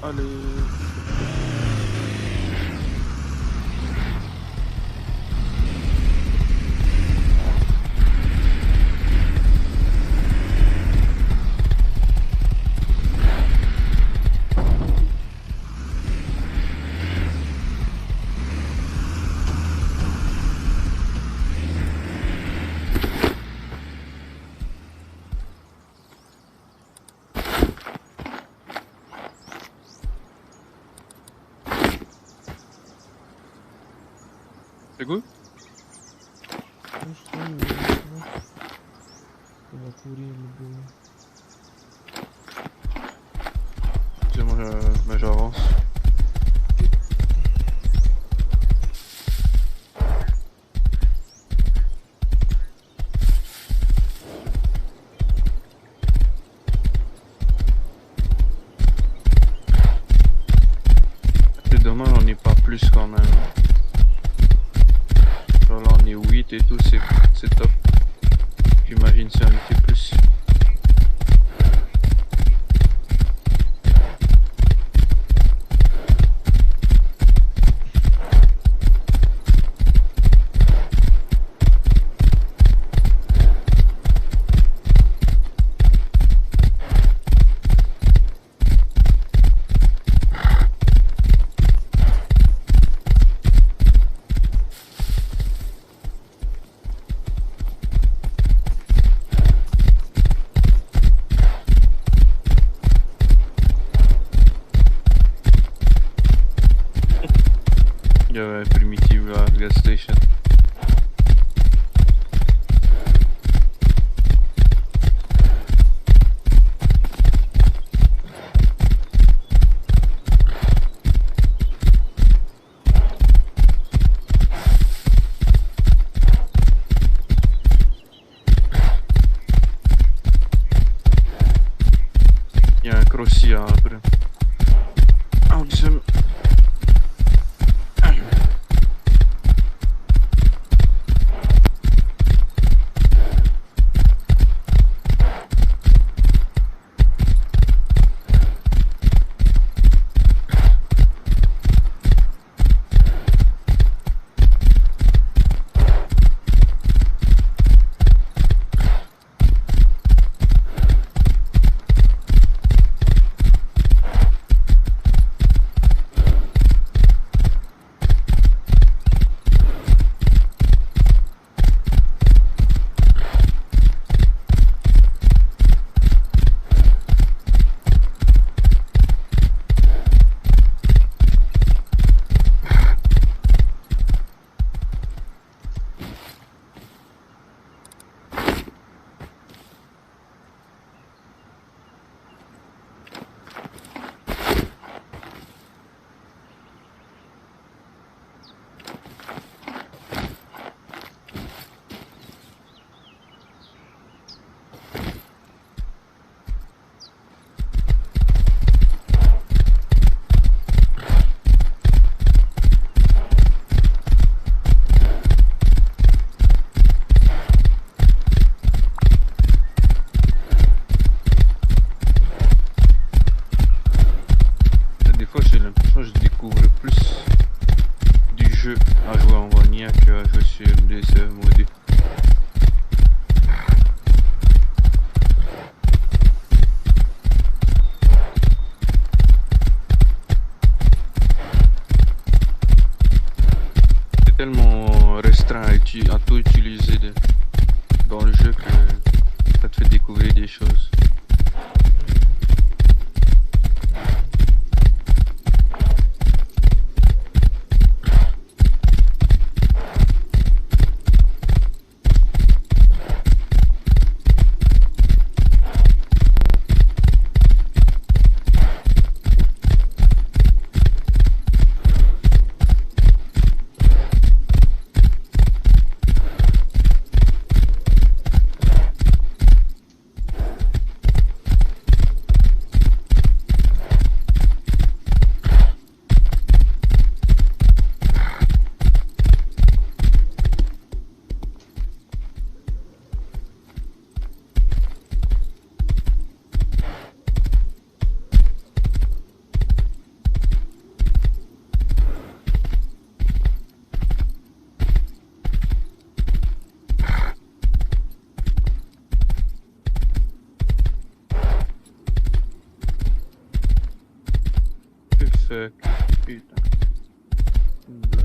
Allez. C'est good? Nu știu, ça va courir le boulot. Moi j'avance. C'est dommage, on n'est pas plus quand même. Genre là on est 8 et tout, c'est top. J'imagine si on était plus. Il y avait primitive gas station. Il y a un crossia après. Ah, deuxième. Des fois j'ai l'impression que je découvre plus du jeu à jouer en vanilla qu'à jouer sur des serveurs modés. C'est tellement restreint à tout utiliser dans le jeu que ça te fait découvrir des choses. fuck. Putain. Une blague.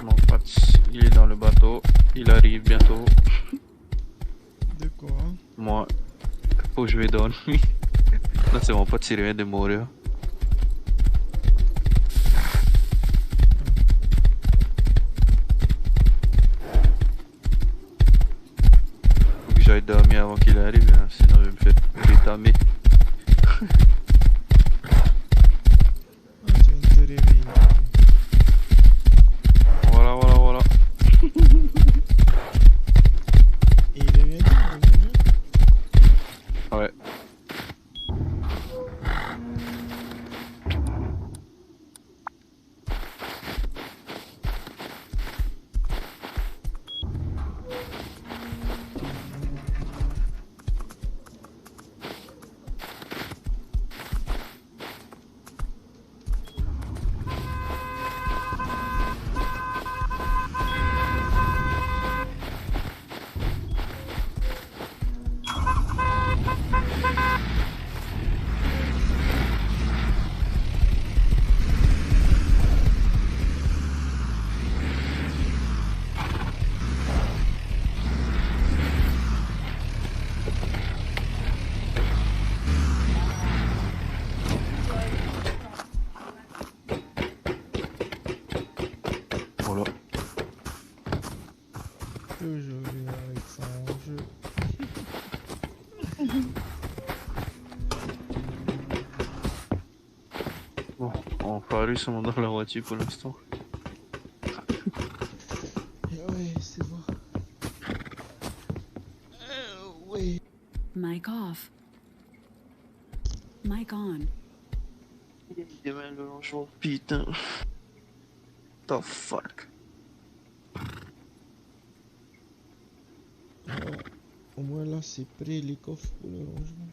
Mon pote, il est dans le bateau. Il arrive bientôt. De quoi? Moi, faut que je vais dormir. Là, c'est mon pote, il vient de mourir. Faut que j'aille dormir avant qu'il arrive, hein, sinon je vais me faire rétamer. Ah, tu viens de te réveiller. Voilà, voilà, voilà. Et il est bien de mourir? Ouais. Voilà. Toujours lui avec son jeu. Bon, on va aller sur dans la voiture pour l'instant. Ouais, c'est bon. Ouais. Mic off. Mic on. Demain le longement, putain. The fuck. Alors, au moins là, c'est prêt les coffres pour le rangement.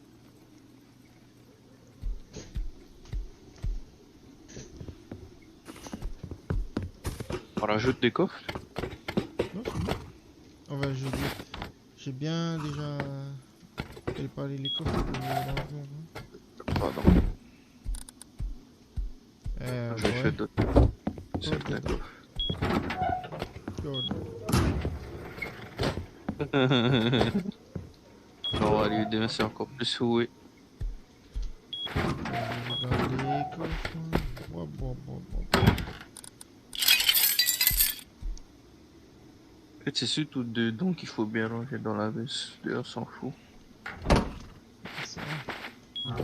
On rajoute des coffres. Non, c'est bon. Enfin, j'ai bien déjà préparé les coffres pour le rangement. Hein. Pardon. Je vais Ouais. faire d'autres. C'est plein de coffres. Good. Non, allez, demain c'est encore plus oui. Je regarde les coffres. Hein. Bon. En fait, c'est surtout dedans qu'il faut bien ranger dans la veste. D'ailleurs, on s'en fout. C'est ça. Ça va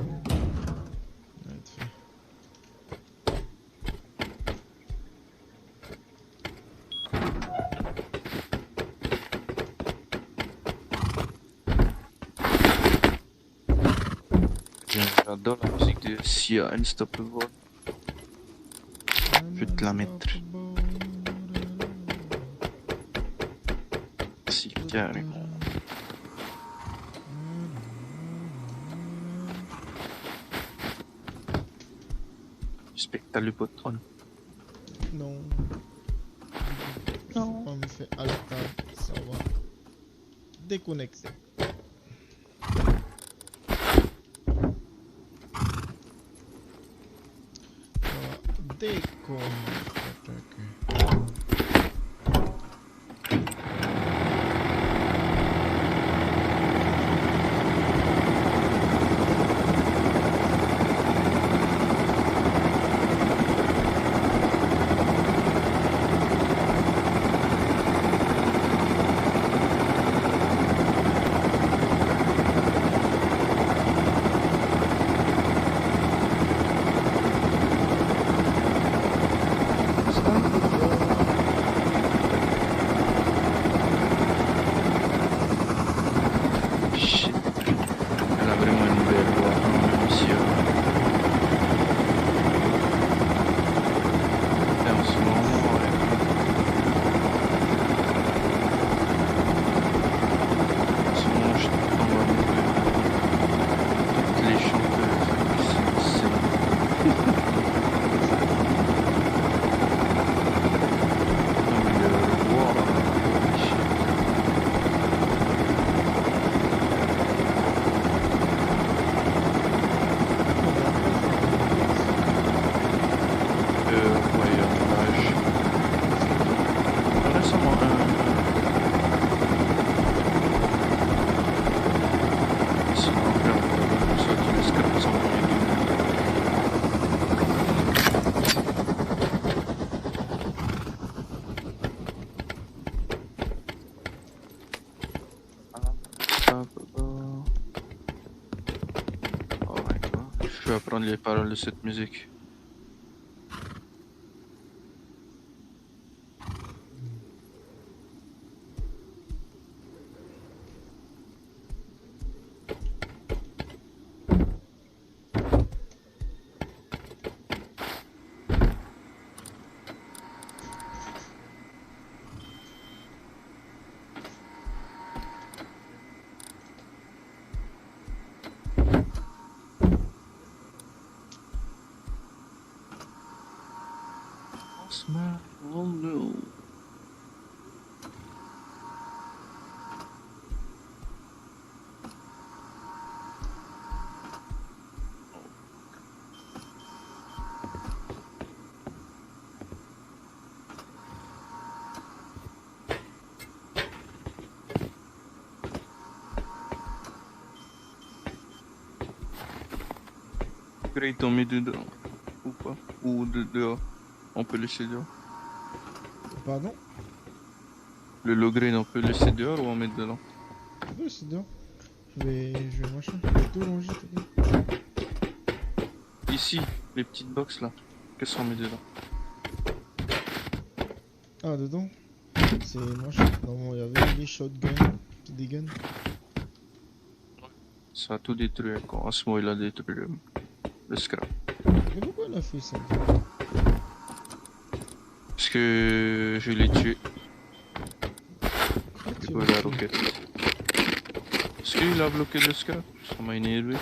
être fait. J'adore la musique de Sia, Unstoppable. Je vais te la mettre. Si, carrément. J'espère que t'as le botton. Non. Non. On me fait à la table, ça va. Déconnecter. Ça va déconnecter. vais apprendre les paroles de cette musique. Oh no. Grey, t'en mets dedans. Ou pas? Ou dehors. On peut laisser dehors. Pardon? Le low grade, on peut laisser dehors ou on met dedans? Oui, c'est dehors. Je vais machin. Je vais tout ranger, t'inquiète. Ici, les petites box là. Qu'est-ce qu'on met dedans? Ah, dedans? C'est machin. Normalement, il y avait des shotguns, des guns. Ça a tout détruit quand Asmo il a détruit le scrap. Mais pourquoi il a fait ça? Parce que je l'ai tué. Ah, Du tu coup, as il a fait. rocket. Est-ce qu'il a bloqué le scrap? Ça m'a énervé.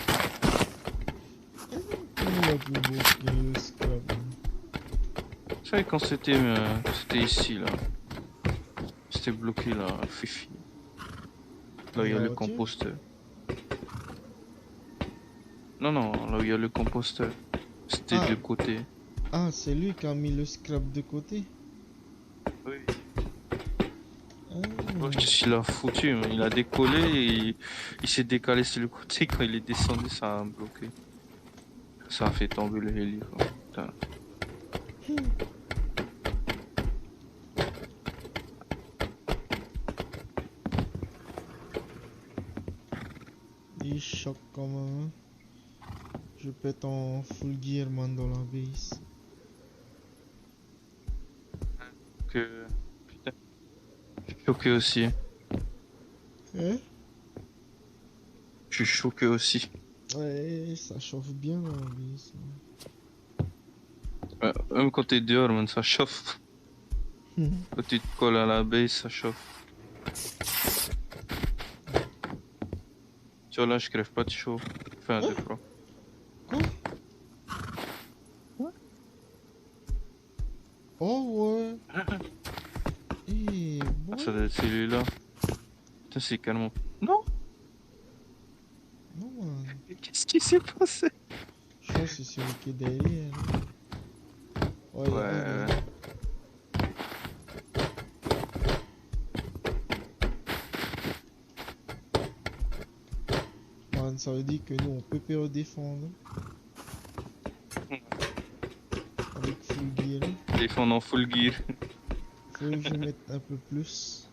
Comment il a pu bloquer le scrap? Vous savez quand c'était ici là. C'était bloqué là, fifi. Là où il y a le composteur. Non, non, là où il y a le composteur. C'était Ah. de côté. Ah, c'est lui qui a mis le scrap de côté? Oui. Ah. Ouais, qu'est-ce qu'il a foutu? Hein. Il a décollé et il s'est décalé sur le côté. Quand il est descendu, ça a bloqué. Ça a fait tomber le heli. Quoi. Putain. Il choque quand même. Je pète en full gear man dans la base. Que... Putain. Je suis choqué aussi. Hein? Je suis choqué aussi. Ouais, ça chauffe bien dans la base. Même quand t'es dehors, man, ça chauffe. Quand tu te colles à la base, ça chauffe. Tu vois là, je crève pas de chaud. Enfin, de froid. Quoi? Oh ouais. Eh bon. Ah, ça doit être celui-là. Putain, c'est carrément... Non! Non man. Qu'est-ce qui s'est passé? Je pense que c'est celui qui est derrière. Ouais, il y a un derrière. Man, ça veut dire que nous on peut pas le défendre. Avec full gear. Défendre en full gear. Faut que je mette un peu plus.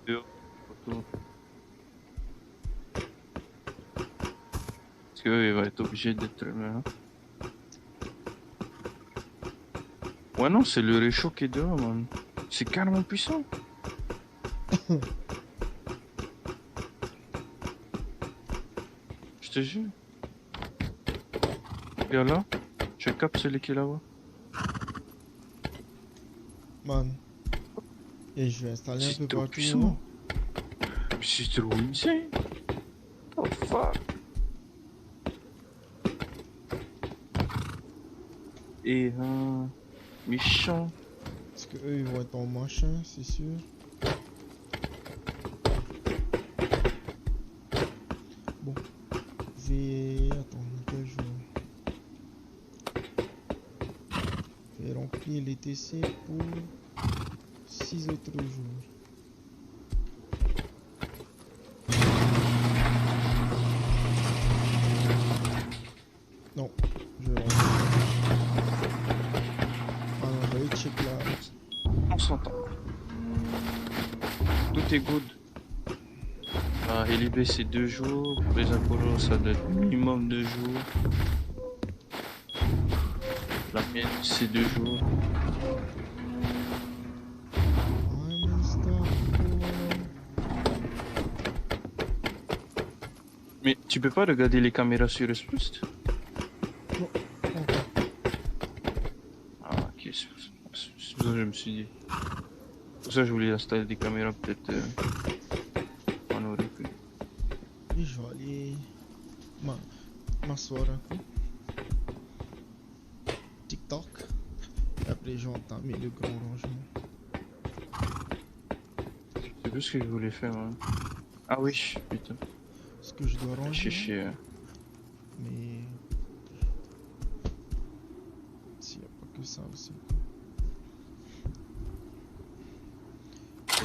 Dehors. Parce que il va être obligé d'être... Ouais non, c'est le réchaud qui est dehors, man. C'est carrément puissant. Je te jure. Regarde là. Je capte celui qui est là-bas. Man. Et je vais installer un C'est peu trop partout. puissant. Mais c'est trop insane. Oh fuck. Et méchant. Parce que eux ils vont être en machin, c'est sûr. Bon. Je vais... Attends, quel jour? Je vais remplir les TC pour 6 autres jours. Non, je vais remplir. Ah non, j'allais check là. On s'entend. Tout est good. Là, Hélibé c'est 2 jours. Pour les Apollo, ça doit être minimum 2 jours. La mienne, c'est 2 jours. I'm unstoppable. Mais tu peux pas regarder les caméras sur S+. Non, pas encore. Ah, ok, c'est pour ça que je me suis dit. Pour ça que je voulais installer des caméras, peut-être on aurait pu. Et je vais aller m'asseoir un coup. TikTok. Et après, je vais entamer le grand rangement. C'est plus ce que je voulais faire. Hein. Ah oui, putain. Ce que je dois ranger. Chier. Hein. Mais s'il n'y a pas que ça aussi.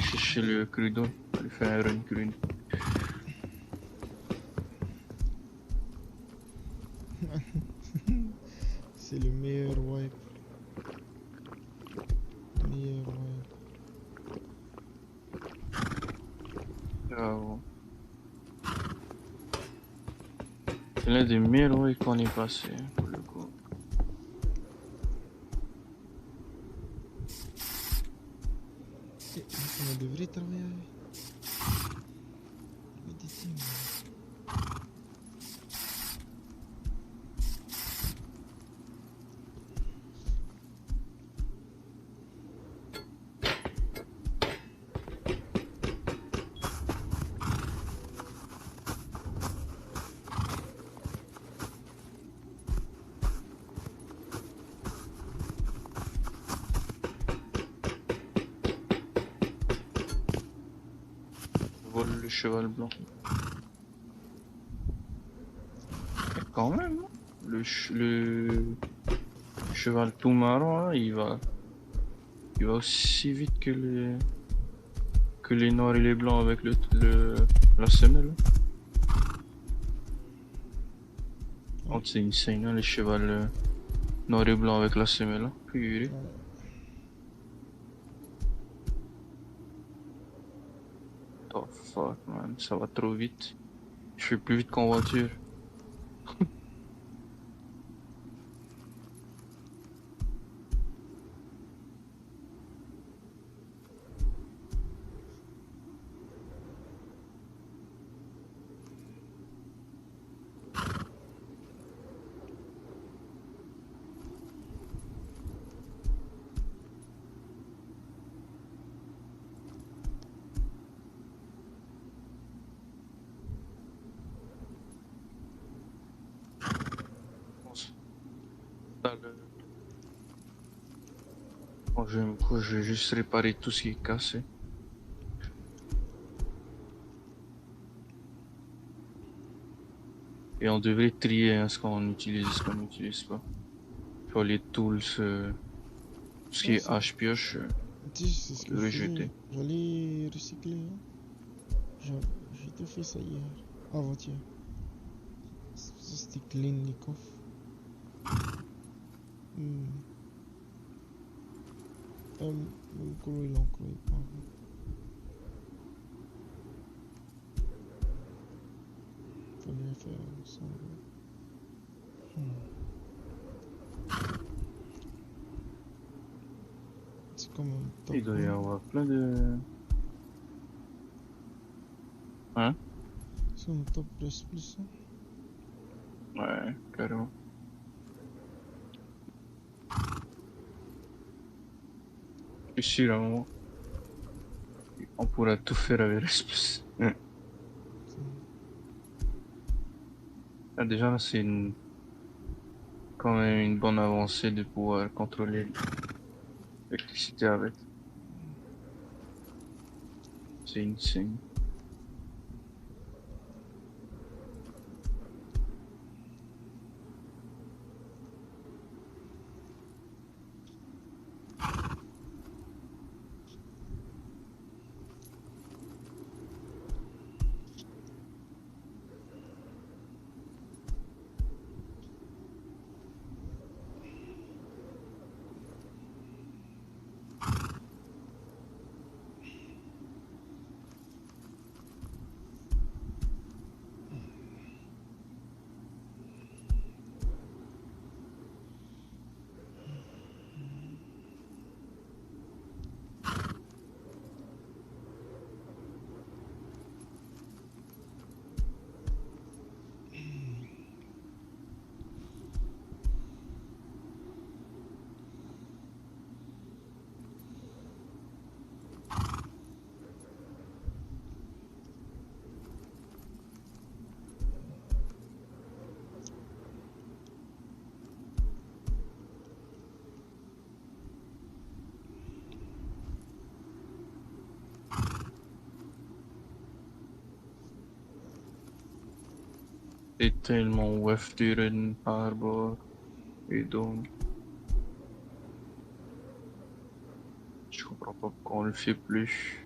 Chercher le crudo. Aller faire un run crudo. C'est le meilleur wipe. Meilleur wipe. Ah ouais. C'est l'un des meilleurs ways qu'on est passé, pour le coup. Et on devrait travailler avec des teams. Vole le cheval blanc. Et quand même, hein, le cheval tout marron, là, il va aussi vite que les noirs et les blancs avec la semelle. Oh, c'est insane, hein, les chevals noirs et blancs avec la semelle. Hein. Purée. Voilà. Oh fuck, man, ça va trop vite. Je fais plus vite qu'en voiture. Dans le- Bon, je vais juste réparer tout ce qui est cassé. Et on devrait trier hein, ce qu'on utilise et ce qu'on n'utilise pas. Pour les tools, tout ce qui Ouais, est hache-pioche, tu sais, c'est ce on que je devrait faisais. jeter. J'allais recycler. Hein. J'ai tout fait ça hier. Avant-hier. C'était clean les coffres. Le colo il est encore pas. Fallait faire ça. C'est comme un top. Il doit y avoir plein de... Hein? C'est un top plus plus. Hein. Ouais, carrément. Je suis sûr, à un moment, on pourra tout faire avec Resplus. Ah, déjà, là, c'est quand même une bonne avancée de pouvoir contrôler l'électricité avec. C'est insane. est tellement ouf during harbor et donc je comprends pas pourquoi on le fait plus.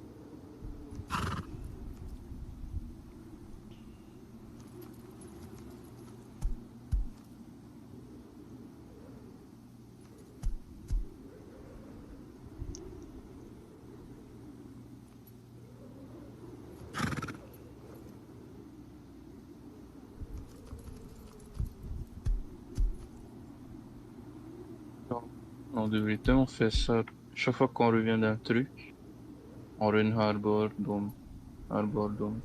On devrait tellement faire ça chaque fois qu'on revient d'un truc. On run harbor, dome, harbor, dome.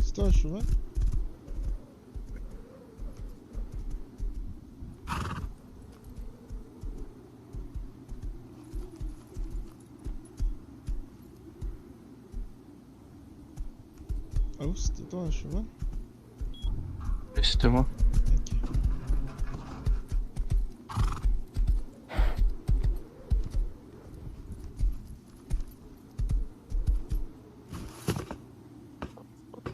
C'est toi, cheval? Ah oui, c'était toi, un cheval? Et c'était moi. Ok.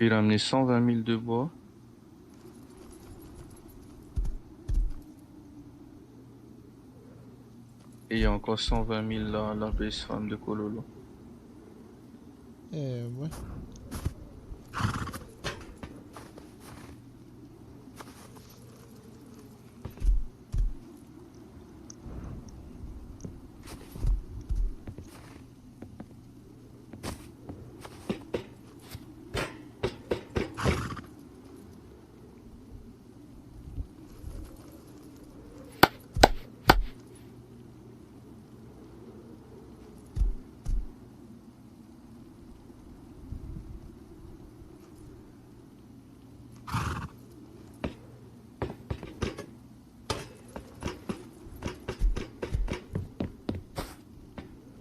Il a amené 120 000 de bois. Et il y a encore 120 000 là, à la base femme de Cololo. Ouais.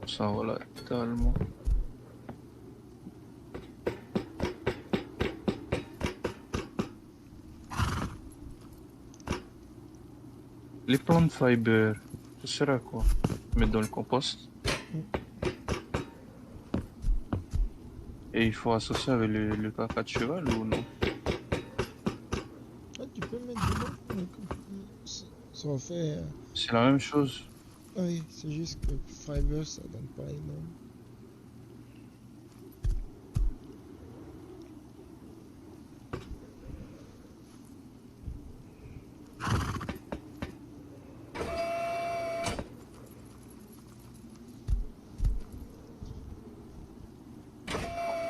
Ça voilà, totalement. Les plantes fiber, ça sert à quoi? Mettre dans le compost. Et il faut associer avec le caca de cheval ou non? Ah, tu peux mettre dedans. Ça va faire. C'est la même chose. Oui, c'est juste que Fiber, ça donne pas énorme.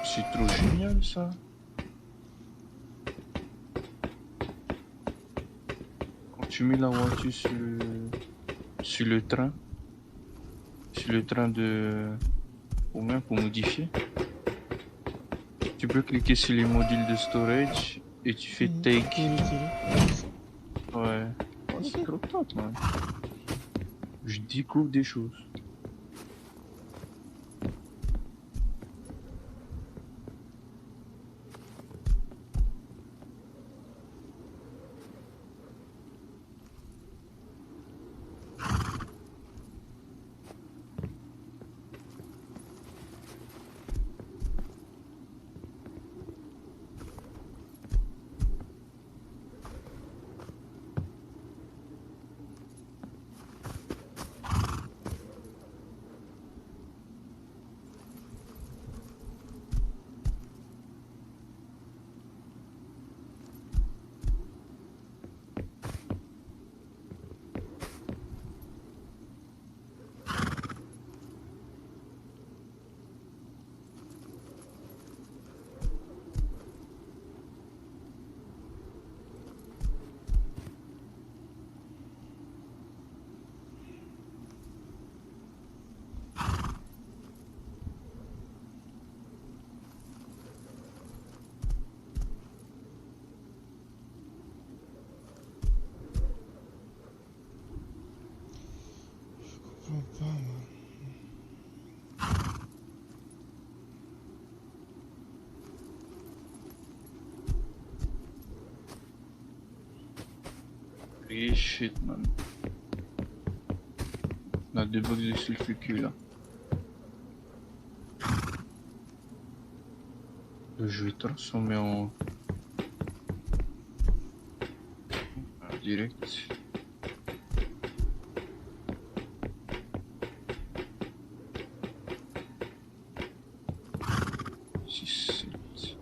C'est trop génial ça. Quand tu mets la voiture sur le train, sur le train de... Ou même pour modifier, tu peux cliquer sur les modules de storage et tu fais Tu take. peux retirer. Ouais. Ouais, c'est trop top, man. Je découvre des choses. Et shit, man. On a deux box de sulfureux là. Je vais transformer en direct. Six, sept.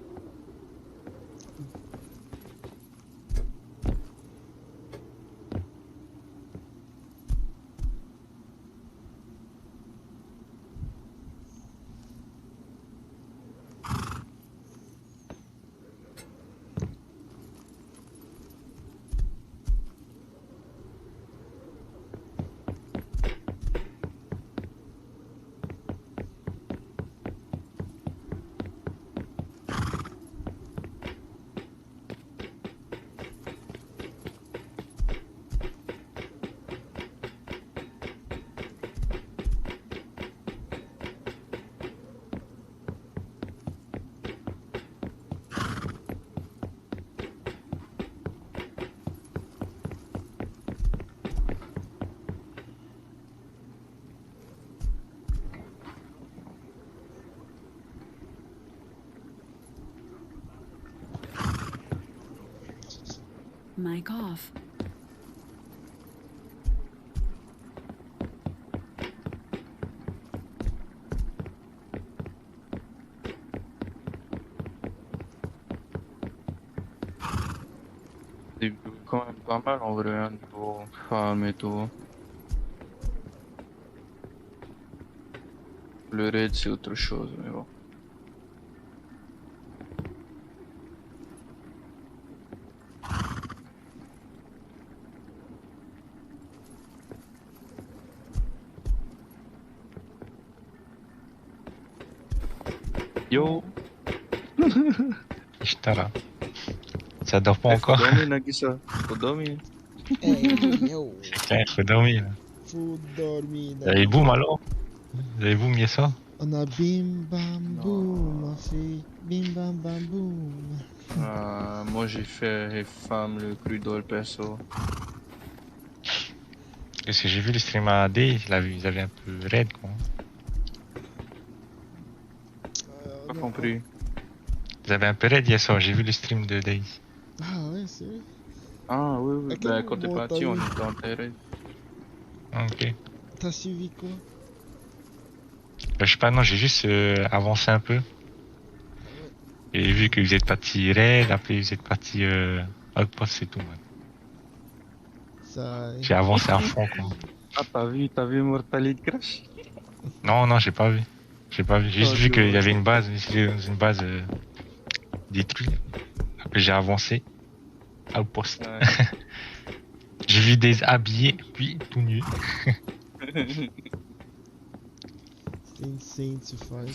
Mic off. C'est quand même pas mal en vrai, hein, niveau farm et tout. Le raid c'est autre chose, mais bon. Yo, Ishtara. Ça dort pas faut encore. dormir Nagisa, faut dormir. Hey, yo. Putain, il faut dormir. Là. Faut dormir. Vous avez boom alors? Vous avez boom ça? On a bim bam boom, on fait bim bam bam boom. Moi j'ai fait femme le crudo perso. Parce que j'ai vu le stream à AD, ils avaient un peu raid quoi. Pas Non. compris. Ils avaient un peu raid hier soir, j'ai vu le stream de Days. Ah ouais, c'est vrai. Ah oui, oui. À quel Bah, quand t'es moment parti, t'as on eu? était enterré. Ok. T'as suivi quoi? Je sais pas, non, j'ai juste avancé un peu. Et vu que vous êtes parti raid, après vous êtes parti outpost, c'est tout. Man. Ça. J'ai avancé à fond quoi. Ah, t'as vu Mortality Crash? Non, non, j'ai pas vu. J'ai pas vu. J'ai juste Oh, vu qu'il y dommage. avait une base, c'était dans une base détruite. Après j'ai avancé. Outpost. Ouais. J'ai vu des habillés, puis tout nu. C'est insane to fight.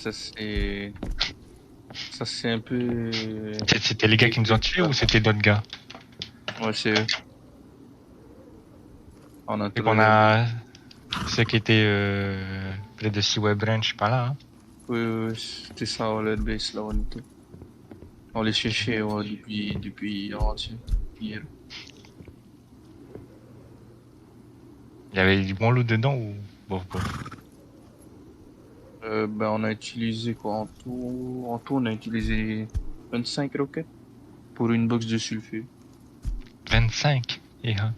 Ça c'est un peu. C'était les gars qui nous ont tués ou c'était d'autres gars? Ouais, c'est eux. On a Et trouvé. qu'on a ceux qui étaient près de Seaway Branch, pas là. Hein. Oui, oui, c'était ça, leur base là, on était. On les cherchait ouais, depuis avant-hier. Hier. Il y avait du bon loot dedans ou bof bof. Ben, on a utilisé quoi en tout, on a utilisé 25 roquettes pour une box de sulfure. 25. Yeah.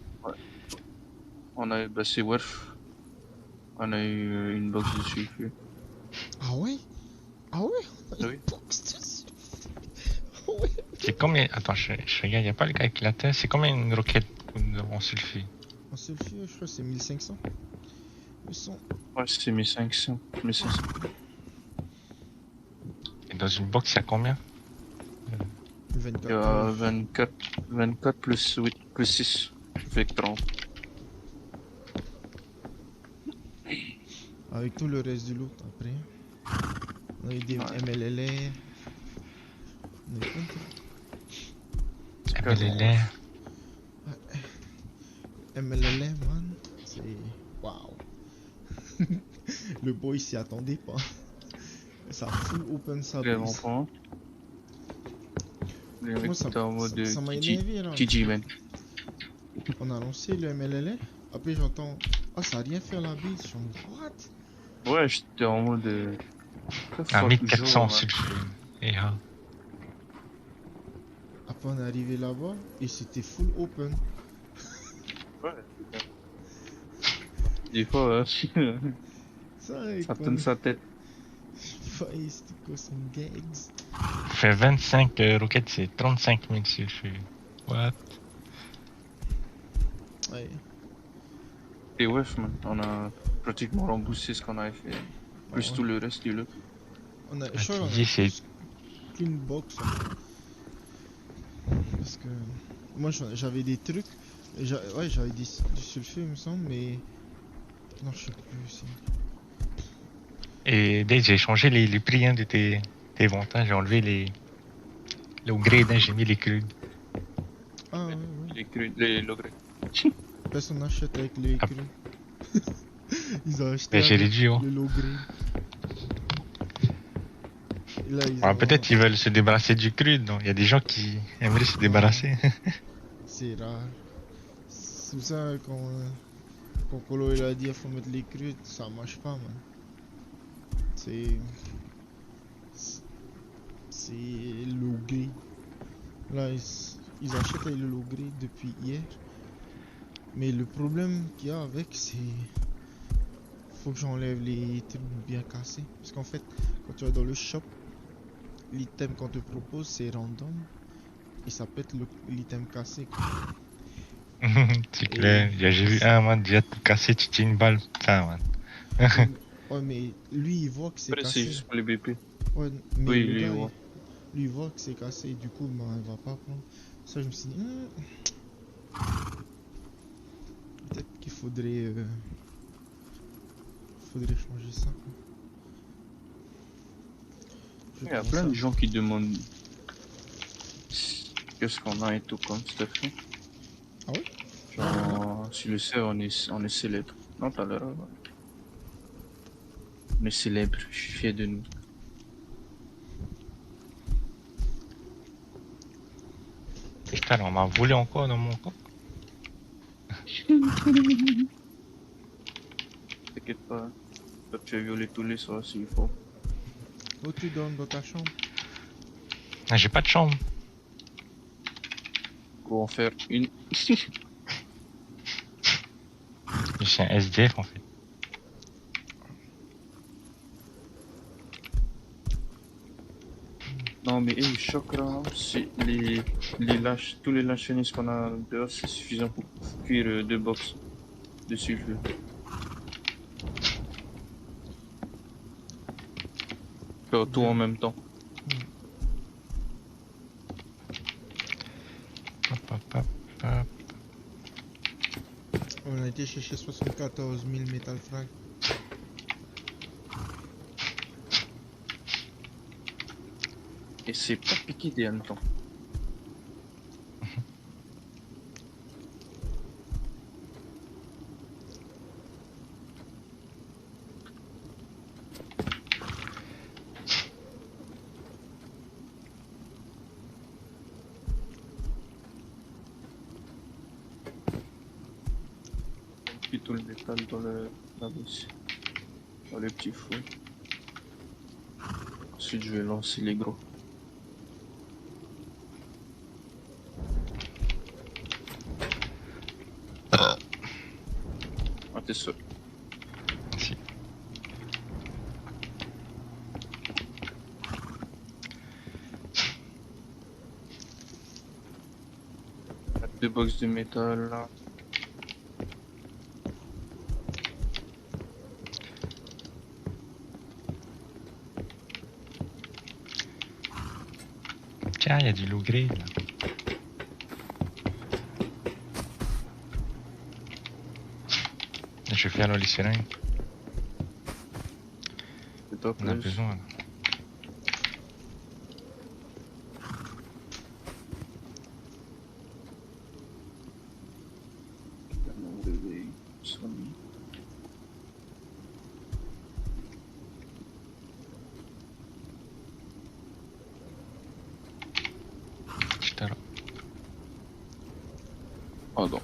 On a, bah, c'est worth. On a eu une box de sulfure. Ah ouais? Ah ouais? Ah oui. Box de sulfure. Ah ouais? C'est combien? Attends, je regarde, il n'y a pas le calculateur. C'est combien une roquette en sulfure? En sulfure, je crois que c'est 1500. 800. Ouais, c'est 1500. 1500. Et dans une box, il y a combien? 24. Il y a 24 plus 8 plus 6. Ça fait 30. Avec tout le reste du loot après. On a eu des Ouais. MLLR. On a eu plein de trucs. MLLR. MLLR, man. C'est. Waouh. Le boy s'y attendait pas. Ça full open sa Vraiment base. pas. Les mecs Moi, ça étaient en mode ça m'a TG énervé là. TG, man. On a lancé le MLL. Après j'entends, ah ça a rien fait la base. Je suis en mode, what? Ouais, j'étais en mode. What the À fuck, 1400 man. sulfure. Et ah. Après on est arrivé là-bas et c'était full open. Ouais. Des fois, Ça, et ça quoi? tourne sa tête. Ouais, c'était quoi son gags? Pour faire 25 roquettes, c'est 35 000 sulfure. What? Ouais. Et ouais, man, on a pratiquement remboursé ce qu'on avait fait. Plus Ouais. tout le reste du lot. Je crois qu'on a Atelier, c'est. plus qu'une box. Parce que moi j'avais des trucs. Ouais, j'avais du sulfure, il me semble, mais. Non, je sais plus aussi. Et dès que j'ai changé les prix hein, de tes ventes, hein, j'ai enlevé les low grade, hein, j'ai mis les crudes. Ah, ouais, ouais. Les crus, les logrés. Personne n'achète avec les Ah. crus. Ils ont acheté Ben, j'ai avec réduit, hein. le low grade. Et là, ils Alors, ont. peut-être ils veulent se débarrasser du crude, donc il y a des gens qui aimeraient se débarrasser. C'est rare. C'est pour ça quand Colo il a dit qu'il faut mettre les crus, ça marche pas, man. C'est. C'est low grade. Là, ils achètent avec le low grade depuis hier. Mais le problème qu'il y a avec, c'est. Faut que j'enlève les trucs bien cassés. Parce qu'en fait, quand tu vas dans le shop, l'item qu'on te propose c'est random. Et ça peut être l'item cassé, quoi. C'est clair. J'ai vu un, man, déjà tout cassé, tu tiens une balle. Putain, man. Ouais, mais lui il voit que c'est Après, c'est cassé. juste pour les BP. Ouais, mais Oui, le lui, gars, ouais. lui il voit que c'est cassé. Du coup, bah, il va pas prendre. Ça, je me suis dit, peut-être qu'il faudrait changer ça, quoi. Je Il y a commence plein à- de gens qui demandent qu'est-ce qu'on a et tout comme stuff. Ah ouais? Genre, si le sait, on est célèbre. Non, t'as l'air. On est célèbre, je suis fier de nous. Putain, on m'a volé encore dans mon camp. T'inquiète pas. Toi, tu as violé tous les soirs s'il faut. Oh, tu dors dans ta chambre? Ah, j'ai pas de chambre. Pour en faire une. Je suis un SDF en fait. Non, mais hey, choc là, c'est tous les lâches finis qu'on a dehors, c'est suffisant pour cuire 2 box de sulfure. Faire tout en même temps. Hop, hop, hop, hop. On a été chercher 74 000 metal frag. Et c'est pas piqué des hannetons. Puis tout le métal dans la bosse. Dans les petits fous. Ensuite je vais lancer les gros. Ah t'es seul. Si. Il y a 2 box de métal là. Tiens, il y a du low grade là. Je vais faire les seringues. C'est top On a là. besoin là. Putain là. Pardon.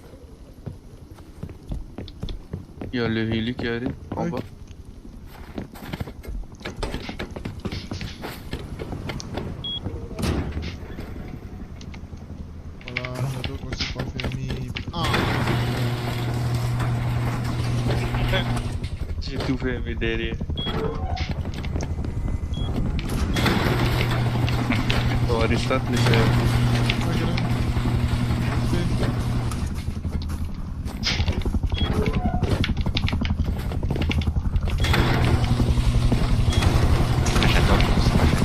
Il y a le heli qui arrive en Ok. bas. Voilà, j'adore quand c'est pas fermé. Ah! J'ai tout fermé derrière. On va restart le serveur. Ok, là. Ok. J'adore quand c'est pas fait.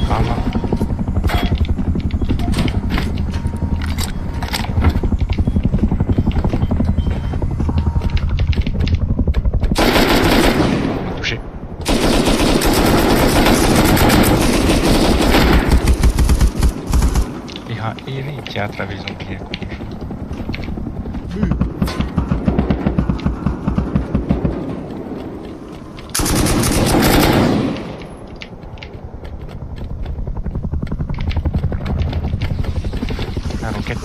Vraiment. Touché. Il tient à travers les zombies. Bu. La roquette.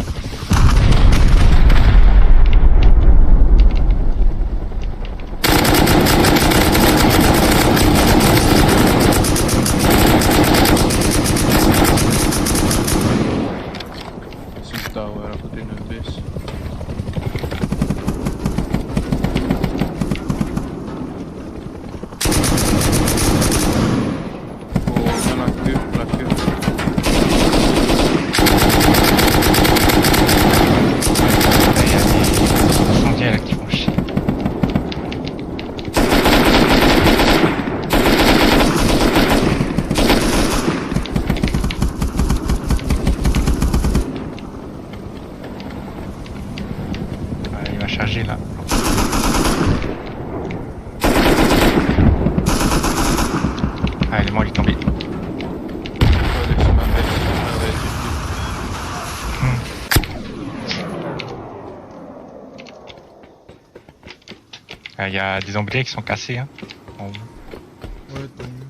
C'est le tower à côté de notre base. Oh, on a la queue, la queue. Il y a des incendiaires là qui font chier. Ah, il va charger là. Ah, il est mort, il est tombé. Je vais aller sur ma base. Ah ouais, Ah, il y a des ombriers qui sont cassés. Hein. En haut. Ouais, tant mieux.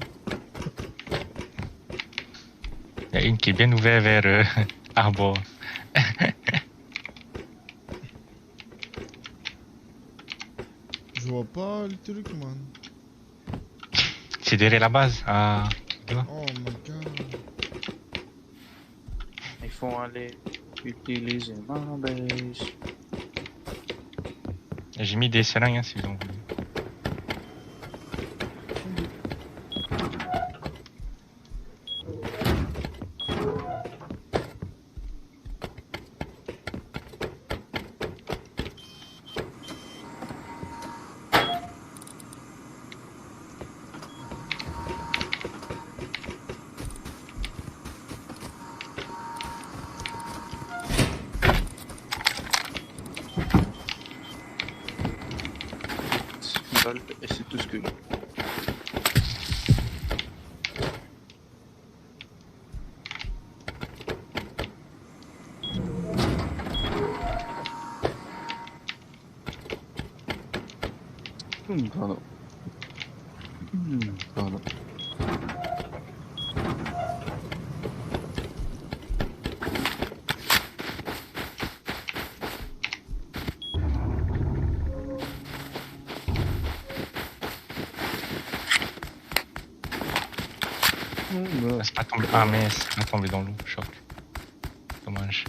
Il y a une qui est bien ouverte vers Arbor. Je vois pas le truc, man. C'est derrière la base. Ah, là. Oh my god. il faut aller utiliser ma base. J'ai mis des seringues hein, si vous en voulez. Balle, et c'est tout ce que j'ai. Pardon. Pardon. C'est pas tombé. Ah mais c'est pas tombé dans l'eau. Choc. Dommage.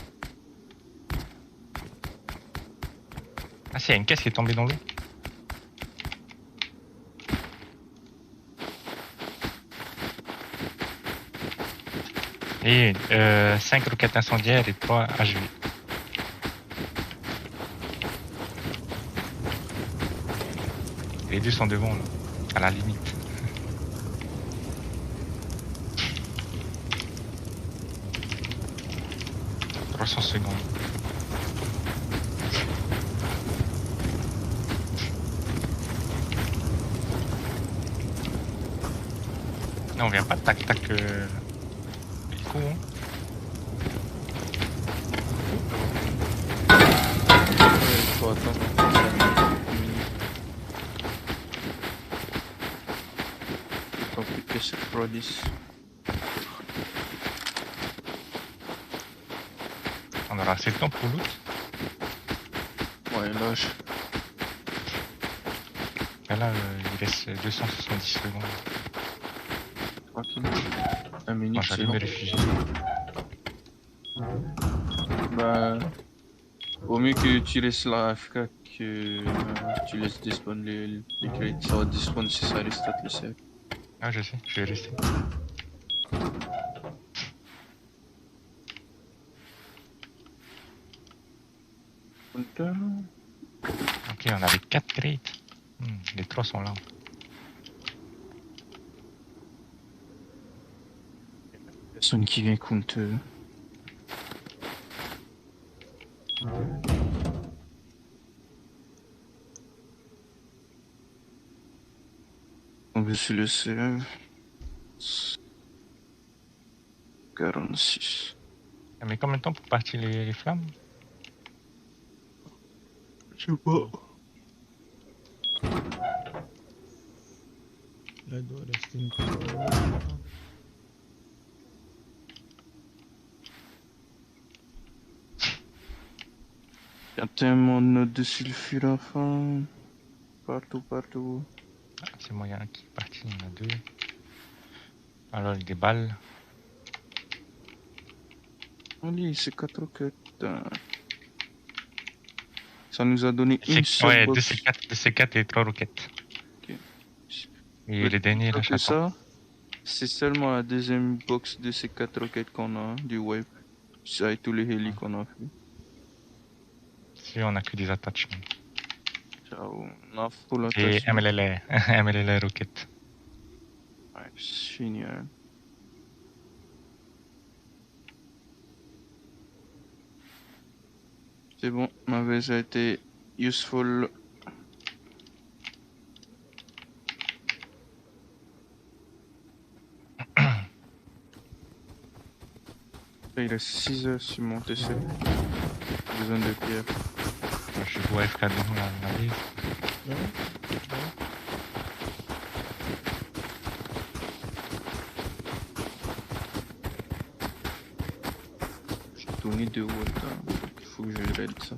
Ah si, il y a une caisse qui est tombée dans l'eau. Et 5 roquettes incendiaires et 3 HV. Les deux sont devant là, à la limite. « 300 secondes. Non, on vient pas tac tac. Il faut, hein. Il faut attendre. Tant pis que se produise. On On aura assez de temps pour loot. Ouais, là, Et là, il reste 270 secondes. tranquille. Un Bon, minute, c'est j'allume long. mes réfugiés. Bah, au mieux que tu laisses la AFK que tu laisses despawn les crates. Ça va despawn si ça reste le cercle. Ah, je sais, je vais rester. Counter. Ok, on avait 4 crates. Les 3 sont là. Personne qui vient counter. On veut se laisser 46. Ça met combien de temps pour partir les flammes? Je sais pas. Là, il doit rester une petite minute maintenant. Il y a tellement de notes de sulfure à la fin. Partout, partout. Ah, c'est moi, il y a un qui est parti, il y en a 2. Alors, des balles. Allez, c'est 4 roquettes. Ça nous a donné une seule Ouais, box. 2 C4 et 3 roquettes. Ok. Et les derniers, là, Que j'attends. ça, c'est seulement la deuxième box de ces 4 roquettes qu'on a du wipe. Ça avec tous les hélis qu'on a fait. Si, on a que des attachments. Ciao. On a full Et attachment. MLL, MLL roquette. Ouais, c'est génial. C'est bon, ma veste a été useful. Il reste 6 heures sur mon TC. Besoin de pierre. Je vois FK de nous, là, la base. Ouais, ouais. J'ai tourné de haut. Il faut que je raid ça.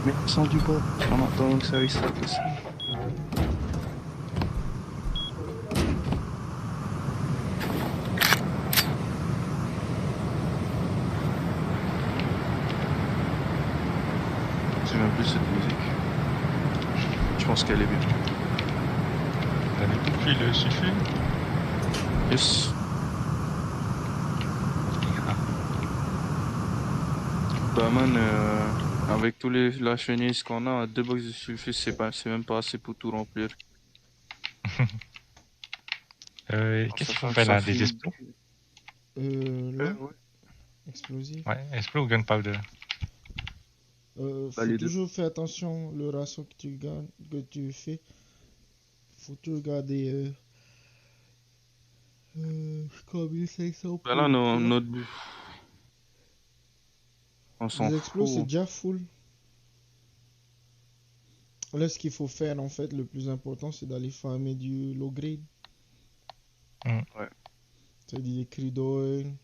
Mais sans du bas, en attendant que ça restart aussi. J'aime un peu cette musique. Je pense qu'elle est bien. Vous avez tout pris le sulfure? Yes. Bah man, avec tous les la chenille qu'on a, 2 box de sulfure, c'est même pas assez pour tout remplir. Qu'est-ce qu'il faut Sachant que faire ça là? Des finit. explos? Là, Ouais. explosif. Ouais, explos ou gunpowder? Bah, Faut les deux. toujours faire attention le ratio que tu gardes, que tu fais. Faut toujours garder 1500 Bah pour là, le poids. notre but, on s'en Les explos, c'est fout. déjà full. Là, ce qu'il faut faire, en fait, le plus important, c'est d'aller farmer du low grade. Ouais. C'est-à-dire des crude oil.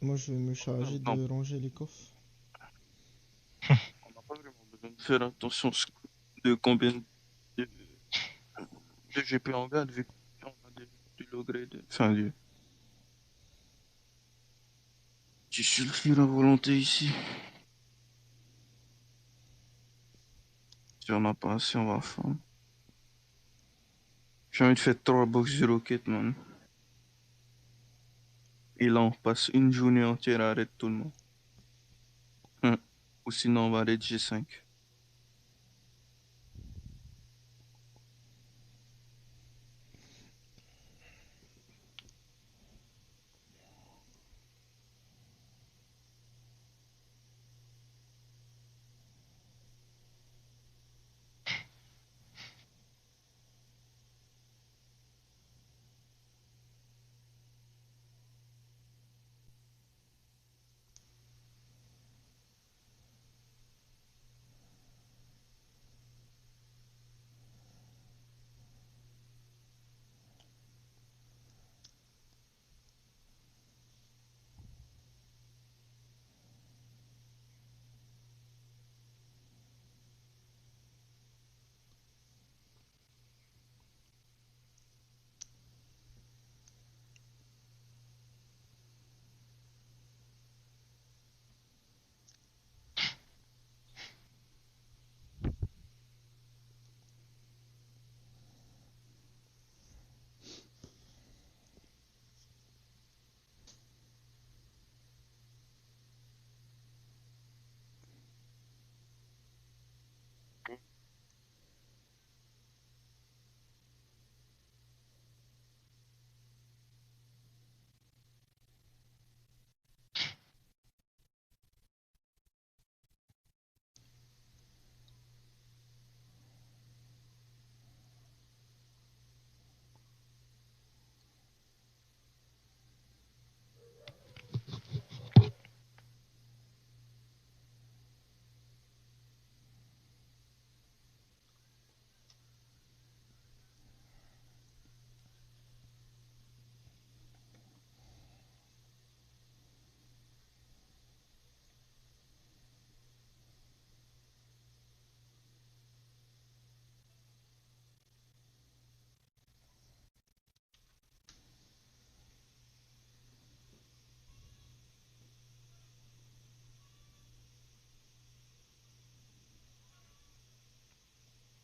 Moi, je vais me charger Non, de ranger les coffres. on n'a pas vraiment besoin de faire attention de combien de GP on garde vu qu'on a du low grade. Enfin, du sulfure à volonté ici. Si on n'a pas assez, on va faire. J'ai envie de faire 3 box de roquettes, man. Et là, on passe une journée entière à arrêter tout le monde. Ou sinon, on va arrêter G5.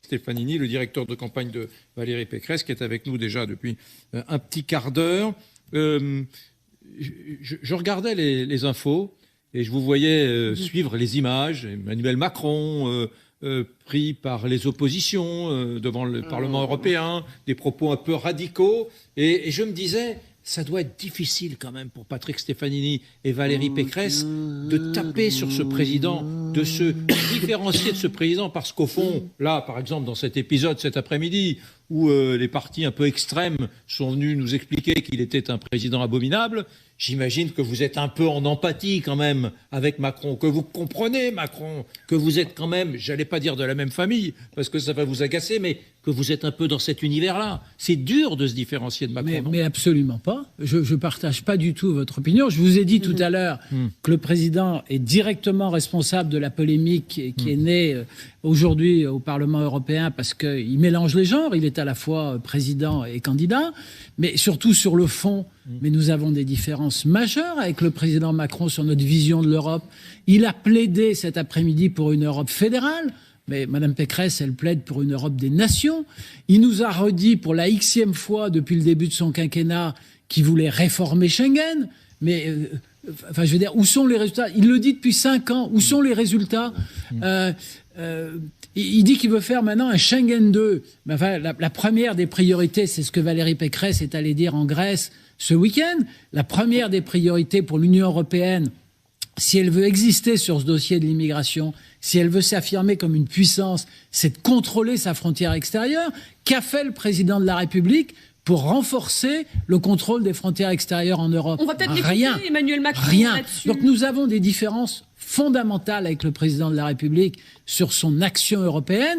Stefanini, le directeur de campagne de Valérie Pécresse, qui est avec nous déjà depuis un petit quart d'heure. Je regardais les infos et je vous voyais suivre les images. Emmanuel Macron pris par les oppositions devant le Parlement européen, des propos un peu radicaux. Et je me disais, ça doit être difficile quand même pour Patrick Stefanini et Valérie Pécresse de taper sur ce président, de se différencier de ce président, parce qu'au fond, là, par exemple, dans cet épisode cet après-midi, où les partis un peu extrêmes sont venus nous expliquer qu'il était un président abominable, j'imagine que vous êtes un peu en empathie quand même avec Macron, que vous comprenez Macron, que vous êtes quand même, j'allais pas dire de la même famille, parce que ça va vous agacer, mais que vous êtes un peu dans cet univers-là. C'est dur de se différencier de Macron, non ? Mais absolument pas. Je ne partage pas du tout votre opinion. Je vous ai dit tout à l'heure que le président est directement responsable de la polémique qui est née aujourd'hui au Parlement européen parce qu'il mélange les genres. Il est à la fois président et candidat, mais surtout sur le fond. Mais nous avons des différences majeures avec le président Macron sur notre vision de l'Europe. Il a plaidé cet après-midi pour une Europe fédérale. Mais Mme Pécresse, elle plaide pour une Europe des nations. Il nous a redit pour la xème fois depuis le début de son quinquennat qu'il voulait réformer Schengen. Mais, enfin, je veux dire, où sont les résultats ? Il le dit depuis 5 ans. Où sont les résultats ? Il dit qu'il veut faire maintenant un Schengen 2. Mais enfin, la première des priorités, c'est ce que Valérie Pécresse est allée dire en Grèce ce week-end. La première des priorités pour l'Union européenne, si elle veut exister sur ce dossier de l'immigration, si elle veut s'affirmer comme une puissance, c'est de contrôler sa frontière extérieure. Qu'a fait le président de la République pour renforcer le contrôle des frontières extérieures en Europe ? On va peut-être Rien. l'écouter, Emmanuel Macron, Rien. là-dessus. Donc nous avons des différences fondamentales avec le président de la République sur son action européenne.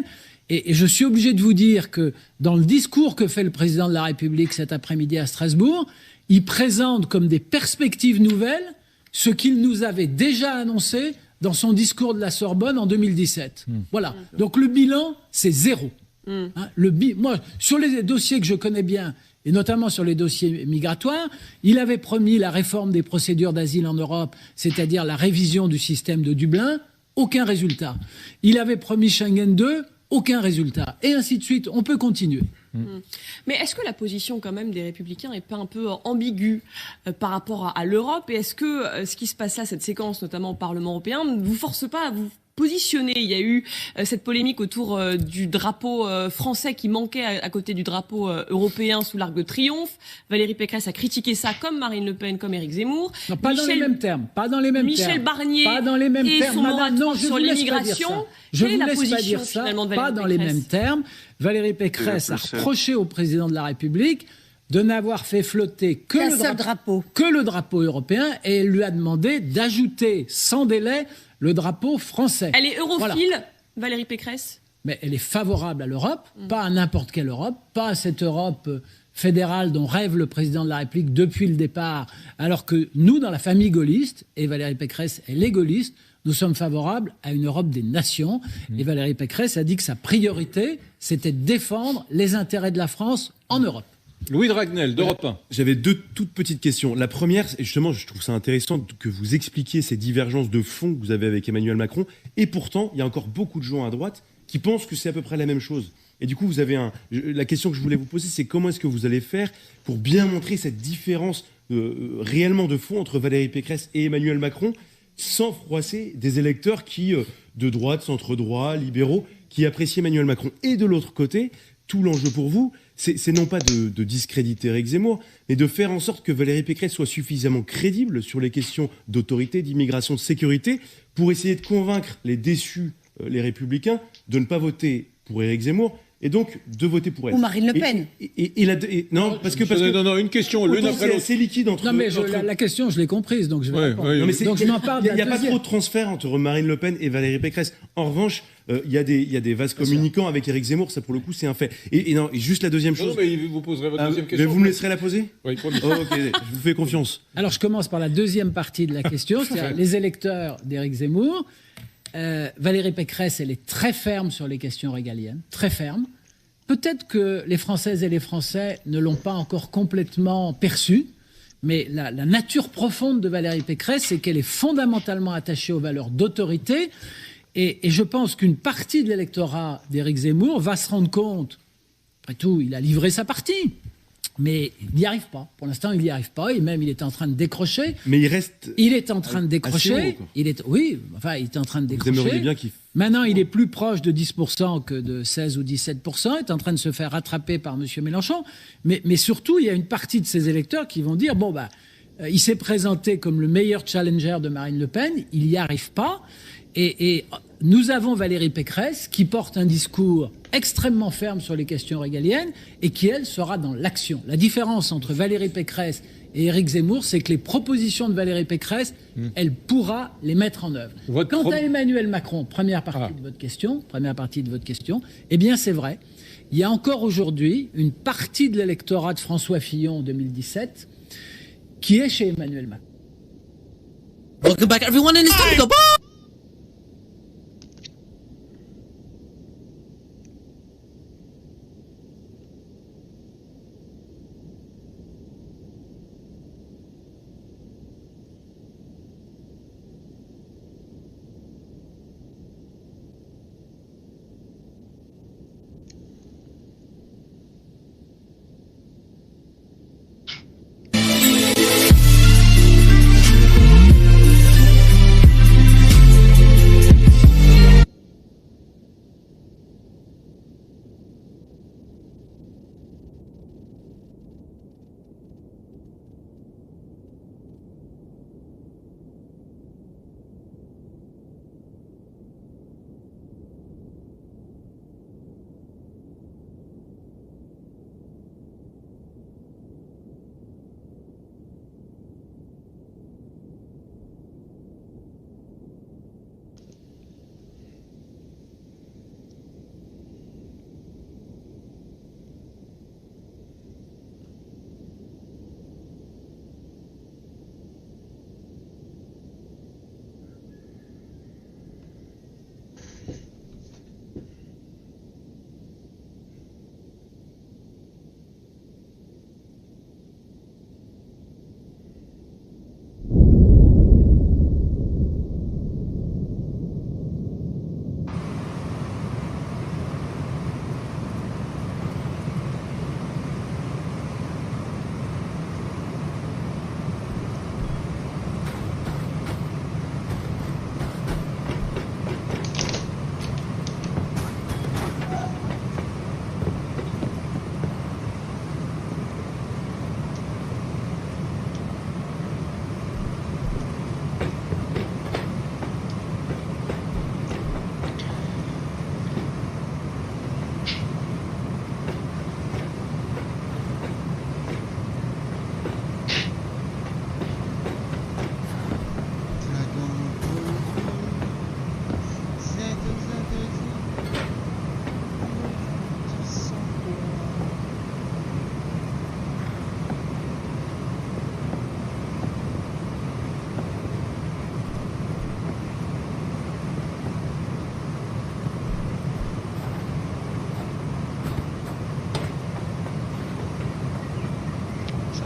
Et je suis obligé de vous dire que dans le discours que fait le président de la République cet après-midi à Strasbourg, il présente comme des perspectives nouvelles ce qu'il nous avait déjà annoncé dans son discours de la Sorbonne en 2017. Voilà. Donc le bilan, c'est zéro. Hein, moi, sur les dossiers que je connais bien, et notamment sur les dossiers migratoires, il avait promis la réforme des procédures d'asile en Europe, c'est-à-dire la révision du système de Dublin, aucun résultat. Il avait promis Schengen 2, aucun résultat. Et ainsi de suite, on peut continuer. Mais est-ce que la position quand même des Républicains n'est pas un peu ambiguë par rapport à l'Europe ? Et est-ce que ce qui se passe là, cette séquence notamment au Parlement européen, ne vous force pas à vous positionner ? Il y a eu cette polémique autour du drapeau français qui manquait à côté du drapeau européen sous l'Arc de Triomphe. Valérie Pécresse a critiqué ça comme Marine Le Pen, comme Éric Zemmour. Non, pas dans les mêmes termes. Pas dans les mêmes termes. Michel Barnier pas dans les mêmes et termes. son moratoire sur l'immigration. Quelle est la pas position dire ça. finalement de Valérie Pas dans Pécresse ? les mêmes termes. Valérie Pécresse a reproché au président de la République de n'avoir fait flotter que le drapeau européen, et elle lui a demandé d'ajouter sans délai le drapeau français. Elle est europhile, Voilà. Valérie Pécresse ? Mais elle est favorable à l'Europe, pas à n'importe quelle Europe, pas à cette Europe fédérale dont rêve le président de la République depuis le départ, alors que nous, dans la famille gaulliste, et Valérie Pécresse, elle est gaulliste, nous sommes favorables à une Europe des nations. Et Valérie Pécresse a dit que sa priorité, c'était de défendre les intérêts de la France en Europe. Louis Dragnel, d'Europe 1. J'avais 2 toutes petites questions. La première, et justement, je trouve ça intéressant que vous expliquiez ces divergences de fond que vous avez avec Emmanuel Macron. Et pourtant, il y a encore beaucoup de gens à droite qui pensent que c'est à peu près la même chose. Et du coup, vous avez la question que je voulais vous poser, c'est comment est-ce que vous allez faire pour bien montrer cette différence réellement de fond entre Valérie Pécresse et Emmanuel Macron, sans froisser des électeurs qui, de droite, centre-droit, libéraux, qui apprécient Emmanuel Macron. Et de l'autre côté, tout l'enjeu pour vous, c'est non pas de discréditer Éric Zemmour, mais de faire en sorte que Valérie Pécresse soit suffisamment crédible sur les questions d'autorité, d'immigration, de sécurité, pour essayer de convaincre les déçus, les Républicains, de ne pas voter pour Éric Zemmour, et donc de voter pour elle. Ou Marine Le Pen. Non, parce que Non, une question, l'une après c'est l'autre. assez liquide entre... Non, mais la question, je l'ai comprise, donc je vais répondre. Ouais, Non, mais Donc je m'en parle il n'y a d'un pas deuxième. trop de transfert entre Marine Le Pen et Valérie Pécresse. En revanche, il y a des vases communicants avec Éric Zemmour, ça pour le coup c'est un fait. Et juste la deuxième Non, chose... mais vous poserez votre deuxième mais question. vous me laisserez la poser ? Oui, promis. Oh, ok, je vous fais confiance. Alors, je commence par la deuxième partie de la question, c'est-à-dire les électeurs d'Éric Zemmour. Valérie Pécresse, elle est très ferme sur les questions régaliennes, très ferme. Peut-être que les Françaises et les Français ne l'ont pas encore complètement perçu, mais la nature profonde de Valérie Pécresse, c'est qu'elle est fondamentalement attachée aux valeurs d'autorité Et je pense qu'une partie de l'électorat d'Éric Zemmour va se rendre compte, après tout, il a livré sa partie, mais il n'y arrive pas. Pour l'instant, il n'y arrive pas, et même il est en train de décrocher. Mais il reste. Il est en train de décrocher. assez haut, quoi. Oui, enfin, il est en train de Vous décrocher. aimeriez bien qu'il. Maintenant, il est plus proche de 10% que de 16 ou 17%. Il est en train de se faire rattraper par M. Mélenchon. Mais surtout, il y a une partie de ses électeurs qui vont dire, bon, bah, il s'est présenté comme le meilleur challenger de Marine Le Pen, il n'y arrive pas. Et nous avons Valérie Pécresse qui porte un discours extrêmement ferme sur les questions régaliennes et qui, elle, sera dans l'action. La différence entre Valérie Pécresse et Éric Zemmour, c'est que les propositions de Valérie Pécresse, elle pourra les mettre en œuvre. Quant à Emmanuel Macron, première partie de votre question, eh bien c'est vrai. Il y a encore aujourd'hui une partie de l'électorat de François Fillon en 2017 qui est chez Emmanuel Macron. Welcome back, everyone, and it's time to go.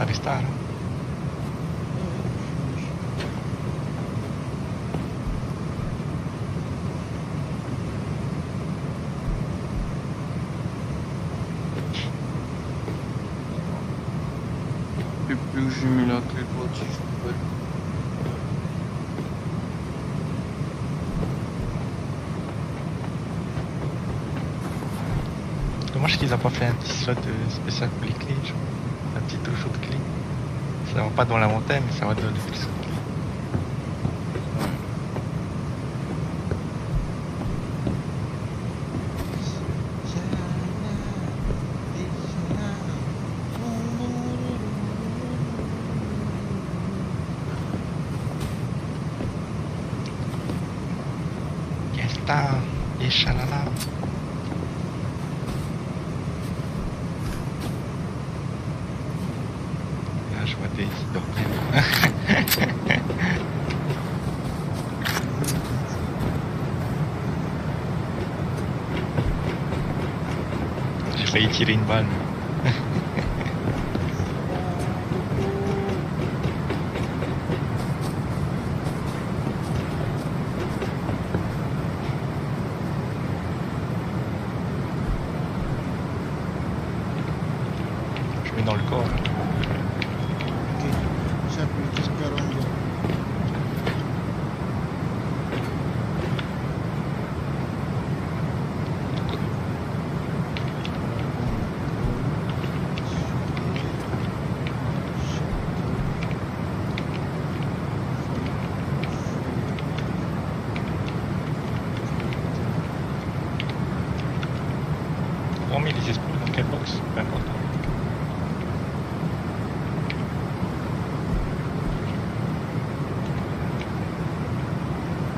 Arrestaram. Depuis que j'ai mis la clé de voiture, je peux pas. Dommage qu'ils n'ont pas fait un petit slot spécial pour les clés, genre. Un petit touche de clé. Ça va pas dans la montagne, mais ça va dans le saut de clé. Yesta, et chalala. Là, je vois des dormir. J'ai failli tirer une balle. Mais dans le corps. Ok. Chapitre 42. On met les esprits dans quelle box? Peu importe.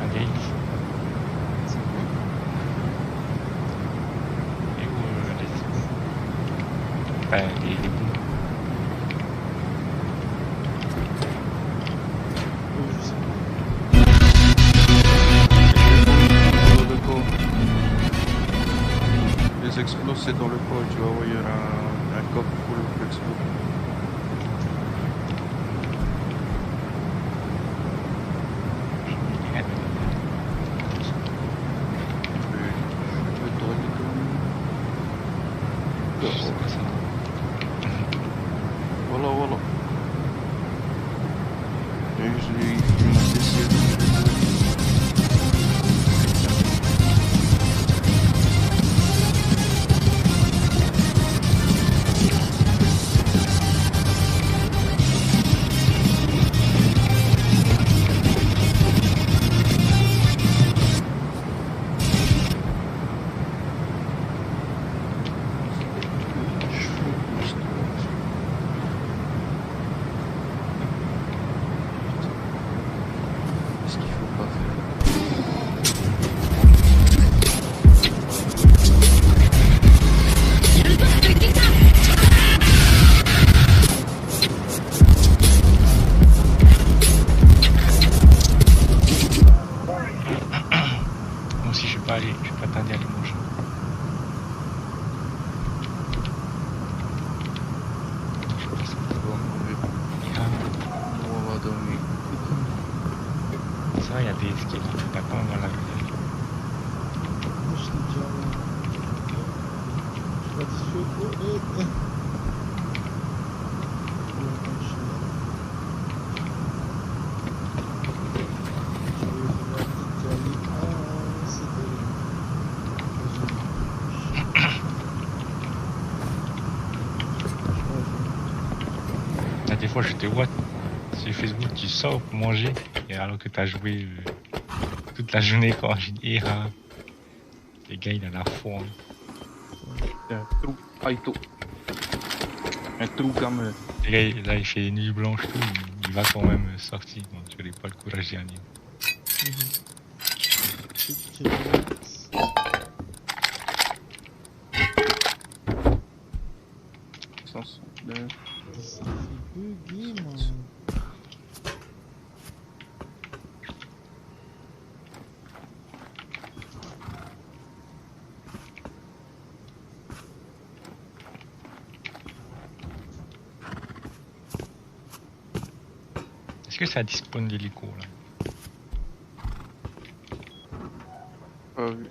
Allez. Et où les esprits? Enfin, les bouts. Je sais pas. Dans le corps. Les explos, c'est dans le corps. Tu vas voir, il y aura un coffre pour l'explos. Je vais te redire C'est quoi ça? Voilà, voilà. Et je l'ai monté ici. Qu'est-ce qu'il faut pas faire? Moi aussi, je vais pas tarder à aller manger. Je pense qu'on On va manger. On va dormir. ça, il y a des escaliers. T'as pas dans la ville. Moi, je l'ai déjà. Je suis pas satisfait. Oh, oh. Là, des fois, je te vois sur Facebook, tu sors pour manger, et alors que t'as joué toute la journée, quoi. J'ai dit, ah, les gars, il a la foi. Hein. C'est un trou. Aïto. Un trou comme. Les gars, là, il fait nuit blanche, tout, il va quand même sortir, donc je n'ai pas le courage d'y aller. Ça fait bugger, man. Est-ce que ça dispone d'hélico, là? Pas vu.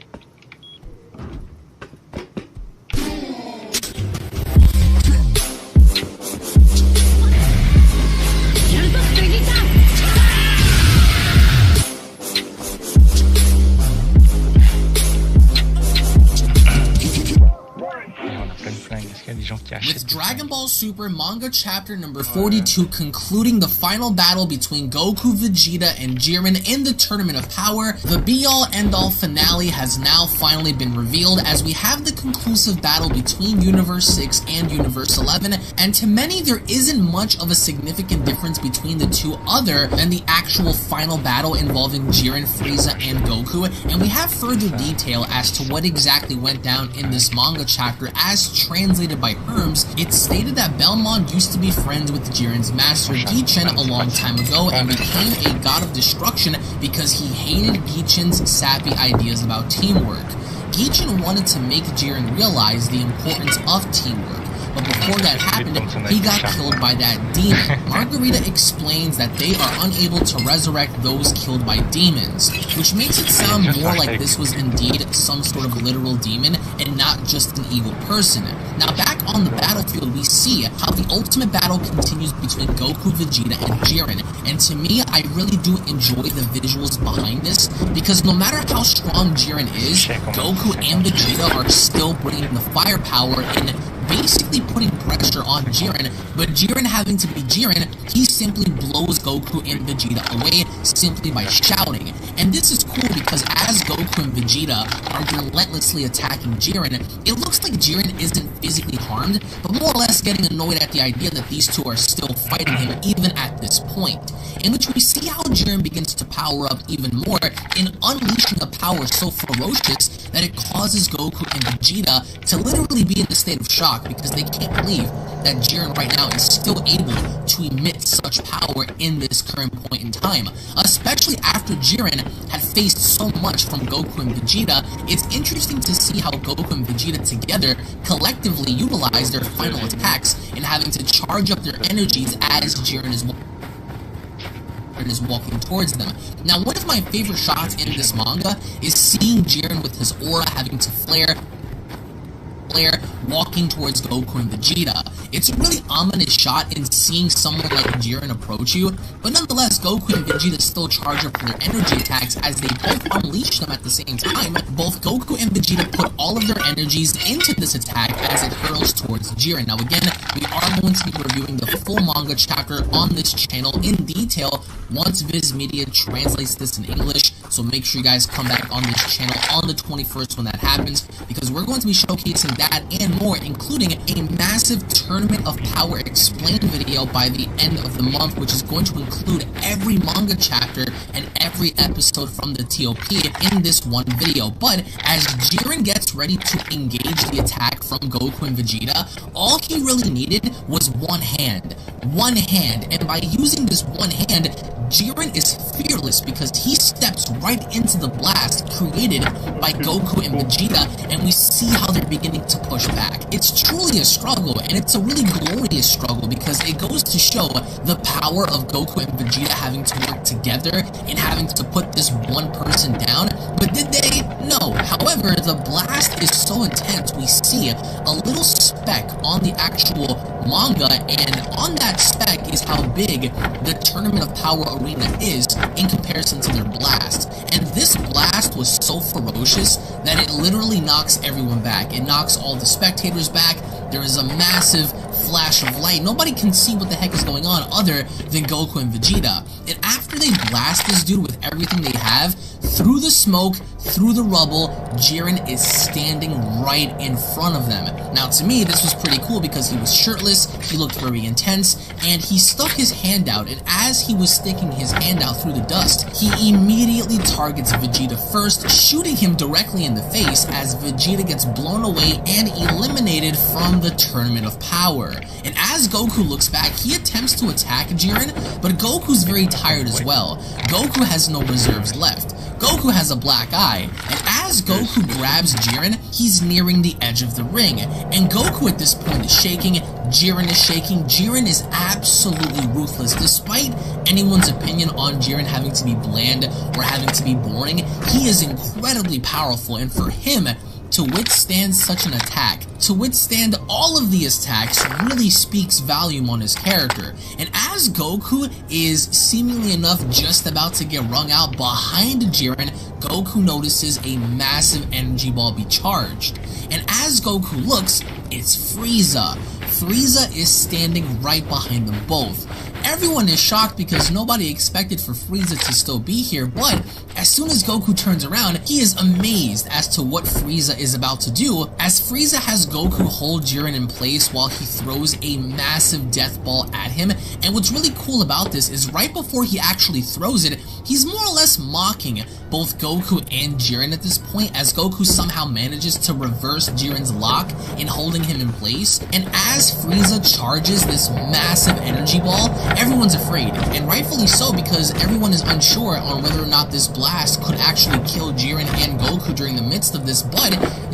With Dragon Ball Super manga chapter number 42 concluding the final battle between Goku, Vegeta, and Jiren in the Tournament of Power, the be-all end-all finale has now finally been revealed as we have the conclusive battle between Universe 6 and Universe 11, and to many there isn't much of a significant difference between the two other than the actual final battle involving Jiren, Frieza, and Goku, and we have further detail as to what exactly went down in this manga chapter as translated by Herms. It's stated that Belmont used to be friends with Jiren's master Gichin a long time ago and became a god of destruction because he hated Gichin's sappy ideas about teamwork. Gichin wanted to make Jiren realize the importance of teamwork, but before that happened, he got killed by that demon. Margarita explains that they are unable to resurrect those killed by demons, which makes it sound more like this was indeed some sort of literal demon and not just an evil person. Now back on the battlefield, we see how the ultimate battle continues between Goku, Vegeta, and Jiren, and to me, I really do enjoy the visuals behind this, because no matter how strong Jiren is, Goku and Vegeta are still bringing the firepower and basically putting pressure on Jiren, but Jiren having to be Jiren, he simply blows Goku and Vegeta away simply by shouting. And this is cool because as Goku and Vegeta are relentlessly attacking Jiren, it looks like Jiren isn't physically harmed, but more or less getting annoyed at the idea that these two are still fighting him even at this point, in which we see how Jiren begins to power up even more in unleashing a power so ferocious that it causes Goku and Vegeta to literally be in a state of shock because they can't believe that Jiren right now is still able to emit such power in this current point in time. Especially after Jiren had faced so much from Goku and Vegeta, it's interesting to see how Goku and Vegeta together collectively utilize their final attacks in having to charge up their energies as Jiren is walking towards them. Now, one of my favorite shots in this manga is seeing Jiren with his aura having to flare walking towards Goku and Vegeta. It's a really ominous shot in seeing someone like Jiren approach you, but nonetheless, Goku and Vegeta still charge up for their energy attacks as they both unleash them at the same time. Both Goku and Vegeta put all of their energies into this attack as it hurls towards Jiren. Now again, we are going to be reviewing the full manga chapter on this channel in detail once Viz Media translates this in English, so make sure you guys come back on this channel on the 21st when that happens, because we're going to be showcasing that and more, including a massive Tournament of Power explained video by the end of the month, which is going to include every manga chapter and every episode from the TOP in this one video. But as Jiren gets ready to engage the attack from Goku and Vegeta, all he really needed was one hand, and by using this one hand, Jiren is fearless because he steps right into the blast created by Goku and Vegeta, and we see how they're beginning to push back. It's truly a struggle, and it's a really glorious struggle because it goes to show the power of Goku and Vegeta having to work together and having to put this one person down. But did they? No. However, the blast is so intense, we see a little speck on the actual manga, and on that speck is how big the Tournament of Power arena is in comparison to their blast. And this blast was so ferocious that it literally knocks everyone back. It knocks all the spectators back. There is a massive flash of light. Nobody can see what the heck is going on other than Goku and Vegeta. And after they blast this dude with everything they have, through the smoke, through the rubble, Jiren is standing right in front of them. Now, to me, this was pretty cool because he was shirtless, he looked very intense, and he stuck his hand out, and as he was sticking his hand out through the dust, he immediately targets Vegeta first, shooting him directly in the face as Vegeta gets blown away and eliminated from the Tournament of Power. And as Goku looks back, he attempts to attack Jiren, but Goku's very tired as well. Goku has no reserves left. Goku has a black eye, and as Goku grabs Jiren, he's nearing the edge of the ring, and Goku at this point is shaking, Jiren is shaking. Jiren is absolutely ruthless. Despite anyone's opinion on Jiren having to be bland or having to be boring, he is incredibly powerful, and for him to withstand such an attack, to withstand all of these attacks, really speaks volume on his character. And as Goku is seemingly enough just about to get wrung out behind Jiren, Goku notices a massive energy ball be charged. And as Goku looks, it's Frieza. Frieza is standing right behind them both. Everyone is shocked because nobody expected for Frieza to still be here, but as soon as Goku turns around, he is amazed as to what Frieza is about to do, as Frieza has Goku hold Jiren in place while he throws a massive death ball at him. And what's really cool about this is right before he actually throws it, he's more or less mocking both Goku and Jiren at this point, as Goku somehow manages to reverse Jiren's lock in holding him in place. And as Frieza charges this massive energy ball, everyone's afraid, and rightfully so, because everyone is unsure on whether or not this blast could actually kill Jiren and Goku during the midst of this, but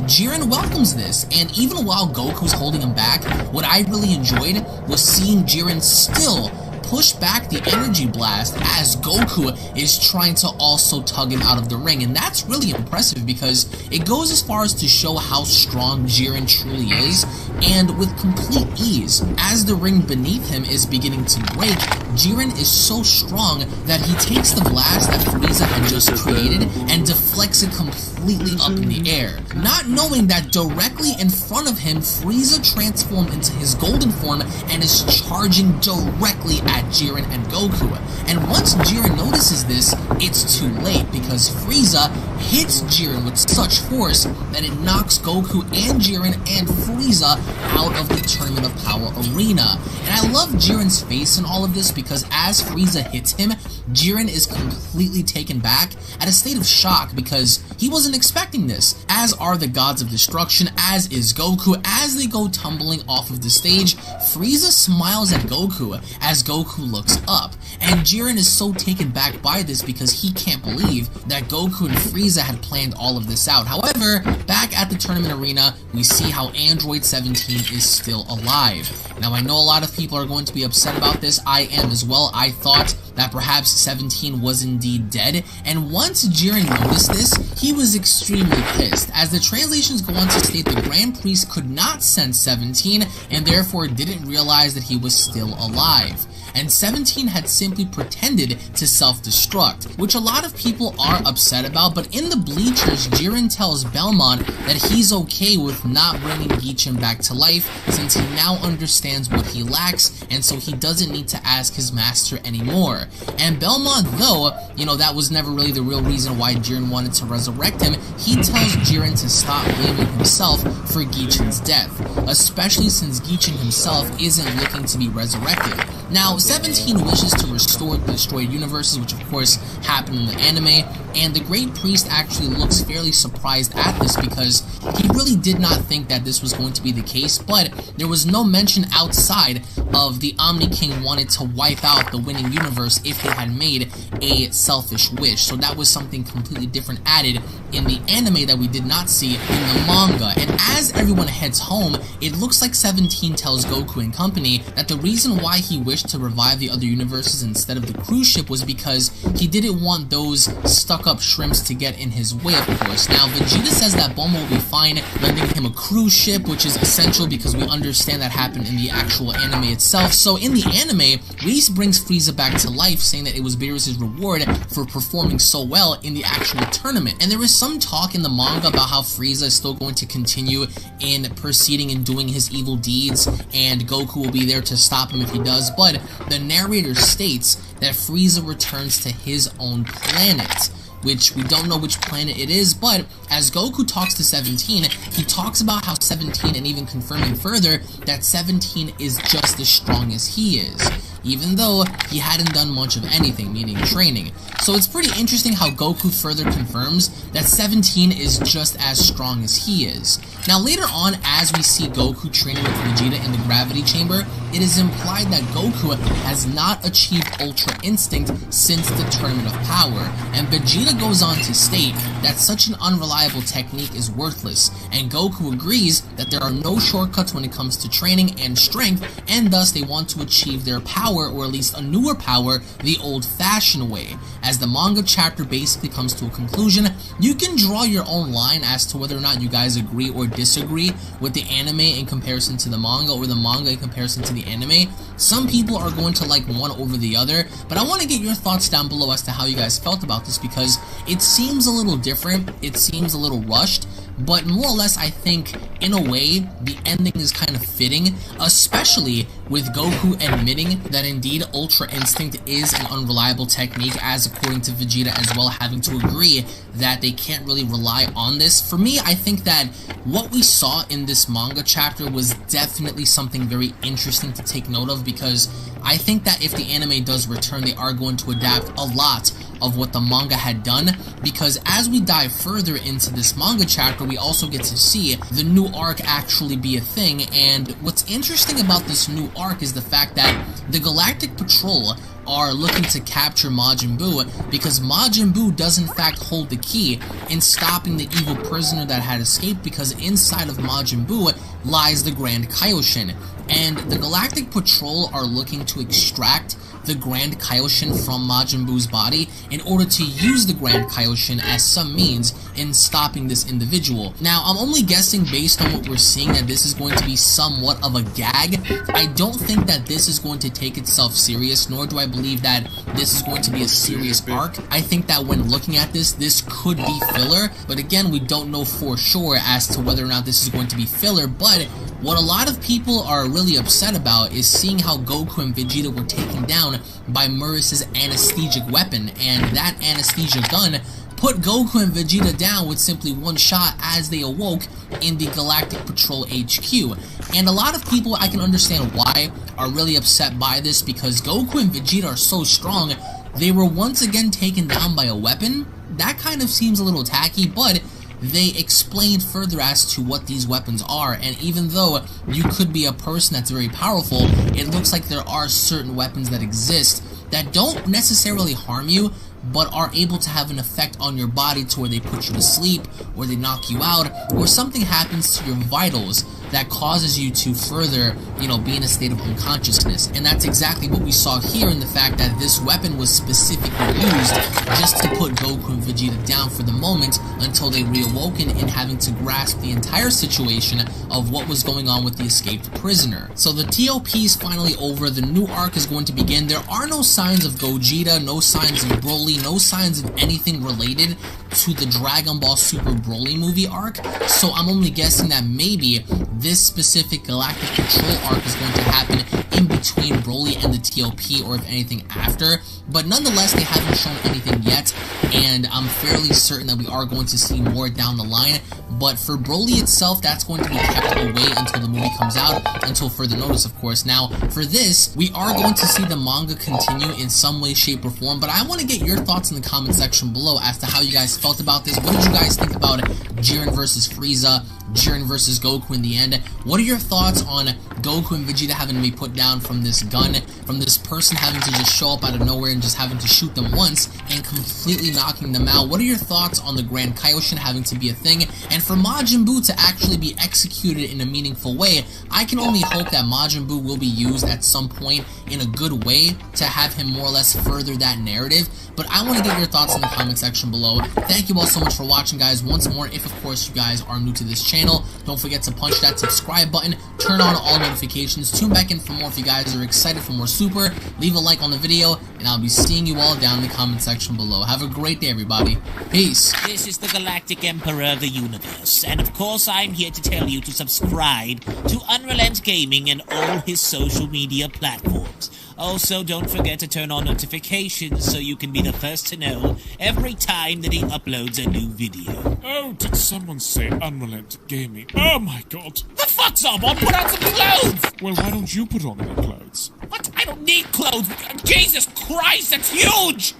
Jiren welcomes this, and even while Goku's holding him back, what I really enjoyed was seeing Jiren still push back the energy blast as Goku is trying to also tug him out of the ring, and that's really impressive because it goes as far as to show how strong Jiren truly is, and with complete ease. As the ring beneath him is beginning to break, Jiren is so strong that he takes the blast that Frieza had just created and deflects it completely up in the air, not knowing that directly in front of him, Frieza transformed into his golden form and is charging directly at Jiren and Goku. And once Jiren notices this, it's too late because Frieza hits Jiren with such force that it knocks Goku and Jiren and Frieza out of the Tournament of Power arena. And I love Jiren's face in all of this because as Frieza hits him, Jiren is completely taken back at a state of shock because he wasn't expecting this, as are the Gods of Destruction, as is Goku. As they go tumbling off of the stage, Frieza smiles at Goku as Goku looks up, and Jiren is so taken back by this because he can't believe that Goku and Frieza had planned all of this out. However, back at the tournament arena, we see how Android 17 is still alive. Now, I know a lot of people are going to be upset about this. I am as well. I thought that perhaps 17 was indeed dead, and once Jiren noticed this, he was extremely pissed, as the translations go on to state the Grand Priest could not sense 17, and therefore didn't realize that he was still alive. And 17 had simply pretended to self-destruct, which a lot of people are upset about, but in the bleachers, Jiren tells Belmont that he's okay with not bringing Gichin back to life, since he now understands what he lacks, and so he doesn't need to ask his master anymore. And Belmont, though, that was never really the real reason why Jiren wanted to resurrect him, he tells Jiren to stop blaming himself for Gichin's death, especially since Gichin himself isn't looking to be resurrected. Now, 17 wishes to restore the destroyed universes, which of course happened in the anime, and the Great Priest actually looks fairly surprised at this because he really did not think that this was going to be the case, but there was no mention outside of the Omni King wanted to wipe out the winning universe if they had made a selfish wish. So that was something completely different added in the anime that we did not see in the manga. And as everyone heads home, it looks like 17 tells Goku and company that the reason why he wished to revive the other universes instead of the cruise ship was because he didn't want those stuck-up shrimps to get in his way, of course. Now, Vegeta says that Bulma will be fine lending him a cruise ship, which is essential because we understand that happened in the actual anime itself. So in the anime, Whis brings Frieza back to life, saying that it was Beerus' reward for performing so well in the actual tournament. And there is some talk in the manga about how Frieza is still going to continue in proceeding and doing his evil deeds, and Goku will be there to stop him if he does, but the narrator states that Frieza returns to his own planet, which we don't know which planet it is, but as Goku talks to 17, he talks about how 17, and even confirming further, that 17 is just as strong as he is, even though he hadn't done much of anything, meaning training. So it's pretty interesting how Goku further confirms that 17 is just as strong as he is. Now later on, as we see Goku training with Vegeta in the gravity chamber, it is implied that Goku has not achieved Ultra Instinct since the Tournament of Power, and Vegeta goes on to state that such an unreliable technique is worthless, and Goku agrees that there are no shortcuts when it comes to training and strength, and thus they want to achieve their power, or at least a newer power, the old-fashioned way. As the manga chapter basically comes to a conclusion, you can draw your own line as to whether or not you guys agree or disagree with the anime in comparison to the manga, or the manga in comparison to the anime. Some people are going to like one over the other, but I want to get your thoughts down below as to how you guys felt about this, because it seems a little different, it seems a little rushed, but more or less I think, in a way, the ending is kind of fitting, especially with Goku admitting that indeed Ultra Instinct is an unreliable technique, as according to Vegeta as well having to agree that they can't really rely on this. For me, I think that what we saw in this manga chapter was definitely something very interesting to take note of, because I think that if the anime does return, they are going to adapt a lot of what the manga had done, because as we dive further into this manga chapter, we also get to see the new arc actually be a thing. And what's interesting about this new arc is the fact that the Galactic Patrol are looking to capture Majin Buu, because Majin Buu does in fact hold the key in stopping the evil prisoner that had escaped, because inside of Majin Buu lies the Grand Kaioshin, and the Galactic Patrol are looking to extract the Grand Kaioshin from Majin Buu's body in order to use the Grand Kaioshin as some means in stopping this individual. Now, I'm only guessing based on what we're seeing that this is going to be somewhat of a gag. I don't think that this is going to take itself serious, nor do I believe that this is going to be a serious arc. I think that when looking at this could be filler, but again, we don't know for sure as to whether or not this is going to be filler. But what a lot of people are really upset about is seeing how Goku and Vegeta were taken down by Murus's anesthetic weapon, and that anesthesia gun put Goku and Vegeta down with simply one shot as they awoke in the Galactic Patrol HQ. And a lot of people, I can understand why, are really upset by this, because Goku and Vegeta are so strong. They were once again taken down by a weapon. That kind of seems a little tacky, but they explained further as to what these weapons are, and even though you could be a person that's very powerful, it looks like there are certain weapons that exist that don't necessarily harm you, but are able to have an effect on your body to where they put you to sleep, or they knock you out, or something happens to your vitals that causes you to further, be in a state of unconsciousness. And that's exactly what we saw here in the fact that this weapon was specifically used just to put Goku and Vegeta down for the moment until they reawoken in having to grasp the entire situation of what was going on with the escaped prisoner. So the TOP is finally over, the new arc is going to begin. There are no signs of Gogeta, no signs of Broly, no signs of anything related to the Dragon Ball Super Broly movie arc, so I'm only guessing that maybe this specific Galactic Patrol arc is going to happen in between Broly and the TOP, or if anything after. But nonetheless, they haven't shown anything yet, and I'm fairly certain that we are going to see more down the line. But for Broly itself, that's going to be kept away until the movie comes out, until further notice, of course. Now, for this, we are going to see the manga continue in some way, shape, or form, but I want to get your thoughts in the comment section below as to how you guys felt about this. What did you guys think about Jiren versus Frieza, Jiren versus Goku in the end? What are your thoughts on Goku and Vegeta having to be put down from this gun, from this person having to just show up out of nowhere and just having to shoot them once and completely knocking them out? What are your thoughts on the Grand Kaioshin having to be a thing, and for Majin Buu to actually be executed in a meaningful way? I can only hope that Majin Buu will be used at some point in a good way to have him more or less further that narrative. But I want to get your thoughts in the comment section below. Thank you all so much for watching, guys. Once more, if of course you guys are new to this channel, don't forget to punch that subscribe button, turn on all notifications, tune back in for more if you guys are excited for more Super, leave a like on the video, and I'll be seeing you all down in the comment section below. Have a great day, everybody. Peace. This is the Galactic Emperor of the Universe, and of course I'm here to tell you to subscribe to Unrelent Gaming and all his social media platforms. Also, don't forget to turn on notifications so you can be the first to know every time that he uploads a new video. Oh, did someone say Unrelent Gaming? Oh my god. The fuck's up? I'll put on some clothes! Well, why don't you put on any clothes? What? I don't need clothes! Jesus Christ, that's huge!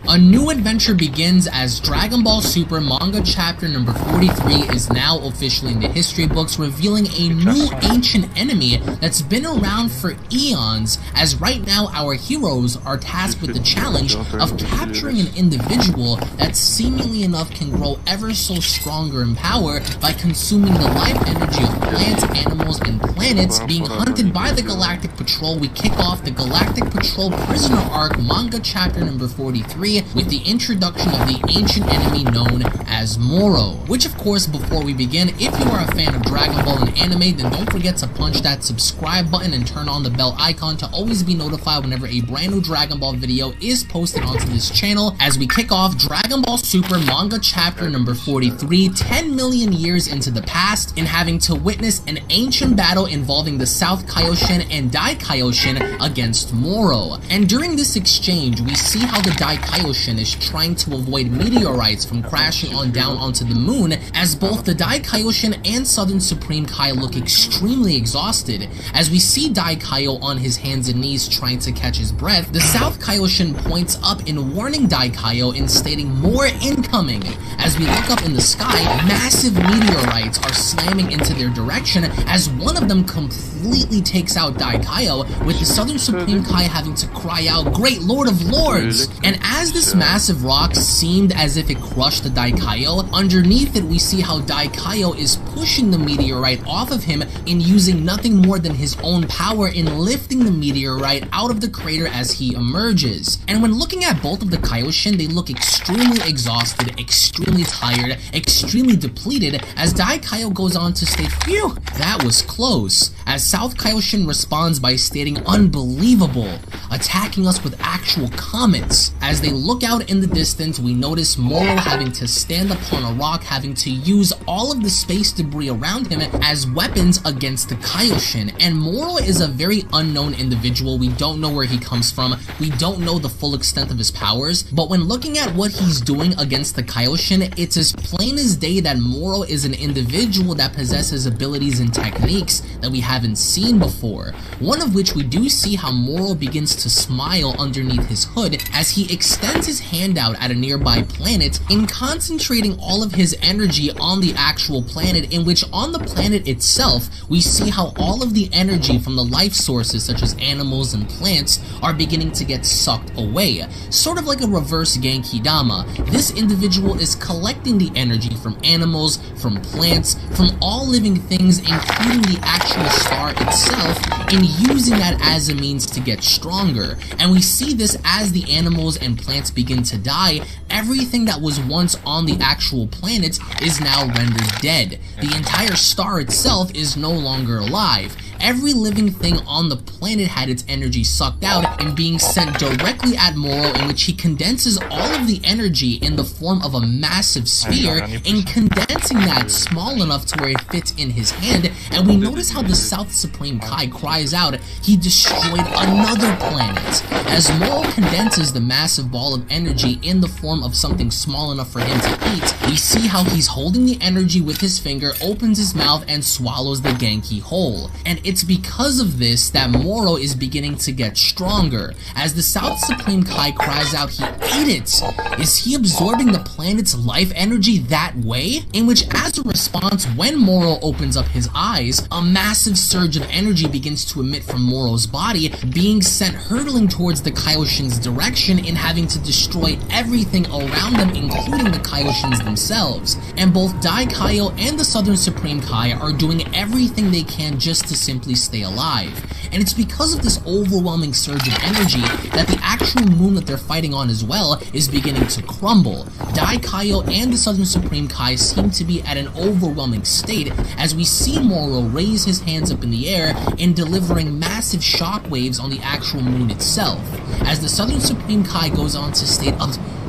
A new adventure begins as Dragon Ball Super manga chapter number 43 is now officially in the history books, revealing a new ancient enemy that's been around for eons, as right now our heroes are tasked with the challenge of capturing an individual that seemingly enough can grow ever so stronger in power by consuming the life energy of plants, animals, and plants planets, being hunted by the Galactic Patrol, we kick off the Galactic Patrol Prisoner Arc manga chapter number 43 with the introduction of the ancient enemy known as Moro. Which of course, before we begin, if you are a fan of Dragon Ball and anime, then don't forget to punch that subscribe button and turn on the bell icon to always be notified whenever a brand new Dragon Ball video is posted onto this channel as we kick off Dragon Ball Super manga chapter number 43, 10 million years into the past, and having to witness an ancient battle involving the South Kaioshin and Dai Kaioshin against Moro. And during this exchange, we see how the Dai Kaioshin is trying to avoid meteorites from crashing on down onto the moon, as both the Dai Kaioshin and Southern Supreme Kai look extremely exhausted. As we see Dai Kaio on his hands and knees trying to catch his breath, the South Kaioshin points up in warning Dai Kaio and stating more incoming. As we look up in the sky, massive meteorites are slamming into their direction as one of them completely takes out Dai Kaio, with the Southern Supreme Kai having to cry out, "Great Lord of Lords!" And as this massive rock seemed as if it crushed the Dai Kaio, underneath it we see how Dai Kaio is pushing the meteorite off of him and using nothing more than his own power in lifting the meteorite out of the crater as he emerges. And when looking at both of the Kaioshin, they look extremely exhausted, extremely tired, extremely depleted, as Dai Kaio goes on to state, "Phew, that was close," as South Kaioshin responds by stating, "Unbelievable," attacking us with actual comets. As they look out in the distance, we notice Moro having to stand upon a rock, having to use all of the space debris around him as weapons against the Kaioshin. And Moro is a very unknown individual. We don't know where he comes from. We don't know the full extent of his powers. But when looking at what he's doing against the Kaioshin, it's as plain as day that Moro is an individual that possesses abilities and techniques that we haven't seen before. One of which we do see how Moro begins to smile underneath his hood as he extends his hand out at a nearby planet in concentrating all of his energy on the actual planet, in which on the planet itself we see how all of the energy from the life sources such as animals and plants are beginning to get sucked away. Sort of like a reverse Genki Dama, this individual is collecting the energy from animals, from plants, from all living things, including the actual star itself, and using that as a means to get stronger. And we see this as the animals and plants begin to die. Everything that was once on the actual planet is now rendered dead. The entire star itself is no longer alive. Every living thing on the planet had its energy sucked out and being sent directly at Moro, in which he condenses all of the energy in the form of a massive sphere and condensing that small enough to where it fits in his hand. And we notice how the South Supreme Kai cries out, "He destroyed another planet." As Moro condenses the massive ball of energy in the form of something small enough for him to eat, we see how he's holding the energy with his finger, opens his mouth, and swallows the Genki whole. And it's because of this that Moro is beginning to get stronger. As the South Supreme Kai cries out, "He ate it!" Is he absorbing the planet's life energy that way? In which, as a response, when Moro opens up his eyes, a massive surge of energy begins to emit from Moro's body, being sent hurtling towards the Kaioshin's direction and having to destroy everything around them, including the Kaioshins themselves. And both Dai Kaio and the Southern Supreme Kai are doing everything they can just to simply stay alive. And it's because of this overwhelming surge of energy that the actual moon that they're fighting on as well is beginning to crumble. Dai Kaio and the Southern Supreme Kai seem to be at an overwhelming state as we see Moro raise his hands up in the air and delivering massive shockwaves on the actual moon itself. As the Southern Supreme Kai goes on to state,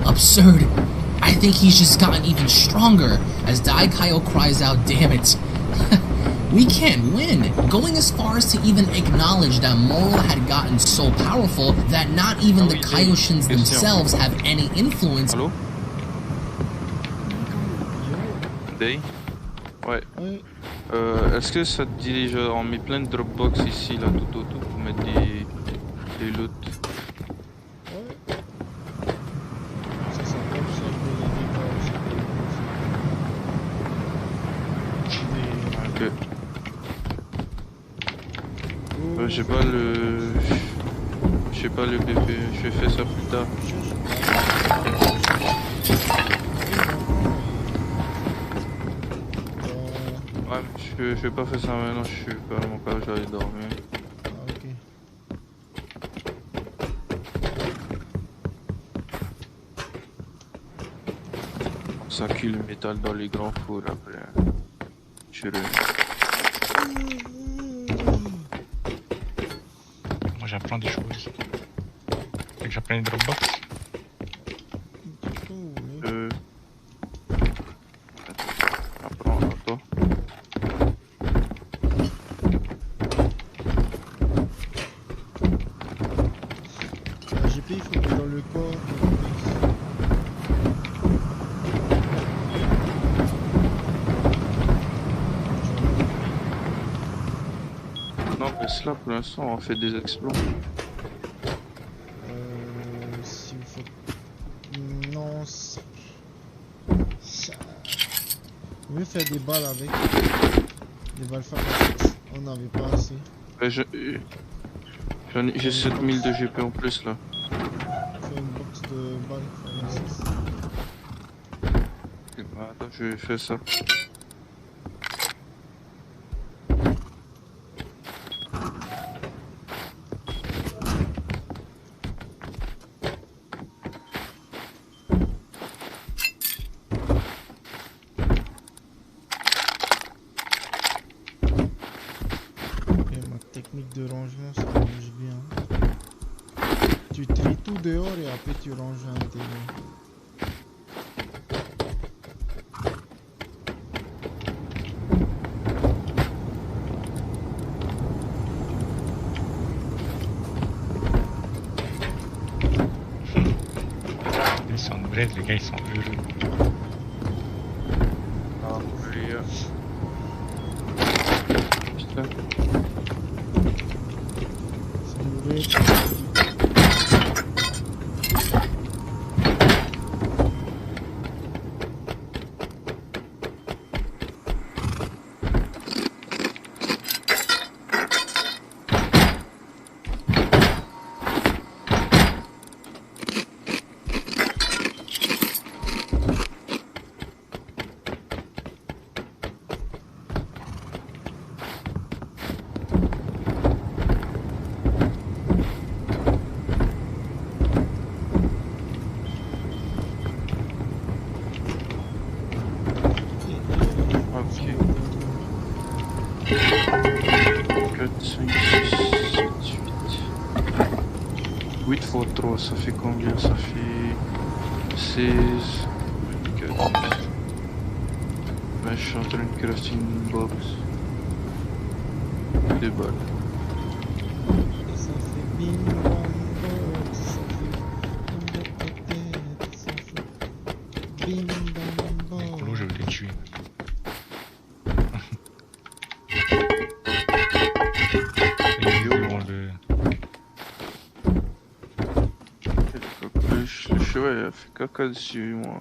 "Absurd. I think he's just gotten even stronger," as Dai Kaio cries out, "Damn it. We can't win," going as far as to even acknowledge that Moro had gotten so powerful that not even the Kaioshins themselves have any influence. Allô? Day? Ouais. Est-ce que ça te dit, on met plein de Dropbox ici, là, tout autour, pour mettre des loot? Ouais. Ça s'appelle ça des Ok. J'ai pas le BP, je vais faire ça plus tard. Ouais, mais je vais pas faire ça maintenant, je suis vraiment pas, je vais aller dormir. Ah, ok. Ça cuit le métal dans les grands fours après. Je le... Moi j'apprends des choses. Fait que j'apprends les Dropbox. Qu'est-ce que vous voulez? Apprends, attends. La GP, il faut mettre dans le corps. Non, mais cela pour l'instant on fait des exploits. Si vous faites... Non, ça... On veut faire des balles avec. Des balles pharmaceutiques. On n'avait pas assez. Ouais, j'ai 7000 de GP en plus là. Faire une box de balles pharmaceutiques. Ok, bah, attends, je vais faire ça. Et ma technique de rangement, ça marche bien. Tu tries tout dehors et après tu ranges à l'intérieur. Ils sont de bled, les gars ils sont heureux. Ah, oui. Putain. C'est mauvais. Ok. 4, 5, 6, 7, 8. 8 fois 3, ça fait combien? Ça fait 16. 4. Ben, je suis en train de crafter une box. Des balles. Et ça fait bim bam box, ça fait tomber ta tête, ça fait bim bam Les colos, je box. vais les tuer. Et ils vont le... Le cheval a fait caca dessus, moi.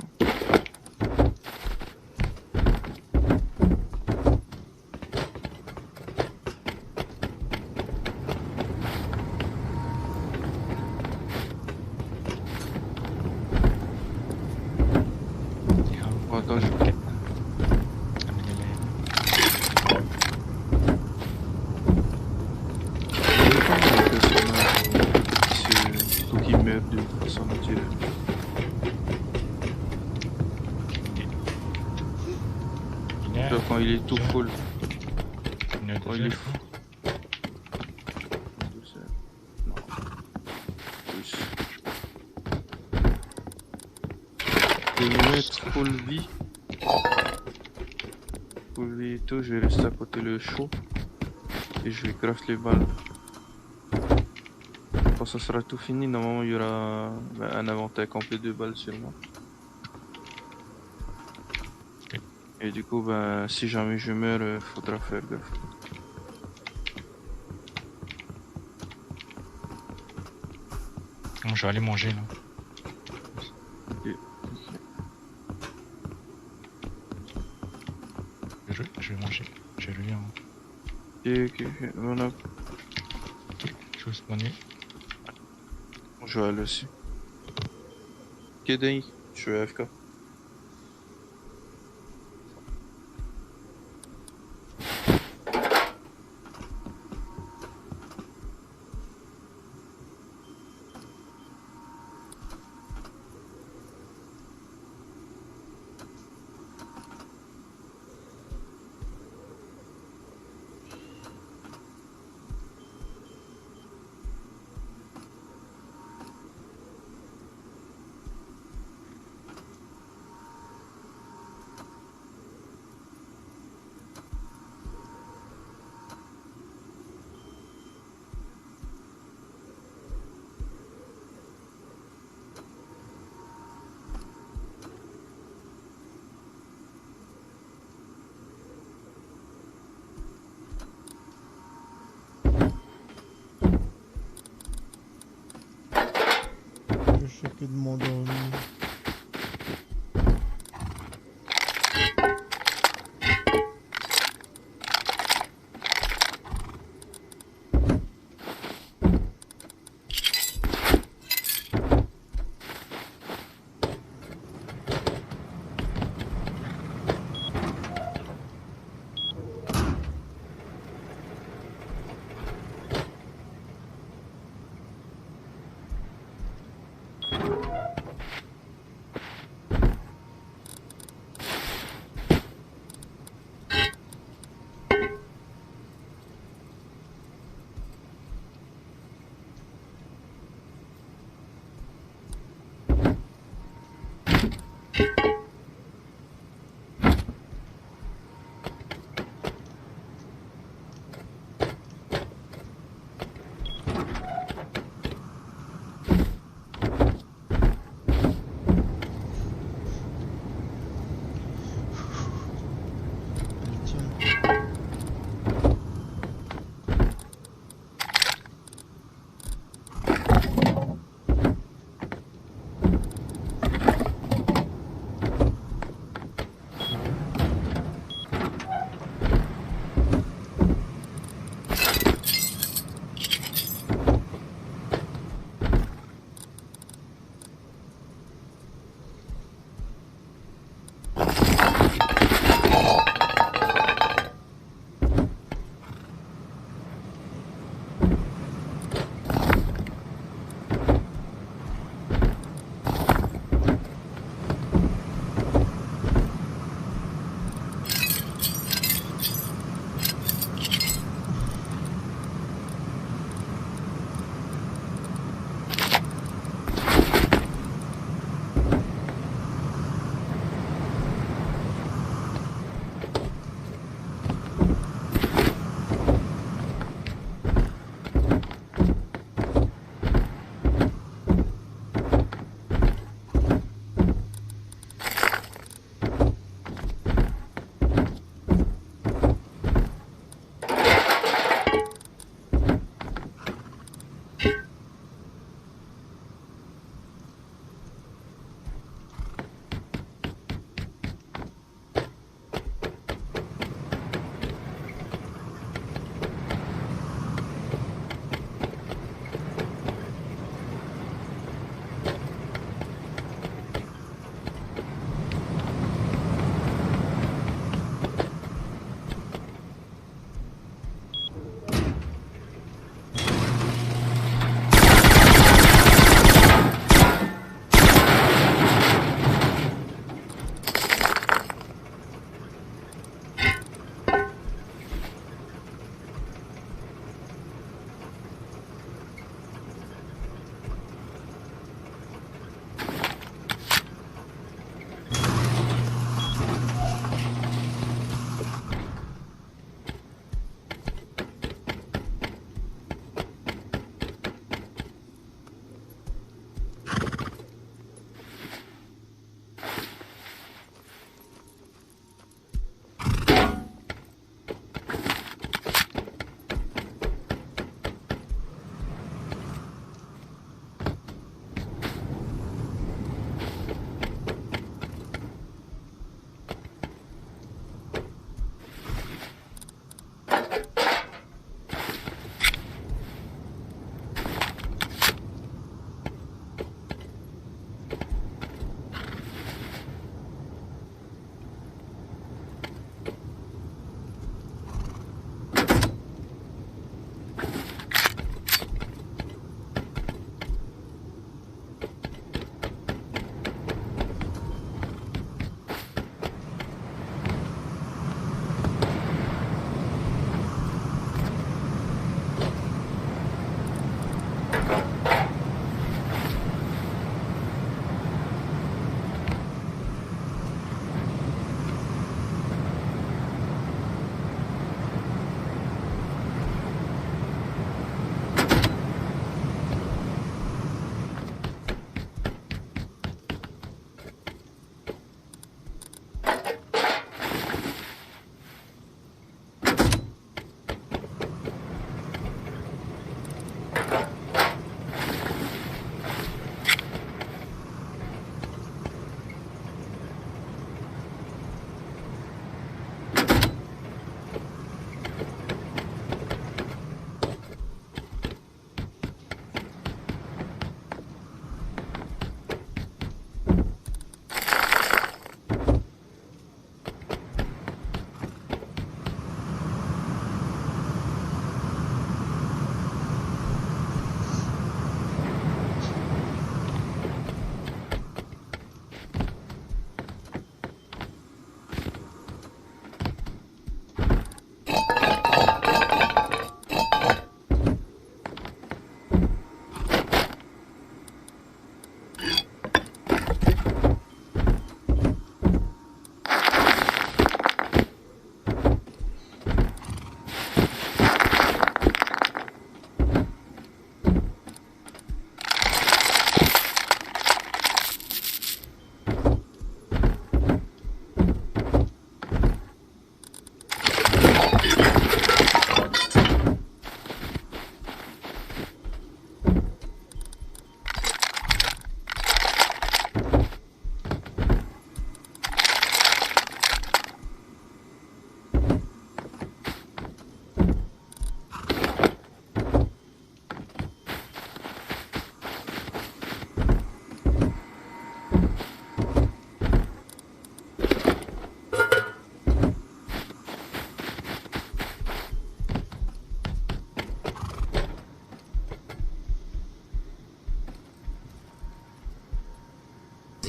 Bon, attends, je... C'est tout qui meurt de façon naturelle. Tu vois, quand il est tout full. Quand il est full. Non. Plus. Je vais mettre full vie. Full vie et tout, je vais rester à côté le chaud. Et je vais craft les balles. Quand ça sera tout fini, normalement il y aura un inventaire complet de balles sur moi. Et du coup, ben, si jamais je meurs, faudra faire gaffe. Bon, je vais aller manger là. Ok. Je vais manger. Je vais revenir. Ok, on a... Je vais spawner. Je vais aller aussi. Ok, Denis, je suis AFK. fais que de m'endormir.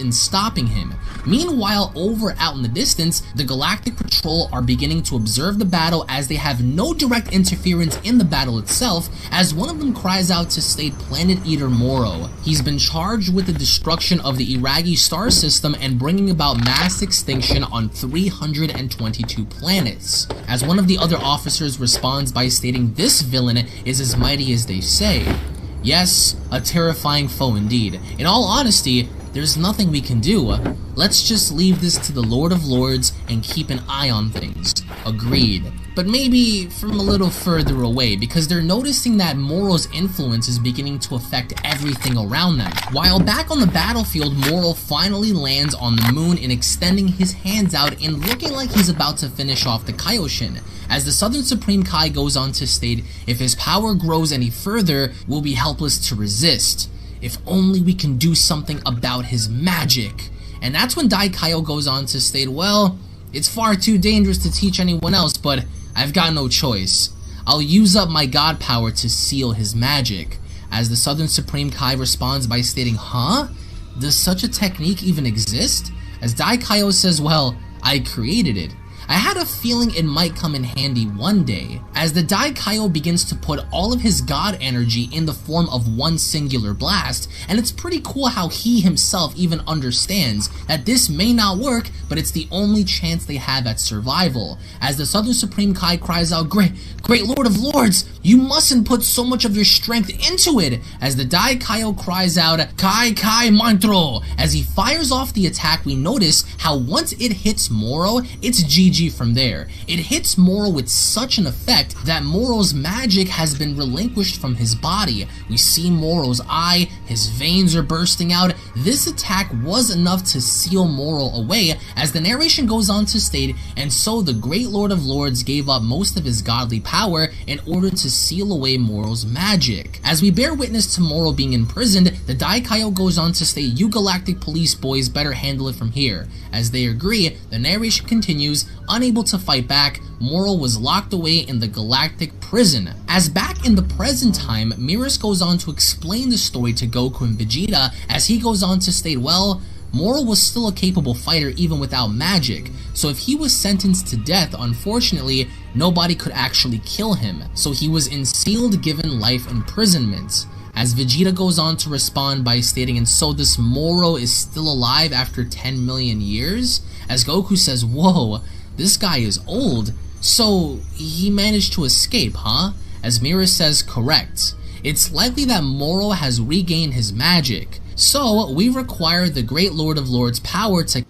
in stopping him. Meanwhile, over out in the distance, the Galactic Patrol are beginning to observe the battle as they have no direct interference in the battle itself, as one of them cries out to state Planet Eater Moro. He's been charged with the destruction of the Iragi star system and bringing about mass extinction on 322 planets. As one of the other officers responds by stating this villain is as mighty as they say. Yes, a terrifying foe indeed. In all honesty, there's nothing we can do. Let's just leave this to the Lord of Lords and keep an eye on things. Agreed. But maybe from a little further away, because they're noticing that Moro's influence is beginning to affect everything around them. While back on the battlefield, Moro finally lands on the moon and extending his hands out and looking like he's about to finish off the Kaioshin. As the Southern Supreme Kai goes on to state, if his power grows any further, we'll be helpless to resist. If only we can do something about his magic. And that's when Daikaio goes on to state, well, it's far too dangerous to teach anyone else, but I've got no choice. I'll use up my god power to seal his magic. As the Southern Supreme Kai responds by stating, huh? Does such a technique even exist? As Daikaio says, well, I created it. I had a feeling it might come in handy one day. As the Daikaio begins to put all of his god energy in the form of one singular blast, and it's pretty cool how he himself even understands that this may not work, but it's the only chance they have at survival. As the Southern Supreme Kai cries out, Great Lord of Lords, you mustn't put so much of your strength into it! As the Daikaio cries out, Kai Mantro! As he fires off the attack, we notice how once it hits Moro, it's GG from there. It hits Moro with such an effect that Moro's magic has been relinquished from his body. We see Moro's eye, his veins are bursting out. This attack was enough to seal Moro away, as the narration goes on to state, and so the Great Lord of Lords gave up most of his godly power in order to seal away Moro's magic. As we bear witness to Moro being imprisoned, the Daikaio goes on to state, you Galactic Police boys better handle it from here. As they agree, the narration continues, unable to fight back, Moro was locked away in the galactic prison. As back in the present time, Miras goes on to explain the story to Goku and Vegeta, as he goes on to state, well, Moro was still a capable fighter even without magic, so if he was sentenced to death, unfortunately, nobody could actually kill him, so he was ensealed given life imprisonment. As Vegeta goes on to respond by stating, and so this Moro is still alive after 10 million years? As Goku says, whoa, this guy is old, so he managed to escape, huh? As Miras says, correct. It's likely that Moro has regained his magic, so we require the Great Lord of Lords' power to...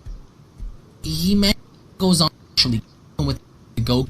He goes on actually with the Goku.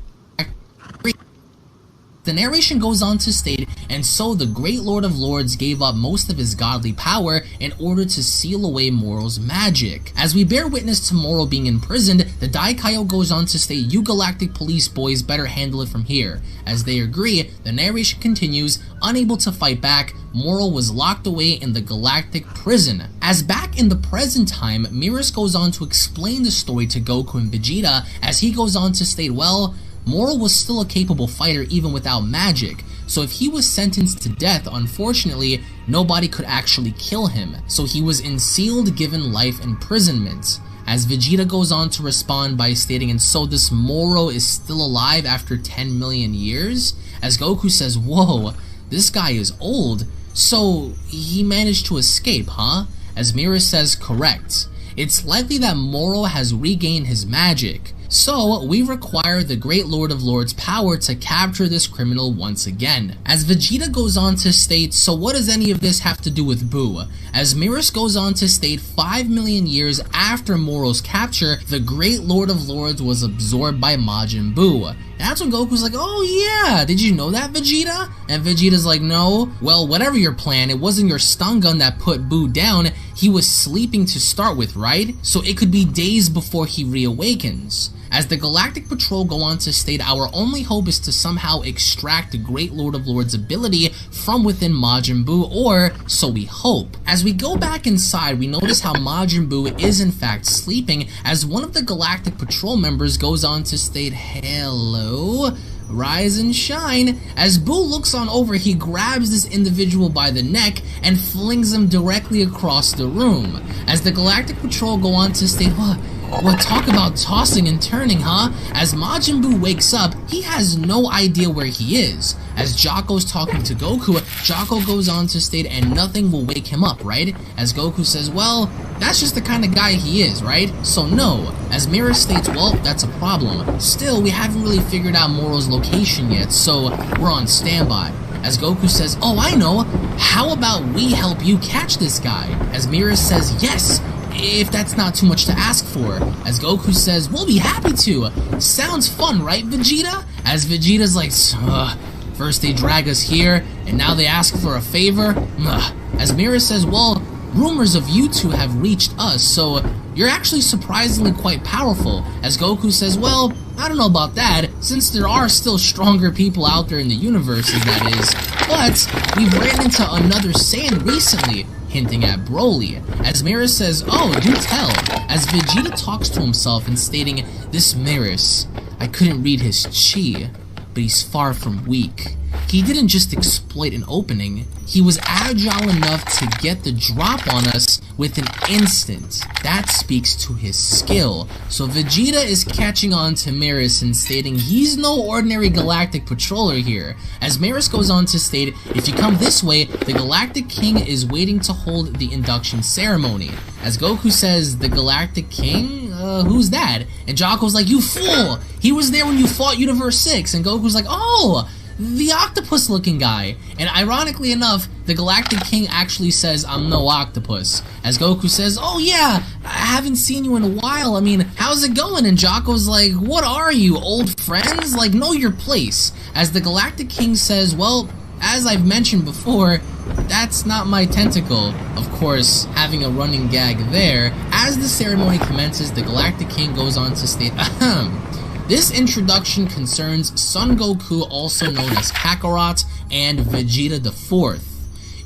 The narration goes on to state, and so the Great Lord of Lords gave up most of his godly power in order to seal away Moro's magic. As we bear witness to Moro being imprisoned, the Daikaio goes on to state, you Galactic Police boys better handle it from here. As they agree, the narration continues, unable to fight back, Moro was locked away in the galactic prison. As back in the present time, Miras goes on to explain the story to Goku and Vegeta, as he goes on to state, well, Moro was still a capable fighter even without magic, so if he was sentenced to death, unfortunately, nobody could actually kill him, so he was ensealed given life imprisonment. As Vegeta goes on to respond by stating, and so this Moro is still alive after 10 million years? As Goku says, whoa, this guy is old, so he managed to escape, huh? As Miras says, correct. It's likely that Moro has regained his magic, so we require the Great Lord of Lords' power to capture this criminal once again. As Vegeta goes on to state, so what does any of this have to do with Buu? As Miras goes on to state, 5 million years after Moro's capture, the Great Lord of Lords was absorbed by Majin Buu. And that's when Goku's like, oh yeah, did you know that, Vegeta? And Vegeta's like, no. Well, whatever your plan, it wasn't your stun gun that put Buu down. He was sleeping to start with, right? So it could be days before he reawakens. As the Galactic Patrol go on to state, our only hope is to somehow extract the Great Lord of Lords' ability from within Majin Buu, or so we hope. As we go back inside, we notice how Majin Buu is in fact sleeping, as one of the Galactic Patrol members goes on to state, hello? rise and shine. As Boo looks on over, he grabs this individual by the neck and flings him directly across the room. As the Galactic Patrol go on to state, what talk about tossing and turning, huh? As Majin Buu wakes up, he has no idea where he is. As Jocko's talking to Goku, Jocko goes on to state, and nothing will wake him up, right? As Goku says, well, that's just the kind of guy he is, right? So no. As Mira states, well, that's a problem. Still, we haven't really figured out Moro's location yet, so we're on standby. As Goku says, oh, I know. How about we help you catch this guy? As Mira says, yes, if that's not too much to ask for. As Goku says, we'll be happy to. Sounds fun, right, Vegeta? As Vegeta's like, first they drag us here, and now they ask for a favor? As Mira says, well, rumors of you two have reached us, so you're actually surprisingly quite powerful. As Goku says, well, I don't know about that, since there are still stronger people out there in the universe, that is. But we've ran into another Saiyan recently, hinting at Broly. As Mira says, oh, do tell. As Vegeta talks to himself and stating, this Maris, I couldn't read his chi, but he's far from weak. He didn't just exploit an opening, he was agile enough to get the drop on us with an instant. That speaks to his skill. So Vegeta is catching on to Maris and stating he's no ordinary Galactic Patroller here. As Maris goes on to state, if you come this way, the Galactic King is waiting to hold the induction ceremony. As Goku says, the Galactic King? Who's that? And Jocko's like, you fool! He was there when you fought Universe 6. And Goku's like, oh! The octopus looking guy. And ironically enough, the Galactic King actually says, I'm no octopus. As Goku says, oh yeah, I haven't seen you in a while, I mean, how's it going? And Jocko's like, what are you, old friends? Like, know your place. As the Galactic King says, well, as I've mentioned before, that's not my tentacle. Of course, having a running gag there. As the ceremony commences, the Galactic King goes on to state, ahem. This introduction concerns Son Goku, also known as Kakarot, and Vegeta the Fourth.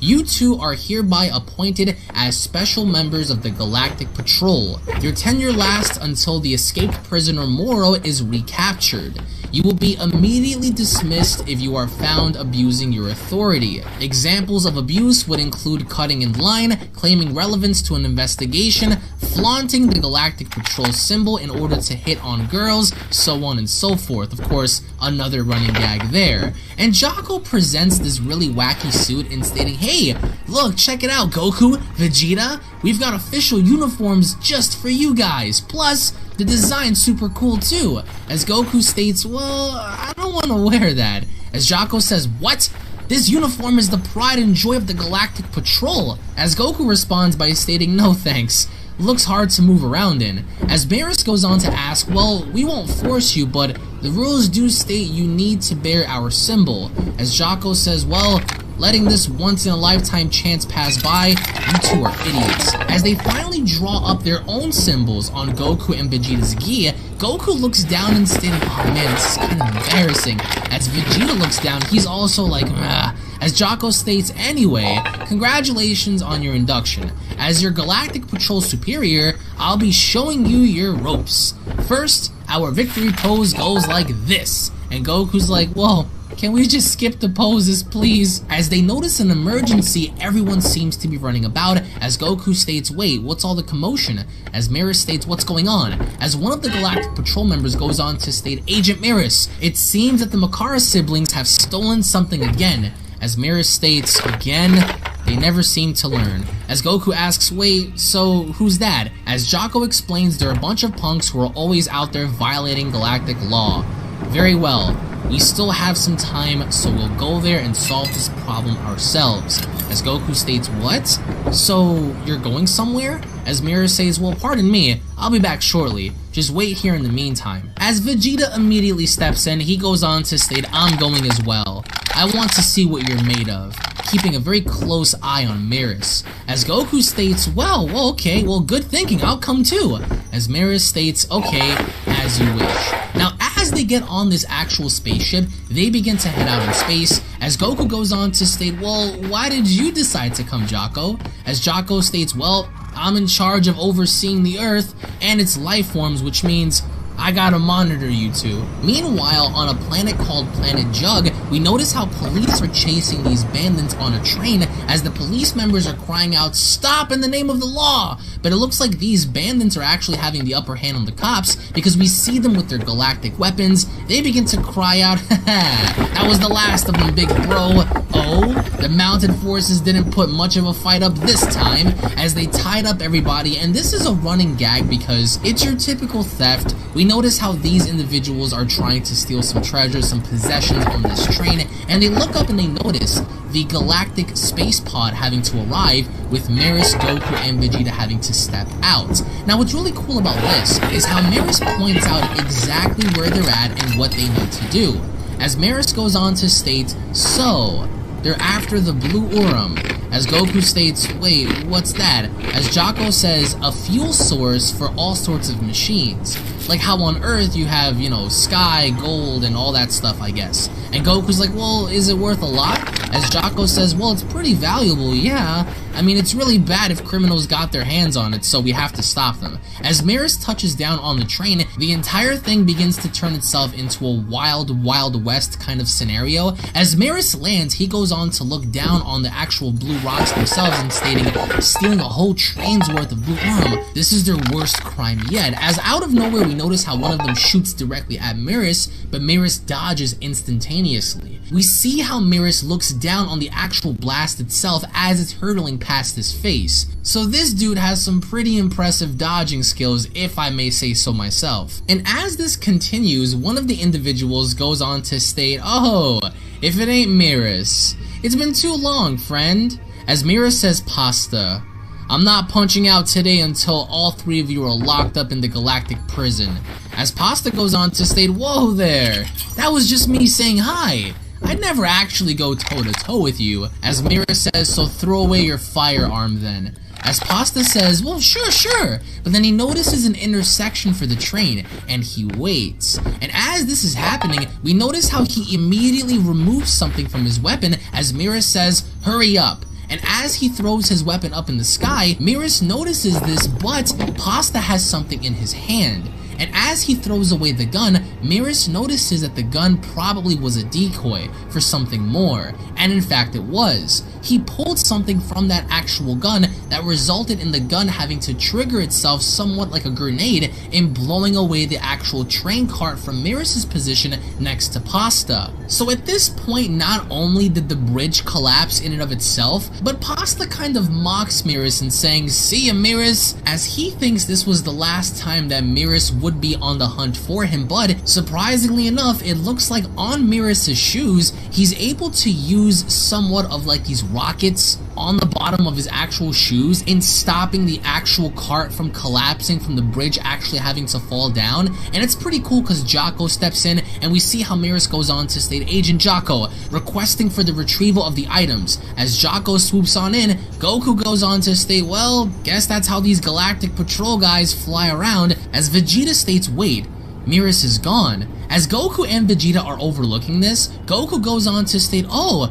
You two are hereby appointed as special members of the Galactic Patrol. Your tenure lasts until the escaped prisoner Moro is recaptured. You will be immediately dismissed if you are found abusing your authority. Examples of abuse would include cutting in line, claiming relevance to an investigation, flaunting the Galactic Patrol symbol in order to hit on girls, so on and so forth. Of course, another running gag there. And Jocko presents this really wacky suit and stating, hey, look, check it out, Goku, Vegeta, we've got official uniforms just for you guys. Plus, the design's super cool too. As Goku states, well, I don't want to wear that. As Jocko says, what? This uniform is the pride and joy of the Galactic Patrol. As Goku responds by stating, no thanks. Looks hard to move around in. As Maris goes on to ask, well, we won't force you, but the rules do state you need to bear our symbol. As Jocko says, well, letting this once-in-a-lifetime chance pass by, you two are idiots. As they finally draw up their own symbols on Goku and Vegeta's gi, Goku looks down and stating, oh man, this is kind of embarrassing. As Vegeta looks down, he's also like, ah. As Jocko states, anyway, congratulations on your induction. As your Galactic Patrol superior, I'll be showing you your ropes. First, our victory pose goes like this. And Goku's like, whoa, can we just skip the poses, please? As they notice an emergency, everyone seems to be running about. As Goku states, wait, what's all the commotion? As Maris states, what's going on? As one of the Galactic Patrol members goes on to state, Agent Maris, it seems that the Makara siblings have stolen something again. As Maris states, again, they never seem to learn. As Goku asks, wait, so who's that? As Jocko explains, they're a bunch of punks who are always out there violating galactic law. Very well. We still have some time, so we'll go there and solve this problem ourselves. As Goku states, what? So, you're going somewhere? As Mira says, well, pardon me, I'll be back shortly. Just wait here in the meantime. As Vegeta immediately steps in, he goes on to state, I'm going as well. I want to see what you're made of, keeping a very close eye on Maris. As Goku states, well, okay, well, good thinking, I'll come too. As Maris states, okay, as you wish. Now, as they get on this actual spaceship, they begin to head out in space. As Goku goes on to state, well, why did you decide to come, Jocko? As Jocko states, well, I'm in charge of overseeing the Earth and its life forms, which means I gotta monitor you two. Meanwhile, on a planet called Planet Jug, we notice how police are chasing these bandits on a train as the police members are crying out, "Stop in the name of the law!" But it looks like these bandits are actually having the upper hand on the cops because we see them with their galactic weapons. They begin to cry out, "Haha, that was the last of them, big bro." Oh, the mounted forces didn't put much of a fight up this time as they tied up everybody, and this is a running gag because it's your typical theft. We notice how these individuals are trying to steal some treasure, some possessions on this train, and they look up and they notice the galactic space pod having to arrive with Maris, Goku, and Vegeta having to step out. Now what's really cool about this is how Maris points out exactly where they're at and what they need to do. As Maris goes on to state, "So, they're after the blue Urim." As Goku states, "Wait, what's that?" As Jocko says, "A fuel source for all sorts of machines." Like how on Earth you have, you know, sky, gold, and all that stuff, I guess. And Goku's like, "Well, is it worth a lot?" As Jocko says, "Well, it's pretty valuable, yeah. I mean, it's really bad if criminals got their hands on it, so we have to stop them." As Maris touches down on the train, the entire thing begins to turn itself into a wild, Wild West kind of scenario. As Maris lands, he goes on to look down on the actual blue rocks themselves and stating, "Stealing a whole train's worth of blue Urim, this is their worst crime yet." As out of nowhere, we notice how one of them shoots directly at Maris, but Maris dodges instantaneously. We see how Maris looks down on the actual blast itself as it's hurtling past his face. So this dude has some pretty impressive dodging skills, if I may say so myself. And as this continues, one of the individuals goes on to state, "Oh, if it ain't Maris. It's been too long, friend." As Maris says, "Pasta, I'm not punching out today until all three of you are locked up in the galactic prison." As Pasta goes on to state, "Whoa there, that was just me saying hi. I'd never actually go toe-to-toe with you." As Maris says, "So throw away your firearm then." As Pasta says, "Well, sure," but then he notices an intersection for the train, and he waits. And as this is happening, we notice how he immediately removes something from his weapon as Maris says, "Hurry up." And as he throws his weapon up in the sky, Maris notices this, but Pasta has something in his hand. And as he throws away the gun, Maris notices that the gun probably was a decoy for something more. And in fact it was. He pulled something from that actual gun that resulted in the gun having to trigger itself somewhat like a grenade in blowing away the actual train cart from Maris's position next to Pasta. So at this point, not only did the bridge collapse in and of itself, but Pasta kind of mocks Maris and saying, "See ya, Maris," as he thinks this was the last time that Maris would be on the hunt for him. But surprisingly enough, it looks like on Maris's shoes, he's able to use somewhat of like these rockets on the bottom of his actual shoes in stopping the actual cart from collapsing from the bridge actually having to fall down. And it's pretty cool because Jocko steps in and we see how Maris goes on to state, "Agent Jocko, requesting for the retrieval of the items." As Jocko swoops on in, Goku goes on to state, "Well, guess that's how these galactic patrol guys fly around." As Vegeta states, "Wait, Maris is gone." As Goku and Vegeta are overlooking this, Goku goes on to state, "Oh,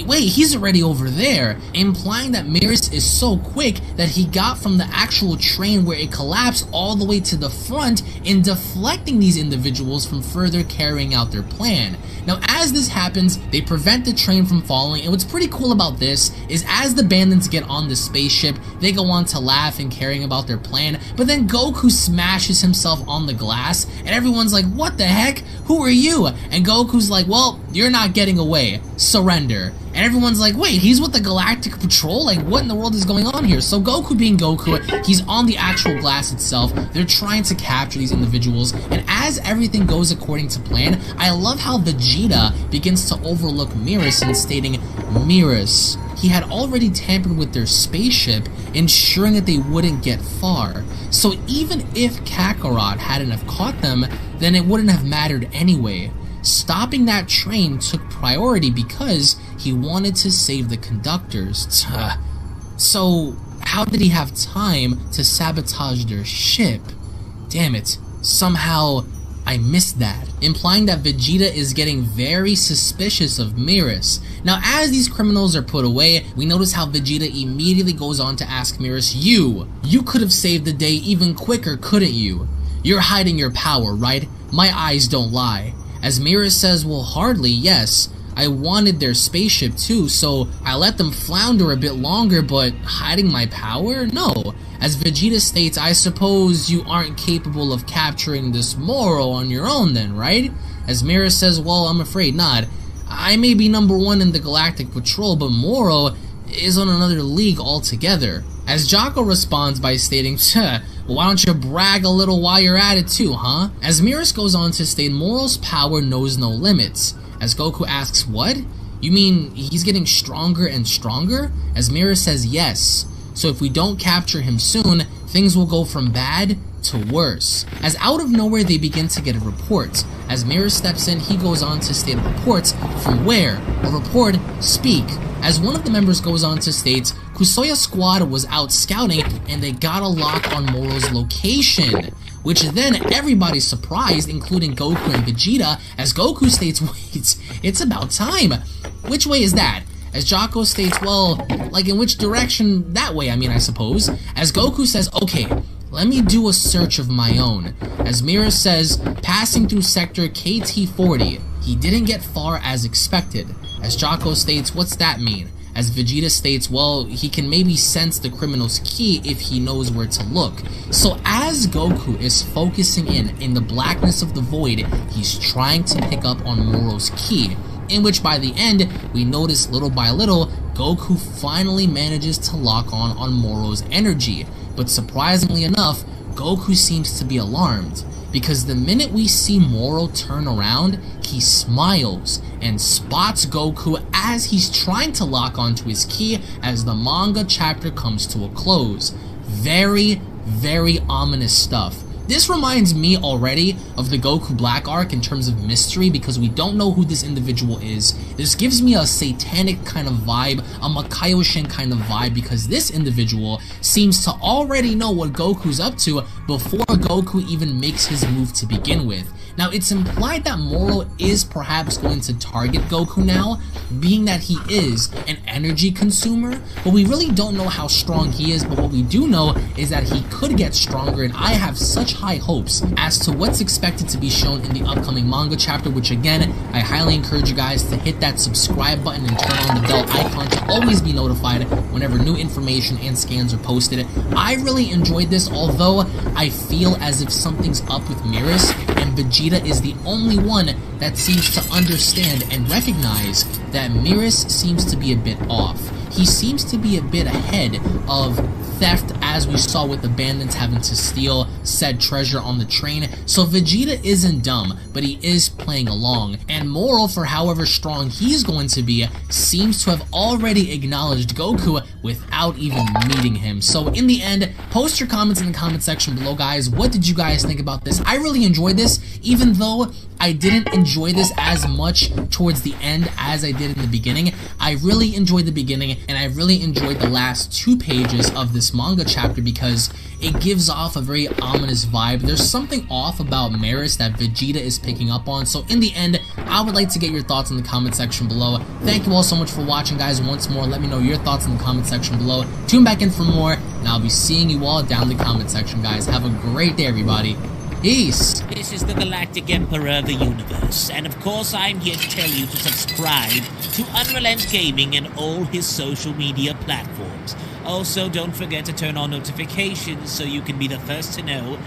wait, he's already over there," implying that Maris is so quick that he got from the actual train where it collapsed all the way to the front in deflecting these individuals from further carrying out their plan. Now as this happens, they prevent the train from falling, and what's pretty cool about this is as the bandits get on the spaceship, they go on to laugh and caring about their plan, but then Goku smashes himself on the glass, and everyone's like, "What the heck? Who are you?" And Goku's like, "Well, you're not getting away. Surrender." And everyone's like, "Wait, he's with the Galactic Patrol? Like, what in the world is going on here?" So Goku being Goku, he's on the actual glass itself. They're trying to capture these individuals, and as everything goes according to plan, I love how Vegeta begins to overlook Maris and stating, "Maris, he had already tampered with their spaceship, ensuring that they wouldn't get far. So even if Kakarot hadn't have caught them, then it wouldn't have mattered anyway. Stopping that train took priority because he wanted to save the conductors." So how did he have time to sabotage their ship? Damn it, somehow I missed that. Implying that Vegeta is getting very suspicious of Maris. Now as these criminals are put away, we notice how Vegeta immediately goes on to ask Maris, You could have saved the day even quicker, couldn't you?" You're hiding your power, right? My eyes don't lie. As Mira says, well, hardly, yes. I wanted their spaceship too, so I let them flounder a bit longer, but hiding my power? No. As Vegeta states, I suppose you aren't capable of capturing this Moro on your own then, right? As Mira says, well, I'm afraid not. I may be #1 in the Galactic Patrol, but Moro is on another league altogether. As Jocko responds by stating, well, why don't you brag a little while you're at it too, huh? As Miris goes on to state, Moro's power knows no limits. As Goku asks, what? You mean he's getting stronger and stronger? As Miris says, yes. So if we don't capture him soon, things will go from bad to worse. As out of nowhere they begin to get a report. As Miris steps in, he goes on to state a report. From where? A report, speak. As one of the members goes on to state, Kusoya Squad was out scouting and they got a lock on Moro's location. Which then everybody's surprised, including Goku and Vegeta, as Goku states, wait, it's about time. Which way is that? As Jocko states, well, like in which direction? That way, I suppose. As Goku says, okay, let me do a search of my own. As Mira says, passing through sector KT-40, he didn't get far as expected. As Jocko states, what's that mean? As Vegeta states, well, he can maybe sense the criminal's key if he knows where to look. So as Goku is focusing in the blackness of the void, he's trying to pick up on Moro's key. In which by the end, we notice little by little, Goku finally manages to lock on Moro's energy. But surprisingly enough, Goku seems to be alarmed. Because the minute we see Moro turn around, he smiles and spots Goku as he's trying to lock onto his key as the manga chapter comes to a close. Very, very ominous stuff. This reminds me already of the Goku Black arc in terms of mystery because we don't know who this individual is. This gives me a satanic kind of vibe, a Makaioshin kind of vibe because this individual seems to already know what Goku's up to before Goku even makes his move to begin with. Now, it's implied that Moro is perhaps going to target Goku now, being that he is an energy consumer, but we really don't know how strong he is, but what we do know is that he could get stronger, and I have such high hopes as to what's expected to be shown in the upcoming manga chapter, which again, I highly encourage you guys to hit that subscribe button and turn on the bell icon to always be notified whenever new information and scans are posted. I really enjoyed this, although I feel as if something's up with Miris, and Vegeta is the only one that seems to understand and recognize that Miris seems to be a bit off. He seems to be a bit ahead of theft, as we saw with the bandits having to steal said treasure on the train. So Vegeta isn't dumb, but he is playing along. And Moro, for however strong he's going to be, seems to have already acknowledged Goku without even meeting him. So in the end, post your comments in the comment section below, guys. What did you guys think about this? I really enjoyed this, even though I didn't enjoy this as much towards the end as I did in the beginning. I really enjoyed the beginning, and I really enjoyed the last 2 pages of this manga chapter because it gives off a very ominous vibe. There's something off about Maris that Vegeta is picking up on. So in the end, I would like to get your thoughts in the comment section below. Thank you all so much for watching, guys. Once more, let me know your thoughts in the comment section below. Tune back in for more, and I'll be seeing you all down in the comment section, guys. Have a great day, everybody. Peace! This is the Galactic Emperor of the Universe, and of course I'm here to tell you to subscribe to Unrelent Gaming and all his social media platforms. Also, don't forget to turn on notifications so you can be the first to know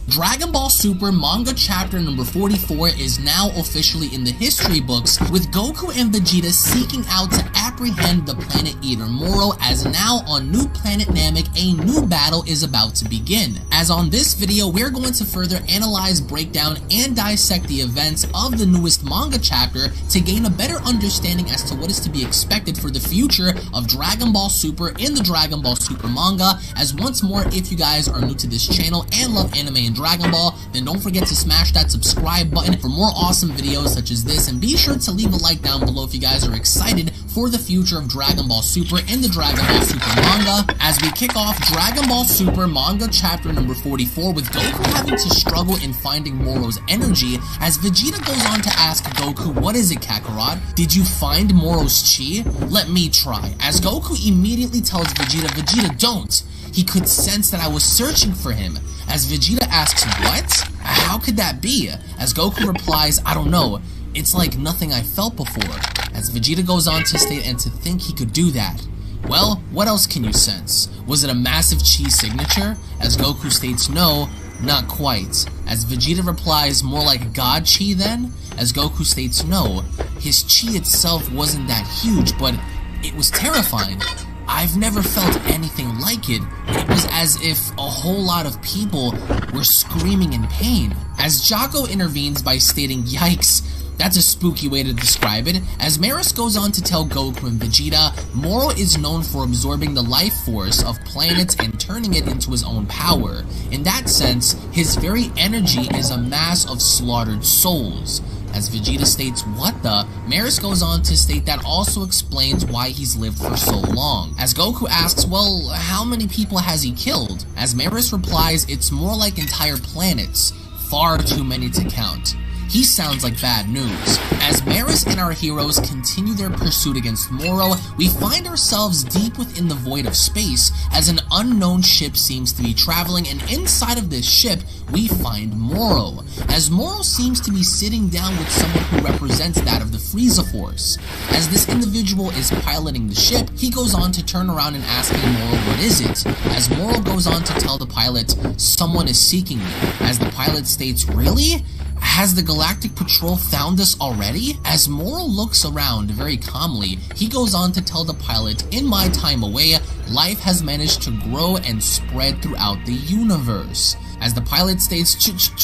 Dragon Ball Super manga chapter number 44 is now officially in the history books, with Goku and Vegeta seeking out to apprehend the Planet Eater Moro, as now on New Planet Namek a new battle is about to begin. As on this video, we're going to further analyze, break down, and dissect the events of the newest manga chapter to gain a better understanding as to what is to be expected for the future of Dragon Ball Super in the Dragon Ball Super manga. As once more, if you guys are new to this channel and love anime and Dragon Dragon Ball, then don't forget to smash that subscribe button for more awesome videos such as this, and be sure to leave a like down below if you guys are excited for the future of Dragon Ball Super in the Dragon Ball Super manga, as we kick off Dragon Ball Super manga chapter number 44 with Goku having to struggle in finding Moro's energy, as Vegeta goes on to ask Goku, what is it, Kakarot? Did you find Moro's chi? Let me try, as Goku immediately tells Vegeta, Vegeta, don't! He could sense that I was searching for him, as Vegeta asks, what? How could that be? As Goku replies, I don't know, it's like nothing I felt before, as Vegeta goes on to state and to think he could do that. Well, what else can you sense? Was it a massive chi signature? As Goku states no, not quite, as Vegeta replies, more like God chi then? As Goku states no, his chi itself wasn't that huge, but it was terrifying. I've never felt anything like it. It was as if a whole lot of people were screaming in pain. As Jocko intervenes by stating, yikes, that's a spooky way to describe it, as Maris goes on to tell Goku and Vegeta, Moro is known for absorbing the life force of planets and turning it into his own power. In that sense, his very energy is a mass of slaughtered souls. As Vegeta states, what the? Maris goes on to state that also explains why he's lived for so long. As Goku asks, well, how many people has he killed? As Maris replies, it's more like entire planets. Far too many to count. He sounds like bad news. As Maris and our heroes continue their pursuit against Moro, we find ourselves deep within the void of space as an unknown ship seems to be traveling, and inside of this ship, we find Moro. As Moro seems to be sitting down with someone who represents that of the Frieza Force. As this individual is piloting the ship, he goes on to turn around and asking Moro, what is it? As Moro goes on to tell the pilot, someone is seeking me. As the pilot states, really? Has the Galactic Patrol found us already? As Moro looks around very calmly, he goes on to tell the pilot, in my time away, life has managed to grow and spread throughout the universe. As the pilot states,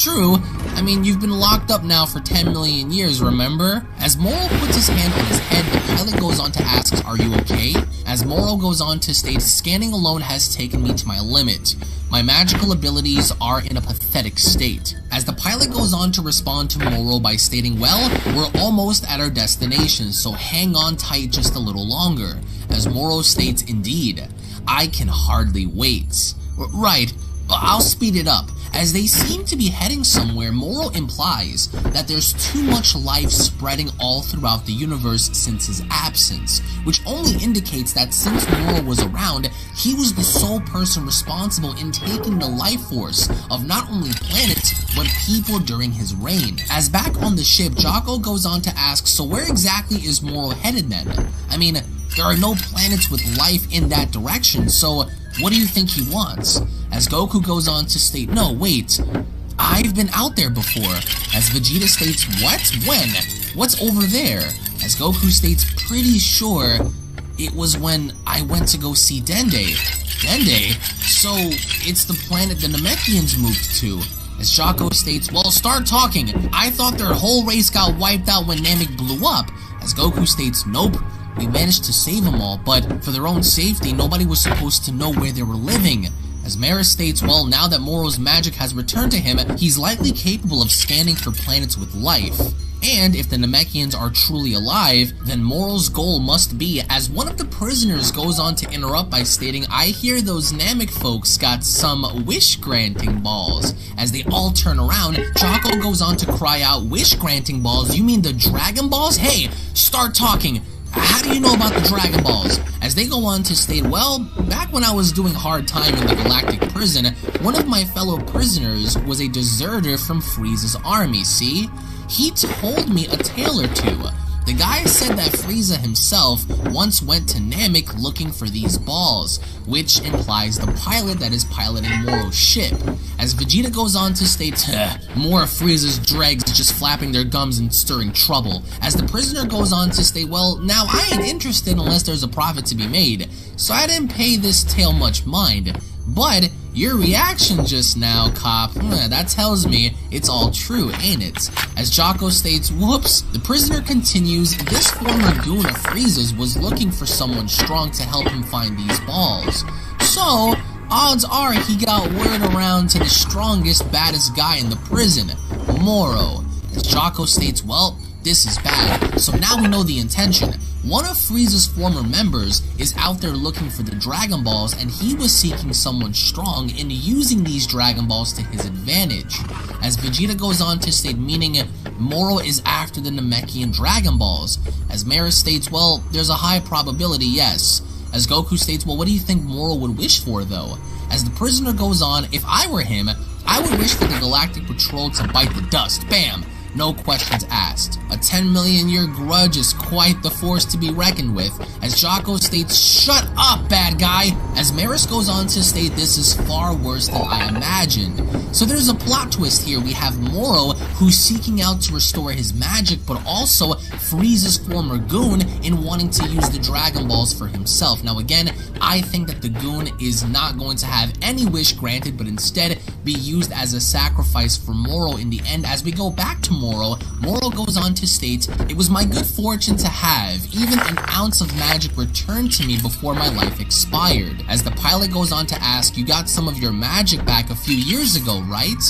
true, I mean, you've been locked up now for 10 million years, remember? As Moro puts his hand on his head, the pilot goes on to ask, are you okay? As Moro goes on to state, scanning alone has taken me to my limit. My magical abilities are in a pathetic state. As the pilot goes on to respond to Moro by stating, well, we're almost at our destination, so hang on tight just a little longer. As Moro states, indeed, I can hardly wait. Right, but I'll speed it up. As they seem to be heading somewhere, Moro implies that there's too much life spreading all throughout the universe since his absence, which only indicates that since Moro was around, he was the sole person responsible in taking the life force of not only planets, but people during his reign. As back on the ship, Jocko goes on to ask, so where exactly is Moro headed then? I mean, there are no planets with life in that direction, so what do you think he wants? As Goku goes on to state, no, wait, I've been out there before. As Vegeta states, what? When? What's over there? As Goku states, pretty sure it was when I went to go see Dende. Dende? So, it's the planet the Namekians moved to. As Jocko states, well, start talking. I thought their whole race got wiped out when Namek blew up. As Goku states, nope. We managed to save them all, but for their own safety, nobody was supposed to know where they were living. As Maris states, well, now that Moro's magic has returned to him, he's likely capable of scanning for planets with life. And if the Namekians are truly alive, then Moro's goal must be, as one of the prisoners goes on to interrupt by stating, I hear those Namek folks got some wish-granting balls. As they all turn around, Jocko goes on to cry out, wish-granting balls? You mean the Dragon Balls? Hey, start talking! How do you know about the Dragon Balls? As they go on to state, well, back when I was doing hard time in the Galactic Prison, one of my fellow prisoners was a deserter from Frieza's army, see? He told me a tale or two. The guy said that Frieza himself once went to Namek looking for these balls, which implies the pilot that is piloting Moro's ship. As Vegeta goes on to state, more of Frieza's dregs just flapping their gums and stirring trouble. As the prisoner goes on to state, well, now I ain't interested unless there's a profit to be made, so I didn't pay this tale much mind. But your reaction just now, cop, that tells me it's all true, ain't it? As Jocko states, whoops, the prisoner continues, this former goon of Frieza's was looking for someone strong to help him find these balls. So, odds are he got word around to the strongest, baddest guy in the prison, Moro. As Jocko states, well, this is bad, so now we know the intention. One of Frieza's former members is out there looking for the Dragon Balls, and he was seeking someone strong and using these Dragon Balls to his advantage. As Vegeta goes on to state, meaning Moro is after the Namekian Dragon Balls. As Mara states, well, there's a high probability, yes. As Goku states, well, what do you think Moro would wish for, though? As the prisoner goes on, if I were him, I would wish for the Galactic Patrol to bite the dust. Bam! No questions asked. A 10 million year grudge is quite the force to be reckoned with, as Jocko states, shut up, bad guy! As Maris goes on to state this is far worse than I imagined. So there's a plot twist here. We have Moro, who's seeking out to restore his magic, but also Frieza's former goon in wanting to use the Dragon Balls for himself. Now again, I think that the goon is not going to have any wish granted, but instead be used as a sacrifice for Moro in the end. As we go back to Moro goes on to state, it was my good fortune to have even an ounce of magic returned to me before my life expired. As the pilot goes on to ask, you got some of your magic back a few years ago, right?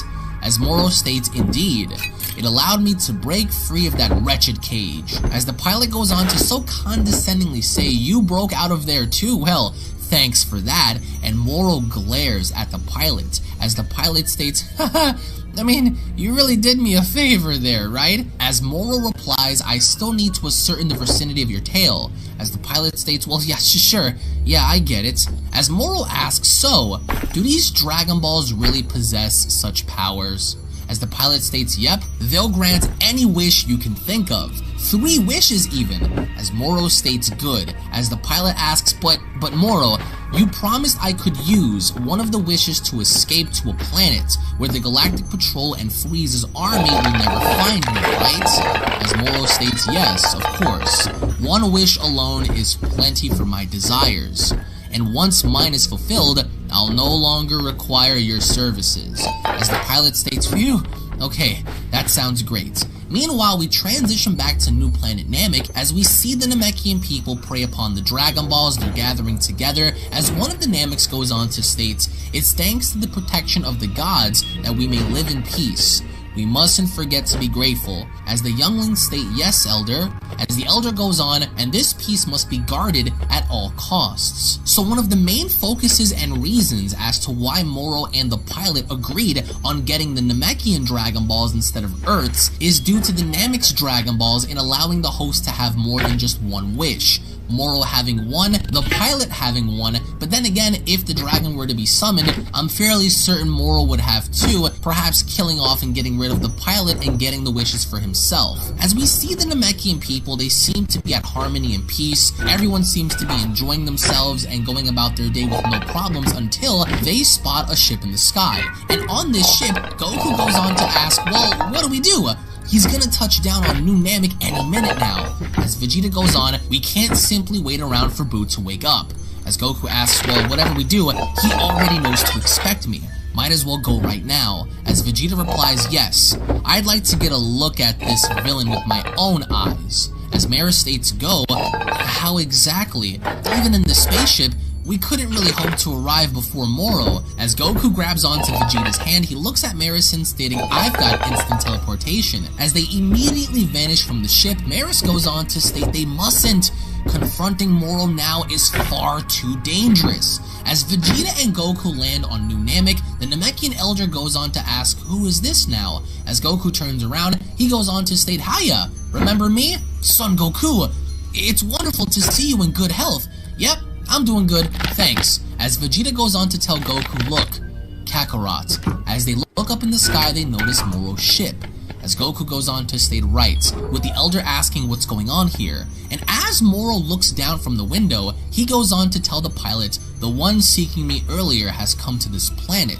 As Moro states, indeed. It allowed me to break free of that wretched cage. As the pilot goes on to so condescendingly say, you broke out of there too? Well, thanks for that. And Moro glares at the pilot as the pilot states, haha, I mean, you really did me a favor there, right? As Moro replies, I still need to ascertain the vicinity of your tail. As the pilot states, well, yeah, sure, yeah, I get it. As Moro asks, so, do these Dragon Balls really possess such powers? As the pilot states, yep, they'll grant any wish you can think of. 3 wishes even. As Moro states, good. As the pilot asks, but Moro, you promised I could use one of the wishes to escape to a planet where the Galactic Patrol and Frieza's army will never find me, right? As Moro states, yes, of course. 1 wish alone is plenty for my desires. And once mine is fulfilled, I'll no longer require your services. As the pilot states, phew, okay, that sounds great. Meanwhile, we transition back to New Planet Namek as we see the Namekian people prey upon the Dragon Balls. They're gathering together as one of the Nameks goes on to state, it's thanks to the protection of the gods that we may live in peace. We mustn't forget to be grateful. As the younglings state, yes, Elder. As the Elder goes on, and this peace must be guarded at all costs. So one of the main focuses and reasons as to why Moro and the pilot agreed on getting the Namekian Dragon Balls instead of Earth's is due to the Namek's Dragon Balls in allowing the host to have more than just 1 wish. Moro having 1, the pilot having 1, but then again, if the dragon were to be summoned, I'm fairly certain Moro would have 2, perhaps killing off and getting rid of the pilot and getting the wishes for himself. As we see the Namekian people, they seem to be at harmony and peace. Everyone seems to be enjoying themselves and going about their day with no problems until they spot a ship in the sky. And on this ship, Goku goes on to ask, well, what do we do? He's gonna touch down on New Namek any minute now. As Vegeta goes on, we can't simply wait around for Boo to wake up. As Goku asks, well, whatever we do, he already knows to expect me. Might as well go right now. As Vegeta replies, yes, I'd like to get a look at this villain with my own eyes. As Mara states, go, how exactly? Even in the spaceship, we couldn't really hope to arrive before Moro. As Goku grabs onto Vegeta's hand, he looks at Marison stating, I've got instant teleportation. As they immediately vanish from the ship, Maris goes on to state they mustn't. Confronting Moro now is far too dangerous. As Vegeta and Goku land on New Namek, the Namekian Elder goes on to ask, who is this now? As Goku turns around, he goes on to state, hiya, remember me? Son Goku, it's wonderful to see you in good health. Yep, I'm doing good, thanks. As Vegeta goes on to tell Goku, look, Kakarot. As they look up in the sky, they notice Moro's ship. As Goku goes on to state, right, with the Elder asking what's going on here. And as Moro looks down from the window, he goes on to tell the pilot, the one seeking me earlier has come to this planet.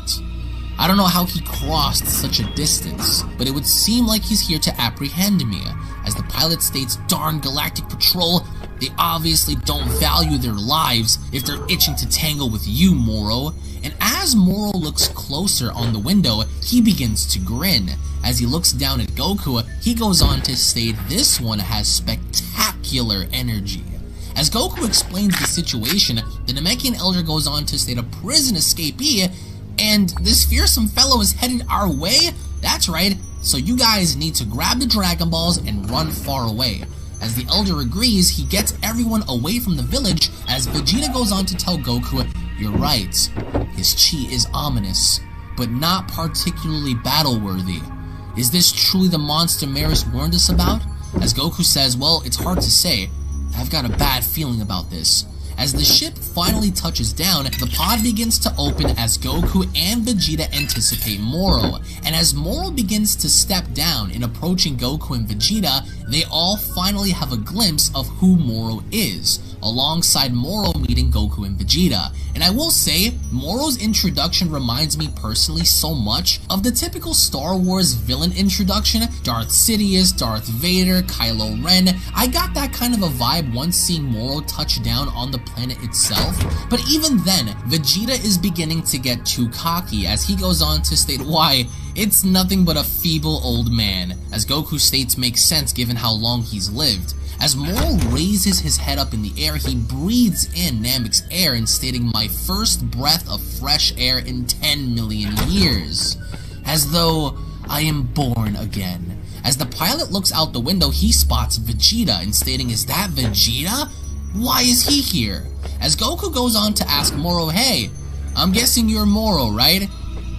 I don't know how he crossed such a distance, but it would seem like he's here to apprehend me. As the pilot states, darn Galactic Patrol, they obviously don't value their lives if they're itching to tangle with you, Moro. And as Moro looks closer on the window, he begins to grin. As he looks down at Goku, he goes on to state this one has spectacular energy. As Goku explains the situation, the Namekian elder goes on to state a prison escapee, and this fearsome fellow is headed our way? That's right, so you guys need to grab the Dragon Balls and run far away. As the elder agrees, he gets everyone away from the village as Vegeta goes on to tell Goku, "You're right, his chi is ominous, but not particularly battle-worthy. Is this truly the monster Maris warned us about?" As Goku says, "Well, it's hard to say. I've got a bad feeling about this." As the ship finally touches down, the pod begins to open as Goku and Vegeta anticipate Moro. And as Moro begins to step down in approaching Goku and Vegeta, they all finally have a glimpse of who Moro is, alongside Moro meeting Goku and Vegeta. And I will say, Moro's introduction reminds me personally so much of the typical Star Wars villain introduction, Darth Sidious, Darth Vader, Kylo Ren. I got that kind of a vibe once seeing Moro touch down on the planet itself, but even then, Vegeta is beginning to get too cocky as he goes on to state why it's nothing but a feeble old man, as Goku states makes sense given how long he's lived. As Moro raises his head up in the air, he breathes in Namek's air and stating, "My first breath of fresh air in 10 million years. As though I am born again." As the pilot looks out the window, he spots Vegeta and stating, "Is that Vegeta? Why is he here?" As Goku goes on to ask Moro, "Hey, I'm guessing you're Moro, right?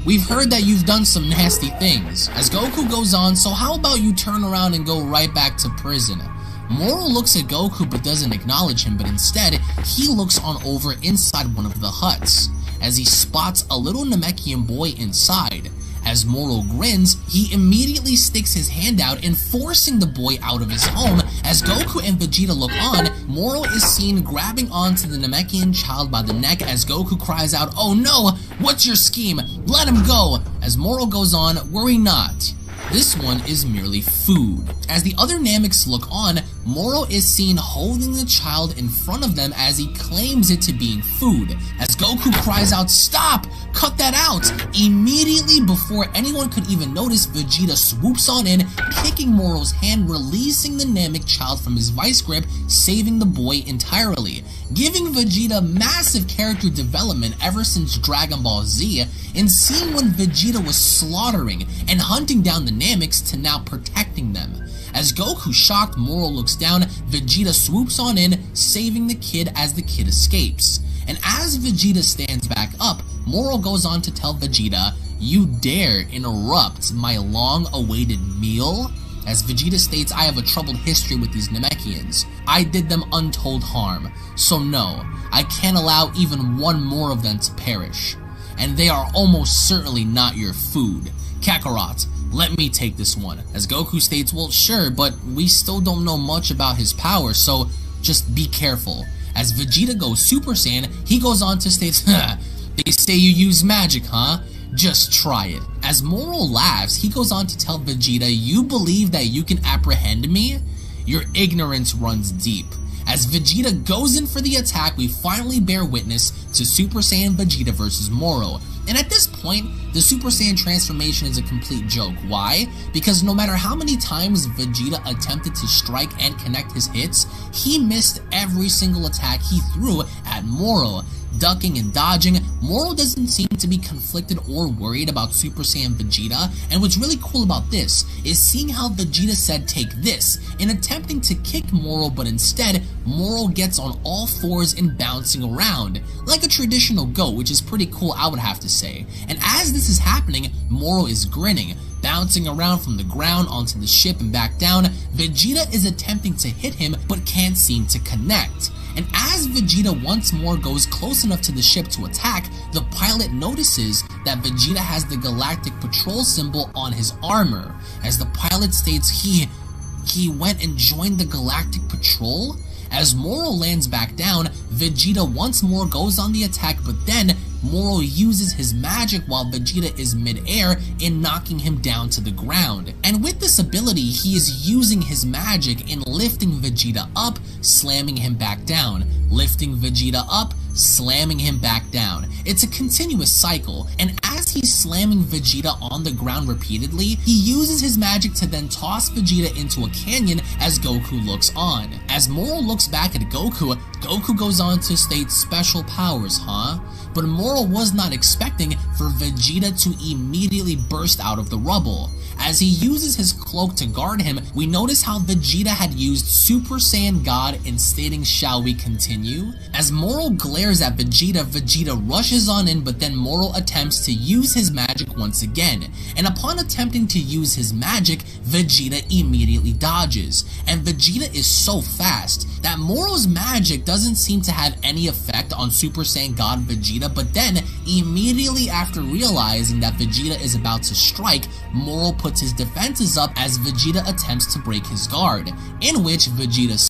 We've heard that you've done some nasty things." As Goku goes on, "So how about you turn around and go right back to prison?" Moro looks at Goku but doesn't acknowledge him, but instead, he looks on over inside one of the huts, as he spots a little Namekian boy inside. As Moro grins, he immediately sticks his hand out, enforcing the boy out of his home. As Goku and Vegeta look on, Moro is seen grabbing onto the Namekian child by the neck as Goku cries out, "Oh no, what's your scheme? Let him go!" As Moro goes on, "Worry not. This one is merely food." As the other Nameks look on, Moro is seen holding the child in front of them as he claims it to being food. As Goku cries out, "Stop! Cut that out!" Immediately before anyone could even notice, Vegeta swoops on in, kicking Moro's hand, releasing the Namek child from his vice grip, saving the boy entirely, giving Vegeta massive character development ever since Dragon Ball Z, and seeing when Vegeta was slaughtering and hunting down the Nameks to now protecting them. As Goku, shocked, Moro looks down, Vegeta swoops on in, saving the kid as the kid escapes. And as Vegeta stands back up, Moro goes on to tell Vegeta, "You dare interrupt my long-awaited meal?" As Vegeta states, "I have a troubled history with these Namekians. I did them untold harm, so no, I can't allow even one more of them to perish. And they are almost certainly not your food. Kakarot, let me take this one." As Goku states, "Well, sure, but we still don't know much about his power, so just be careful." As Vegeta goes Super Saiyan, he goes on to state, "They say you use magic, huh? Just try it." As Moro laughs, he goes on to tell Vegeta, "You believe that you can apprehend me? Your ignorance runs deep." As Vegeta goes in for the attack, we finally bear witness to Super Saiyan Vegeta versus Moro. And at this point, the Super Saiyan transformation is a complete joke. Why? Because no matter how many times Vegeta attempted to strike and connect his hits, he missed every single attack he threw at Moro. Ducking and dodging, Moro doesn't seem to be conflicted or worried about Super Saiyan Vegeta, and what's really cool about this is seeing how Vegeta said "take this" in attempting to kick Moro, but instead, Moro gets on all fours and bouncing around, like a traditional goat, which is pretty cool, I would have to say. And as this is happening, Moro is grinning, bouncing around from the ground onto the ship and back down. Vegeta is attempting to hit him, but can't seem to connect. And as Vegeta once more goes close enough to the ship to attack, the pilot notices that Vegeta has the Galactic Patrol symbol on his armor. As the pilot states he went and joined the Galactic Patrol? As Moro lands back down, Vegeta once more goes on the attack, but then Moro uses his magic while Vegeta is mid-air in knocking him down to the ground. And with this ability, he is using his magic in lifting Vegeta up, slamming him back down, lifting Vegeta up, slamming him back down. It's a continuous cycle, and as he's slamming Vegeta on the ground repeatedly, he uses his magic to then toss Vegeta into a canyon as Goku looks on. As Moro looks back at Goku, Goku goes on to state special powers, huh? But Moro was not expecting for Vegeta to immediately burst out of the rubble. As he uses his cloak to guard him, we notice how Vegeta had used Super Saiyan God in stating, "Shall we continue?" As Moro glares at Vegeta, Vegeta rushes on in, but then Moro attempts to use his magic once again. And upon attempting to use his magic, Vegeta immediately dodges. And Vegeta is so fast that Moro's magic doesn't seem to have any effect on Super Saiyan God Vegeta, but then immediately after realizing that Vegeta is about to strike, Moro puts his defenses up as Vegeta attempts to break his guard, in which Vegeta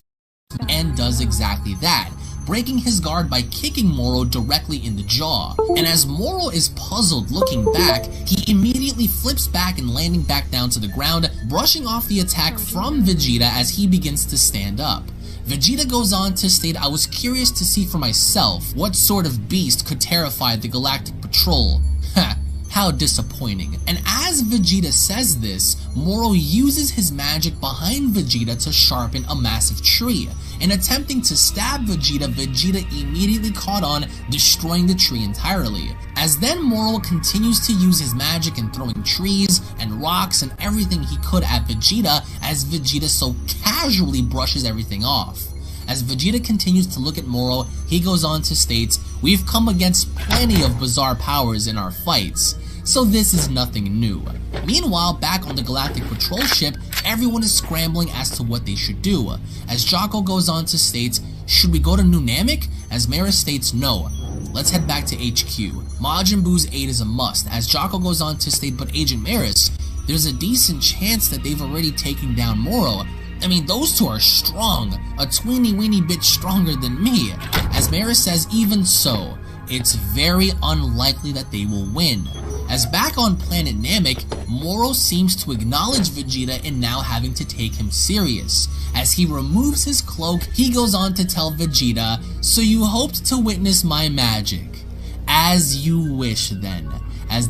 and does exactly that, breaking his guard by kicking Moro directly in the jaw. And as Moro is puzzled looking back, he immediately flips back and landing back down to the ground, brushing off the attack from Vegeta as he begins to stand up. Vegeta goes on to state, "I was curious to see for myself what sort of beast could terrify the Galactic Patrol." Ha! How disappointing. And as Vegeta says this, Moro uses his magic behind Vegeta to sharpen a massive tree. And attempting to stab Vegeta, Vegeta immediately caught on, destroying the tree entirely. As then Moro continues to use his magic and throwing trees and rocks and everything he could at Vegeta, as Vegeta so casually brushes everything off. As Vegeta continues to look at Moro, he goes on to state, "We've come against plenty of bizarre powers in our fights, so this is nothing new." Meanwhile, back on the Galactic Patrol ship, everyone is scrambling as to what they should do. As Jocko goes on to state, "Should we go to New Namek?" As Maris states, "No. Let's head back to HQ. Majin Buu's aid is a must." As Jocko goes on to state, "But Agent Maris, there's a decent chance that they've already taken down Moro. I mean, those two are strong, a tweeny weeny bit stronger than me." As Maris says, "Even so, it's very unlikely that they will win." As back on planet Namek, Moro seems to acknowledge Vegeta in now having to take him serious. As he removes his cloak, he goes on to tell Vegeta, "So you hoped to witness my magic? As you wish then." As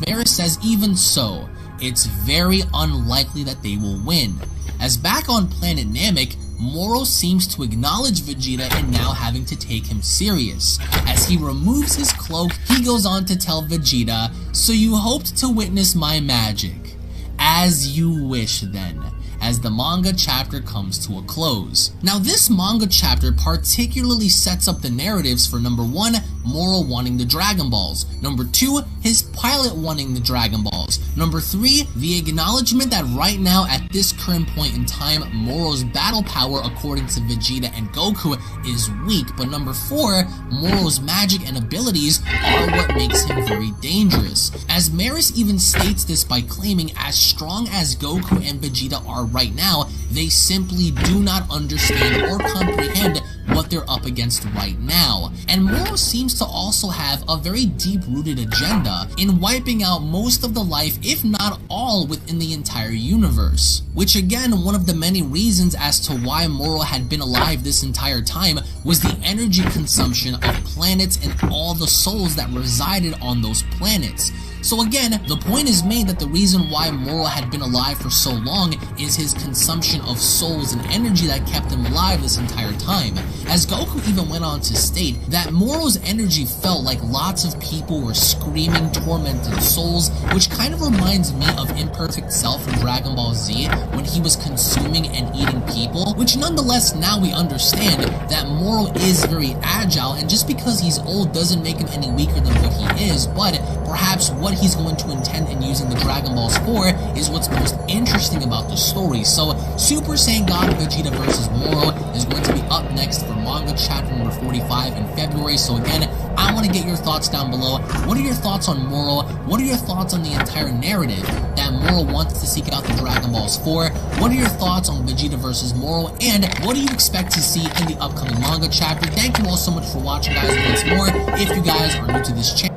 Maris says, "Even so, it's very unlikely that they will win." As back on planet Namek, Moro seems to acknowledge Vegeta in now having to take him serious. As he removes his cloak, he goes on to tell Vegeta, "So you hoped to witness my magic? As you wish then." As the manga chapter comes to a close. Now this manga chapter particularly sets up the narratives for number 1, Moro wanting the Dragon Balls, number 2, his pilot wanting the Dragon Balls, number 3, the acknowledgement that right now at this current point in time, Moro's battle power according to Vegeta and Goku is weak, but number 4, Moro's magic and abilities are what makes him very dangerous. As Maris even states this by claiming as strong as Goku and Vegeta are right now, they simply do not understand or comprehend what they're up against right now. And Moro seems to also have a very deep-rooted agenda in wiping out most of the life, if not all, within the entire universe. Which again, one of the many reasons as to why Moro had been alive this entire time was the energy consumption of planets and all the souls that resided on those planets. So again, the point is made that the reason why Moro had been alive for so long is his consumption of souls and energy that kept him alive this entire time. As Goku even went on to state that Moro's energy felt like lots of people were screaming tormented souls, which kind of reminds me of Imperfect Cell from Dragon Ball Z when he was consuming and eating people, which nonetheless now we understand that Moro is very agile, and just because he's old doesn't make him any weaker than what he is, but perhaps what he's going to intend in using the Dragon Balls for is what's most interesting about the story. So Super Saiyan God Vegeta vs. Moro is going to be up next for manga chapter number 45 in February. So again, I want to get your thoughts down below. What are your thoughts on Moro? What are your thoughts on the entire narrative that Moro wants to seek out the Dragon Balls for? What are your thoughts on Vegeta vs. Moro? And what do you expect to see in the upcoming manga chapter? Thank you all so much for watching, guys. Once more, if you guys are new to this channel,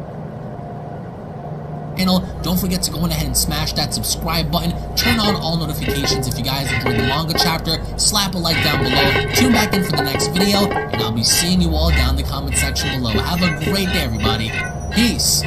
channel. Don't forget to go ahead and smash that subscribe button, turn on all notifications if you guys enjoyed the manga chapter, slap a like down below, tune back in for the next video, and I'll be seeing you all down in the comment section below. Have a great day, everybody. Peace.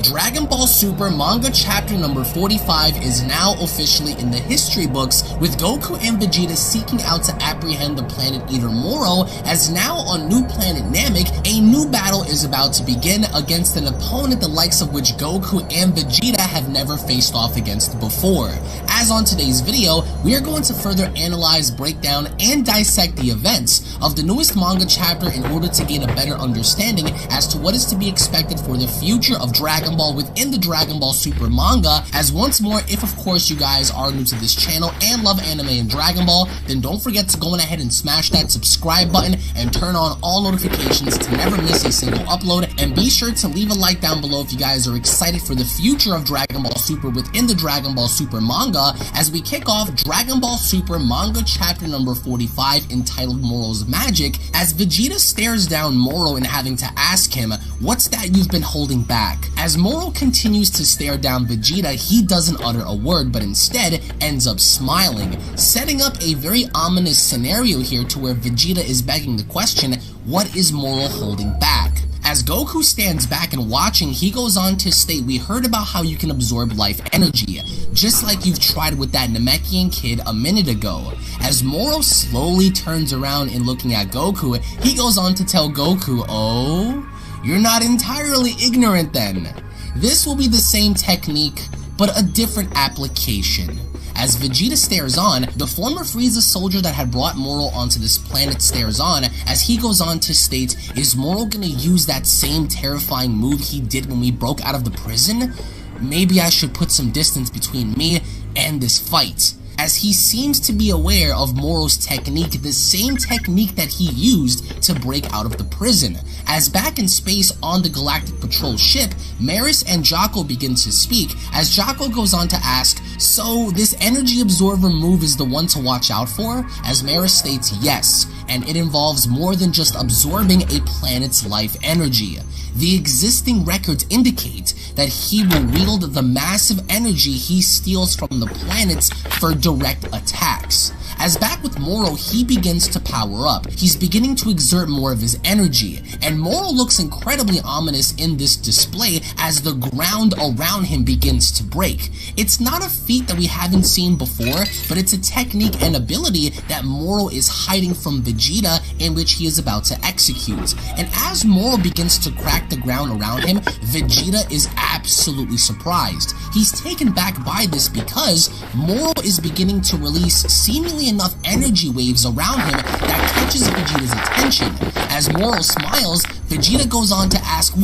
Dragon Ball Super manga chapter number 45 is now officially in the history books, with Goku and Vegeta seeking out to apprehend the planet Eater Moro, as now on new planet Namek, a new battle is about to begin against an opponent the likes of which Goku and Vegeta have never faced off against before. As on today's video, we are going to further analyze, break down, and dissect the events of the newest manga chapter in order to gain a better understanding as to what is to be expected for the future of Dragon Ball within the Dragon Ball Super manga. As once more, if of course you guys are new to this channel and love anime and Dragon Ball, then don't forget to go ahead and smash that subscribe button and turn on all notifications to never miss a single upload, and be sure to leave a like down below if you guys are excited for the future of Dragon Ball Super within the Dragon Ball Super manga, as we kick off Dragon Ball Super manga chapter number 45 entitled Moro's Magic, as Vegeta stares down Moro and having to ask him, "What's that you've been holding back?" As Moro continues to stare down Vegeta, he doesn't utter a word, but instead ends up smiling, setting up a very ominous scenario here to where Vegeta is begging the question, what is Moro holding back? As Goku stands back and watching, he goes on to state, "We heard about how you can absorb life energy, just like you've tried with that Namekian kid a minute ago." As Moro slowly turns around and looking at Goku, he goes on to tell Goku, "Oh, you're not entirely ignorant then. This will be the same technique, but a different application." As Vegeta stares on, the former Frieza soldier that had brought Moro onto this planet stares on, as he goes on to state, "Is Moro gonna use that same terrifying move he did when we broke out of the prison? Maybe I should put some distance between me and this fight." As he seems to be aware of Moro's technique, the same technique that he used to break out of the prison. As back in space on the Galactic Patrol ship, Maris and Jocko begin to speak, as Jocko goes on to ask, "So this energy absorber move is the one to watch out for?" As Maris states, "Yes, and it involves more than just absorbing a planet's life energy. The existing records indicate that he will wield the massive energy he steals from the planets for direct attacks." As back with Moro, he begins to power up. He's beginning to exert more of his energy, and Moro looks incredibly ominous in this display as the ground around him begins to break. It's not a feat that we haven't seen before, but it's a technique and ability that Moro is hiding from Vegeta, in which he is about to execute. And as Moro begins to crack the ground around him, Vegeta is absolutely surprised. He's taken back by this because Moro is beginning to release seemingly enough energy waves around him that catches Vegeta's attention. As Moro smiles, Vegeta goes on to ask,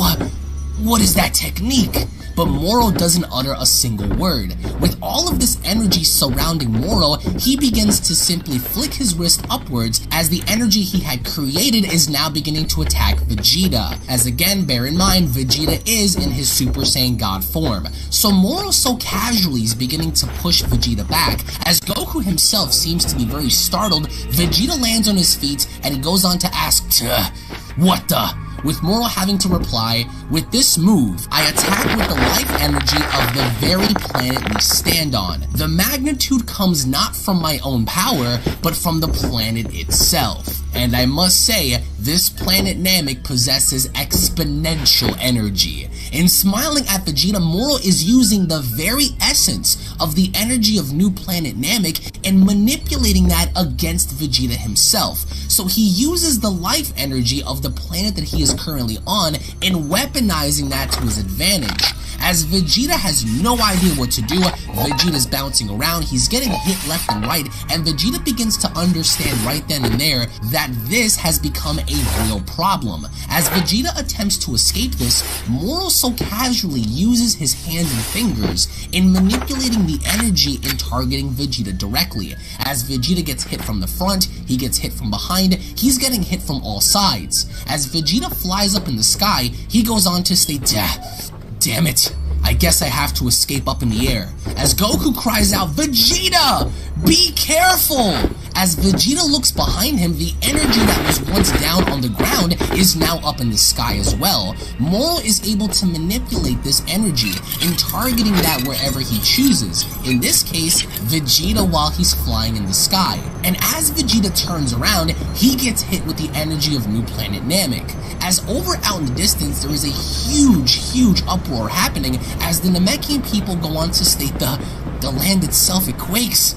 What is that technique?" But Moro doesn't utter a single word. With all of this energy surrounding Moro, he begins to simply flick his wrist upwards, as the energy he had created is now beginning to attack Vegeta. As again, bear in mind, Vegeta is in his Super Saiyan God form. So Moro so casually is beginning to push Vegeta back. As Goku himself seems to be very startled, Vegeta lands on his feet and he goes on to ask, "What the?" With Moro having to reply, "With this move, I attack with the life energy of the very planet we stand on. The magnitude comes not from my own power, but from the planet itself. And I must say, this planet Namek possesses exponential energy." In smiling at Vegeta, Moro is using the very essence of the energy of new planet Namek and manipulating that against Vegeta himself. So he uses the life energy of the planet that he is currently on and weaponizing that to his advantage. As Vegeta has no idea what to do, Vegeta's bouncing around, he's getting hit left and right, and Vegeta begins to understand right then and there that this has become a real problem. As Vegeta attempts to escape this, Moro so casually uses his hands and fingers in manipulating the energy and targeting Vegeta directly. As Vegeta gets hit from the front, he gets hit from behind, he's getting hit from all sides. As Vegeta flies up in the sky, he goes on to state, damn it, I guess I have to escape up in the air. As Goku cries out, Vegeta, be careful! As Vegeta looks behind him, the energy that was once down on the ground is now up in the sky as well. Moro is able to manipulate this energy in targeting that wherever he chooses. In this case, Vegeta while he's flying in the sky. And as Vegeta turns around, he gets hit with the energy of New Planet Namek. As over out in the distance, there is a huge uproar happening as the Namekian people go on to state the land itself, it quakes.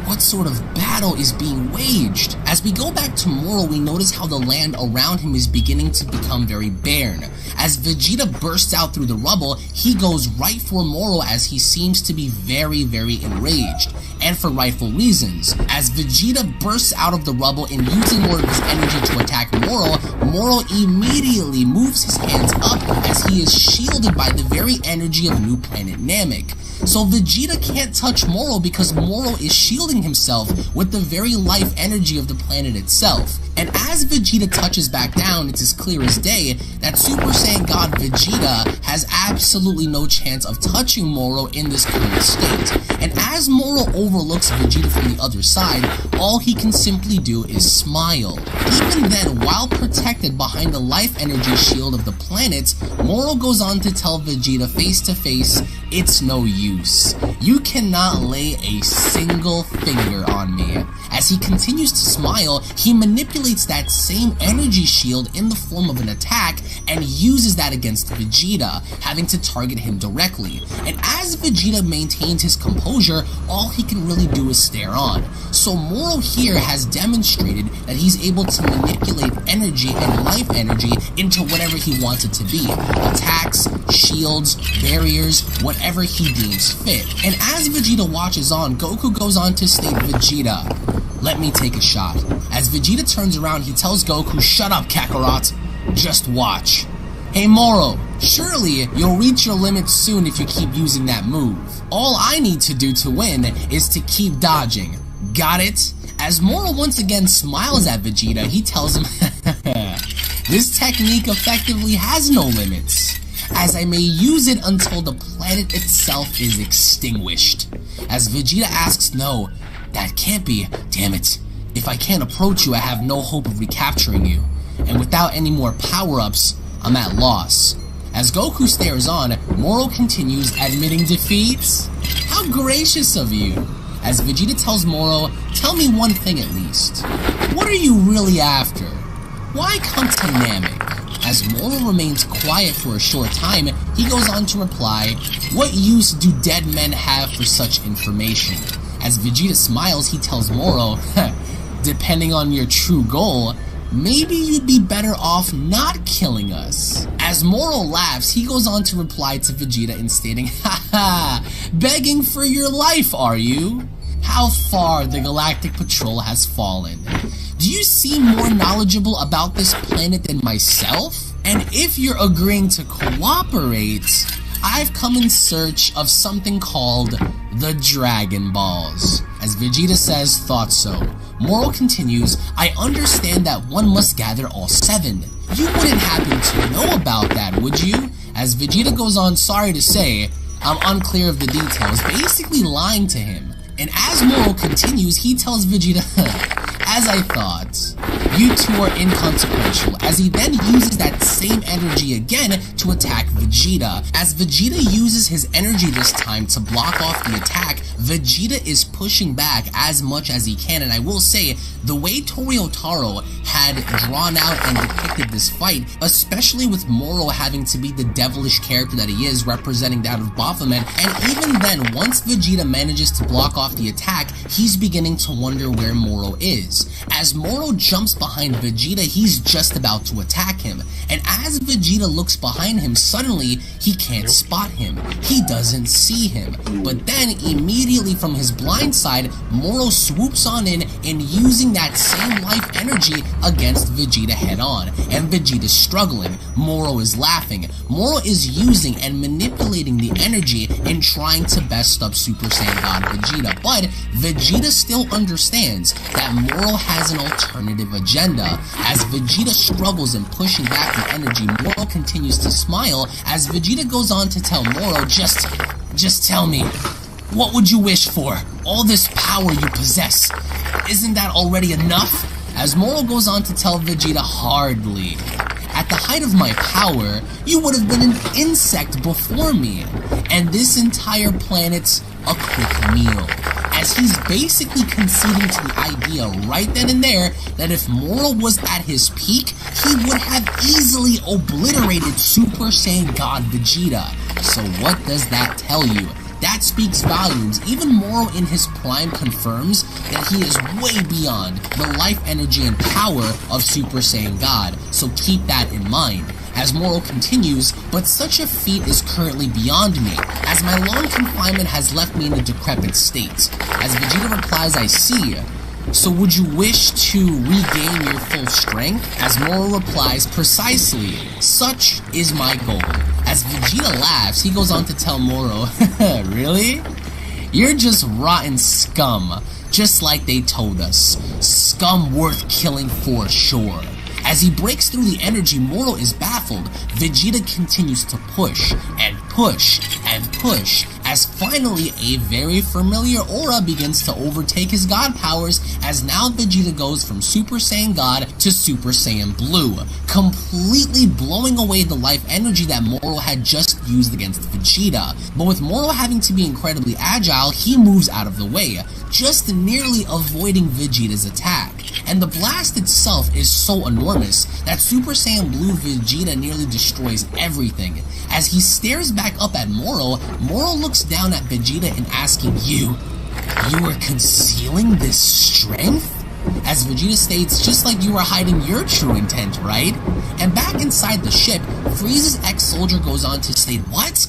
What sort of battle is being waged? As we go back to Moro, we notice how the land around him is beginning to become very barren. As Vegeta bursts out through the rubble, he goes right for Moro as he seems to be very enraged. And for rightful reasons. As Vegeta bursts out of the rubble and using more of his energy to attack Moro, Moro immediately moves his hands up as he is shielded by the very energy of New Planet Namek. So Vegeta can't touch Moro because Moro is shielding himself with the very life energy of the planet itself. And as Vegeta touches back down, it's as clear as day that Super Saiyan God Vegeta has absolutely no chance of touching Moro in this current state. And as Moro overlooks Vegeta from the other side, all he can simply do is smile. Even then, while protected behind the life energy shield of the planet, Moro goes on to tell Vegeta face to face, it's no use. You cannot lay a single finger on me. As he continues to smile, he manipulates that same energy shield in the form of an attack and uses that against Vegeta, having to target him directly. And as Vegeta maintains his composure, all he can really do is stare on. So Moro here has demonstrated that he's able to manipulate energy and life energy into whatever he wants it to be. Attacks, shields, barriers, whatever he deems fit. And as Vegeta watches on, Goku goes on to state, Vegeta, let me take a shot. As Vegeta turns around, he tells Goku, shut up, Kakarot. Just watch. Hey Moro, surely you'll reach your limits soon if you keep using that move. All I need to do to win is to keep dodging. Got it? As Moro once again smiles at Vegeta, he tells him, this technique effectively has no limits, as I may use it until the planet itself is extinguished. As Vegeta asks, no, that can't be. Damn it. If I can't approach you, I have no hope of recapturing you. And without any more power-ups, I'm at loss. As Goku stares on, Moro continues, admitting defeat? How gracious of you. As Vegeta tells Moro, tell me one thing at least. What are you really after? Why come to Namek? As Moro remains quiet for a short time, he goes on to reply, what use do dead men have for such information? As Vegeta smiles, he tells Moro, depending on your true goal, maybe you'd be better off not killing us. As Moro laughs, he goes on to reply to Vegeta in stating, haha, begging for your life, are you? How far the Galactic Patrol has fallen. Do you seem more knowledgeable about this planet than myself? And if you're agreeing to cooperate, I've come in search of something called the Dragon Balls. As Vegeta says, thought so. Moro continues, I understand that one must gather all 7. You wouldn't happen to know about that, would you? As Vegeta goes on, sorry to say, I'm unclear of the details, basically lying to him. And as Moro continues, he tells Vegeta, as I thought, you two are inconsequential, as he then uses that same energy again to attack Vegeta. As Vegeta uses his energy this time to block off the attack, Vegeta is pushing back as much as he can, and I will say, the way Toriotaro had drawn out and depicted this fight, especially with Moro having to be the devilish character that he is, representing that of Baphomet, and even then, once Vegeta manages to block off the attack, he's beginning to wonder where Moro is. happens. As Moro jumps behind Vegeta, he's just about to attack him, and as Vegeta looks behind him, suddenly he can't spot him. He doesn't see him, but then immediately from his blind side, Moro swoops on in and using that same life energy against Vegeta head on, and Vegeta's struggling. Moro is laughing. Moro is using and manipulating the energy and trying to best up Super Saiyan God Vegeta, but Vegeta still understands that Moro has an alternative agenda. As Vegeta struggles in pushing back the energy, Moro continues to smile as Vegeta goes on to tell Moro, just tell me, what would you wish for? All this power you possess, isn't that already enough? As Moro goes on to tell Vegeta, hardly. At the height of my power, you would have been an insect before me, and this entire planet's a quick meal. As he's basically conceding to the idea right then and there that if Moro was at his peak, he would have easily obliterated Super Saiyan God Vegeta. So what does that tell you? That speaks volumes. Even Moro in his prime confirms that he is way beyond the life energy and power of Super Saiyan God, so keep that in mind. As Moro continues, but such a feat is currently beyond me, as my long confinement has left me in a decrepit state. As Vegeta replies, I see. So would you wish to regain your full strength? As Moro replies, precisely, such is my goal. As Vegeta laughs, he goes on to tell Moro, really? You're just rotten scum, just like they told us. Scum worth killing for sure. As he breaks through the energy, Moro is baffled. Vegeta continues to push, and push, and push, as finally a very familiar aura begins to overtake his god powers, as now Vegeta goes from Super Saiyan God to Super Saiyan Blue, completely blowing away the life energy that Moro had just used against Vegeta. But with Moro having to be incredibly agile, he moves out of the way, just nearly avoiding Vegeta's attack. And the blast itself is so enormous that Super Saiyan Blue Vegeta nearly destroys everything. As he stares back up at Moro, Moro looks down at Vegeta and asking, You were concealing this strength? As Vegeta states, just like you were hiding your true intent, right? And back inside the ship, Frieza's ex-soldier goes on to state, what?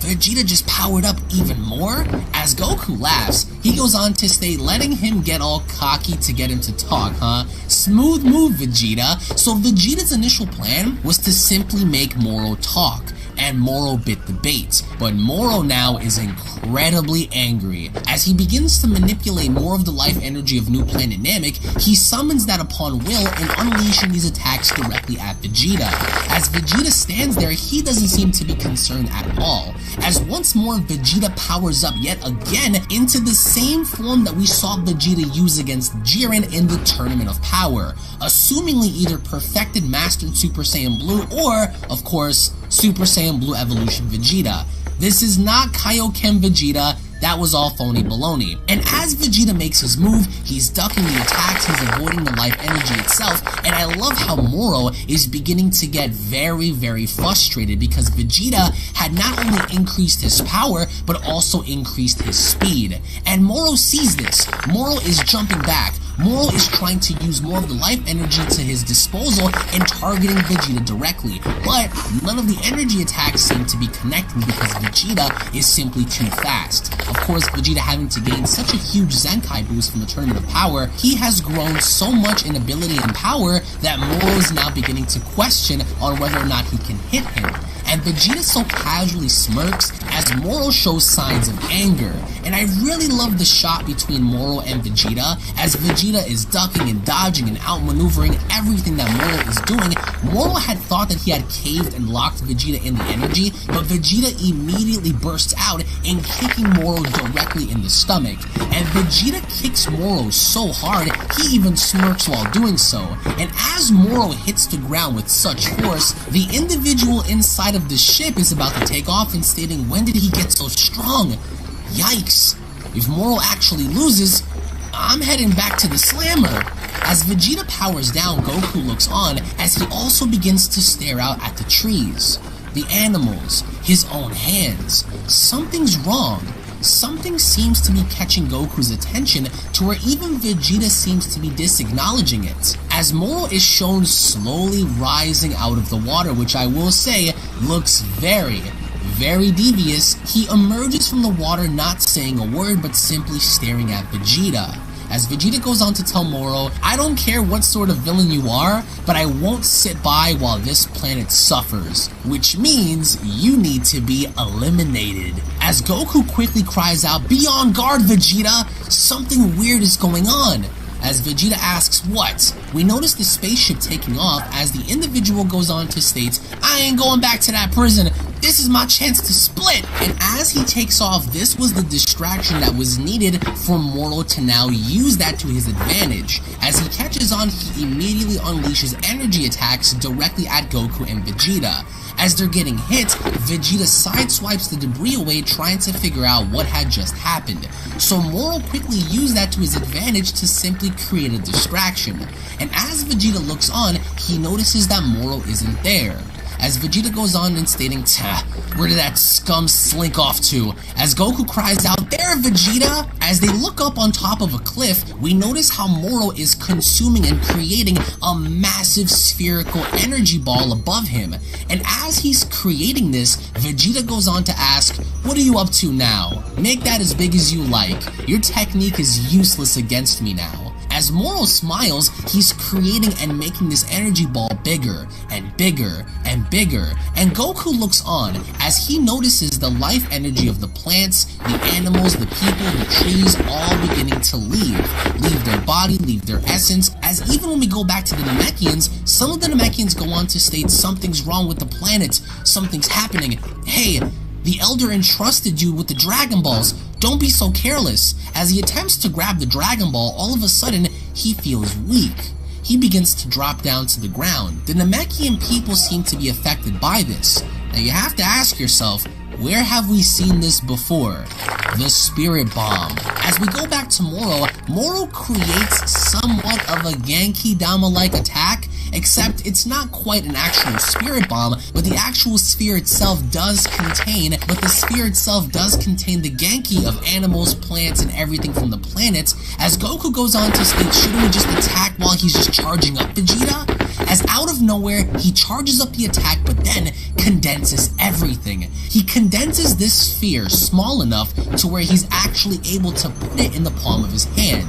Vegeta just powered up even more? As Goku laughs, he goes on to state, letting him get all cocky to get him to talk, huh? Smooth move, Vegeta. So Vegeta's initial plan was to simply make Moro talk, and Moro bit the bait. But Moro now is incredibly angry. As he begins to manipulate more of the life energy of New Planet Namek, he summons that upon will and unleashing these attacks directly at Vegeta. As Vegeta stands there, he doesn't seem to be concerned at all. As once more Vegeta powers up yet again into the same form that we saw Vegeta use against Jiren in the Tournament of Power, assumingly either perfected mastered Super Saiyan Blue or, of course, Super Saiyan Blue Evolution Vegeta. This is not Kaioken Vegeta, that was all phony baloney. And as Vegeta makes his move, he's ducking the attacks, he's avoiding the life energy itself, and I love how Moro is beginning to get very, very frustrated because Vegeta had not only increased his power, but also increased his speed. And Moro sees this. Moro is jumping back. Moro is trying to use more of the life energy to his disposal and targeting Vegeta directly, but none of the energy attacks seem to be connecting because Vegeta is simply too fast. Of course, Vegeta having to gain such a huge Zenkai boost from the Tournament of Power, he has grown so much in ability and power that Moro is now beginning to question on whether or not he can hit him. And Vegeta so casually smirks as Moro shows signs of anger. And I really love the shot between Moro and Vegeta, as Vegeta is ducking and dodging and outmaneuvering everything that Moro is doing. Moro had thought that he had caved and locked Vegeta in the energy, but Vegeta immediately bursts out and kicking Moro directly in the stomach. And Vegeta kicks Moro so hard, he even smirks while doing so. And as Moro hits the ground with such force, the individual inside of the ship is about to take off and stating, when did he get so strong? Yikes. If Moro actually loses, I'm heading back to the slammer. As Vegeta powers down, Goku looks on as he also begins to stare out at the trees, the animals, his own hands. Something's wrong. something seems to be catching Goku's attention to where even Vegeta seems to be disacknowledging it, as Moro is shown slowly rising out of the water, which I will say looks very devious. He emerges from the water not saying a word but simply staring at Vegeta. As Vegeta goes on to tell Moro, I don't care what sort of villain you are, but I won't sit by while this planet suffers, which means you need to be eliminated. As Goku quickly cries out, be on guard, Vegeta! Something weird is going on. As Vegeta asks what, we notice the spaceship taking off as the individual goes on to state, I ain't going back to that prison, this is my chance to split! And as he takes off, this was the distraction that was needed for Moro to now use that to his advantage. As he catches on, he immediately unleashes energy attacks directly at Goku and Vegeta. As they're getting hit, Vegeta sideswipes the debris away trying to figure out what had just happened. So Moro quickly used that to his advantage to simply create a distraction. And as Vegeta looks on, he notices that Moro isn't there. As Vegeta goes on and stating, where did that scum slink off to? As Goku cries out, there Vegeta! As they look up on top of a cliff, we notice how Moro is consuming and creating a massive spherical energy ball above him. And as he's creating this, Vegeta goes on to ask, what are you up to now? Make that as big as you like. Your technique is useless against me now. As Moro smiles, he's creating and making this energy ball bigger and bigger and bigger, and Goku looks on as he notices the life energy of the plants, the animals, the people, the trees all beginning to leave their body, leave their essence, as even when we go back to the Namekians, some of the Namekians go on to state something's wrong with the planet, something's happening, hey, the Elder entrusted you with the Dragon Balls. Don't be so careless. As he attempts to grab the Dragon Ball, all of a sudden, he feels weak. He begins to drop down to the ground. The Namekian people seem to be affected by this. Now you have to ask yourself, where have we seen this before? The Spirit Bomb. As we go back to Moro, Moro creates somewhat of a Genki Dama-like attack, except it's not quite an actual spirit bomb, but the actual sphere itself does contain, the Genki of animals, plants, and everything from the planets, as Goku goes on to state, shouldn't we just attack while he's just charging up Vegeta? As out of nowhere, he charges up the attack, but then condenses everything. He condenses this sphere small enough to where he's actually able to put it in the palm of his hand.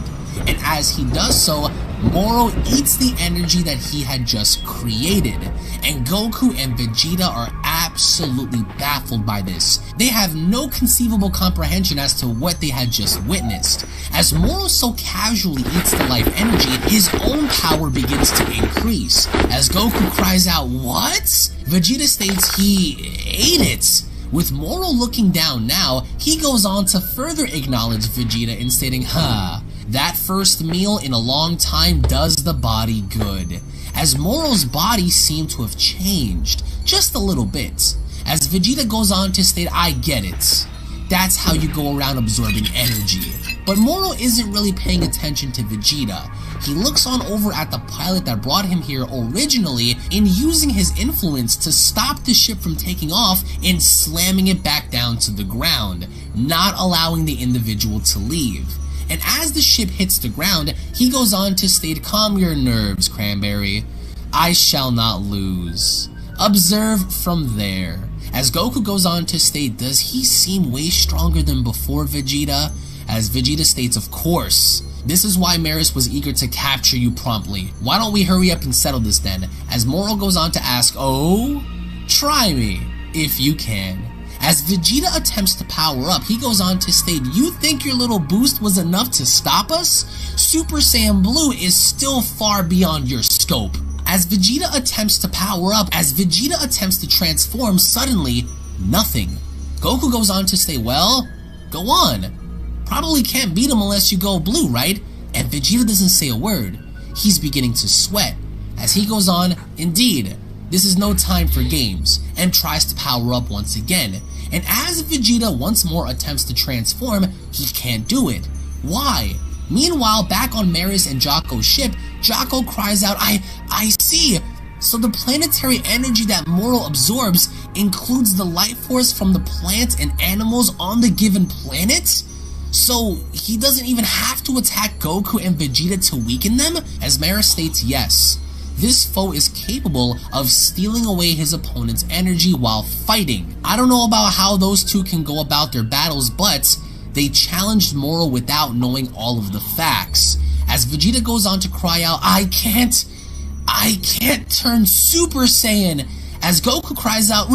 And as he does so, Moro eats the energy that he had just created, and Goku and Vegeta are absolutely baffled by this. They have no conceivable comprehension as to what they had just witnessed. As Moro so casually eats the life energy, his own power begins to increase. As Goku cries out, what? Vegeta states he ate it. With Moro looking down now, he goes on to further acknowledge Vegeta in stating, that first meal in a long time does the body good, as Moro's body seemed to have changed, just a little bit. As Vegeta goes on to state, I get it. That's how you go around absorbing energy. But Moro isn't really paying attention to Vegeta. He looks on over at the pilot that brought him here originally in using his influence to stop the ship from taking off and slamming it back down to the ground, not allowing the individual to leave. And as the ship hits the ground, he goes on to state, calm your nerves, Cranberry. I shall not lose. Observe from there. As Goku goes on to state, does he seem way stronger than before, Vegeta? As Vegeta states, of course. This is why Maris was eager to capture you promptly. Why don't we hurry up and settle this then? As Moro goes on to ask, oh? Try me, if you can. As Vegeta attempts to power up, he goes on to state, you think your little boost was enough to stop us? Super Saiyan Blue is still far beyond your scope. As Vegeta attempts to power up, as Vegeta attempts to transform, suddenly, nothing. Goku goes on to say, well, go on. Probably can't beat him unless you go blue, right? And Vegeta doesn't say a word. He's beginning to sweat. As he goes on, indeed, this is no time for games, and tries to power up once again. And as Vegeta once more attempts to transform, he can't do it. Why? Meanwhile, back on Maris and Jocko's ship, Jocko cries out, I see! So the planetary energy that Moro absorbs includes the life force from the plants and animals on the given planet? So he doesn't even have to attack Goku and Vegeta to weaken them? As Mara states, yes. This foe is capable of stealing away his opponent's energy while fighting. I don't know about how those two can go about their battles, but they challenged Moro without knowing all of the facts. As Vegeta goes on to cry out, I can't turn Super Saiyan. As Goku cries out,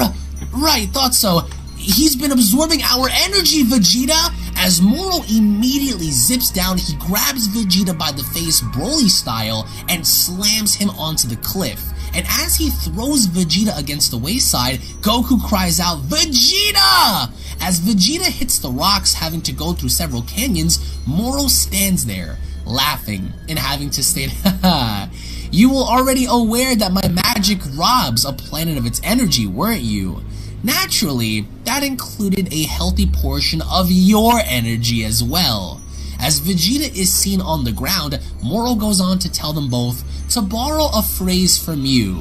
right, thought so. He's been absorbing our energy, Vegeta. As Moro immediately zips down, he grabs Vegeta by the face Broly style and slams him onto the cliff. And as he throws Vegeta against the wayside, Goku cries out, Vegeta! As Vegeta hits the rocks, having to go through several canyons, Moro stands there, laughing and having to state, haha, you were already aware that my magic robs a planet of its energy, weren't you? Naturally, that included a healthy portion of your energy as well. As Vegeta is seen on the ground, Moro goes on to tell them both, to borrow a phrase from you,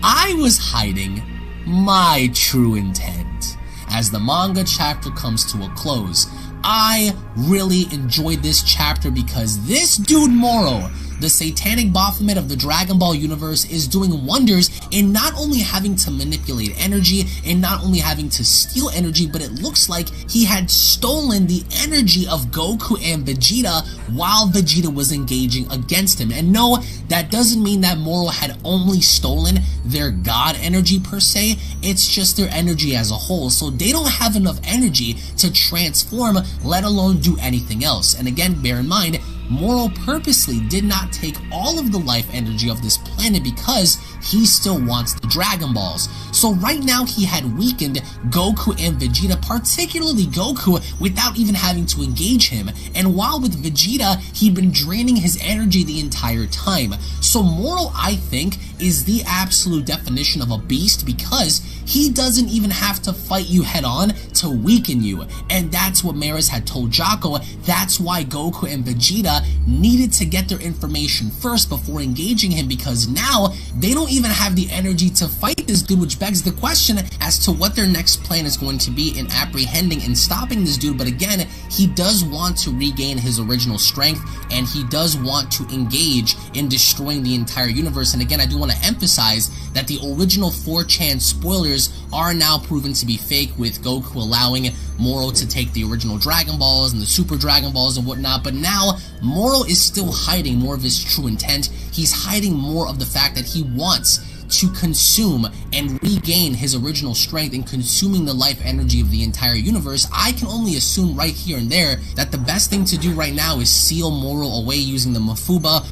I was hiding my true intent. As the manga chapter comes to a close, I really enjoyed this chapter because this dude Moro, the satanic Baphomet of the Dragon Ball universe, is doing wonders in not only having to manipulate energy and not only having to steal energy, but it looks like he had stolen the energy of Goku and Vegeta while Vegeta was engaging against him. And no, that doesn't mean that Moro had only stolen their god energy per se, it's just their energy as a whole. So they don't have enough energy to transform, let alone do anything else. And again, bear in mind, Moro purposely did not take all of the life energy of this planet because he still wants the Dragon Balls. So right now he had weakened Goku and Vegeta, particularly Goku, without even having to engage him. And while with Vegeta, he'd been draining his energy the entire time. So Moro, I think, is the absolute definition of a beast because he doesn't even have to fight you head on to weaken you. And that's what Maris had told Jocko. That's why Goku and Vegeta needed to get their information first before engaging him, because now they don't even have the energy to fight this dude, which begs the question as to what their next plan is going to be in apprehending and stopping this dude. But again, he does want to regain his original strength and he does want to engage in destroying the entire universe. And again, I do want to emphasize that the original 4chan spoilers are now proven to be fake, with Goku allowing Moro to take the original Dragon Balls and the Super Dragon Balls and whatnot. But now Moro is still hiding more of his true intent. He's hiding more of the fact that he wants to consume and regain his original strength in consuming the life energy of the entire universe. I can only assume right here and there that the best thing to do right now is seal Moro away using the Mafuba.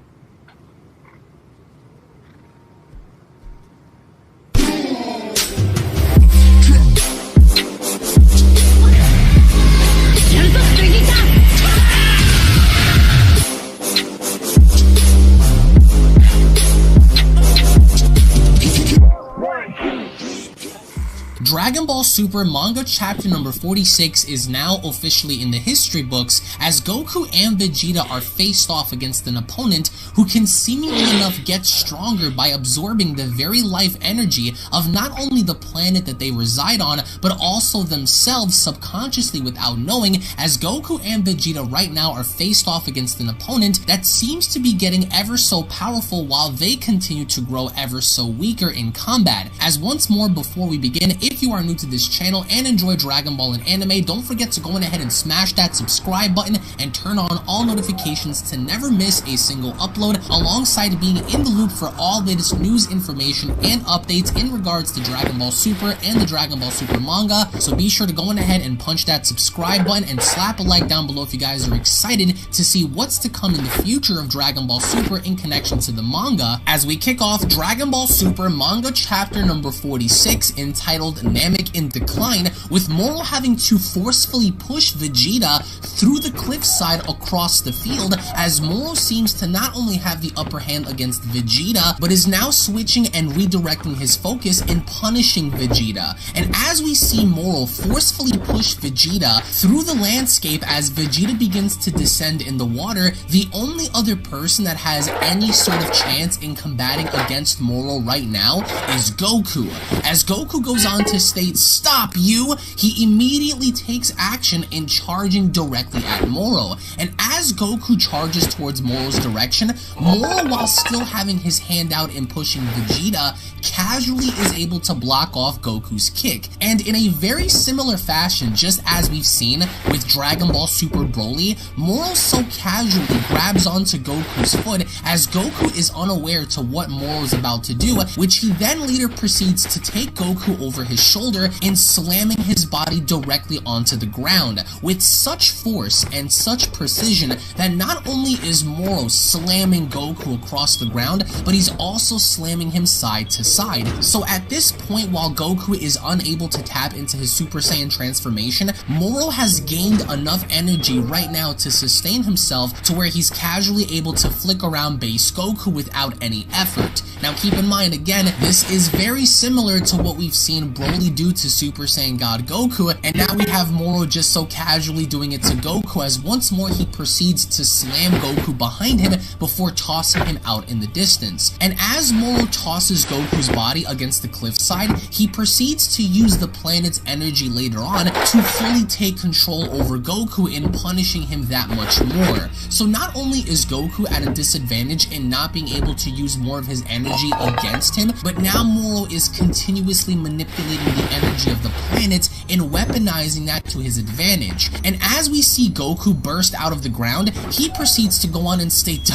Dragon Ball Super manga chapter number 46 is now officially in the history books, as Goku and Vegeta are faced off against an opponent who can seemingly enough get stronger by absorbing the very life energy of not only the planet that they reside on, but also themselves subconsciously without knowing, as Goku and Vegeta right now are faced off against an opponent that seems to be getting ever so powerful while they continue to grow ever so weaker in combat. As once more, before we begin, if you are new to this channel and enjoy Dragon Ball and anime, don't forget to go ahead and smash that subscribe button and turn on all notifications to never miss a single upload, alongside being in the loop for all latest news, information, and updates in regards to Dragon Ball Super and the Dragon Ball Super manga. So be sure to go ahead and punch that subscribe button and slap a like down below if you guys are excited to see what's to come in the future of Dragon Ball Super in connection to the manga, as we kick off Dragon Ball Super manga chapter number 46 entitled Namek in decline, with Moro having to forcefully push Vegeta through the cliffside across the field, as Moro seems to not only have the upper hand against Vegeta, but is now switching and redirecting his focus in punishing Vegeta. And as we see Moro forcefully push Vegeta through the landscape as Vegeta begins to descend in the water, the only other person that has any sort of chance in combating against Moro right now is Goku. As Goku goes on to state, "Stop you!" he immediately takes action in charging directly at Moro. And as Goku charges towards Moro's direction, Moro, while still having his hand out and pushing Vegeta, casually is able to block off Goku's kick. And in a very similar fashion, just as we've seen with Dragon Ball Super Broly, Moro so casually grabs onto Goku's foot as Goku is unaware to what Moro is about to do, which he then later proceeds to take Goku over his shoulder and slamming his body directly onto the ground with such force and such precision that not only is Moro slamming Goku across the ground, but he's also slamming him side to side. So at this point, while Goku is unable to tap into his Super Saiyan transformation, Moro has gained enough energy right now to sustain himself to where he's casually able to flick around base Goku without any effort. Now keep in mind, again, this is very similar to what we've seen Broly do to Super Saiyan God Goku, and now we have Moro just so casually doing it to Goku as once more he proceeds to slam Goku behind him before tossing him out in the distance. And as Moro tosses Goku's body against the cliffside, he proceeds to use the planet's energy later on to fully take control over Goku in punishing him that much more. So not only is Goku at a disadvantage in not being able to use more of his energy against him, but now Moro is continuously manipulating the energy of the planet and weaponizing that to his advantage. And as we see Goku burst out of the ground, he proceeds to go on and state,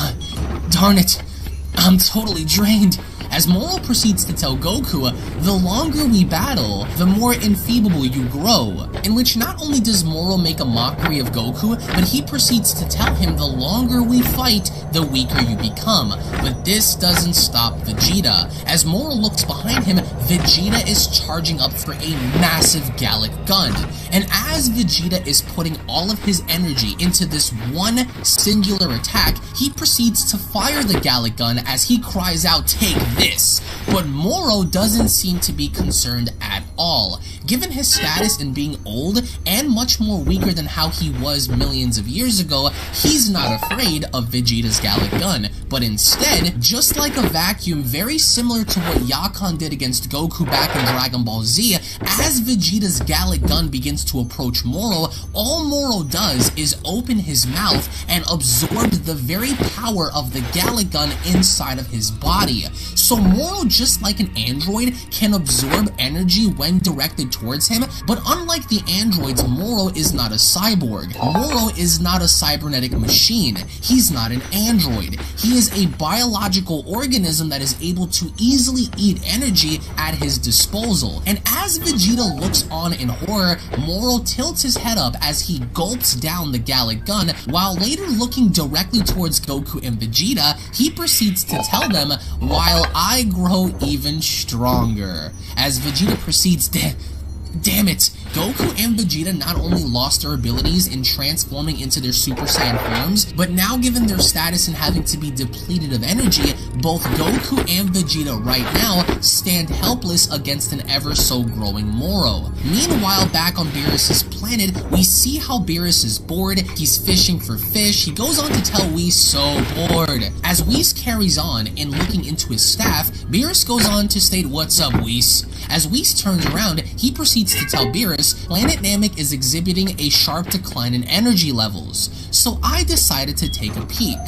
"Darn it, I'm totally drained." As Moro proceeds to tell Goku, "The longer we battle, the more enfeeble you grow," in which not only does Moro make a mockery of Goku, but he proceeds to tell him the longer we fight, the weaker you become. But this doesn't stop Vegeta. As Moro looks behind him, Vegeta is charging up for a massive Gallic gun. And as Vegeta is putting all of his energy into this one singular attack, he proceeds to fire the Gallic gun as he cries out, "Take this." But Moro doesn't seem to be concerned at all. Given his status in being old and much more weaker than how he was millions of years ago, he's not afraid of Vegeta's Gallic gun, but instead, just like a vacuum very similar to what Yakan did against Goku back in Dragon Ball Z, as Vegeta's Gallic gun begins to approach Moro, all Moro does is open his mouth and absorb the very power of the Gallic gun inside of his body. So Moro, just like an android, can absorb energy when directed towards him, but unlike the androids, Moro is not a cyborg. Moro is not a cybernetic machine. He's not an android. He is a biological organism that is able to easily eat energy at his disposal. And as Vegeta looks on in horror, Moro tilts his head up as he gulps down the Gallic gun, while later looking directly towards Goku and Vegeta, he proceeds to tell them, "While I grow even stronger." As Vegeta proceeds, Damn it! Goku and Vegeta not only lost their abilities in transforming into their Super Saiyan forms, but now given their status in having to be depleted of energy, both Goku and Vegeta right now stand helpless against an ever so growing Moro. Meanwhile, back on Beerus's planet, we see how Beerus is bored, he's fishing for fish, he goes on to tell Whis so bored. As Whis carries on and looking into his staff, Beerus goes on to state, "What's up, Whis?" As Whis turns around, he proceeds to tell Beerus, "Planet Namek is exhibiting a sharp decline in energy levels, so I decided to take a peek."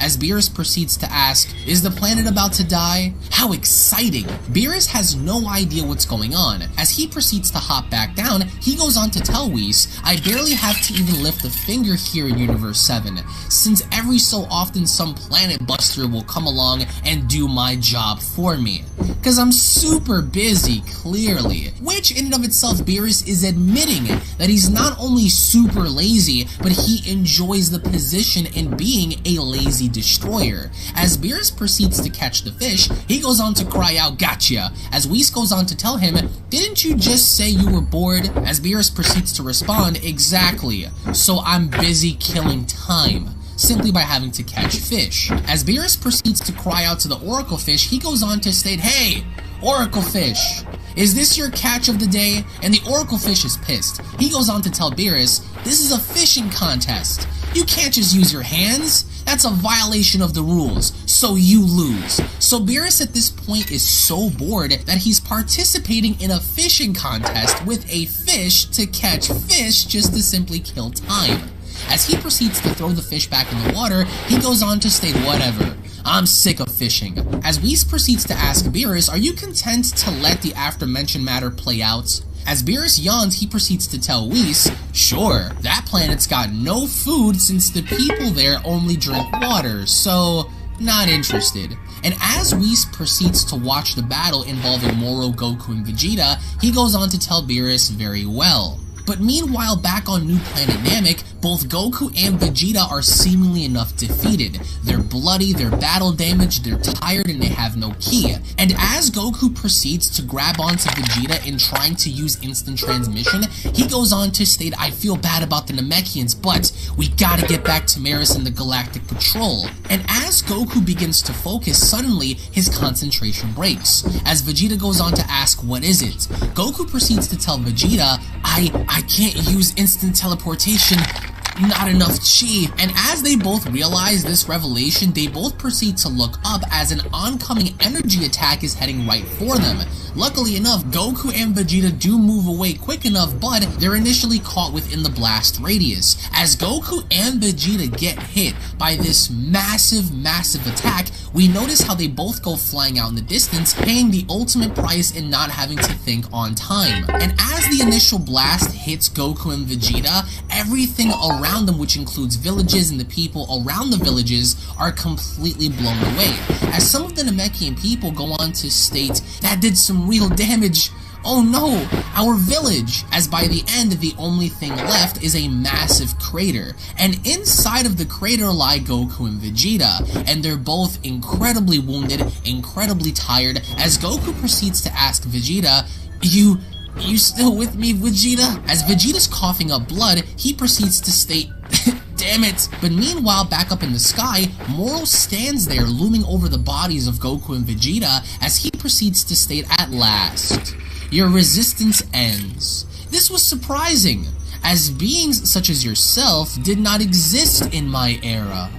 As Beerus proceeds to ask, "Is the planet about to die?" How exciting! Beerus has no idea what's going on. As he proceeds to hop back down, he goes on to tell Whis, "I barely have to even lift a finger here in Universe 7, since every so often some planet buster will come along and do my job for me." Cause I'm super busy, clearly. Which in and of itself, Beerus is admitting that he's not only super lazy, but he enjoys the position in being a lazy destroyer. As Beerus proceeds to catch the fish, he goes on to cry out, "Gotcha!" As Whis goes on to tell him, "Didn't you just say you were bored?" As Beerus proceeds to respond, "Exactly. So I'm busy killing time." Simply by having to catch fish. As Beerus proceeds to cry out to the Oracle Fish, he goes on to state, "Hey, Oracle Fish, is this your catch of the day?" And the Oracle Fish is pissed. He goes on to tell Beerus, "This is a fishing contest. You can't just use your hands. That's a violation of the rules, so you lose." So Beerus at this point is so bored that he's participating in a fishing contest with a fish to catch fish just to simply kill time. As he proceeds to throw the fish back in the water, he goes on to state, "Whatever. I'm sick of fishing." As Whis proceeds to ask Beerus, "Are you content to let the aforementioned matter play out?" As Beerus yawns, he proceeds to tell Whis, "Sure, that planet's got no food since the people there only drink water, so not interested." And as Whis proceeds to watch the battle involving Moro, Goku, and Vegeta, he goes on to tell Beerus, "Very well." But meanwhile, back on New Planet Namek, both Goku and Vegeta are seemingly enough defeated. They're bloody, they're battle damaged, they're tired, and they have no ki. And as Goku proceeds to grab onto Vegeta in trying to use instant transmission, he goes on to state, "I feel bad about the Namekians, but we gotta get back to Maris and the Galactic Patrol." And as Goku begins to focus, suddenly his concentration breaks. As Vegeta goes on to ask, "What is it?" Goku proceeds to tell Vegeta, I can't use instant teleportation. Not enough chi." And as they both realize this revelation, they both proceed to look up as an oncoming energy attack is heading right for them. Luckily enough, Goku and Vegeta do move away quick enough, but they're initially caught within the blast radius. As Goku and Vegeta get hit by this massive attack, we notice how they both go flying out in the distance, paying the ultimate price in not having to think on time. And as the initial blast hits Goku and Vegeta, everything around them, which includes villages and the people around the villages, are completely blown away. As some of the Namekian people go on to state, "That did some real damage. Oh no, our village." As by the end, the only thing left is a massive crater. And inside of the crater lie Goku and Vegeta. And they're both incredibly wounded, incredibly tired, as Goku proceeds to ask Vegeta, You still with me, Vegeta?" As Vegeta's coughing up blood, he proceeds to state, "Damn it." But meanwhile, back up in the sky, Moro stands there looming over the bodies of Goku and Vegeta as he proceeds to state, "At last, your resistance ends." This was surprising, as beings such as yourself did not exist in my era.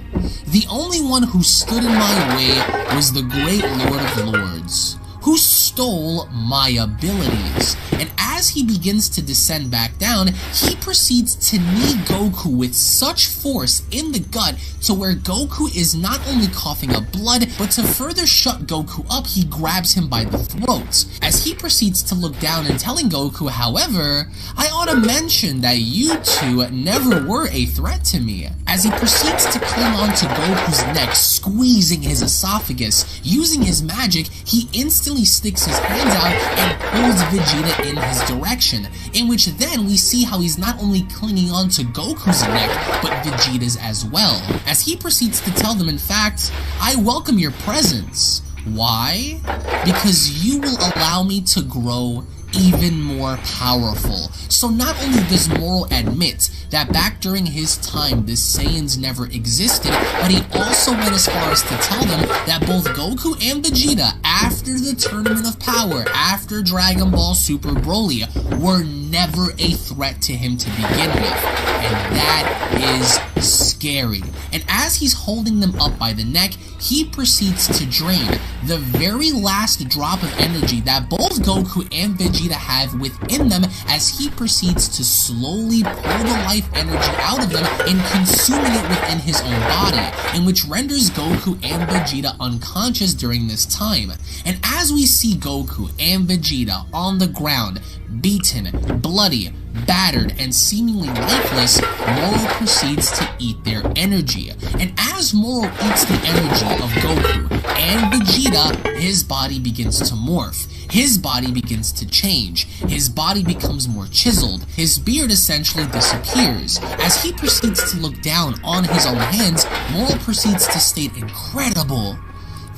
The only one who stood in my way was the great Lord of Lords, who stole my abilities. And as he begins to descend back down, he proceeds to knee Goku with such force in the gut to where Goku is not only coughing up blood, but to further shut Goku up, he grabs him by the throat. As he proceeds to look down and telling Goku, "However, I ought to mention that you two never were a threat to me." As he proceeds to cling onto Goku's neck, squeezing his esophagus, using his magic, he instantly sticks his hands out and pulls Vegeta in his direction, in which then we see how he's not only clinging on to Goku's neck, but Vegeta's as well. As he proceeds to tell them, in fact, "I welcome your presence. Why? Because you will allow me to grow even more powerful." So not only does Moro admit that back during his time the Saiyans never existed, but he also went as far as to tell them that both Goku and Vegeta, after the Tournament of Power, after Dragon Ball Super Broly, were never a threat to him to begin with. And that is scary. And as he's holding them up by the neck, he proceeds to drain the very last drop of energy that both Goku and Vegeta have within them, as he proceeds to slowly pull the life energy out of them and consuming it within his own body, in which renders Goku and Vegeta unconscious during this time. And as we see Goku and Vegeta on the ground, beaten, bloody, battered, and seemingly lifeless, Moro proceeds to eat their energy. And as Moro eats the energy of Goku and Vegeta, his body begins to morph. His body begins to change. His body becomes more chiseled. His beard essentially disappears. As he proceeds to look down on his own hands, Moro proceeds to state, incredible,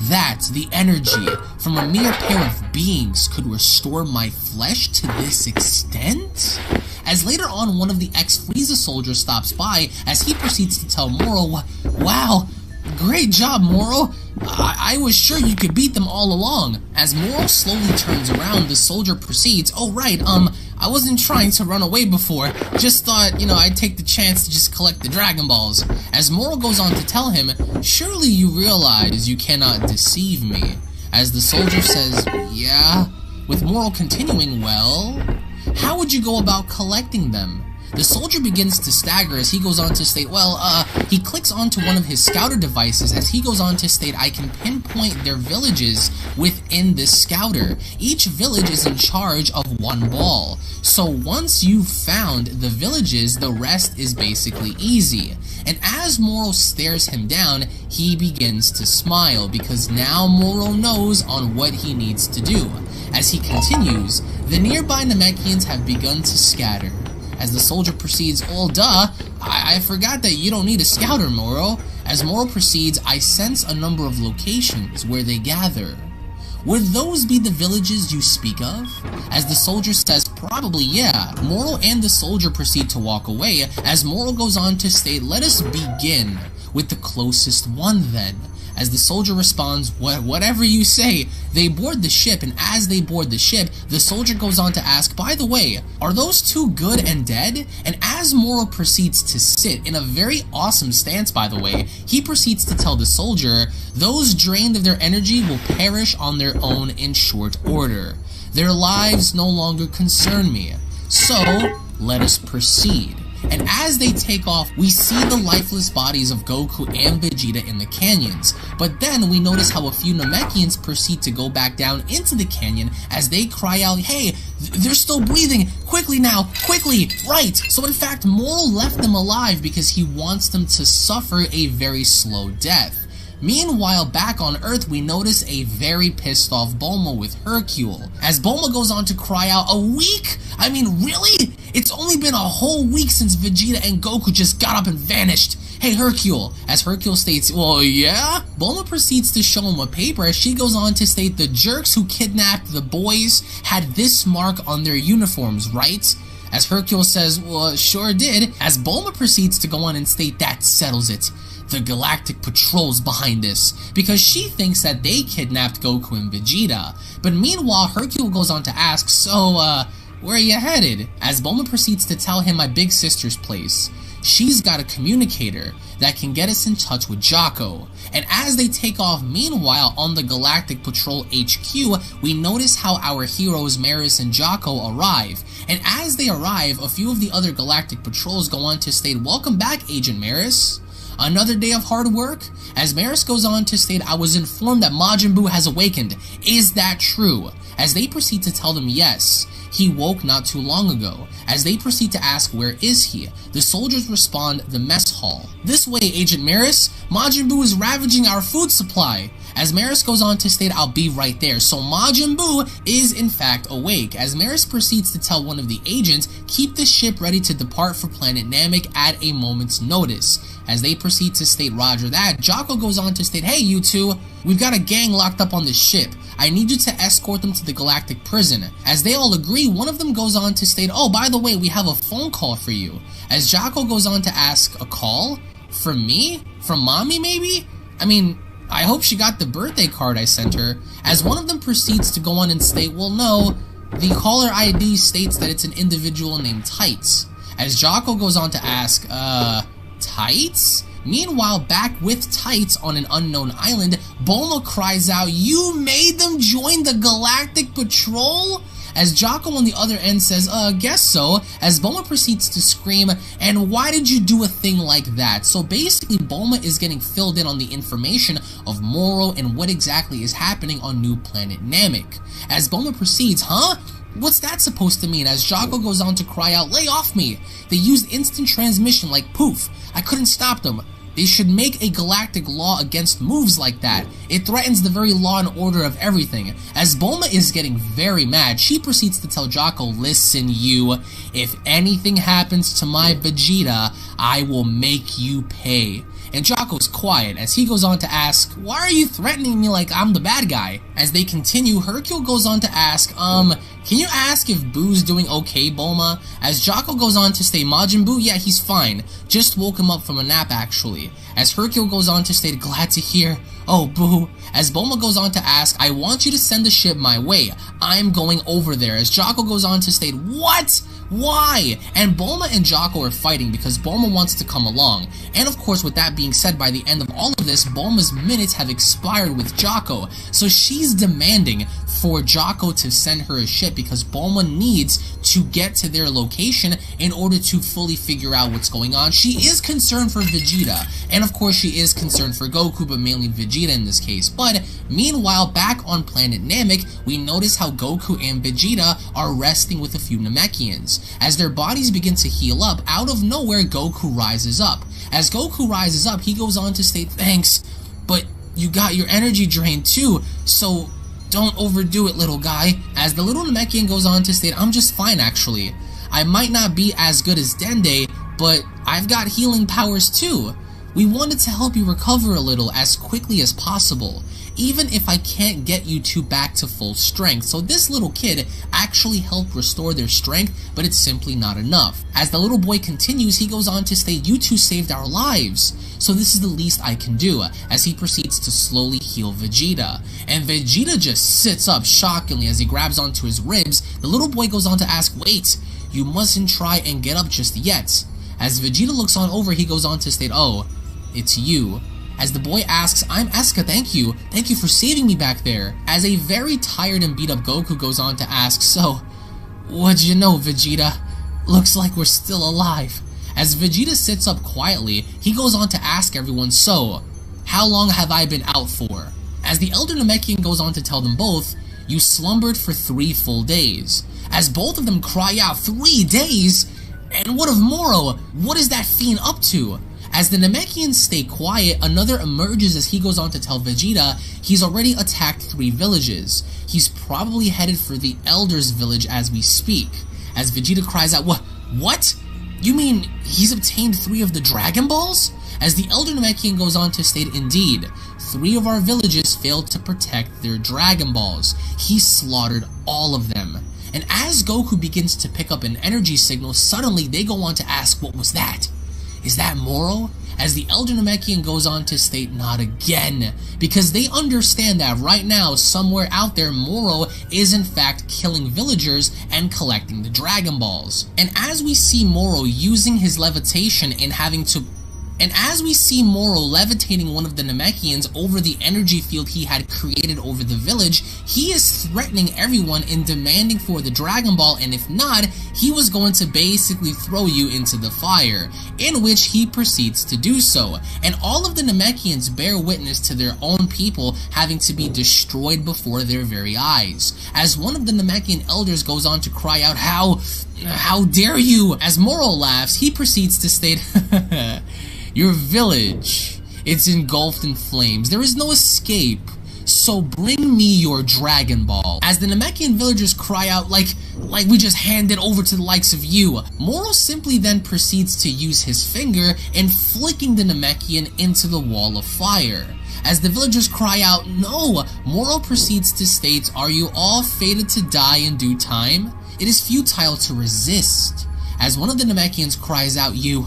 that the energy from a mere pair of beings could restore my flesh to this extent? As later on, one of the ex-Frieza soldiers stops by as he proceeds to tell Moro, wow, great job, Moro. I was sure you could beat them all along. As Moro slowly turns around, the soldier proceeds, oh right, I wasn't trying to run away before. Just thought, I'd take the chance to just collect the Dragon Balls. As Moro goes on to tell him, surely you realize you cannot deceive me. As the soldier says, yeah, with Moro continuing, well, how would you go about collecting them? The soldier begins to stagger as he goes on to state, well, he clicks onto one of his scouter devices as he goes on to state, I can pinpoint their villages within this scouter. Each village is in charge of one ball. So once you've found the villages, the rest is basically easy. And as Moro stares him down, he begins to smile because now Moro knows on what he needs to do. As he continues, the nearby Namekians have begun to scatter. As the soldier proceeds, oh duh, I forgot that you don't need a scouter, Moro. As Moro proceeds, I sense a number of locations where they gather. Would those be the villages you speak of? As the soldier says, probably yeah. Moro and the soldier proceed to walk away, as Moro goes on to state, let us begin with the closest one then. As the soldier responds, whatever you say. They board the ship, and as they board the ship, the soldier goes on to ask, by the way, are those two good and dead? And as Moro proceeds to sit, in a very awesome stance by the way, he proceeds to tell the soldier, those drained of their energy will perish on their own in short order. Their lives no longer concern me. So, let us proceed. And as they take off, we see the lifeless bodies of Goku and Vegeta in the canyons. But then we notice how a few Namekians proceed to go back down into the canyon as they cry out, hey, they're still breathing, quickly now, quickly, right. So in fact, Moro left them alive because he wants them to suffer a very slow death. Meanwhile, back on Earth, we notice a very pissed off Bulma with Hercule. As Bulma goes on to cry out, a week? I mean, really? It's only been a whole week since Vegeta and Goku just got up and vanished. Hey, Hercule. As Hercule states, well, yeah? Bulma proceeds to show him a paper as she goes on to state the jerks who kidnapped the boys had this mark on their uniforms, right? As Hercule says, well, sure did. As Bulma proceeds to go on and state that settles it. The Galactic Patrol's behind this, because she thinks that they kidnapped Goku and Vegeta. But meanwhile, Hercule goes on to ask, so, where are you headed? As Bulma proceeds to tell him my big sister's place. She's got a communicator that can get us in touch with Jocko. And as they take off, meanwhile, on the Galactic Patrol HQ, we notice how our heroes Maris and Jocko arrive. And as they arrive, a few of the other Galactic Patrols go on to state, welcome back, Agent Maris. Another day of hard work? As Maris goes on to state, I was informed that Majin Buu has awakened. Is that true? As they proceed to tell them yes, he woke not too long ago. As they proceed to ask where is he, the soldiers respond, the mess hall. This way, Agent Maris, Majin Buu is ravaging our food supply. As Maris goes on to state, I'll be right there. So Majin Buu is in fact awake. As Maris proceeds to tell one of the agents, keep the ship ready to depart for planet Namek at a moment's notice. As they proceed to state roger that, Jocko goes on to state, hey you two, we've got a gang locked up on the ship. I need you to escort them to the Galactic Prison. As they all agree, one of them goes on to state, oh, by the way, we have a phone call for you. As Jocko goes on to ask, a call? From me? From mommy maybe? I mean, I hope she got the birthday card I sent her. As one of them proceeds to go on and state, well no, the caller ID states that it's an individual named Tights. As Jocko goes on to ask, Tights? Meanwhile, back with Tights on an unknown island, Bulma cries out, you made them join the Galactic Patrol? As Jocko on the other end says, guess so, as Bulma proceeds to scream, and why did you do a thing like that? So basically, Bulma is getting filled in on the information of Moro and what exactly is happening on New Planet Namek. As Bulma proceeds, huh? What's that supposed to mean? As Jocko goes on to cry out, lay off me! They used instant transmission like poof. I couldn't stop them. They should make a galactic law against moves like that. It threatens the very law and order of everything. As Bulma is getting very mad, she proceeds to tell Jocko, listen you, if anything happens to my Vegeta, I will make you pay. And Jocko's quiet as he goes on to ask, why are you threatening me like I'm the bad guy? As they continue, Hercule goes on to ask, can you ask if Boo's doing okay, Bulma? As Jocko goes on to state, Majin Buu, yeah, he's fine. Just woke him up from a nap, actually. As Hercule goes on to state, glad to hear. Oh, Boo. As Bulma goes on to ask, I want you to send the ship my way. I'm going over there. As Jocko goes on to state, what? Why? And Bulma and Jocko are fighting because Bulma wants to come along. And of course, with that being said, by the end of all of this, Bulma's minutes have expired with Jocko. So she's demanding for Jocko to send her a ship because Bulma needs to get to their location in order to fully figure out what's going on. She is concerned for Vegeta, and of course she is concerned for Goku, but mainly Vegeta in this case. But meanwhile, back on planet Namek, we notice how Goku and Vegeta are resting with a few Namekians. As their bodies begin to heal up, out of nowhere Goku rises up. As Goku rises up, he goes on to state, thanks, but you got your energy drained too, so don't overdo it, little guy. As the little Namekian goes on to state, I'm just fine actually. I might not be as good as Dende, but I've got healing powers too. We wanted to help you recover a little as quickly as possible, even if I can't get you two back to full strength. So this little kid actually helped restore their strength, but it's simply not enough. As the little boy continues, he goes on to state, you two saved our lives, so this is the least I can do, as he proceeds to slowly heal Vegeta. And Vegeta just sits up shockingly as he grabs onto his ribs. The little boy goes on to ask, wait, you mustn't try and get up just yet. As Vegeta looks on over, he goes on to state, oh, it's you. As the boy asks, I'm Eska, thank you for saving me back there. As a very tired and beat up Goku goes on to ask, so, what'd you know, Vegeta? Looks like we're still alive. As Vegeta sits up quietly, he goes on to ask everyone, so, how long have I been out for? As the Elder Namekian goes on to tell them both, you slumbered for 3 full days. As both of them cry out, 3 days? And what of Moro? What is that fiend up to? As the Namekians stay quiet, another emerges as he goes on to tell Vegeta he's already attacked 3 villages. He's probably headed for the Elder's village as we speak. As Vegeta cries out, what? You mean he's obtained 3 of the Dragon Balls? As the Elder Namekian goes on to state, indeed, 3 of our villages failed to protect their Dragon Balls. He slaughtered all of them. And as Goku begins to pick up an energy signal, suddenly they go on to ask, what was that? Is that Moro? As the Elder Namekian goes on to state, not again, because they understand that right now, somewhere out there, Moro is in fact killing villagers and collecting the Dragon Balls. And as we see Moro using his levitation and as we see Moro levitating one of the Namekians over the energy field he had created over the village, he is threatening everyone and demanding for the Dragon Ball, and if not, he was going to basically throw you into the fire, in which he proceeds to do so. And all of the Namekians bear witness to their own people having to be destroyed before their very eyes. As one of the Namekian elders goes on to cry out, how dare you? As Moro laughs, he proceeds to state, your village, it's engulfed in flames. There is no escape. So bring me your Dragon Ball. As the Namekian villagers cry out like we just hand it over to the likes of you, Moro simply then proceeds to use his finger and flicking the Namekian into the wall of fire. As the villagers cry out, no, Moro proceeds to state, are you all fated to die in due time? It is futile to resist. As one of the Namekians cries out, you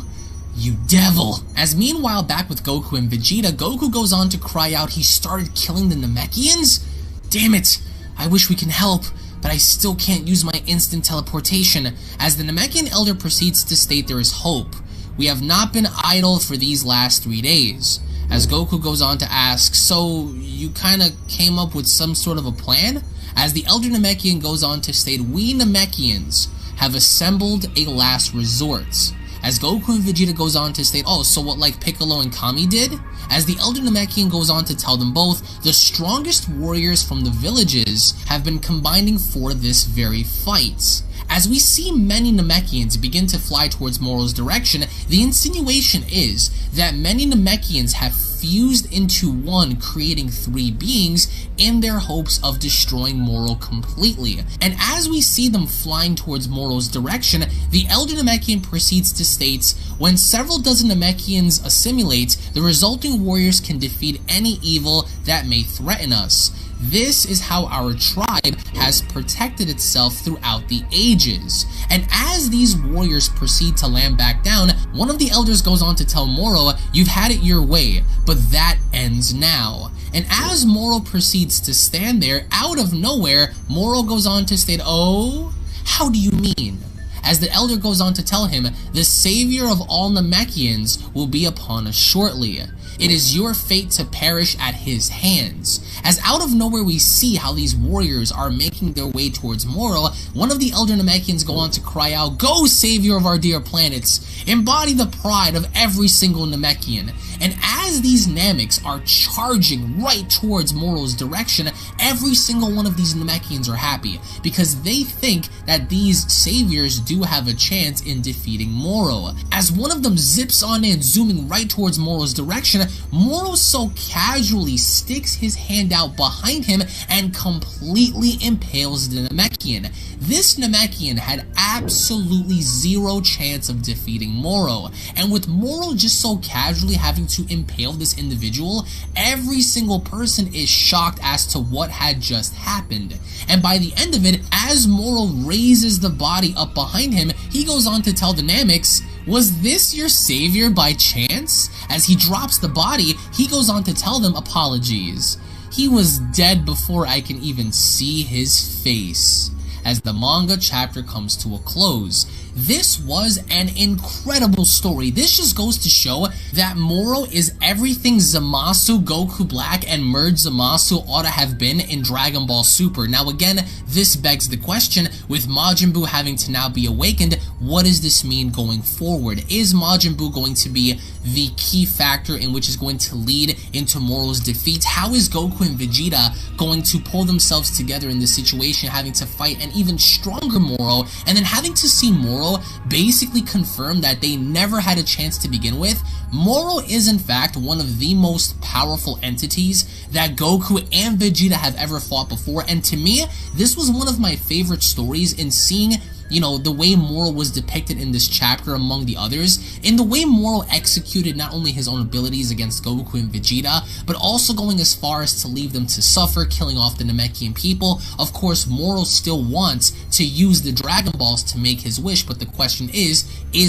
devil. As meanwhile, back with Goku and Vegeta, Goku goes on to cry out he started killing the Namekians? Damn it, I wish we can help, but I still can't use my instant teleportation. As the Namekian elder proceeds to state there is hope. We have not been idle for these last 3 days. As Goku goes on to ask, so you kinda came up with some sort of a plan? As the elder Namekian goes on to state, we Namekians have assembled a last resort. as Goku and Vegeta goes on to state, oh, so what like Piccolo and Kami did? As the Elder Namekian goes on to tell them both, the strongest warriors from the villages have been combining for this very fight. As we see many Namekians begin to fly towards Moro's direction, the insinuation is that many Namekians have fused into one, creating three beings in their hopes of destroying Moro completely. And as we see them flying towards Moro's direction, the Elder Namekian proceeds to state, when several dozen Namekians assimilate, the resulting warriors can defeat any evil that may threaten us. This is how our tribe has protected itself throughout the ages. And as these warriors proceed to land back down, one of the elders goes on to tell Moro, you've had it your way, but that ends now. And as Moro proceeds to stand there, out of nowhere, Moro goes on to state, oh, how do you mean? As the elder goes on to tell him, the savior of all Namekians will be upon us shortly. It is your fate to perish at his hands. As out of nowhere we see how these warriors are making their way towards Moro, one of the Elder Namekians go on to cry out, go savior of our dear planets, embody the pride of every single Namekian. And as these Nameks are charging right towards Moro's direction, every single one of these Namekians are happy, because they think that these saviors do have a chance in defeating Moro. As one of them zips on in, zooming right towards Moro's direction, Moro so casually sticks his hand out behind him and completely impales the Namekian. This Namekian had absolutely zero chance of defeating Moro, and with Moro just so casually having to impale this individual, every single person is shocked as to what had just happened. And by the end of it, as Moro raises the body up behind him, he goes on to tell the Nameks, was this your savior by chance? As he drops the body, he goes on to tell them apologies. He was dead before I can even see his face. As the manga chapter comes to a close, this was an incredible story. This just goes to show that Moro is everything Zamasu, Goku Black, and Merged Zamasu ought to have been in Dragon Ball Super. Now again, this begs the question, with Majin Buu having to now be awakened, what does this mean going forward? Is Majin Buu going to be the key factor in which is going to lead into Moro's defeat? How is Goku and Vegeta going to pull themselves together in this situation, having to fight an even stronger Moro, and then having to see Moro basically confirm that they never had a chance to begin with? Moro is in fact one of the most powerful entities that Goku and Vegeta have ever fought before, and to me, this was one of my favorite stories in seeing, you know, the way Moro was depicted in this chapter among the others, in the way Moro executed not only his own abilities against Goku and Vegeta, but also going as far as to leave them to suffer, killing off the Namekian people. Of course, Moro still wants to use the Dragon Balls to make his wish, but the question is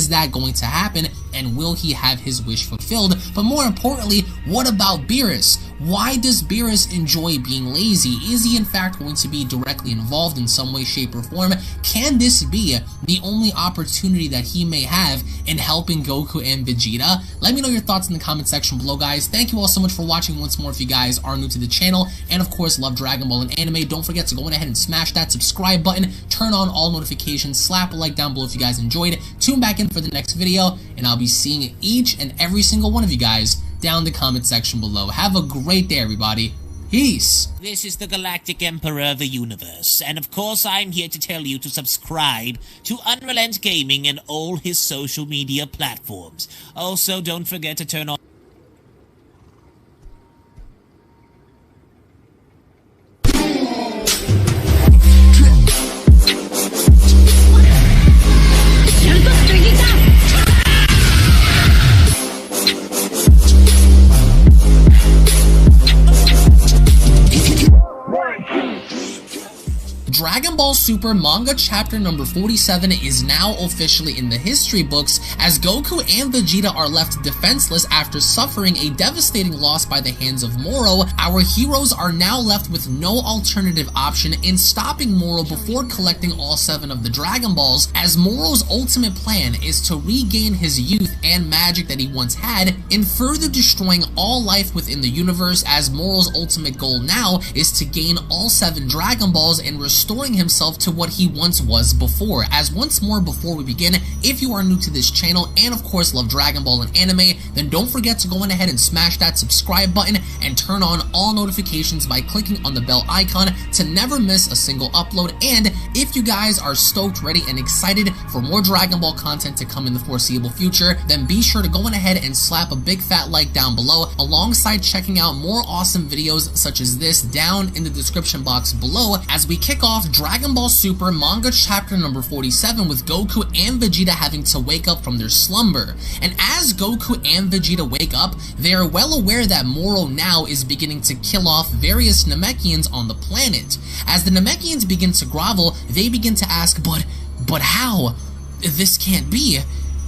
that going to happen, and will he have his wish fulfilled? But more importantly, what about Beerus? Why does Beerus enjoy being lazy? Is he in fact going to be directly involved in some way, shape, or form? Can this be the only opportunity that he may have in helping Goku and Vegeta? Let me know your thoughts in the comment section below, guys. Thank you all so much for watching once more if you guys are new to the channel, and of course love Dragon Ball and anime. Don't forget to go ahead and smash that subscribe button, turn on all notifications, slap a like down below if you guys enjoyed it, tune back in for the next video, and I'll be seeing each and every single one of you guys down in the comment section below. Have a great day, everybody. Peace. This is the Galactic Emperor of the Universe, and of course I'm here to tell you to subscribe to Unrelent Gaming and all his social media platforms. Also, don't forget to turn on Dragon Ball Super manga chapter number 47 is now officially in the history books, as Goku and Vegeta are left defenseless after suffering a devastating loss by the hands of Moro. Our heroes are now left with no alternative option in stopping Moro before collecting all 7 of the Dragon Balls, as Moro's ultimate plan is to regain his youth and magic that he once had, in further destroying all life within the universe, as Moro's ultimate goal now is to gain all 7 Dragon Balls and restoring himself himself to what he once was before. As once more, before we begin, if you are new to this channel and of course love Dragon Ball and anime, then don't forget to go on ahead and smash that subscribe button and turn on all notifications by clicking on the bell icon to never miss a single upload. And if you guys are stoked, ready, and excited for more Dragon Ball content to come in the foreseeable future, then be sure to go on ahead and slap a big fat like down below, alongside checking out more awesome videos such as this down in the description box below, as we kick off Dragon Ball Super manga chapter number 47 with Goku and Vegeta having to wake up from their slumber. And as Goku and Vegeta wake up, they are well aware that Moro now is beginning to kill off various Namekians on the planet. As the Namekians begin to grovel, they begin to ask, but how? This can't be.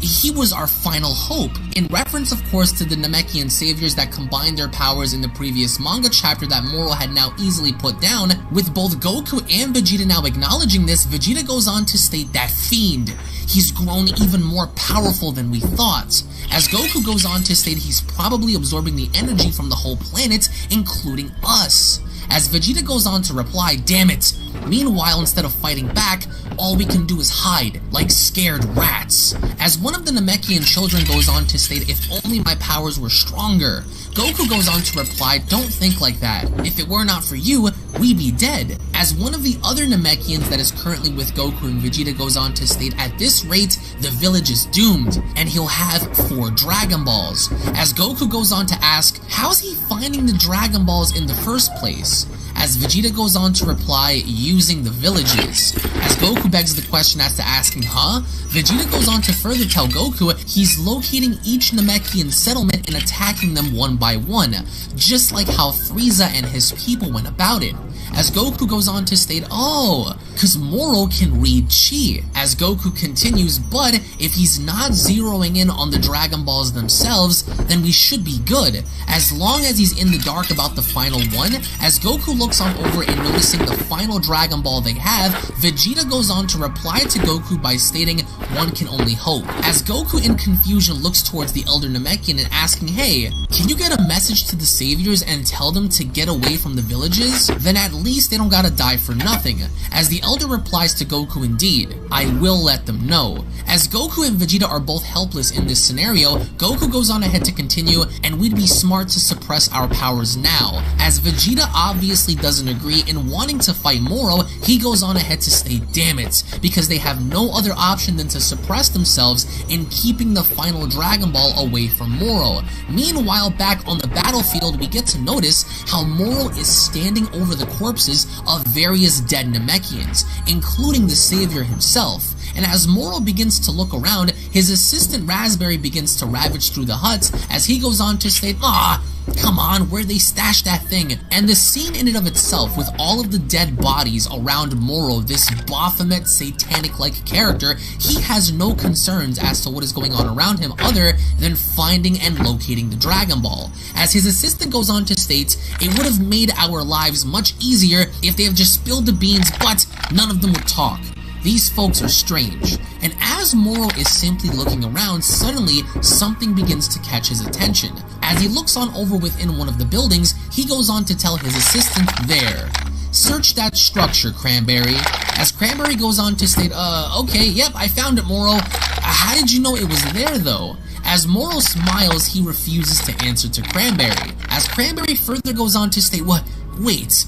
He was our final hope, in reference of course to the Namekian saviors that combined their powers in the previous manga chapter that Moro had now easily put down. With both Goku and Vegeta now acknowledging this, Vegeta goes on to state that fiend, he's grown even more powerful than we thought. As Goku goes on to state he's probably absorbing the energy from the whole planet, including us. As Vegeta goes on to reply, damn it. Meanwhile, instead of fighting back, all we can do is hide, like scared rats. As one of the Namekian children goes on to state, if only my powers were stronger. Goku goes on to reply, don't think like that. If it were not for you, we'd be dead. As one of the other Namekians that is currently with Goku and Vegeta goes on to state, at this rate, the village is doomed, and he'll have 4 Dragon Balls. As Goku goes on to ask, how's he finding the Dragon Balls in the first place? As Vegeta goes on to reply, using the villages. As Goku begs the question as to asking, huh? Vegeta goes on to further tell Goku he's locating each Namekian settlement and attacking them one by one, just like how Frieza and his people went about it. As Goku goes on to state, oh, cause Moro can read Chi. As Goku continues, but if he's not zeroing in on the Dragon Balls themselves, then we should be good, as long as he's in the dark about the final one. As Goku looks on over and noticing the final Dragon Ball they have, Vegeta goes on to reply to Goku by stating, one can only hope. As Goku in confusion looks towards the Elder Namekian and asking, hey, can you get a message to the saviors and tell them to get away from the villages? Then at least they don't gotta die for nothing. As the Elder replies to Goku, indeed, I will let them know. As Goku and Vegeta are both helpless in this scenario, Goku goes on ahead to continue, and we'd be smart to suppress our powers now. As Vegeta obviously doesn't agree in wanting to fight Moro, he goes on ahead to state, damn it, because they have no other option than to suppress themselves in keeping the final Dragon Ball away from Moro. Meanwhile, back on the battlefield, we get to notice how Moro is standing over the corpses of various dead Namekians, including the savior himself. And as Moro begins to look around, his assistant Raspberry begins to ravage through the huts as he goes on to state, come on, where they stashed that thing? And the scene in and of itself, with all of the dead bodies around Moro, this Baphomet satanic-like character, he has no concerns as to what is going on around him other than finding and locating the Dragon Ball. As his assistant goes on to state, it would have made our lives much easier if they have just spilled the beans, but none of them would talk. These folks are strange. And as Moro is simply looking around, suddenly something begins to catch his attention. As he looks on over within one of the buildings, he goes on to tell his assistant, there. Search that structure, Cranberry. As Cranberry goes on to state, okay, yep, I found it, Moro. How did you know it was there, though? As Moro smiles, he refuses to answer to Cranberry. As Cranberry further goes on to state, wait,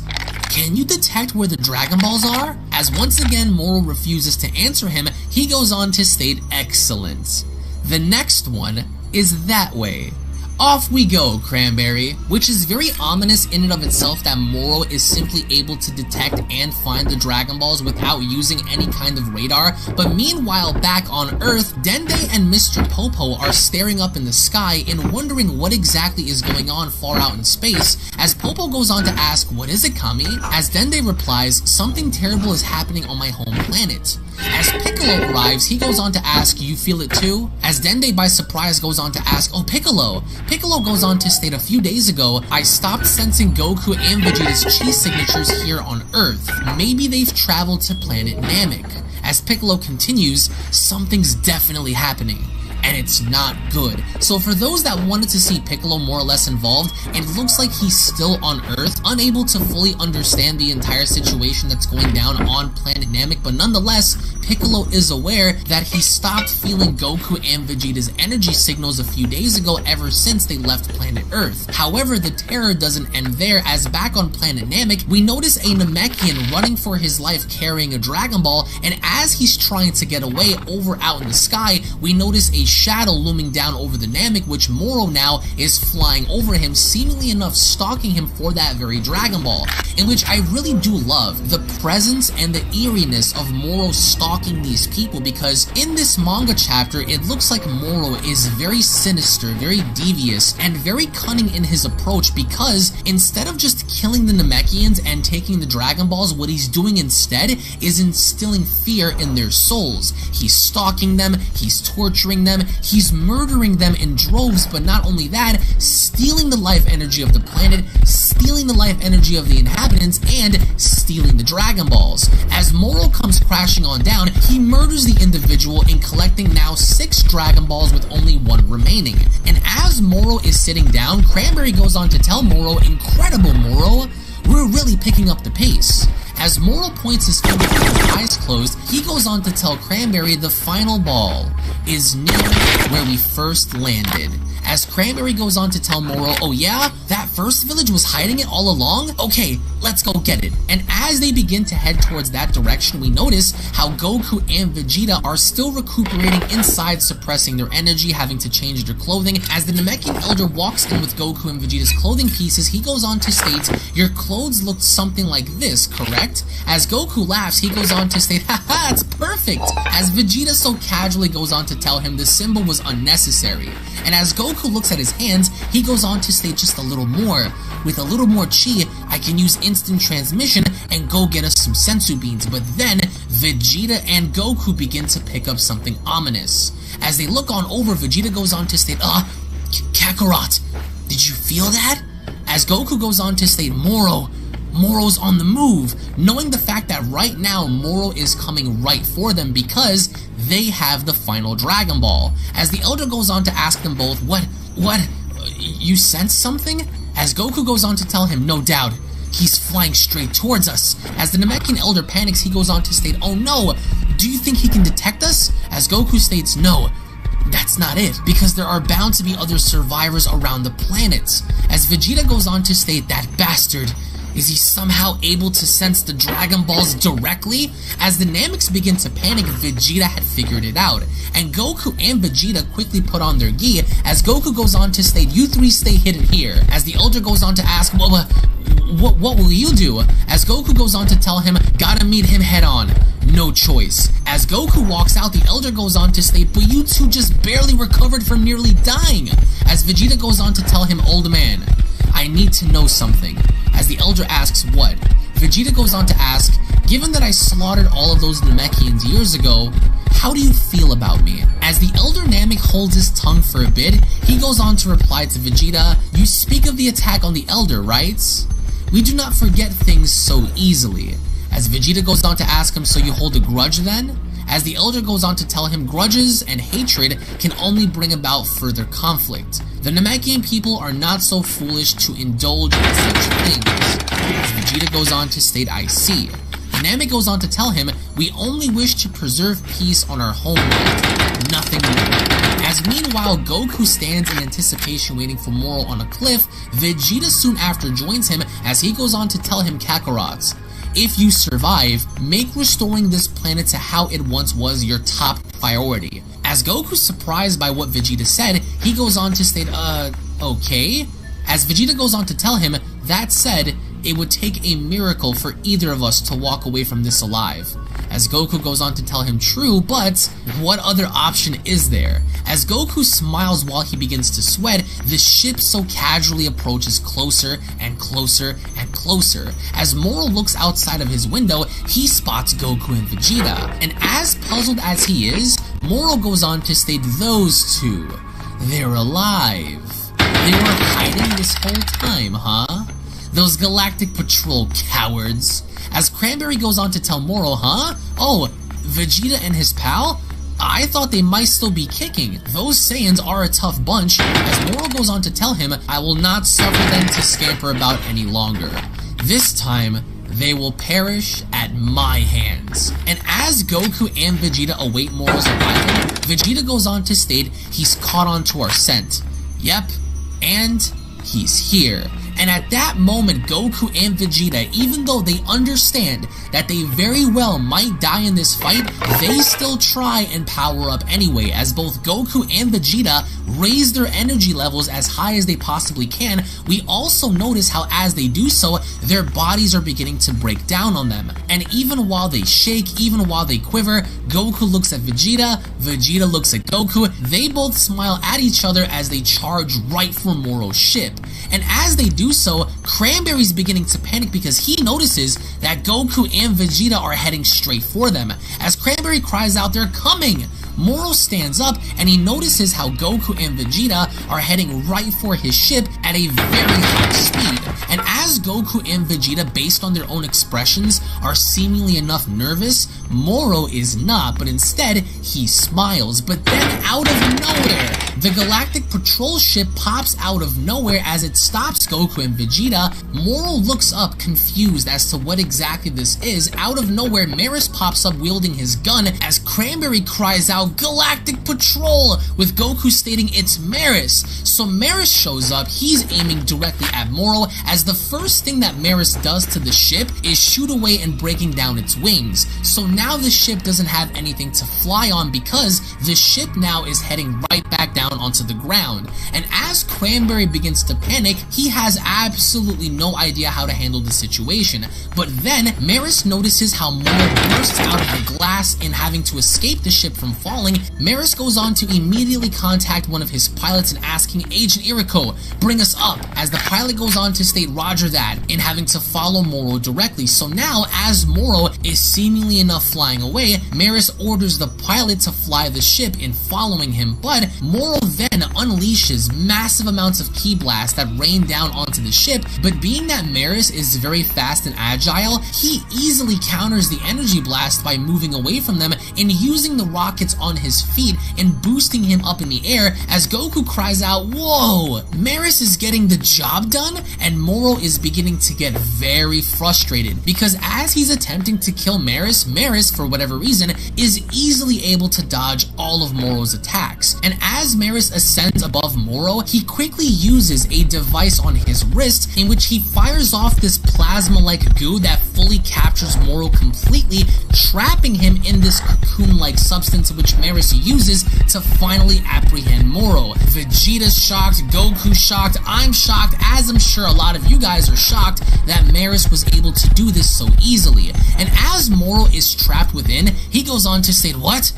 can you detect where the Dragon Balls are? As once again Moro refuses to answer him, he goes on to state, excellent. The next one is that way. Off we go, Cranberry, which is very ominous in and of itself that Moro is simply able to detect and find the Dragon Balls without using any kind of radar. But meanwhile, back on Earth, Dende and Mr. Popo are staring up in the sky and wondering what exactly is going on far out in space, as Popo goes on to ask, what is it, Kami? As Dende replies, something terrible is happening on my home planet. As Piccolo arrives, he goes on to ask, you feel it too? As Dende by surprise goes on to ask, oh, Piccolo. Piccolo goes on to state, a few days ago, I stopped sensing Goku and Vegeta's chi signatures here on Earth. Maybe they've traveled to planet Namek. As Piccolo continues, something's definitely happening. and it's not good. So for those that wanted to see Piccolo more or less involved, it looks like he's still on Earth, unable to fully understand the entire situation that's going down on planet Namek, but nonetheless, Piccolo is aware that he stopped feeling Goku and Vegeta's energy signals a few days ago ever since they left planet Earth. However, the terror doesn't end there, as back on planet Namek, we notice a Namekian running for his life carrying a Dragon Ball, and as he's trying to get away over out in the sky, we notice a shadow looming down over the Namek, which Moro now is flying over him, seemingly enough stalking him for that very Dragon Ball, in which I really do love the presence and the eeriness of Moro stalking these people, because in this manga chapter, it looks like Moro is very sinister, very devious, and very cunning in his approach, because instead of just killing the Namekians and taking the Dragon Balls, what he's doing instead is instilling fear in their souls. He's stalking them, he's torturing them, he's murdering them in droves, but not only that, stealing the life energy of the planet, stealing the life energy of the inhabitants, and stealing the Dragon Balls. As Moro comes crashing on down, he murders the individual in collecting now 6 Dragon Balls with only 1 remaining. And as Moro is sitting down, Cranberry goes on to tell Moro, "Incredible, Moro, we're really picking up the pace." As Moro points his finger with his eyes closed, he goes on to tell Cranberry the final ball is near where we first landed. As Cranberry goes on to tell Moro, "Oh yeah? That first village was hiding it all along? Okay, let's go get it." And as they begin to head towards that direction, we notice how Goku and Vegeta are still recuperating inside, suppressing their energy, having to change their clothing. As the Namekian Elder walks in with Goku and Vegeta's clothing pieces, he goes on to state, "Your clothes looked something like this, correct?" As Goku laughs, he goes on to state, "Haha, it's perfect!" As Vegeta so casually goes on to tell him the symbol was unnecessary. And as Goku looks at his hands, he goes on to state just a little more. "With a little more chi, I can use instant transmission and go get us some sensu beans." But then, Vegeta and Goku begin to pick up something ominous. As they look on over, Vegeta goes on to state, Kakarot, did you feel that?" As Goku goes on to state, Moro's on the move, knowing the fact that right now Moro is coming right for them because they have the final Dragon Ball. As the Elder goes on to ask them both, what, you sense something? As Goku goes on to tell him, "No doubt, he's flying straight towards us." As the Namekian Elder panics, he goes on to state, "Oh no, do you think he can detect us?" As Goku states, "No, that's not it, because there are bound to be other survivors around the planet." As Vegeta goes on to state, "That bastard, is he somehow able to sense the Dragon Balls directly?" As the Nameks begin to panic, Vegeta had figured it out, and Goku and Vegeta quickly put on their gi, as Goku goes on to state, "You three stay hidden here." As the Elder goes on to ask, what will you do?" As Goku goes on to tell him, "Gotta meet him head on. No choice." As Goku walks out, the Elder goes on to state, "But you two just barely recovered from nearly dying." As Vegeta goes on to tell him, "Old man, I need to know something." As the Elder asks what, Vegeta goes on to ask, "Given that I slaughtered all of those Namekians years ago, how do you feel about me?" As the Elder Namek holds his tongue for a bit, he goes on to reply to Vegeta, "You speak of the attack on the Elder, right? We do not forget things so easily." As Vegeta goes on to ask him, "So you hold a grudge then?" As the Elder goes on to tell him grudges and hatred can only bring about further conflict. The Namekian people are not so foolish to indulge in such things. As Vegeta goes on to state, "I see." The Namek goes on to tell him, "We only wish to preserve peace on our homeworld, nothing more." As meanwhile, Goku stands in anticipation waiting for Moro on a cliff, Vegeta soon after joins him as he goes on to tell him, "Kakarot, if you survive, make restoring this planet to how it once was your top priority." As Goku's surprised by what Vegeta said, he goes on to state, okay? As Vegeta goes on to tell him, "That said, it would take a miracle for either of us to walk away from this alive." As Goku goes on to tell him, "True, but what other option is there?" As Goku smiles while he begins to sweat, the ship so casually approaches closer and closer and closer. As Moro looks outside of his window, he spots Goku and Vegeta. And as puzzled as he is, Moro goes on to state, "Those two, they're alive. They were hiding this whole time, huh? Those Galactic Patrol cowards." As Cranberry goes on to tell Moro, "Huh? Oh, Vegeta and his pal? I thought they might still be kicking. Those Saiyans are a tough bunch, as Moro goes on to tell him, I will not suffer them to scamper about any longer. This time, they will perish at my hands. And as Goku and Vegeta await Moro's arrival, Vegeta goes on to state he's caught on to our scent. Yep, and he's here. And at that moment, Goku and Vegeta, even though they understand that they very well might die in this fight, they still try and power up anyway, as both Goku and Vegeta raise their energy levels as high as they possibly can. We also notice how as they do so, their bodies are beginning to break down on them. And even while they shake, even while they quiver, Goku looks at Vegeta, Vegeta looks at Goku, they both smile at each other as they charge right for Moro's ship. And as they do so, Cranberry's beginning to panic because he notices that Goku and Vegeta are heading straight for them. As Cranberry cries out, they're coming! Moro stands up and he notices how Goku and Vegeta are heading right for his ship at a very high speed. And as Goku and Vegeta, based on their own expressions, are seemingly enough nervous, Moro is not, but instead he smiles. But then out of nowhere, the Galactic Patrol ship pops out of nowhere as it stops Goku and Vegeta. Moro looks up confused as to what exactly this is. Out of nowhere, Maris pops up wielding his gun as Cranberry cries out, Galactic Patrol, with Goku stating it's Maris. So Maris shows up, he's aiming directly at Moro, as the first thing that Maris does to the ship is shoot away and breaking down its wings. So now the ship doesn't have anything to fly on because the ship now is heading right back down onto the ground. And as Cranberry begins to panic, he has absolutely no idea how to handle the situation. But then Maris notices how Moro bursts out of the glass and having to escape the ship from falling. Maris goes on to immediately contact one of his pilots and asking Agent Iriko, bring us up, as the pilot goes on to state roger that, in having to follow Moro directly. So now, as Moro is seemingly enough flying away, Maris orders the pilot to fly the ship in following him, but Moro then unleashes massive amounts of ki blasts that rain down onto the ship, but being that Maris is very fast and agile, he easily counters the energy blast by moving away from them and using the rockets on his feet and boosting him up in the air as Goku cries out, whoa! Maris is getting the job done, and Moro is beginning to get very frustrated because as he's attempting to kill Maris, for whatever reason, is easily able to dodge all of Moro's attacks. And as Maris ascends above Moro, he quickly uses a device on his wrist in which he fires off this plasma-like goo that fully captures Moro completely, trapping him in this cocoon-like substance which Maris uses to finally apprehend Moro. Vegeta's shocked, Goku's shocked, I'm shocked, as I'm sure a lot of you guys are shocked that Maris was able to do this so easily. And as Moro is trapped within, he goes on to say, what?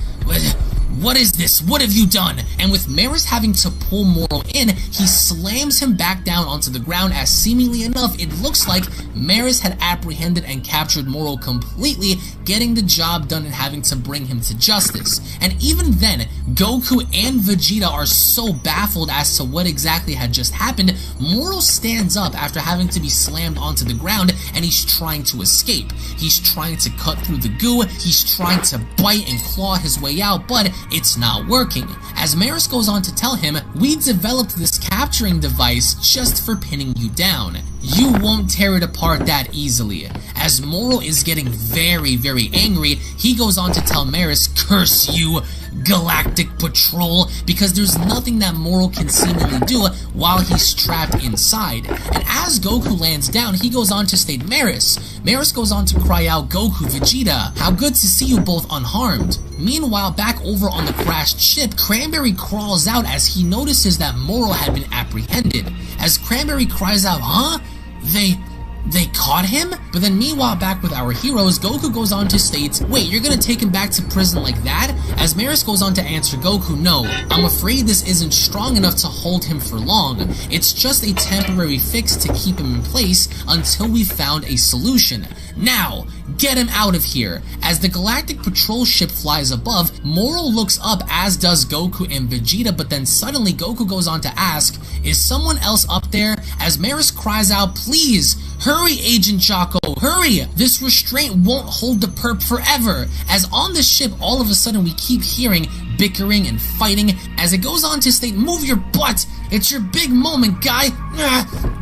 What is this? What have you done? And with Maris having to pull Moro in, he slams him back down onto the ground as seemingly enough, it looks like Maris had apprehended and captured Moro completely, getting the job done and having to bring him to justice. And even then, Goku and Vegeta are so baffled as to what exactly had just happened. Moro stands up after having to be slammed onto the ground and he's trying to escape. He's trying to cut through the goo, he's trying to bite and claw his way out, but it's not working. As Maris goes on to tell him, we developed this capturing device just for pinning you down. You won't tear it apart that easily. As Moro is getting very, very angry, he goes on to tell Maris, curse you, Galactic Patrol, because there's nothing that Moro can seemingly do while he's trapped inside. And as Goku lands down, he goes on to state Maris. Maris goes on to cry out, Goku, Vegeta, how good to see you both unharmed. Meanwhile, back over on the crashed ship, Cranberry crawls out as he notices that Moro had been apprehended. As Cranberry cries out, huh? They caught him? But then meanwhile, back with our heroes, Goku goes on to state, wait, you're gonna take him back to prison like that? As Maris goes on to answer Goku, no, I'm afraid this isn't strong enough to hold him for long. It's just a temporary fix to keep him in place until we found a solution. Now, get him out of here. As the Galactic Patrol ship flies above, Moro looks up, as does Goku and Vegeta, but then suddenly Goku goes on to ask, is someone else up there? As Maris cries out, please, Hurry, Agent Jocko, hurry! This restraint won't hold the perp forever. As on the ship, all of a sudden we keep hearing bickering and fighting as it goes on to state, move your butt! It's your big moment, guy!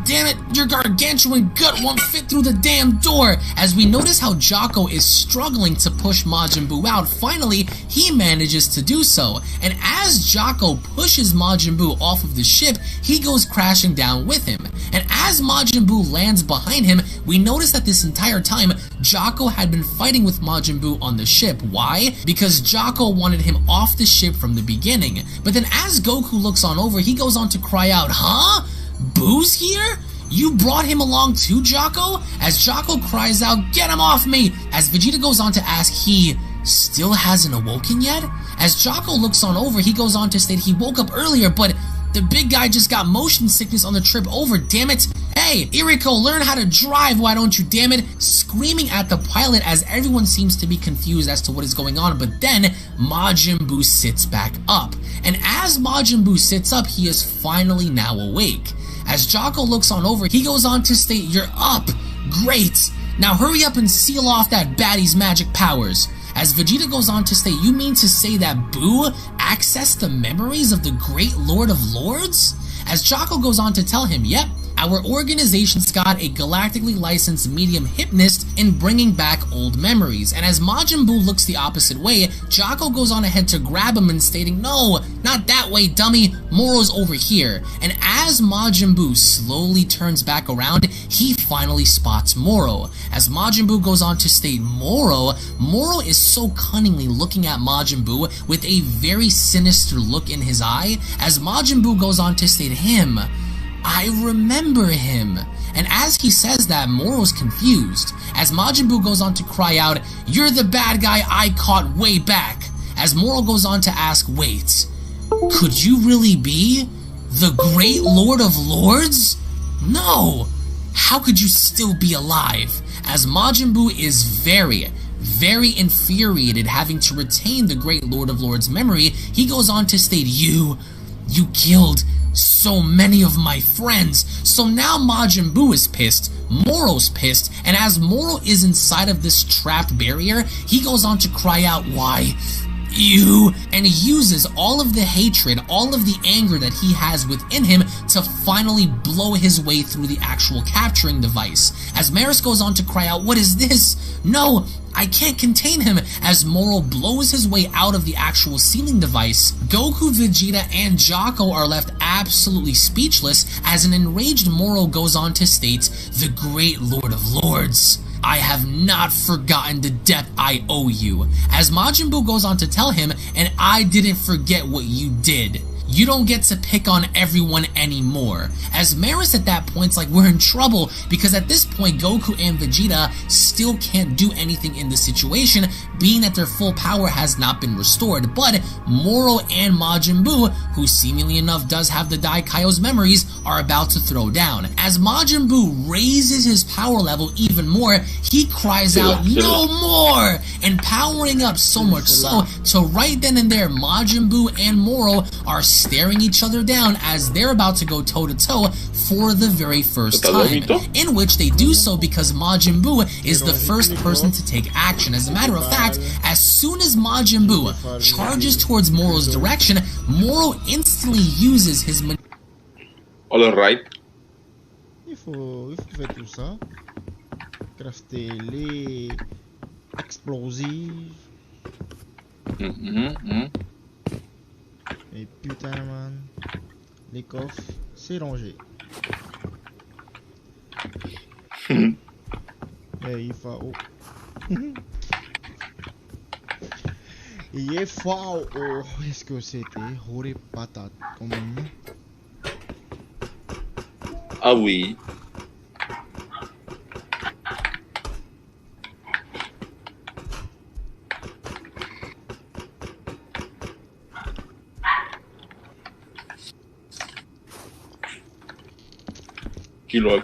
Damn it, your gargantuan gut won't fit through the damn door! As we notice how Jocko is struggling to push Majin Buu out, finally, he manages to do so. And as Jocko pushes Majin Buu off of the ship, he goes crashing down with him. And as Majin Buu lands behind him, we notice that this entire time, Jocko had been fighting with Majin Buu on the ship. Why? Because Jocko wanted him off the ship from the beginning. But then as Goku looks on over, he goes on to cry out, huh? Boo's here? You brought him along too, Jocko? As Jocko cries out, get him off me! As Vegeta goes on to ask, he still hasn't awoken yet? As Jocko looks on over, he goes on to state he woke up earlier, but the big guy just got motion sickness on the trip over, damn it! Hey, Iriko, learn how to drive, why don't you, damn it? Screaming at the pilot as everyone seems to be confused as to what is going on, but then Majin Buu sits back up. And as Majin Buu sits up, he is finally now awake. As Jocko looks on over, he goes on to state, you're up! Great! Now hurry up and seal off that baddie's magic powers. As Vegeta goes on to state, you mean to say that Buu accessed the memories of the Great Lord of Lords? As Jocko goes on to tell him, yep, our organization's got a galactically licensed medium hypnotist in bringing back old memories. And as Majin Buu looks the opposite way, Jocko goes on ahead to grab him and stating, no, not that way, dummy, Moro's over here. And as Majin Buu slowly turns back around, he finally spots Moro. As Majin Buu goes on to state, Moro is so cunningly looking at Majin Buu with a very sinister look in his eye. As Majin Buu goes on to state, him, I remember him. And as he says that, Moro's confused. As Majin Buu goes on to cry out, you're the bad guy I caught way back. As Moro goes on to ask, wait, could you really be the Great Lord of Lords? No! How could you still be alive? As Majin Buu is very infuriated having to retain the Great Lord of Lords' memory, he goes on to state, you killed so many of my friends. So now Majin Buu is pissed, Moro's pissed, and as Moro is inside of this trapped barrier, he goes on to cry out, why, you, and he uses all of the hatred, all of the anger that he has within him to finally blow his way through the actual capturing device. As Maris goes on to cry out, what is this? No, I can't contain him. As Moro blows his way out of the actual sealing device, Goku, Vegeta, and Jocko are left absolutely speechless as an enraged Moro goes on to state, the Great Lord of Lords, I have not forgotten the debt I owe you. As Majin Buu goes on to tell him, and I didn't forget what you did. You don't get to pick on everyone anymore. As Maris at that point's like, we're in trouble, because at this point Goku and Vegeta still can't do anything in the situation, being that their full power has not been restored. But Moro and Majin Buu, who seemingly enough does have the Daikaio's memories, are about to throw down. As Majin Buu raises his power level even more, he cries out, no more! And powering up so much so, to right then and there, Majin Buu and Moro are staring each other down as they're about to go toe-to-toe for the very first time, in which they do so because Majin Buu is the first person to take action. As a matter of fact, as soon as Majin Buu charges towards Moro's direction, Moro instantly uses his... Alright. Il faut faire tout ça. Crafter les explosifs. Et putain, man, les coffres, c'est rangé. Et il faut... Il faut... Oh, est-ce que c'était horrible patate quand même? Ah oui.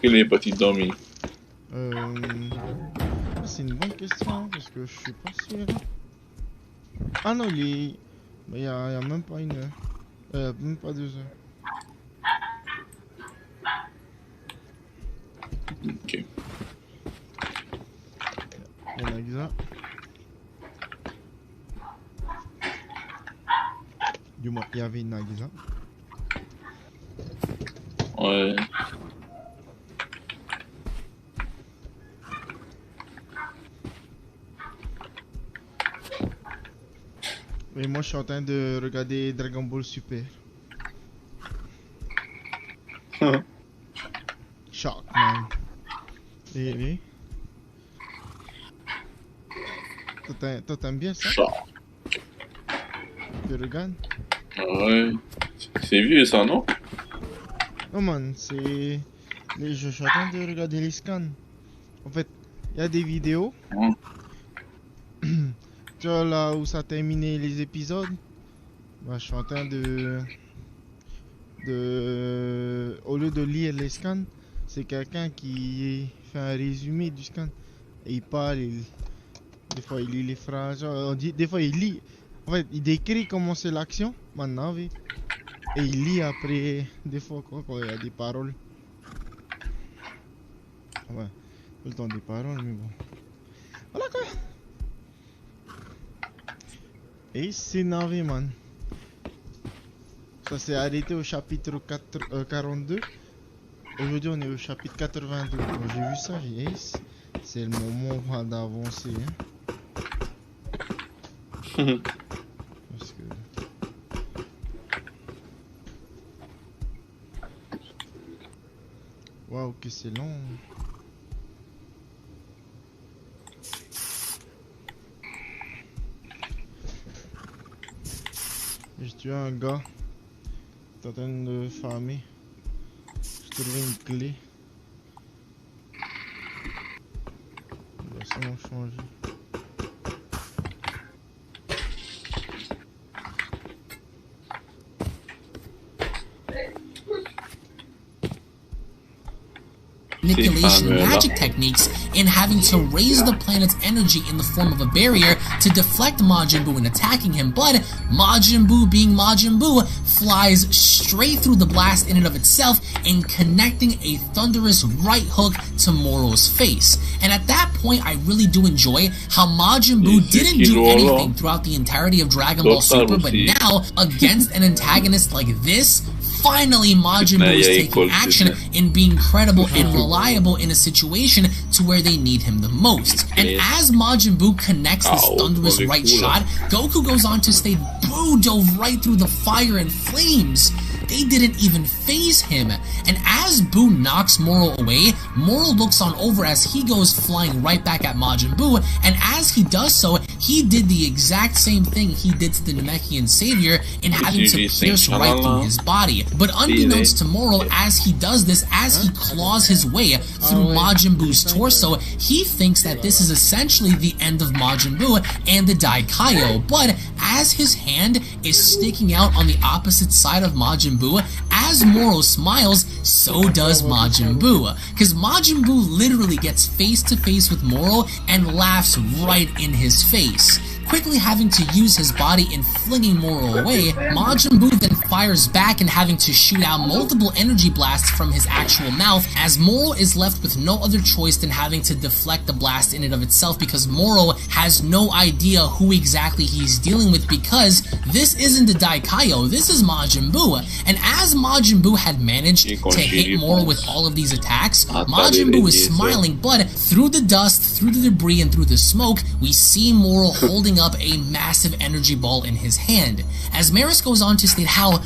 Quel est petit dummy? C'est une bonne question parce que je suis pas sûr. Ah non, il est... Il y a même pas une heure. Même pas 2 heures. Ok. Il y a Nagisa. Du moins, il y avait une Nagisa. Ouais. Mais moi, je suis en train de regarder Dragon Ball Super. Shock, man. Et... Toi, t'aimes bien ça? Shock. Tu regardes? Ouais. C'est vieux ça, non? Non, man, c'est... Je suis en train de regarder les scans. En fait, il y a des vidéos. Tu vois là où ça a terminé les épisodes? Bah, je suis en train de... Au lieu de lire les scans, c'est quelqu'un qui fait un résumé du scan. Et il parle, des fois il lit les phrases, des fois il lit... En fait, il décrit comment c'est l'action, maintenant, oui. Et il lit après, des fois, quand il y a des paroles. Ouais, tout le temps des paroles, mais bon. Voilà quoi. Et c'est navé, man. Ça s'est arrêté au chapitre 42. Aujourd'hui, on est au chapitre 82. Quand j'ai vu ça, j'ai dit, hey, c'est le moment d'avancer. Hein. Parce que... Waouh, que c'est long. J'ai tué un gars. T'es en train de farmer. J'ai trouvé une clé. Il va sûrement changer. Manipulation and magic techniques in having to raise the planet's energy in the form of a barrier to deflect Majin Buu in attacking him, but Majin Buu, being Majin Buu, flies straight through the blast in and of itself and connecting a thunderous right hook to Moro's face. And at that point, I really do enjoy how Majin Buu didn't do anything throughout the entirety of Dragon Ball Super, but now, against an antagonist like this, finally Majin Buu is taking action and being credible and reliable in a situation to where they need him the most. And as Majin Buu connects this thunderous right shot, Goku goes on to state Buu dove right through the fire and flames. They didn't even phase him. And as Buu knocks Moro away, Moro looks on over as he goes flying right back at Majin Buu, and as he does so, he did the exact same thing he did to the Namekian savior in having to pierce right through his body. But unbeknownst to Moro, as he does this, as he claws his way through Majin Buu's torso, he thinks that this is essentially the end of Majin Buu and the Daikaio. But as his hand is sticking out on the opposite side of Majin Buu, as Moro smiles, so does Majin Buu. Because Majin Buu literally gets face to face with Moro and laughs right in his face. Quickly having to use his body in flinging Moro away, Majin Buu then fires back and having to shoot out multiple energy blasts from his actual mouth, as Moro is left with no other choice than having to deflect the blast in and of itself, because Moro has no idea who exactly he's dealing with, because this isn't the Daikaio, this is Majin Buu. And as Majin Buu had managed to hit Moro with all of these attacks, Majin Buu is smiling, but through the dust, through the debris, and through the smoke, we see Moro holding up a massive energy ball in his hand. As Maris goes on to state how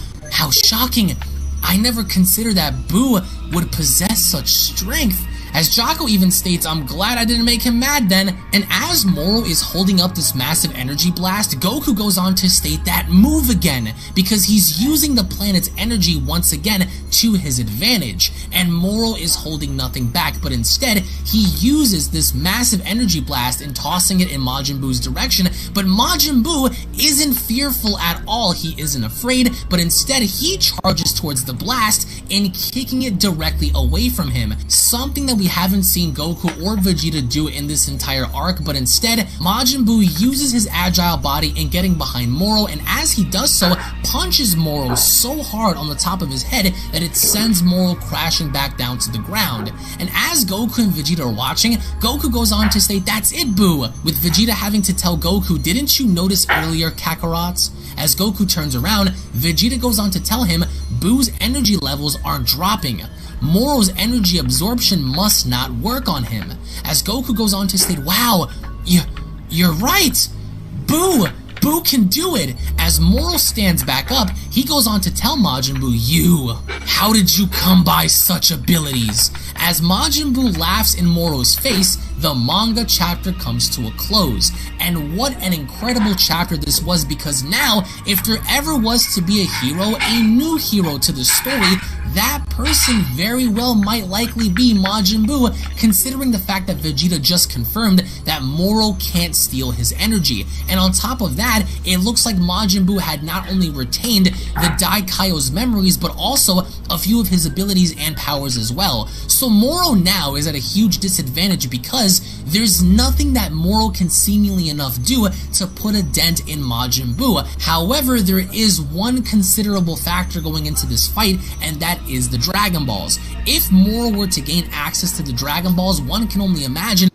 shocking, I never considered that Buu would possess such strength. As Jocko even states, I'm glad I didn't make him mad then. And as Moro is holding up this massive energy blast, Goku goes on to state that move again, because he's using the planet's energy once again to his advantage. And Moro is holding nothing back, but instead, he uses this massive energy blast and tossing it in Majin Buu's direction, but Majin Buu isn't fearful at all. He isn't afraid, but instead he charges towards the blast and kicking it directly away from him. Something that we haven't seen Goku or Vegeta do in this entire arc, but instead Majin Buu uses his agile body in getting behind Moro, and as he does so, punches Moro so hard on the top of his head that it sends Moro crashing back down to the ground. And as Goku and Vegeta are watching, Goku goes on to say, "That's it, Buu," with Vegeta having to tell Goku, "Didn't you notice earlier, Kakarot?" As Goku turns around, Vegeta goes on to tell him Buu's energy levels are dropping. Moro's energy absorption must not work on him. As Goku goes on to state, "Wow, you're right! Buu can do it!" As Moro stands back up, he goes on to tell Majin Buu, how did you come by such abilities?" As Majin Buu laughs in Moro's face, the manga chapter comes to a close. And what an incredible chapter this was, because now, if there ever was to be a hero, a new hero to the story, that person very well might likely be Majin Buu, considering the fact that Vegeta just confirmed that Moro can't steal his energy. And on top of that, it looks like Majin Buu had not only retained the Daikaio's memories, but also a few of his abilities and powers as well. So Moro now is at a huge disadvantage because there's nothing that Moro can seemingly enough do to put a dent in Majin Buu. However, there is one considerable factor going into this fight, and that is the Dragon Balls. If Moro were to gain access to the Dragon Balls, one can only imagine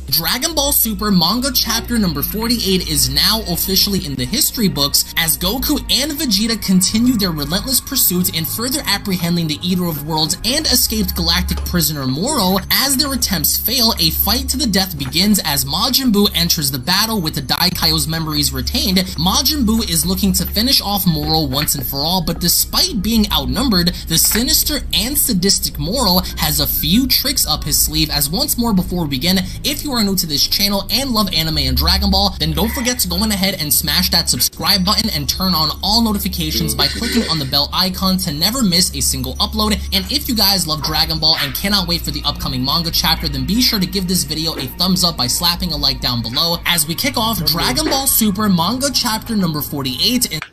Dragon Ball Super manga chapter number 48 is now officially in the history books as Goku and Vegeta continue their relentless pursuit in further apprehending the Eater of Worlds and escaped galactic prisoner Moro. As their attempts fail, a fight to the death begins as Majin Buu enters the battle with the Daikaio's memories retained. Majin Buu is looking to finish off Moro once and for all, but despite being outnumbered, the sinister and sadistic Moro has a few tricks up his sleeve. As once more before we begin, if you are new to this channel and love anime and Dragon Ball, then don't forget to go on ahead and smash that subscribe button and turn on all notifications by clicking on the bell icon to never miss a single upload. And if you guys love Dragon Ball and cannot wait for the upcoming manga chapter, then be sure to give this video a thumbs up by slapping a like down below as we kick off Dragon Ball Super manga chapter number 48.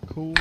Cool.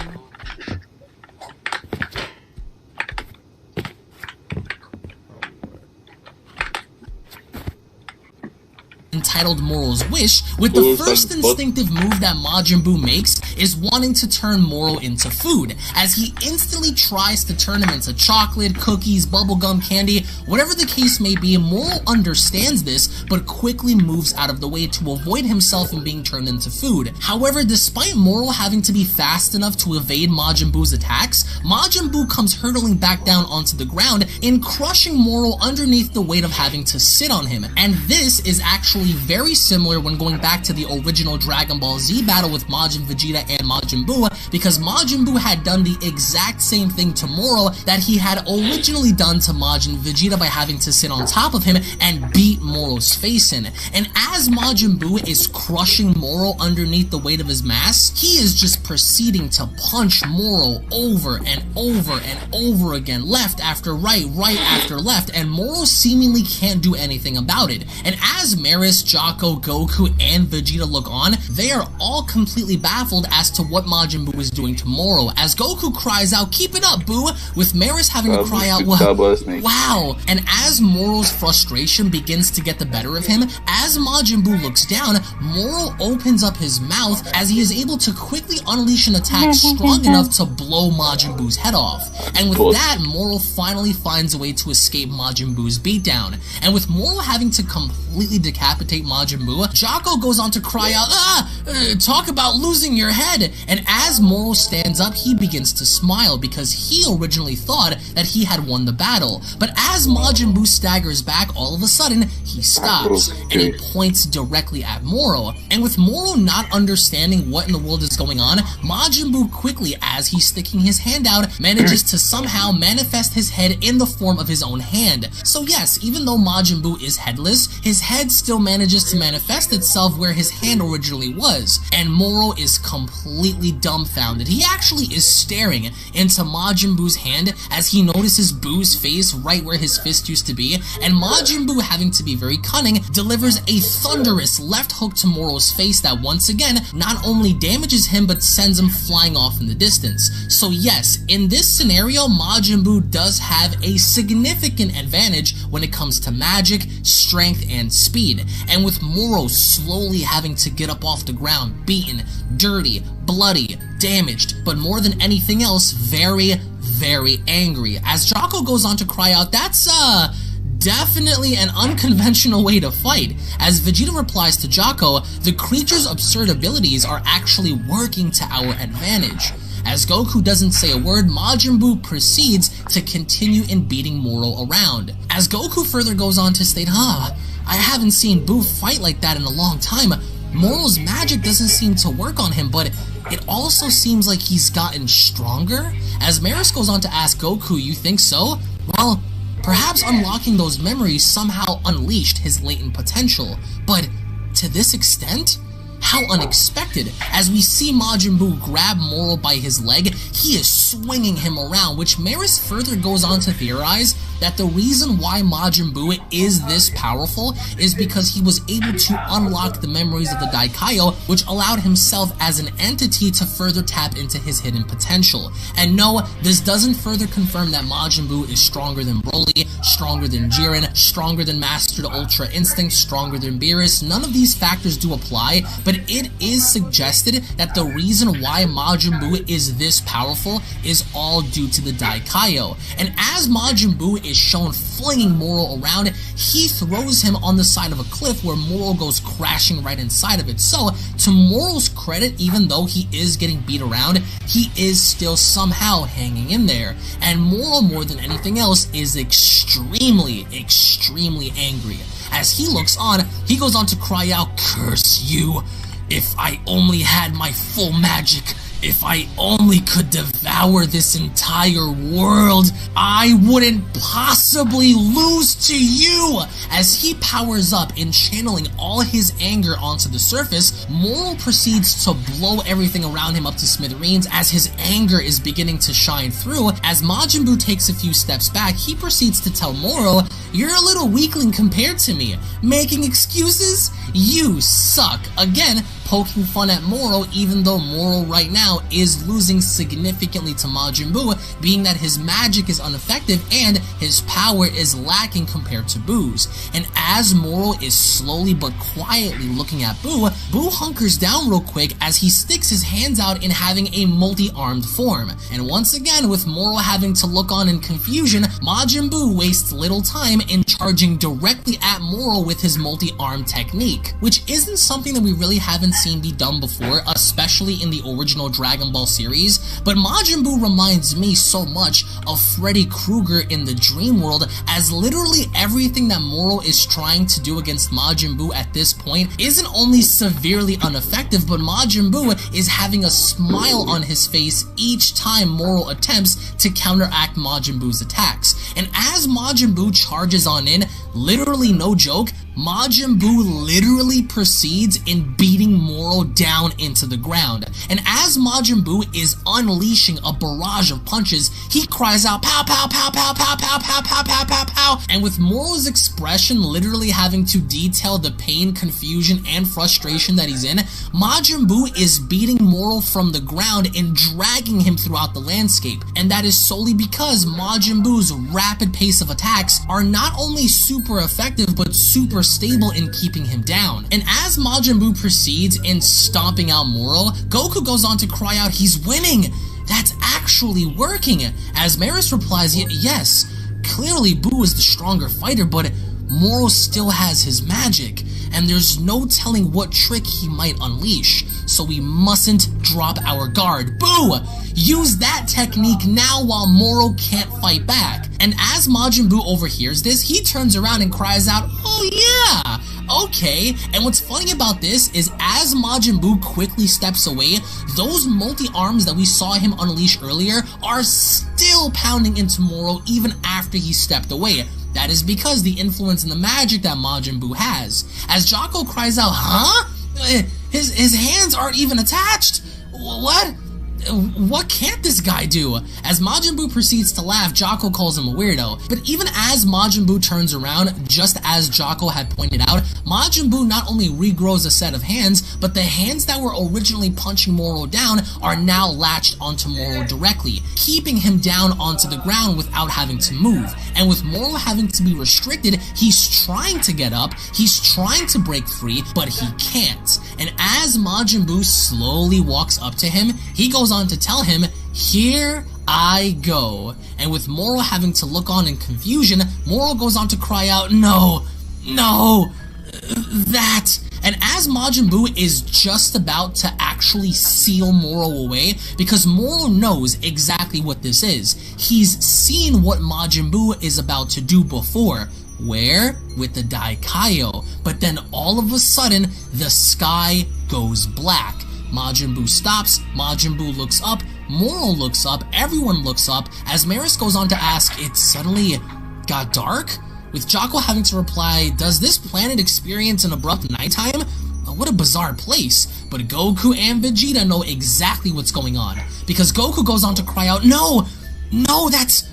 Entitled Moro's Wish, with the first instinctive move that Majin Buu makes is wanting to turn Moro into food, as he instantly tries to turn him into chocolate, cookies, bubblegum, candy, whatever the case may be. Moro understands this, but quickly moves out of the way to avoid himself from being turned into food. However, despite Moro having to be fast enough to evade Majin Buu's attacks, Majin Buu comes hurtling back down onto the ground and crushing Moro underneath the weight of having to sit on him. And this is actually very similar when going back to the original Dragon Ball Z battle with Majin Vegeta and Majin Buu, because Majin Buu had done the exact same thing to Moro that he had originally done to Majin Vegeta by having to sit on top of him and beat Moro's face in. And as Majin Buu is crushing Moro underneath the weight of his mass, he is just proceeding to punch Moro over and over and over again, left after right, right after left, and Moro seemingly can't do anything about it. And as Maris, Jocko, Goku, and Vegeta look on, they are all completely baffled as to what Majin Buu is doing to Moro, as Goku cries out, "Keep it up, Buu!" with Maris having to cry out, "Wow!" And as Moro's frustration begins to get the better of him, as Majin Buu looks down, Moro opens up his mouth as he is able to quickly unleash an attack strong enough to blow Majin Buu's head off. And with that, Moro finally finds a way to escape Majin Buu's beatdown. And with Moro having to completely decapitate decapitate Majin Buu, Jocko goes on to cry out, talk about losing your head. And as Moro stands up, he begins to smile because he originally thought that he had won the battle. But as Majin Buu staggers back, all of a sudden, he stops and he points directly at Moro. And with Moro not understanding what in the world is going on, Majin Buu quickly, as he's sticking his hand out, manages to somehow manifest his head in the form of his own hand. So yes, even though Majin Buu is headless, his head still manages to manifest itself where his hand originally was. And Moro is completely dumbfounded. He actually is staring into Majin Buu's hand as he notices Buu's face right where his fist used to be, and Majin Buu, having to be very cunning, delivers a thunderous left hook to Moro's face that once again not only damages him but sends him flying off in the distance. So yes, in this scenario, Majin Buu does have a significant advantage when it comes to magic, strength, and speed. And with Moro slowly having to get up off the ground, beaten, dirty, bloody, damaged, but more than anything else, very, very angry. As Jocko goes on to cry out, that's definitely an unconventional way to fight. As Vegeta replies to Jocko, the creature's absurd abilities are actually working to our advantage. As Goku doesn't say a word, Majin Buu proceeds to continue in beating Moro around. As Goku further goes on to state, I haven't seen Buu fight like that in a long time. Moro's magic doesn't seem to work on him, but it also seems like he's gotten stronger. As Maris goes on to ask Goku, you think so? Well, perhaps unlocking those memories somehow unleashed his latent potential, but to this extent? How unexpected. As we see Majin Buu grab Moro by his leg, he is swinging him around, which Maris further goes on to theorize that the reason why Majin Buu is this powerful is because he was able to unlock the memories of the Daikaio, which allowed himself as an entity to further tap into his hidden potential. And no, this doesn't further confirm that Majin Buu is stronger than Broly, stronger than Jiren, stronger than Master Ultra Instinct, stronger than Beerus. None of these factors do apply, but it is suggested that the reason why Majin Buu is this powerful is all due to the Daikaio. And as Majin Buu is shown flinging Moro around, he throws him on the side of a cliff where Moro goes crashing right inside of it. So, to Moro's credit, even though he is getting beat around, he is still somehow hanging in there. And Moro, more than anything else, is extremely, extremely angry. As he looks on, he goes on to cry out, "Curse you! If I only had my full magic, if I only could devour this entire world, I wouldn't possibly lose to you!" As he powers up in channeling all his anger onto the surface, Moro proceeds to blow everything around him up to smithereens as his anger is beginning to shine through. As Majin Buu takes a few steps back, he proceeds to tell Moro, "You're a little weakling compared to me. Making excuses? You suck." Again, poking fun at Moro, even though Moro right now is losing significantly to Majin Buu, being that his magic is ineffective and his power is lacking compared to Buu's. And as Moro is slowly but quietly looking at Buu, Buu hunkers down real quick as he sticks his hands out in having a multi-armed form. And once again, with Moro having to look on in confusion, Majin Buu wastes little time in charging directly at Moro with his multi-armed technique, which isn't something that we really haven't seen be done before, especially in the original Dragon Ball series. But Majin Buu reminds me so much of Freddy Krueger in the Dream World, as literally everything that Moro is trying to do against Majin Buu at this point isn't only severely ineffective, but Majin Buu is having a smile on his face each time Moro attempts to counteract Majin Buu's attacks. And as Majin Buu charges on in, literally no joke, Majin Buu literally proceeds in beating Moro down into the ground. And as Majin Buu is unleashing a barrage of punches, he cries out, "Pow, pow, pow, pow, pow, pow, pow, pow, pow, pow, pow." And with Moro's expression literally having to detail the pain, confusion, and frustration that he's in, Majin Buu is beating Moro from the ground and dragging him throughout the landscape. And that is solely because Majin Buu's rapid pace of attacks are not only super effective, but super stable in keeping him down. And as Majin Buu proceeds in stomping out Moro, Goku goes on to cry out, "He's winning! That's actually working!" As Maris replies, "Yes, clearly Buu is the stronger fighter, but Moro still has his magic." and there's no telling what trick he might unleash, so we mustn't drop our guard. Boo! Use that technique now while Moro can't fight back. And as Majin Buu overhears this, he turns around and cries out, "Oh yeah! Okay." And what's funny about this is as Majin Buu quickly steps away, those multi-arms that we saw him unleash earlier are still pounding into Moro even after he stepped away. That is because the influence and the magic that Majin Buu has. As Jocko cries out, "Huh? His hands aren't even attached? What? What can't this guy do?" As Majin Buu proceeds to laugh, Jocko calls him a weirdo. But even as Majin Buu turns around, just as Jocko had pointed out, Majin Buu not only regrows a set of hands, but the hands that were originally punching Moro down are now latched onto Moro directly, keeping him down onto the ground without having to move. And with Moro having to be restricted, he's trying to get up, he's trying to break free, but he can't. And as Majin Buu slowly walks up to him, he goes on to tell him, "Here I go." And with Moro having to look on in confusion, Moro goes on to cry out, "No, no, that." And as Majin Buu is just about to actually seal Moro away, because Moro knows exactly what this is. He's seen what Majin Buu is about to do before. Where? With the Daikaio. But then all of a sudden, the sky goes black. Majin Buu stops, Majin Buu looks up, Moro looks up, everyone looks up, as Maris goes on to ask, "It suddenly got dark?" With Jocko having to reply, "Does this planet experience an abrupt nighttime? What a bizarre place." But Goku and Vegeta know exactly what's going on, because Goku goes on to cry out, "No, no, that's..."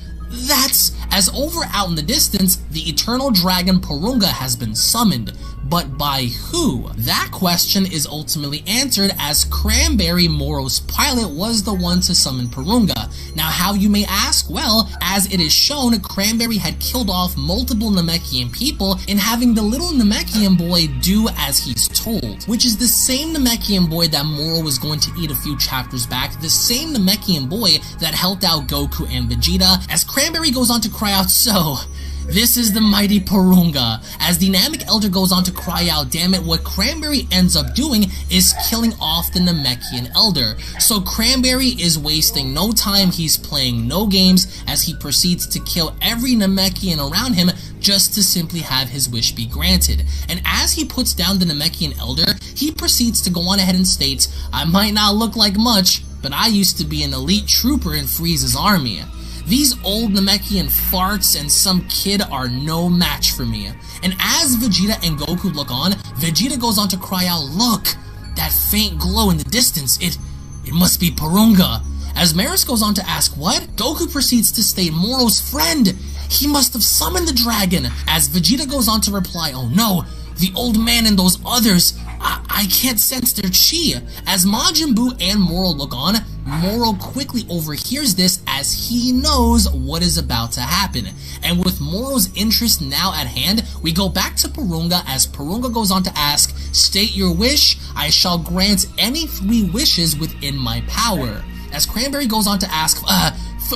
As over out in the distance, the eternal dragon Porunga has been summoned. But by who? That question is ultimately answered as Cranberry, Moro's pilot, was the one to summon Porunga. Now how, you may ask? Well, as it is shown, Cranberry had killed off multiple Namekian people in having the little Namekian boy do as he's told, which is the same Namekian boy that Moro was going to eat a few chapters back, the same Namekian boy that helped out Goku and Vegeta. As Cranberry goes on to cry out, "So, this is the mighty Porunga." As the Namek Elder goes on to cry out, damn it, what Cranberry ends up doing is killing off the Namekian Elder. So Cranberry is wasting no time, he's playing no games, as he proceeds to kill every Namekian around him just to simply have his wish be granted. And as he puts down the Namekian Elder, he proceeds to go on ahead and states, "I might not look like much, but I used to be an elite trooper in Frieza's army. These old Namekian farts and some kid are no match for me." And as Vegeta and Goku look on, Vegeta goes on to cry out, "Look, that faint glow in the distance, it must be Porunga." As Maris goes on to ask, "What?" Goku proceeds to state, "Moro's friend. He must have summoned the dragon." As Vegeta goes on to reply, "Oh no, the old man and those others, I can't sense their chi." As Majin Buu and Moro look on, Moro quickly overhears this as he knows what is about to happen. And with Moro's interest now at hand, we go back to Porunga as Porunga goes on to ask, "State your wish, I shall grant any 3 wishes within my power." As Cranberry goes on to ask,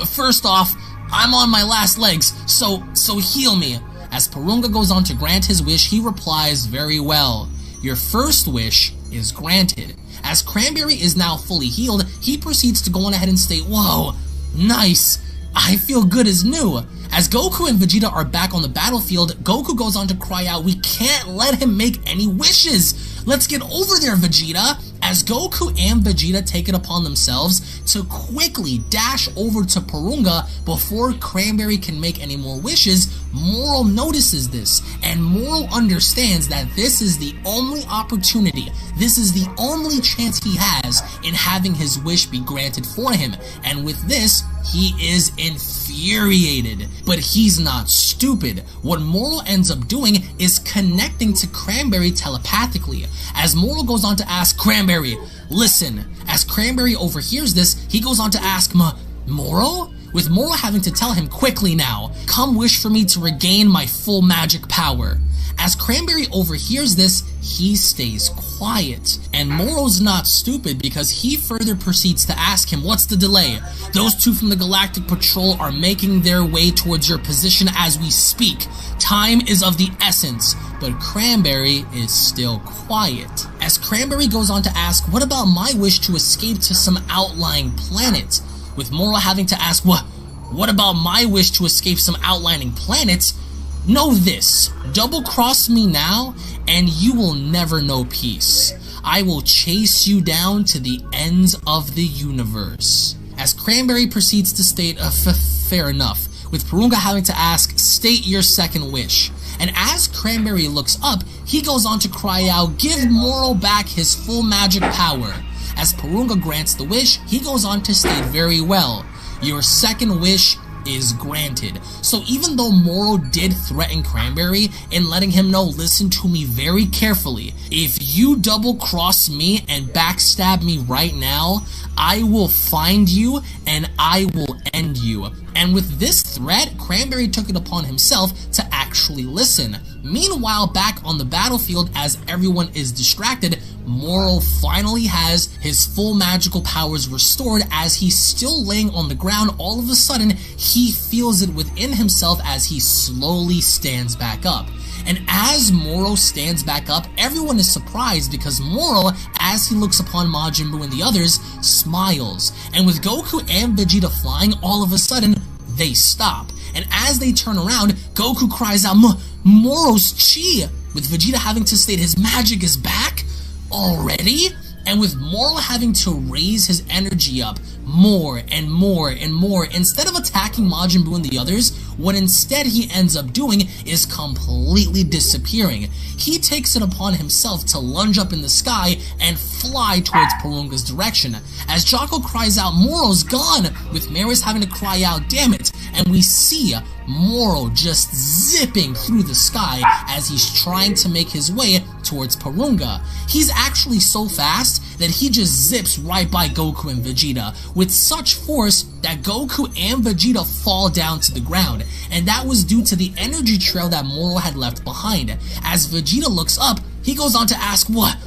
first off, I'm on my last legs, so heal me." As Porunga goes on to grant his wish, he replies, "Very well. Your first wish is granted." As Cranberry is now fully healed, he proceeds to go on ahead and state, "Whoa, nice. I feel good as new." As Goku and Vegeta are back on the battlefield, Goku goes on to cry out, "We can't let him make any wishes. Let's get over there, Vegeta." As Goku and Vegeta take it upon themselves to quickly dash over to Porunga before Cranberry can make any more wishes, Moro notices this, and Moro understands that this is the only opportunity, this is the only chance he has in having his wish be granted for him. And with this, he is infuriated. But he's not stupid. What Moro ends up doing is connecting to Cranberry telepathically. As Moro goes on to ask, "Cranberry, listen." As Cranberry overhears this, he goes on to ask, "Moro?" With Moro having to tell him, "Quickly now, come wish for me to regain my full magic power." As Cranberry overhears this, he stays quiet. And Moro's not stupid because he further proceeds to ask him, what's the delay? Those two from the Galactic Patrol are making their way towards your position as we speak. Time is of the essence. But Cranberry is still quiet. As Cranberry goes on to ask, what about my wish to escape to some outlying planet? With Moro having to ask, what about my wish to escape some outlying planets? Know this, double cross me now, and you will never know peace. I will chase you down to the ends of the universe. As Cranberry proceeds to state, fair enough, with Purunga having to ask, state your second wish. And as Cranberry looks up, he goes on to cry out, give Moro back his full magic power. As Purunga grants the wish, he goes on to state very well, your second wish is granted. So even though Moro did threaten Cranberry in letting him know, listen to me very carefully, if you double cross me and backstab me right now, I will find you and I will end you. And with this threat, Cranberry took it upon himself to actually listen. Meanwhile, back on the battlefield, as everyone is distracted, Moro finally has his full magical powers restored. As he's still laying on the ground, all of a sudden, he feels it within himself as he slowly stands back up. And as Moro stands back up, everyone is surprised because Moro, as he looks upon Majin Buu and the others, smiles. And with Goku and Vegeta flying, all of a sudden, they stop. And as they turn around, Goku cries out, Moro's chi! With Vegeta having to state his magic is back? Already? And with Moro having to raise his energy up more and more and more, instead of attacking Majin Buu and the others, what instead he ends up doing is completely disappearing. He takes it upon himself to lunge up in the sky and fly towards Purunga's direction. As Jocko cries out, Moro's gone, with Maris having to cry out, damn it, and we see Moro just zipping through the sky as he's trying to make his way towards Purunga. He's actually so fast that he just zips right by Goku and Vegeta with such force that Goku and Vegeta fall down to the ground, and that was due to the energy trail that Moro had left behind. As Vegeta looks up, he goes on to ask, what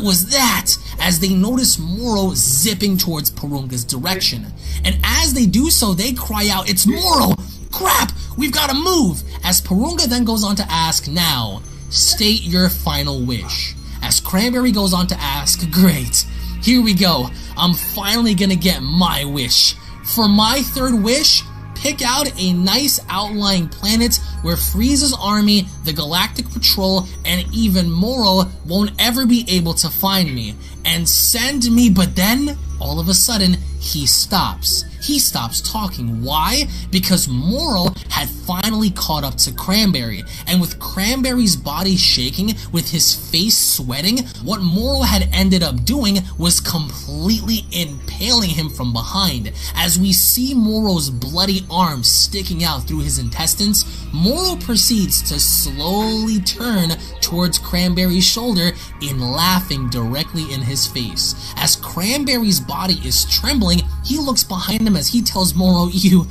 was that? As they notice Moro zipping towards Purunga's direction. And as they do so, they cry out, it's Moro! Crap! We've gotta move! As Purunga then goes on to ask, now, state your final wish. As Cranberry goes on to ask, great, here we go, I'm finally gonna get my wish. For my third wish, pick out a nice outlying planet where Frieza's army, the Galactic Patrol, and even Moro won't ever be able to find me. And send me, but then, all of a sudden, he stops. He stops talking. Why? Because Moro had finally caught up to Cranberry, and with Cranberry's body shaking, with his face sweating, what Moro had ended up doing was completely impaling him from behind. As we see Moro's bloody arm sticking out through his intestines, Moro proceeds to slowly turn towards Cranberry's shoulder in laughing directly in his face. As Cranberry's body is trembling, he looks behind him as he tells Moro, you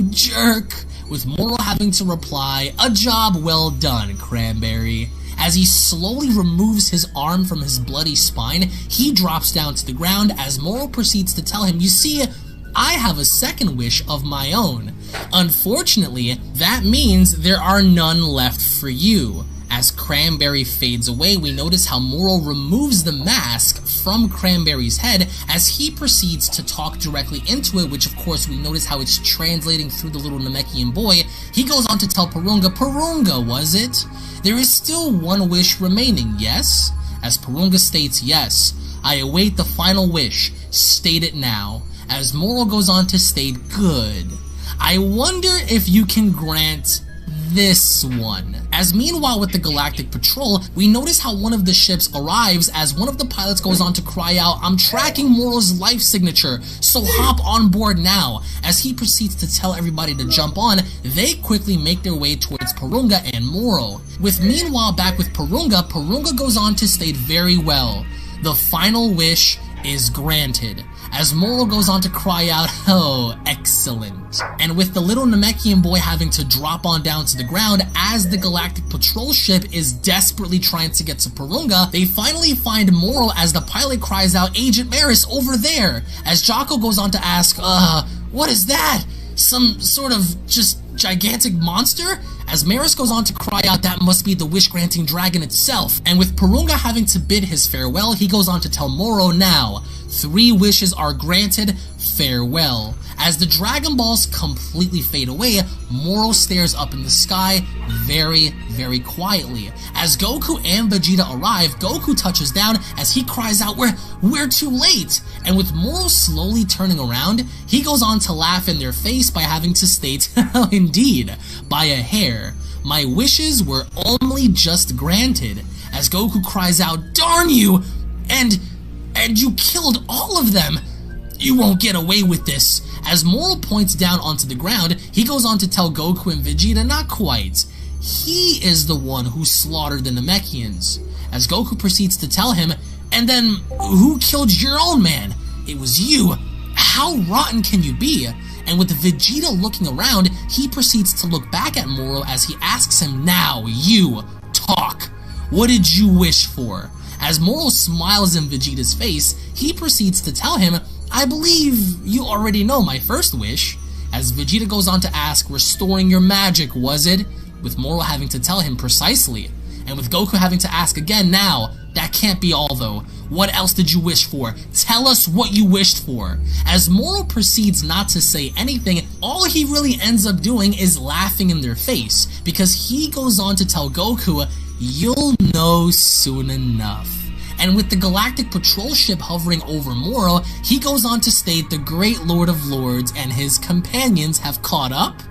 jerk, with Moro having to reply, a job well done, Cranberry. As he slowly removes his arm from his bloody spine, he drops down to the ground as Moro proceeds to tell him, you see, I have a second wish of my own. Unfortunately, that means there are none left for you. As Cranberry fades away, we notice how Moro removes the mask from Cranberry's head as he proceeds to talk directly into it, which of course we notice how it's translating through the little Namekian boy. He goes on to tell Purunga, was it? There is still one wish remaining, yes? As Purunga states, yes. I await the final wish. State it now. As Moro goes on to state, good. I wonder if you can grant this one. As meanwhile with the Galactic Patrol, we notice how one of the ships arrives as one of the pilots goes on to cry out, I'm tracking Moro's life signature, so hop on board now. As he proceeds to tell everybody to jump on, they quickly make their way towards Purunga and Moro. With meanwhile back with Purunga, Purunga goes on to state very well, the final wish is granted. as Moro goes on to cry out, "Oh, excellent." And with the little Namekian boy having to drop on down to the ground as the Galactic Patrol ship is desperately trying to get to Porunga, they finally find Moro as the pilot cries out, "Agent Maris, over there!" As Jocko goes on to ask, what is that? Some sort of just gigantic monster? As Maris goes on to cry out, that must be the wish-granting dragon itself. And with Porunga having to bid his farewell, he goes on to tell Moro, "Now, 3 wishes are granted, farewell." As the Dragon Balls completely fade away, Moro stares up in the sky very, very quietly. As Goku and Vegeta arrive, Goku touches down as he cries out, we're too late! And with Moro slowly turning around, he goes on to laugh in their face by having to state, "Indeed, by a hair. My wishes were only just granted." As Goku cries out, "Darn you! And you killed all of them! You won't get away with this." As Moro points down onto the ground, he goes on to tell Goku and Vegeta not quite. He is the one who slaughtered the Namekians. As Goku proceeds to tell him, "And then, who killed your own man? It was you. How rotten can you be?" And with Vegeta looking around, he proceeds to look back at Moro as he asks him, "Now, you, talk. What did you wish for?" As Moro smiles in Vegeta's face, he proceeds to tell him, "I believe you already know my first wish." As Vegeta goes on to ask, "Restoring your magic, was it?" With Moro having to tell him precisely. And with Goku having to ask again, "Now, that can't be all though. What else did you wish for? Tell us what you wished for." As Moro proceeds not to say anything, all he really ends up doing is laughing in their face, because he goes on to tell Goku, "You'll know soon enough." And with the Galactic Patrol ship hovering over Moro, he goes on to state the Great Lord of Lords and his companions have caught up?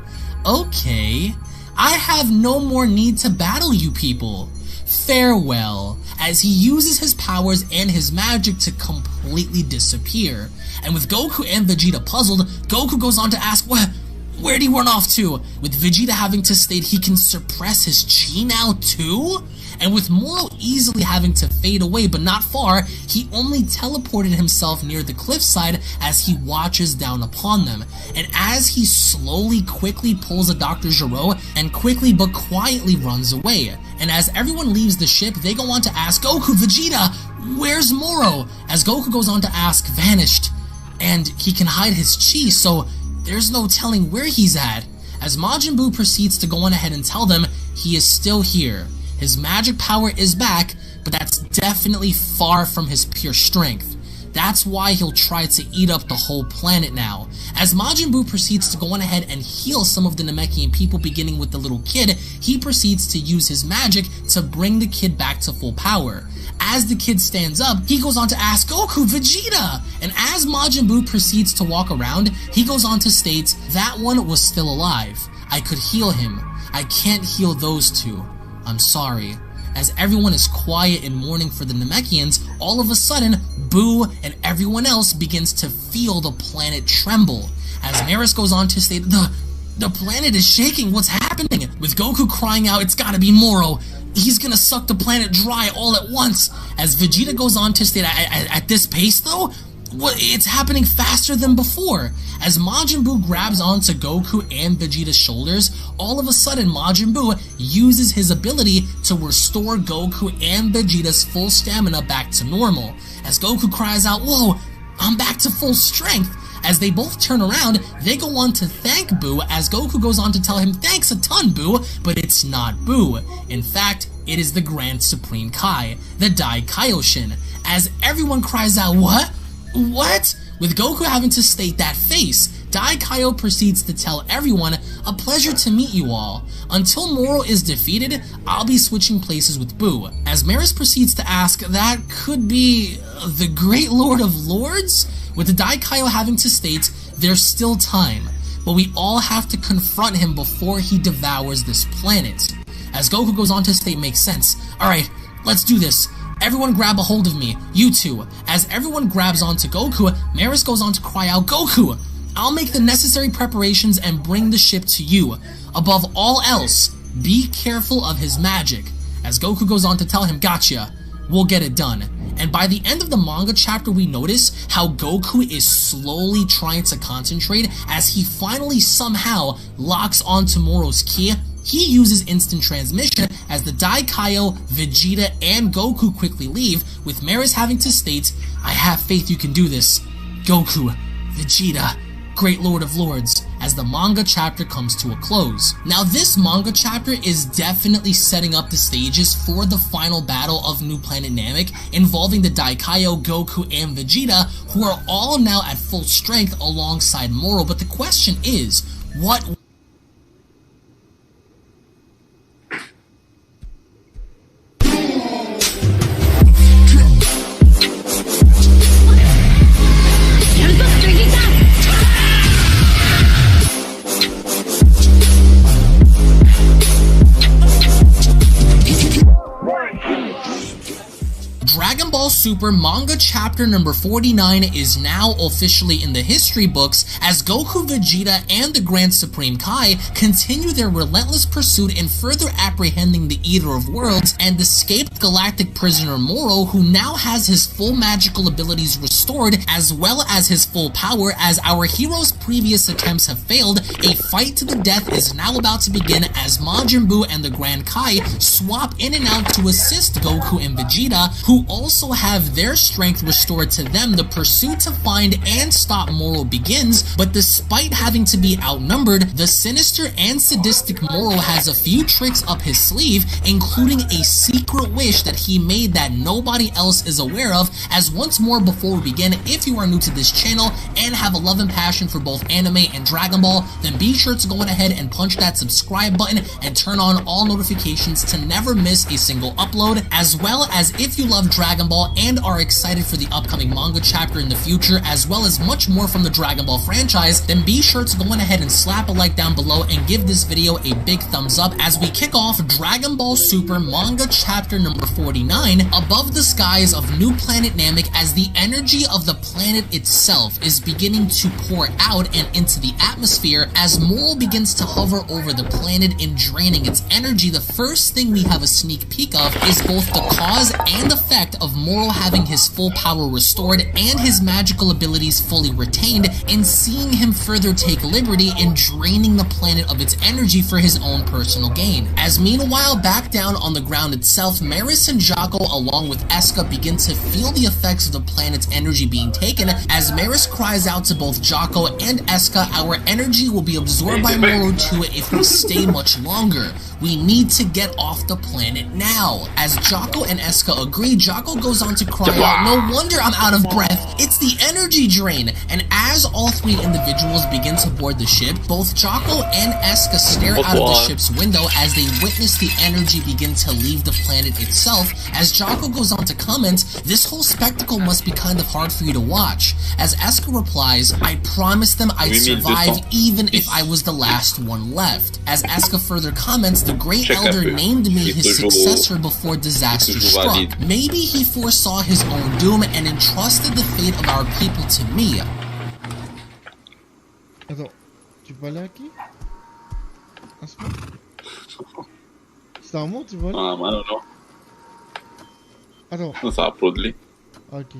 Okay. I have no more need to battle you people. Farewell, as he uses his powers and his magic to completely disappear. And with Goku and Vegeta puzzled, Goku goes on to ask, where'd he run off to? With Vegeta having to state he can suppress his chi now too? And with Moro easily having to fade away but not far, he only teleported himself near the cliffside as he watches down upon them. And as he slowly quickly pulls a Dr. Gero and quickly but quietly runs away. And as everyone leaves the ship, they go on to ask, "Goku, Vegeta, where's Moro?" As Goku goes on to ask, "Vanished. And he can hide his chi, so there's no telling where he's at." As Majin Buu proceeds to go on ahead and tell them he is still here. His magic power is back, but that's definitely far from his pure strength. That's why he'll try to eat up the whole planet now. As Majin Buu proceeds to go on ahead and heal some of the Namekian people, beginning with the little kid, he proceeds to use his magic to bring the kid back to full power. As the kid stands up, he goes on to ask, "Goku, Vegeta!" And as Majin Buu proceeds to walk around, he goes on to state, "That one was still alive. I could heal him. I can't heal those two. I'm sorry." As everyone is quiet and mourning for the Namekians, all of a sudden, Buu and everyone else begins to feel the planet tremble. As Maris goes on to state, the planet is shaking, what's happening? With Goku crying out, "It's gotta be Moro. He's gonna suck the planet dry all at once." As Vegeta goes on to state, at this pace though? It's happening faster than before. As Majin Buu grabs onto Goku and Vegeta's shoulders, all of a sudden Majin Buu uses his ability to restore Goku and Vegeta's full stamina back to normal. As Goku cries out, "Whoa, I'm back to full strength." As they both turn around, they go on to thank Buu as Goku goes on to tell him, "Thanks a ton, Buu," but it's not Buu. In fact, it is the Grand Supreme Kai, the Dai Kaioshin. As everyone cries out, "What? What?" With Goku having to state that face, Dai Kaio proceeds to tell everyone, "A pleasure to meet you all. Until Moro is defeated, I'll be switching places with Buu." As Maris proceeds to ask, "That could be the Great Lord of Lords?" With the Dai Kaio having to state, "There's still time, but we all have to confront him before he devours this planet." As Goku goes on to state, "Makes sense. Alright, let's do this. Everyone grab a hold of me. You two." As everyone grabs onto Goku, Maris goes on to cry out, "Goku, I'll make the necessary preparations and bring the ship to you. Above all else, be careful of his magic." As Goku goes on to tell him, "Gotcha. will get it done. And by the end of the manga chapter, we notice how Goku is slowly trying to concentrate as he finally somehow locks onto Moro's ki. He uses instant transmission as the Daikaio, Vegeta, and Goku quickly leave, with Maris having to state, "I have faith you can do this. Goku, Vegeta, Great Lord of Lords," as the manga chapter comes to a close. Now this manga chapter is definitely setting up the stages for the final battle of New Planet Namek, involving the Daikaio, Goku, and Vegeta, who are all now at full strength alongside Moro. But the question is, what Dragon Ball Super manga chapter number 49 is now officially in the history books as Goku, Vegeta, and the Grand Supreme Kai continue their relentless pursuit in further apprehending the Eater of Worlds and escaped galactic prisoner Moro, who now has his full magical abilities restored as well as his full power. As our hero's previous attempts have failed, a fight to the death is now about to begin as Majin Buu and the Grand Kai swap in and out to assist Goku and Vegeta, who also have their strength restored to them. The pursuit to find and stop Moro begins, but despite having to be outnumbered, the sinister and sadistic Moro has a few tricks up his sleeve, including a secret wish that he made that nobody else is aware of. As once more before we begin, if you are new to this channel and have a love and passion for both anime and Dragon Ball, then be sure to go ahead and punch that subscribe button and turn on all notifications to never miss a single upload, as well as if you love Dragon Ball and are excited for the upcoming manga chapter in the future, as well as much more from the Dragon Ball franchise, then be sure to go on ahead and slap a like down below and give this video a big thumbs up as we kick off Dragon Ball Super manga chapter number 49, Above the Skies of New Planet Namek, as the energy of the planet itself is beginning to pour out and into the atmosphere as Moro begins to hover over the planet and draining its energy. The first thing we have a sneak peek of is both the cause and effect of Moro having his full power restored and his magical abilities fully retained, and seeing him further take liberty in draining the planet of its energy for his own personal gain. As meanwhile, back down on the ground itself, Maris and Jocko along with Eska begin to feel the effects of the planet's energy being taken, as Maris cries out to both Jocko and Eska, "Our energy will be absorbed by Moro too if we stay much longer. We need to get off the planet now." As Jocko and Eska agree, Jocko goes on to cry out, "No wonder I'm out of breath, it's the energy drain." And as all three individuals begin to board the ship, both Jocko and Eska stare out of the ship's window as they witness the energy begin to leave the planet itself. As Jocko goes on to comment, "This whole spectacle must be kind of hard for you to watch." As Eska replies, "I promised them I'd survive even if I was the last one left." As Eska further comments, "The Great Elder named me his successor before disaster struck. Maybe he foresaw his own doom and entrusted the fate of our people to me." Attends, tu peux aller à qui? C'est un mot, tu vois? Ah, mano, no. Attends. Non stava upload. Ok.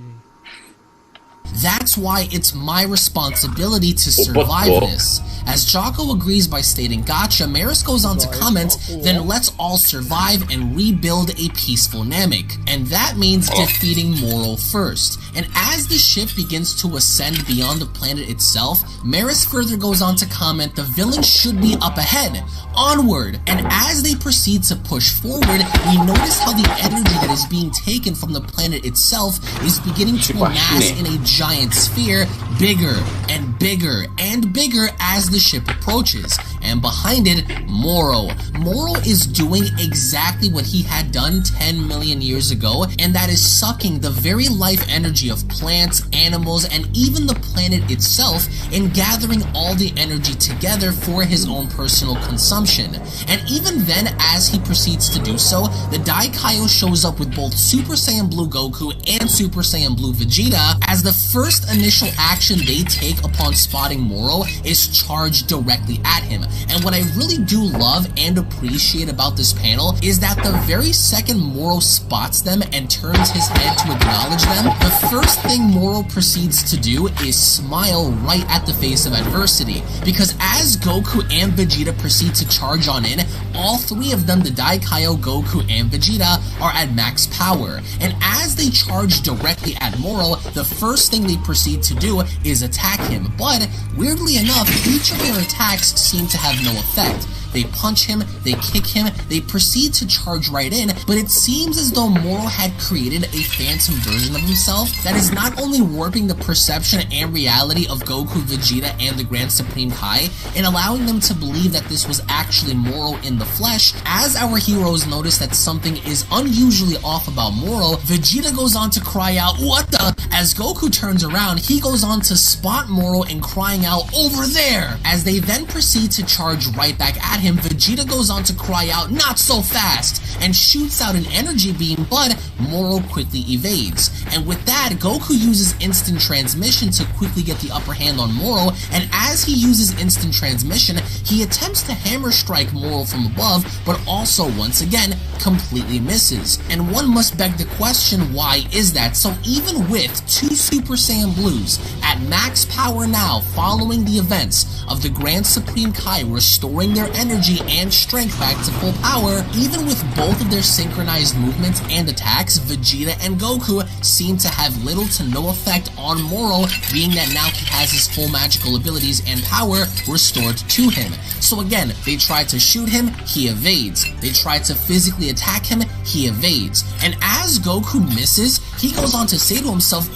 That's why it's my responsibility to survive this. As Jocko agrees by stating gotcha, Maris goes on to comment, "Then let's all survive and rebuild a peaceful Namek." And that means defeating Moro first. And as the ship begins to ascend beyond the planet itself, Maris further goes on to comment, "The villains should be up ahead. Onward." And as they proceed to push forward, we notice how the energy that is being taken from the planet itself is beginning to amass in a giant sphere, bigger and bigger and bigger as the ship approaches. And behind it, Moro. Moro is doing exactly what he had done 10 million years ago, and that is sucking the very life energy of plants, animals, and even the planet itself, and gathering all the energy together for his own personal consumption. And even then, as he proceeds to do so, the Daikaio shows up with both Super Saiyan Blue Goku and Super Saiyan Blue Vegeta, as the first initial action they take upon spotting Moro is charge directly at him. And what I really do love and appreciate about this panel is that the very second Moro spots them and turns his head to acknowledge them, the first thing Moro proceeds to do is smile right at the face of adversity. Because as Goku and Vegeta proceed to charge on in, all three of them, the Daikaio, Goku, and Vegeta, are at max power. And as they charge directly at Moro, the first thing they proceed to do is attack him. But weirdly enough, each of their attacks seem to have no effect. They punch him, they kick him, they proceed to charge right in, but it seems as though Moro had created a phantom version of himself that is not only warping the perception and reality of Goku, Vegeta, and the Grand Supreme Kai, and allowing them to believe that this was actually Moro in the flesh. As our heroes notice that something is unusually off about Moro, Vegeta goes on to cry out, "What the?" As Goku turns around, he goes on to spot Moro and crying out, "Over there!" As they then proceed to charge right back at him, Vegeta goes on to cry out, "Not so fast!" and shoots out an energy beam, but Moro quickly evades. And with that, Goku uses instant transmission to quickly get the upper hand on Moro, and as he uses instant transmission, he attempts to hammer strike Moro from above, but also once again completely misses. And one must beg the question, why is that? So even with two Super Saiyan Blues at max power now, following the events of the Grand Supreme Kai restoring their energy and strength back to full power, even with both of their synchronized movements and attacks, Vegeta and Goku seem to have little to no effect on Moro, being that now he has his full magical abilities and power restored to him. So again, they try to shoot him, he evades. They try to physically attack him, he evades. And as Goku misses, he goes on to say to himself,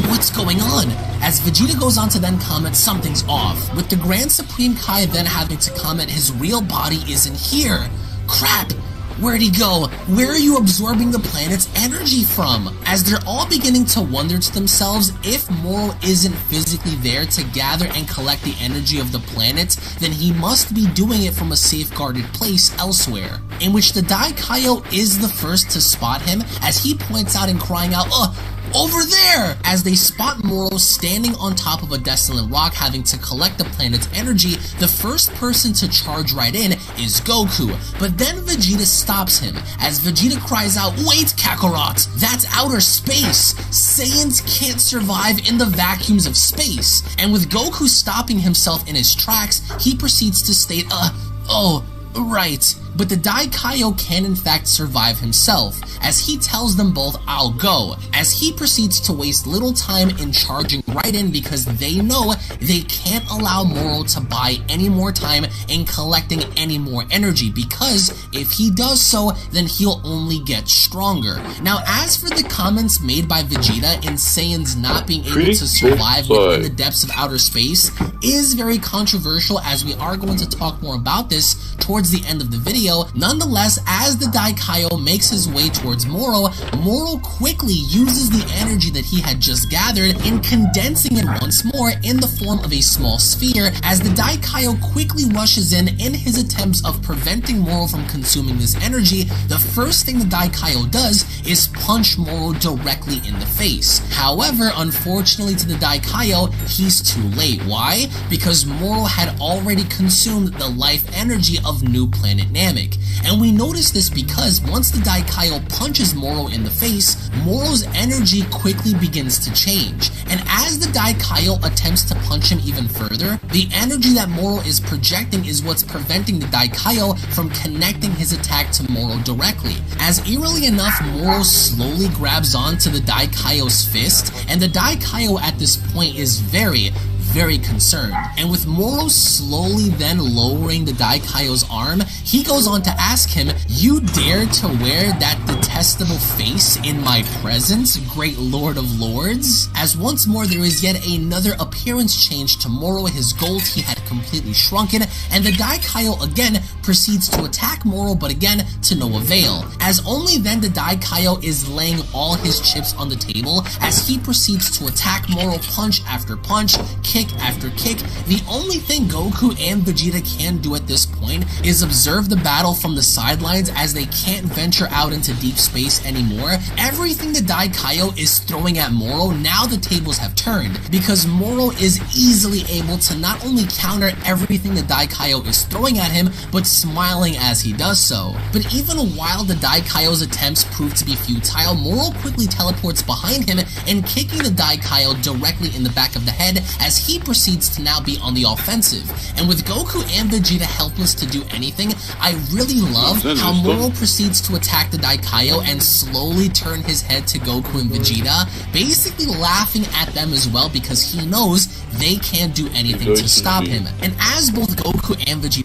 "What's going on?" As Vegeta goes on to then comment, "Something's off," with the Grand Supreme Kai then having to comment, "His real body isn't here. Crap! Where'd he go? Where are you absorbing the planet's energy from?" As they're all beginning to wonder to themselves, if Moro isn't physically there to gather and collect the energy of the planet, then he must be doing it from a safeguarded place elsewhere. In which the Daikaio is the first to spot him, as he points out and crying out, "Over there!" As they spot Moro standing on top of a desolate rock having to collect the planet's energy, the first person to charge right in is Goku. But then Vegeta stops him, as Vegeta cries out, "Wait, Kakarot! That's outer space! Saiyans can't survive in the vacuums of space!" And with Goku stopping himself in his tracks, he proceeds to state, "Oh, right." But the Daikaio can in fact survive himself, as he tells them both, "I'll go," as he proceeds to waste little time in charging right in because they know they can't allow Moro to buy any more time in collecting any more energy, because if he does so, then he'll only get stronger. Now, as for the comments made by Vegeta in Saiyans not being able to survive within the depths of outer space is very controversial, as we are going to talk more about this towards the end of the video. Nonetheless, as the Daikaio makes his way towards Moro, Moro quickly uses the energy that he had just gathered in condensing it once more in the form of a small sphere, as the Daikaio quickly rushes in his attempts of preventing Moro from consuming this energy. The first thing the Daikaio does is punch Moro directly in the face. However, unfortunately to the Daikaio, he's too late. Why? Because Moro had already consumed the life energy of New Planet Namek. And we notice this because once the Daikaio punches Moro in the face, Moro's energy quickly begins to change. And as the Daikaio attempts to punch him even further, the energy that Moro is projecting is what's preventing the Daikaio from connecting his attack to Moro directly. As eerily enough, Moro slowly grabs onto the Daikaio's fist, and the Daikaio at this point is very concerned. And with Moro slowly then lowering the Daikaio's arm, he goes on to ask him, "You dare to wear that detestable face in my presence, great Lord of Lords?" As once more there is yet another appearance change to Moro. His gold he had completely shrunken, and the Daikaio again proceeds to attack Moro, but again, to no avail, as only then the Daikaio is laying all his chips on the table as he proceeds to attack Moro punch after punch, kick after kick. The only thing Goku and Vegeta can do at this point is observe the battle from the sidelines as they can't venture out into deep space anymore. Everything the Daikaio is throwing at Moro, now the tables have turned, because Moro is easily able to not only counter everything the Daikaio is throwing at him, but smiling as he does so. But even while the Daikaio's attempts prove to be futile, Moro quickly teleports behind him and kicking the Daikaio directly in the back of the head as he proceeds to now be on the offensive. And with Goku and Vegeta helpless to do anything, I really love how Moro proceeds to attack the Daikaio and slowly turn his head to Goku and Vegeta, basically laughing at them as well because he knows they can't do anything to stop him. And as both Goku and Vegeta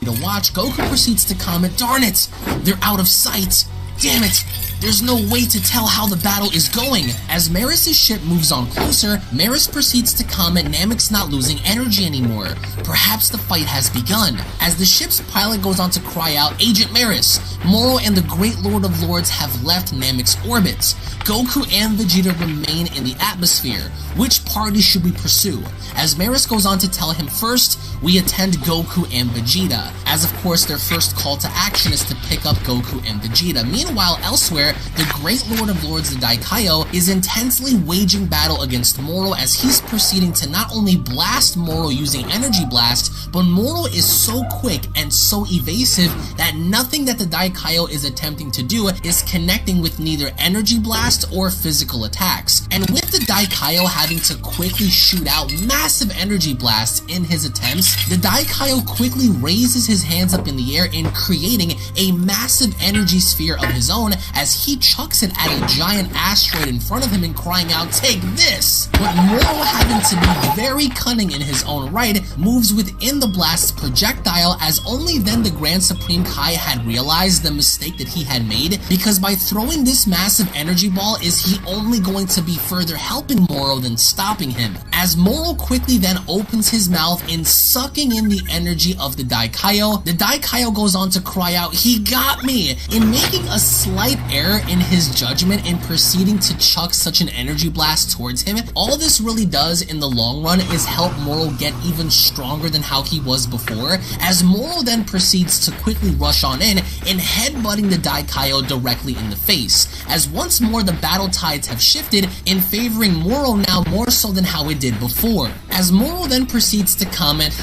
to watch, Goku proceeds to comment, "Darn it, they're out of sight. Damn it, there's no way to tell how the battle is going." As Maris' ship moves on closer, Maris proceeds to comment Namek's not losing energy anymore. Perhaps the fight has begun. As the ship's pilot goes on to cry out, "Agent Maris, Moro and the Great Lord of Lords have left Namek's orbit. Goku and Vegeta remain in the atmosphere. Which party should we pursue?" As Maris goes on to tell him, "First, we attend Goku and Vegeta," as of course their first call to action is to pick up Goku and Vegeta. Meanwhile, elsewhere, the Great Lord of Lords, the Daikaio, is intensely waging battle against Moro as he's proceeding to not only blast Moro using Energy Blast, but Moro is so quick and so evasive that nothing that the Daikaio is attempting to do is connecting with neither Energy Blast or physical attacks. And with the Daikaio having to quickly shoot out massive Energy Blasts in his attempts, the Daikaio quickly raises his hands up in the air in creating a massive energy sphere of his own as he chucks it at a giant asteroid in front of him and crying out, "Take this!" But Moro, having to be very cunning in his own right, moves within the blast's projectile as only then the Grand Supreme Kai had realized the mistake that he had made, because by throwing this massive energy ball is he only going to be further helping Moro than stopping him. As Moro quickly then opens his mouth in sucking in the energy of the Daikaio goes on to cry out, "He got me!" In making a slight error in his judgment in proceeding to chuck such an energy blast towards him. All this really does in the long run is help Moro get even stronger than how he was before, as Moro then proceeds to quickly rush on in and headbutting the Daikaio directly in the face, as once more the battle tides have shifted in favoring Moro now more so than how it did before. As Moro then proceeds to comment,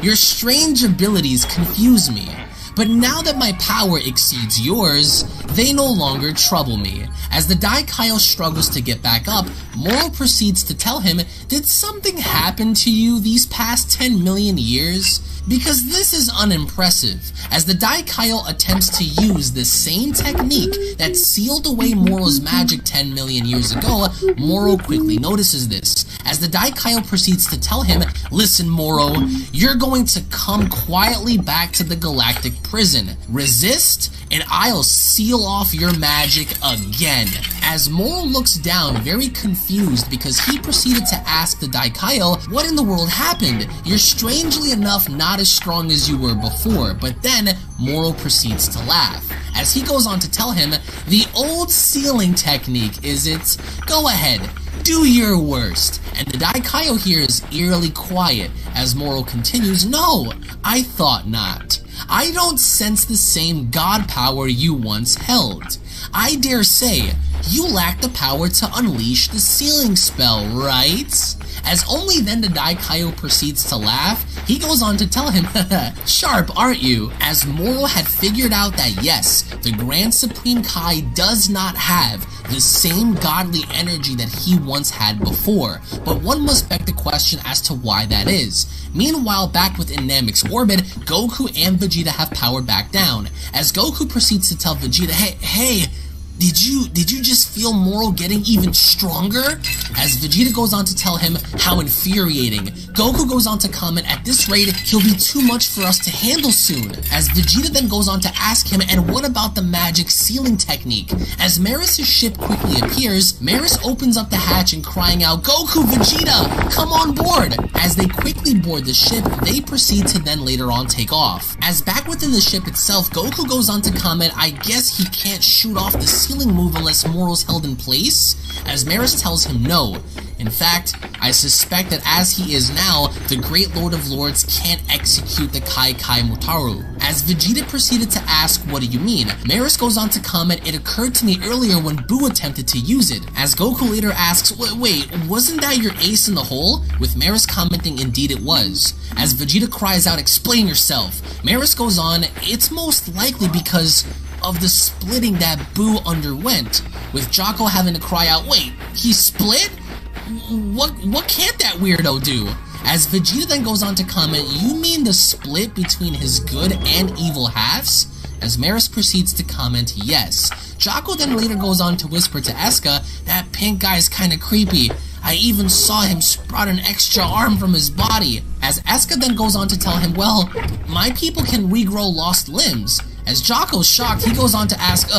"Your strange abilities confuse me. But now that my power exceeds yours, they no longer trouble me." As the Daikaio struggles to get back up, Moro proceeds to tell him, "Did something happen to you these past 10 million years? Because this is unimpressive." As the Daikaio attempts to use the same technique that sealed away Moro's magic 10 million years ago, Moro quickly notices this. As the Daikaio proceeds to tell him, "Listen, Moro, you're going to come quietly back to the galactic prison. Resist, and I'll seal off your magic again." As Moro looks down, very confused, because he proceeded to ask the Daikaio, "What in the world happened? You're strangely enough not as strong as you were before." But then Moro proceeds to laugh, as he goes on to tell him, "The old sealing technique, is it? Go ahead, do your worst." And the Daikaio here is eerily quiet as Moro continues, "No, I thought not. I don't sense the same god power you once held. I dare say, you lack the power to unleash the sealing spell, right?" As only then the Daikaio proceeds to laugh, he goes on to tell him, "Sharp, aren't you?" As Moro had figured out that yes, the Grand Supreme Kai does not have the same godly energy that he once had before, but one must beg the question as to why that is. Meanwhile, back within Namek's orbit, Goku and Vegeta have powered back down, as Goku proceeds to tell Vegeta, hey, Did you just feel Moro getting even stronger? As Vegeta goes on to tell him how infuriating. Goku goes on to comment, at this rate, he'll be too much for us to handle soon. As Vegeta then goes on to ask him, and what about the magic sealing technique? As Maris' ship quickly appears, Maris opens up the hatch and crying out, Goku, Vegeta, come on board! As they quickly board the ship, they proceed to then later on take off. As back within the ship itself, Goku goes on to comment, I guess he can't shoot off the sealing move unless Moro's held in place? As Maris tells him no. In fact, I suspect that as he is now, the Great Lord of Lords can't execute the Kai Kai Mutaru. As Vegeta proceeded to ask, what do you mean? Maris goes on to comment, it occurred to me earlier when Buu attempted to use it. As Goku later asks, wait, wasn't that your ace in the hole? With Maris commenting, indeed it was. As Vegeta cries out, explain yourself. Maris goes on, it's most likely because of the splitting that Buu underwent, with Jocko having to cry out, wait, he split? What can't that weirdo do? As Vegeta then goes on to comment, you mean the split between his good and evil halves? As Maris proceeds to comment, yes. Jocko then later goes on to whisper to Eska, that pink guy's kinda creepy. I even saw him sprout an extra arm from his body. As Eska then goes on to tell him, well, my people can regrow lost limbs. As Jocko's shocked, he goes on to ask,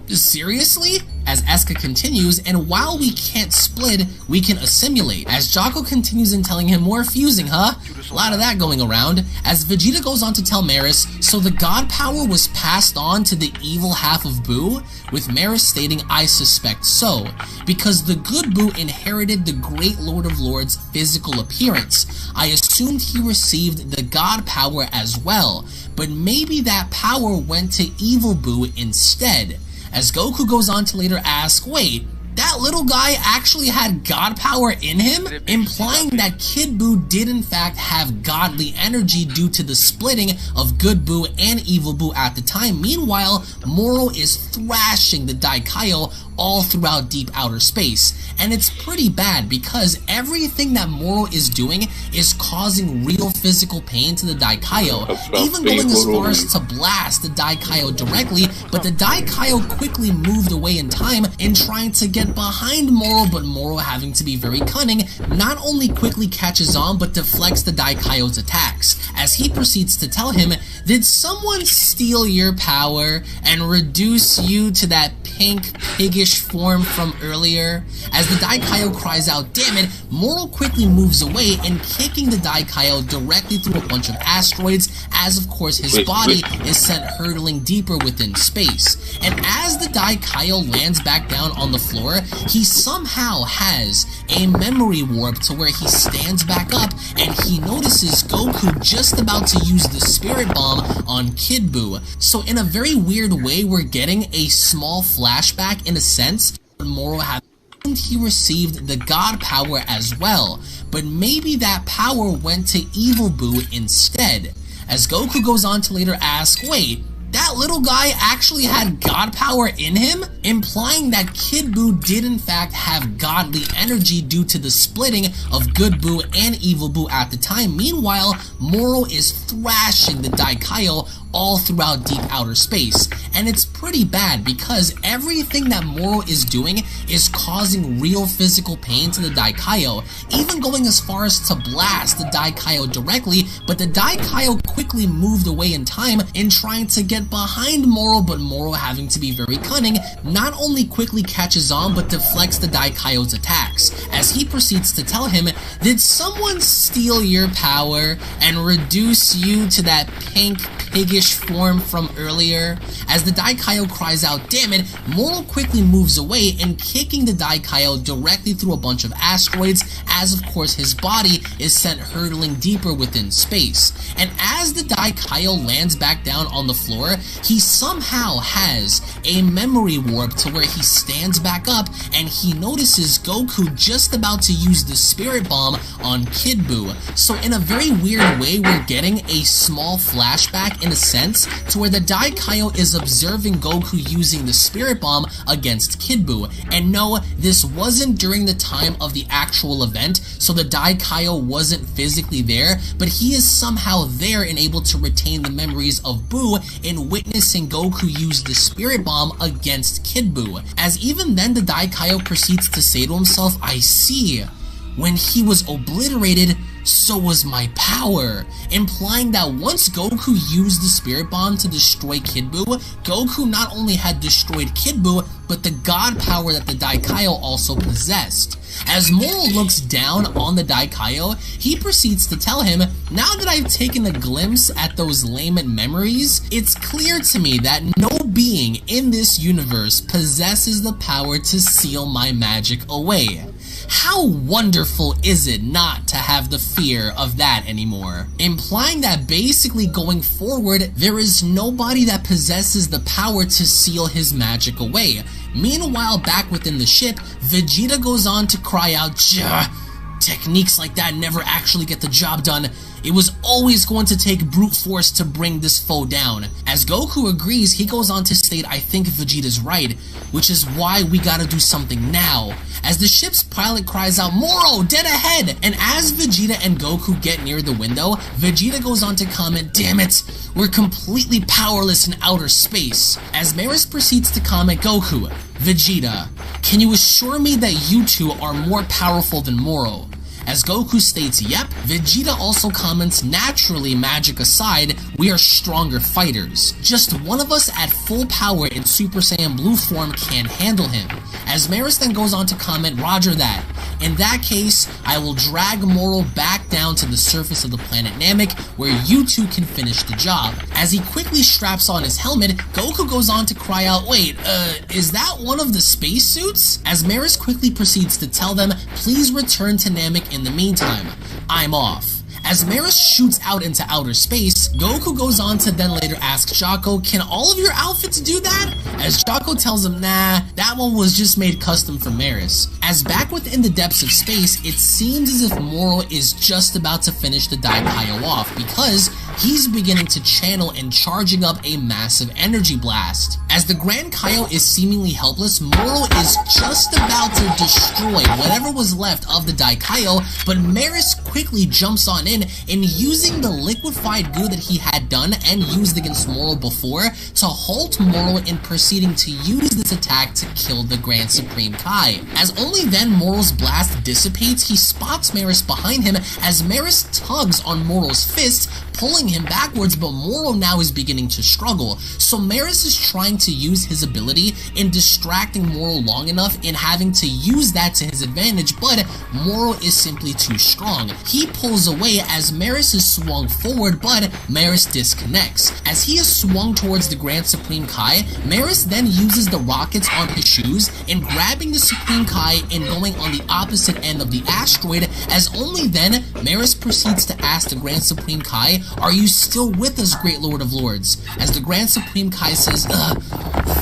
seriously? As Eska continues, and while we can't split, we can assimilate. As Jocko continues in telling him, more fusing, huh? A lot of that going around. As Vegeta goes on to tell Maris, so the god power was passed on to the evil half of Buu? With Maris stating, I suspect so. Because the good Buu inherited the Great Lord of Lords' physical appearance. I assumed he received the god power as well. But maybe that power went to evil Buu instead. As Goku goes on to later ask, wait, that little guy actually had god power in him? Implying that Kid Buu did in fact have godly energy due to the splitting of good Buu and evil Buu at the time. Meanwhile, Moro is thrashing the Daikaio all throughout deep outer space. And it's pretty bad because everything that Moro is doing is causing real physical pain to the Daikaio, even going as far as to blast the Daikaio directly, but the Daikaio quickly moved away in time in trying to get behind Moro, but Moro, having to be very cunning, not only quickly catches on but deflects the Daikaio's attacks, as he proceeds to tell him, did someone steal your power and reduce you to that pink piggish form from earlier? As the Daikaio cries out, damn it, Moro quickly moves away and kicking the Daikaio directly through a bunch of asteroids, as of course his body is sent hurtling deeper within space. And as the Daikaio lands back down on the floor, he somehow has a memory warp to where he stands back up and he notices Goku just about to use the Spirit Bomb on Kid Buu. So in a very weird way, we're getting a small flashback in a sense. Moro he received the god power as well, but maybe that power went to evil Buu instead. As Goku goes on to later ask, wait, that little guy actually had god power in him? Implying that Kid Buu did in fact have godly energy due to the splitting of good Buu and evil Buu at the time. Meanwhile, Moro is thrashing the Daikaio all throughout deep outer space. And it's pretty bad because everything that Moro is doing is causing real physical pain to the Daikaio, even going as far as to blast the Daikaio directly, but the Daikaio quickly moved away in time in trying to get behind Moro, but Moro, having to be very cunning, not only quickly catches on but deflects the Daikaio's attacks, as he proceeds to tell him, did someone steal your power and reduce you to that pink piggish form from earlier? As the Daikaio cries out, damn it, Moro quickly moves away and kicking the Daikaio directly through a bunch of asteroids, as of course his body is sent hurtling deeper within space. And as the Daikaio lands back down on the floor, he somehow has a memory warp to where he stands back up and he notices Goku just about to use the Spirit Bomb on Kid Buu. So in a very weird way, we're getting a small flashback in a sense to where the Daikaio is observing Goku using the Spirit Bomb against Kid Buu. And no, this wasn't during the time of the actual event, so the Daikaio wasn't physically there, but he is somehow there and able to retain the memories of Buu in witnessing Goku use the Spirit Bomb against Kid Buu. As even then the Daikaio proceeds to say to himself, I see. When he was obliterated, so was my power, implying that once Goku used the Spirit Bomb to destroy Kid Buu, Goku not only had destroyed Kid Buu, but the god power that the Daikaio also possessed. As Moro looks down on the Daikaio, he proceeds to tell him, now that I've taken a glimpse at those lament memories, it's clear to me that no being in this universe possesses the power to seal my magic away. How wonderful is it not to have the fear of that anymore? Implying that basically going forward, there is nobody that possesses the power to seal his magic away. Meanwhile, back within the ship, Vegeta goes on to cry out, techniques like that never actually get the job done. It was always going to take brute force to bring this foe down. As Goku agrees, he goes on to state, I think Vegeta's right, which is why we gotta do something now. As the ship's pilot cries out, Moro, dead ahead! And as Vegeta and Goku get near the window, Vegeta goes on to comment, damn it, we're completely powerless in outer space. As Maris proceeds to comment, Goku, Vegeta, can you assure me that you two are more powerful than Moro? As Goku states, yep, Vegeta also comments, naturally, magic aside, we are stronger fighters. Just one of us at full power in Super Saiyan Blue form can handle him. As Maris then goes on to comment, roger that. In that case, I will drag Moro back down to the surface of the planet Namek, where you two can finish the job. As he quickly straps on his helmet, Goku goes on to cry out, wait, is that one of the spacesuits? As Maris quickly proceeds to tell them, please return to Namek in the meantime. I'm off. As Maris shoots out into outer space, Goku goes on to then later ask Jaco, can all of your outfits do that? As Jaco tells him, nah, that one was just made custom for Maris. As back within the depths of space, it seems as if Moro is just about to finish the Daikaio off because he's beginning to channel and charging up a massive energy blast. As the Grand Kaio is seemingly helpless, Moro is just about to destroy whatever was left of the Daikaio, but Maris quickly jumps on in and using the liquefied goo that he had done and used against Moro before to halt Moro in proceeding to use this attack to kill the Grand Supreme Kai. As only then Moro's blast dissipates, he spots Maris behind him as Maris tugs on Moro's fist, pulling him backwards, but Moro now is beginning to struggle. So Maris is trying to use his ability in distracting Moro long enough in having to use that to his advantage, but Moro is simply too strong. He pulls away as Maris is swung forward, but Maris disconnects. As he is swung towards the Grand Supreme Kai, Maris then uses the rockets on his shoes in grabbing the Supreme Kai and going on the opposite end of the asteroid, as only then Maris proceeds to ask the Grand Supreme Kai, are you still with us, Great Lord of Lords? As the Grand Supreme Kai says,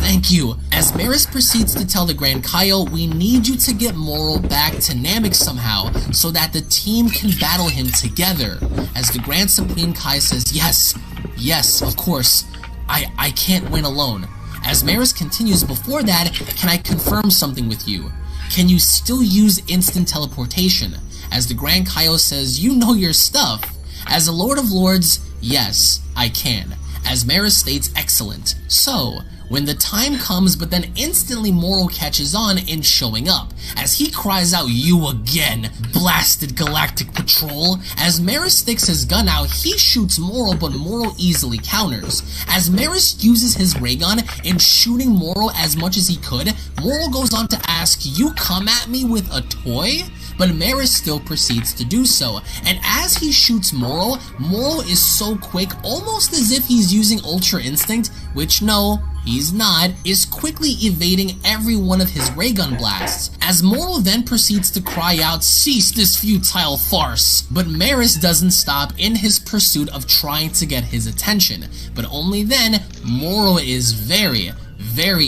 thank you. As Maris proceeds to tell the Grand Kaio, we need you to get Moro back to Namek somehow, so that the team can battle him together. As the Grand Supreme Kai says, yes, of course, I can't win alone. As Maris continues, before that, can I confirm something with you? Can you still use instant teleportation? As the Grand Kaio says, you know your stuff. As a Lord of Lords, yes, I can. As Maris states, excellent. So, when the time comes, but then instantly Moro catches on in showing up. As he cries out, you again, blasted Galactic Patrol. As Maris sticks his gun out, he shoots Moro, but Moro easily counters. As Maris uses his ray gun in shooting Moro as much as he could, Moro goes on to ask, you come at me with a toy? But Maris still proceeds to do so, and as he shoots Moro, Moro is so quick, almost as if he's using Ultra Instinct, which no, he's not, is quickly evading every one of his ray gun blasts. As Moro then proceeds to cry out, cease this futile farce! But Maris doesn't stop in his pursuit of trying to get his attention, but only then, Moro is very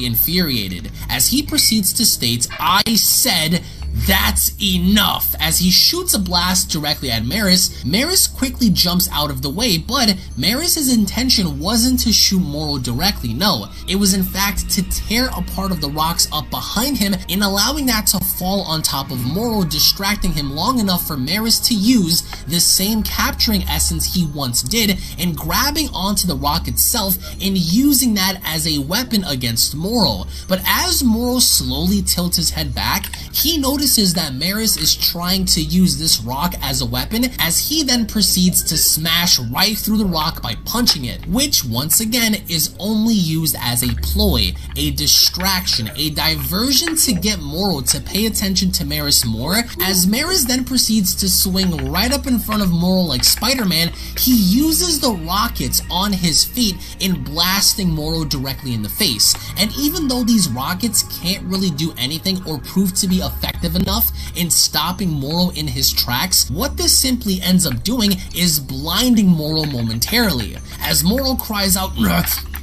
infuriated, as he proceeds to state, I said, That's enough! As he shoots a blast directly at Maris, Maris quickly jumps out of the way, but Maris's intention wasn't to shoot Moro directly, no. It was in fact to tear a part of the rocks up behind him and allowing that to fall on top of Moro, distracting him long enough for Maris to use the same capturing essence he once did and grabbing onto the rock itself and using that as a weapon against Moro. But as Moro slowly tilts his head back, he notices that Maris is trying to use this rock as a weapon, as he then proceeds to smash right through the rock by punching it, which once again is only used as a ploy, a distraction, a diversion to get Moro to pay attention to Maris more. As Maris then proceeds to swing right up in front of Moro like Spider-Man, he uses the rockets on his feet in blasting Moro directly in the face. And even though these rockets can't really do anything or prove to be effective enough in stopping Moro in his tracks, what this simply ends up doing is blinding Moro momentarily, as Moro cries out,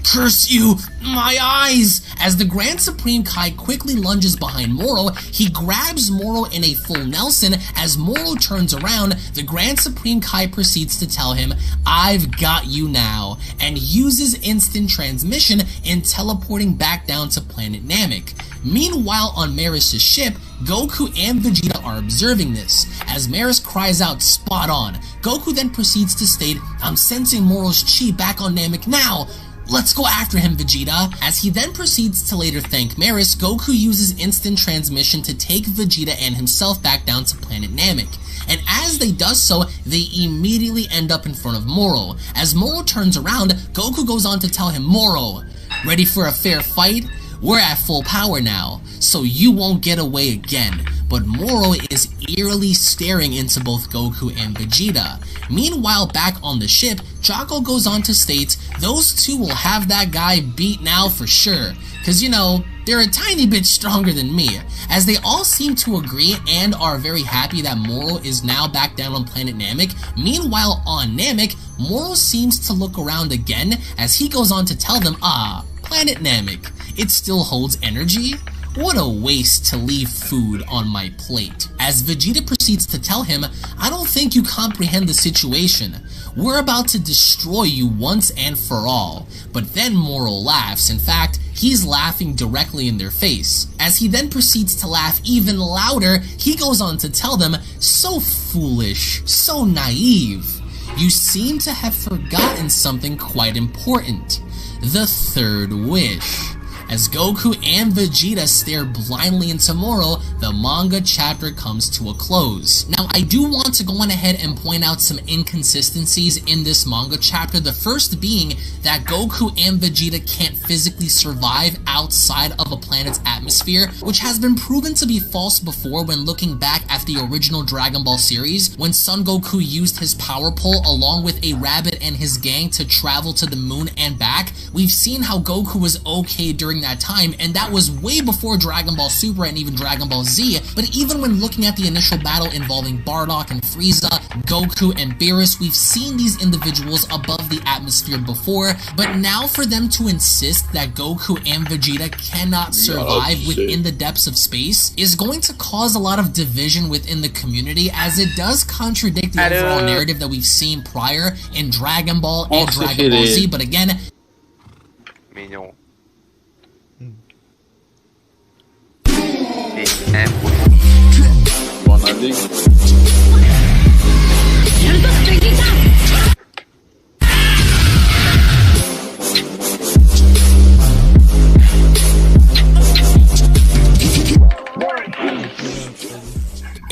"Curse you, my eyes!" As the Grand Supreme Kai quickly lunges behind Moro, he grabs Moro in a full Nelson. As Moro turns around, the Grand Supreme Kai proceeds to tell him, "I've got you now," and uses instant transmission in teleporting back down to planet Namek. Meanwhile, on Maris' ship, Goku and Vegeta are observing this. As Maris cries out, "Spot on," Goku then proceeds to state, "I'm sensing Moro's chi back on Namek now. Let's go after him, Vegeta." As he then proceeds to later thank Maris, Goku uses instant transmission to take Vegeta and himself back down to planet Namek. And as they does so, they immediately end up in front of Moro. As Moro turns around, Goku goes on to tell him, "Moro, ready for a fair fight? We're at full power now, so you won't get away again." But Moro is eerily staring into both Goku and Vegeta. Meanwhile, back on the ship, Chaco goes on to state, "Those two will have that guy beat now for sure, cause you know, they're a tiny bit stronger than me." As they all seem to agree and are very happy that Moro is now back down on planet Namek. Meanwhile, on Namek, Moro seems to look around again as he goes on to tell them, planet Namek, it still holds energy? What a waste to leave food on my plate." As Vegeta proceeds to tell him, "I don't think you comprehend the situation. We're about to destroy you once and for all." But then Moro laughs. In fact, he's laughing directly in their face. As he then proceeds to laugh even louder, he goes on to tell them, "So foolish, so naive. You seem to have forgotten something quite important. The third wish." As Goku and Vegeta stare blindly into Moro, the manga chapter comes to a close. Now, I do want to go on ahead and point out some inconsistencies in this manga chapter. The first being that Goku and Vegeta can't physically survive outside of a planet's atmosphere, which has been proven to be false before when looking back at the original Dragon Ball series, when Son Goku used his power pole along with a rabbit and his gang to travel to the moon and back. We've seen how Goku was okay during that time, and that was way before Dragon Ball Super and even Dragon Ball Z. But even when looking at the initial battle involving Bardock and Frieza, Goku and Beerus, we've seen these individuals above the atmosphere before, but now for them to insist that Goku and Vegeta cannot survive within the depths of space is going to cause a lot of division within the community, as it does contradict the overall narrative that we've seen prior in Dragon Ball and Dragon Ball Z. But again, Mignon. Bon avis.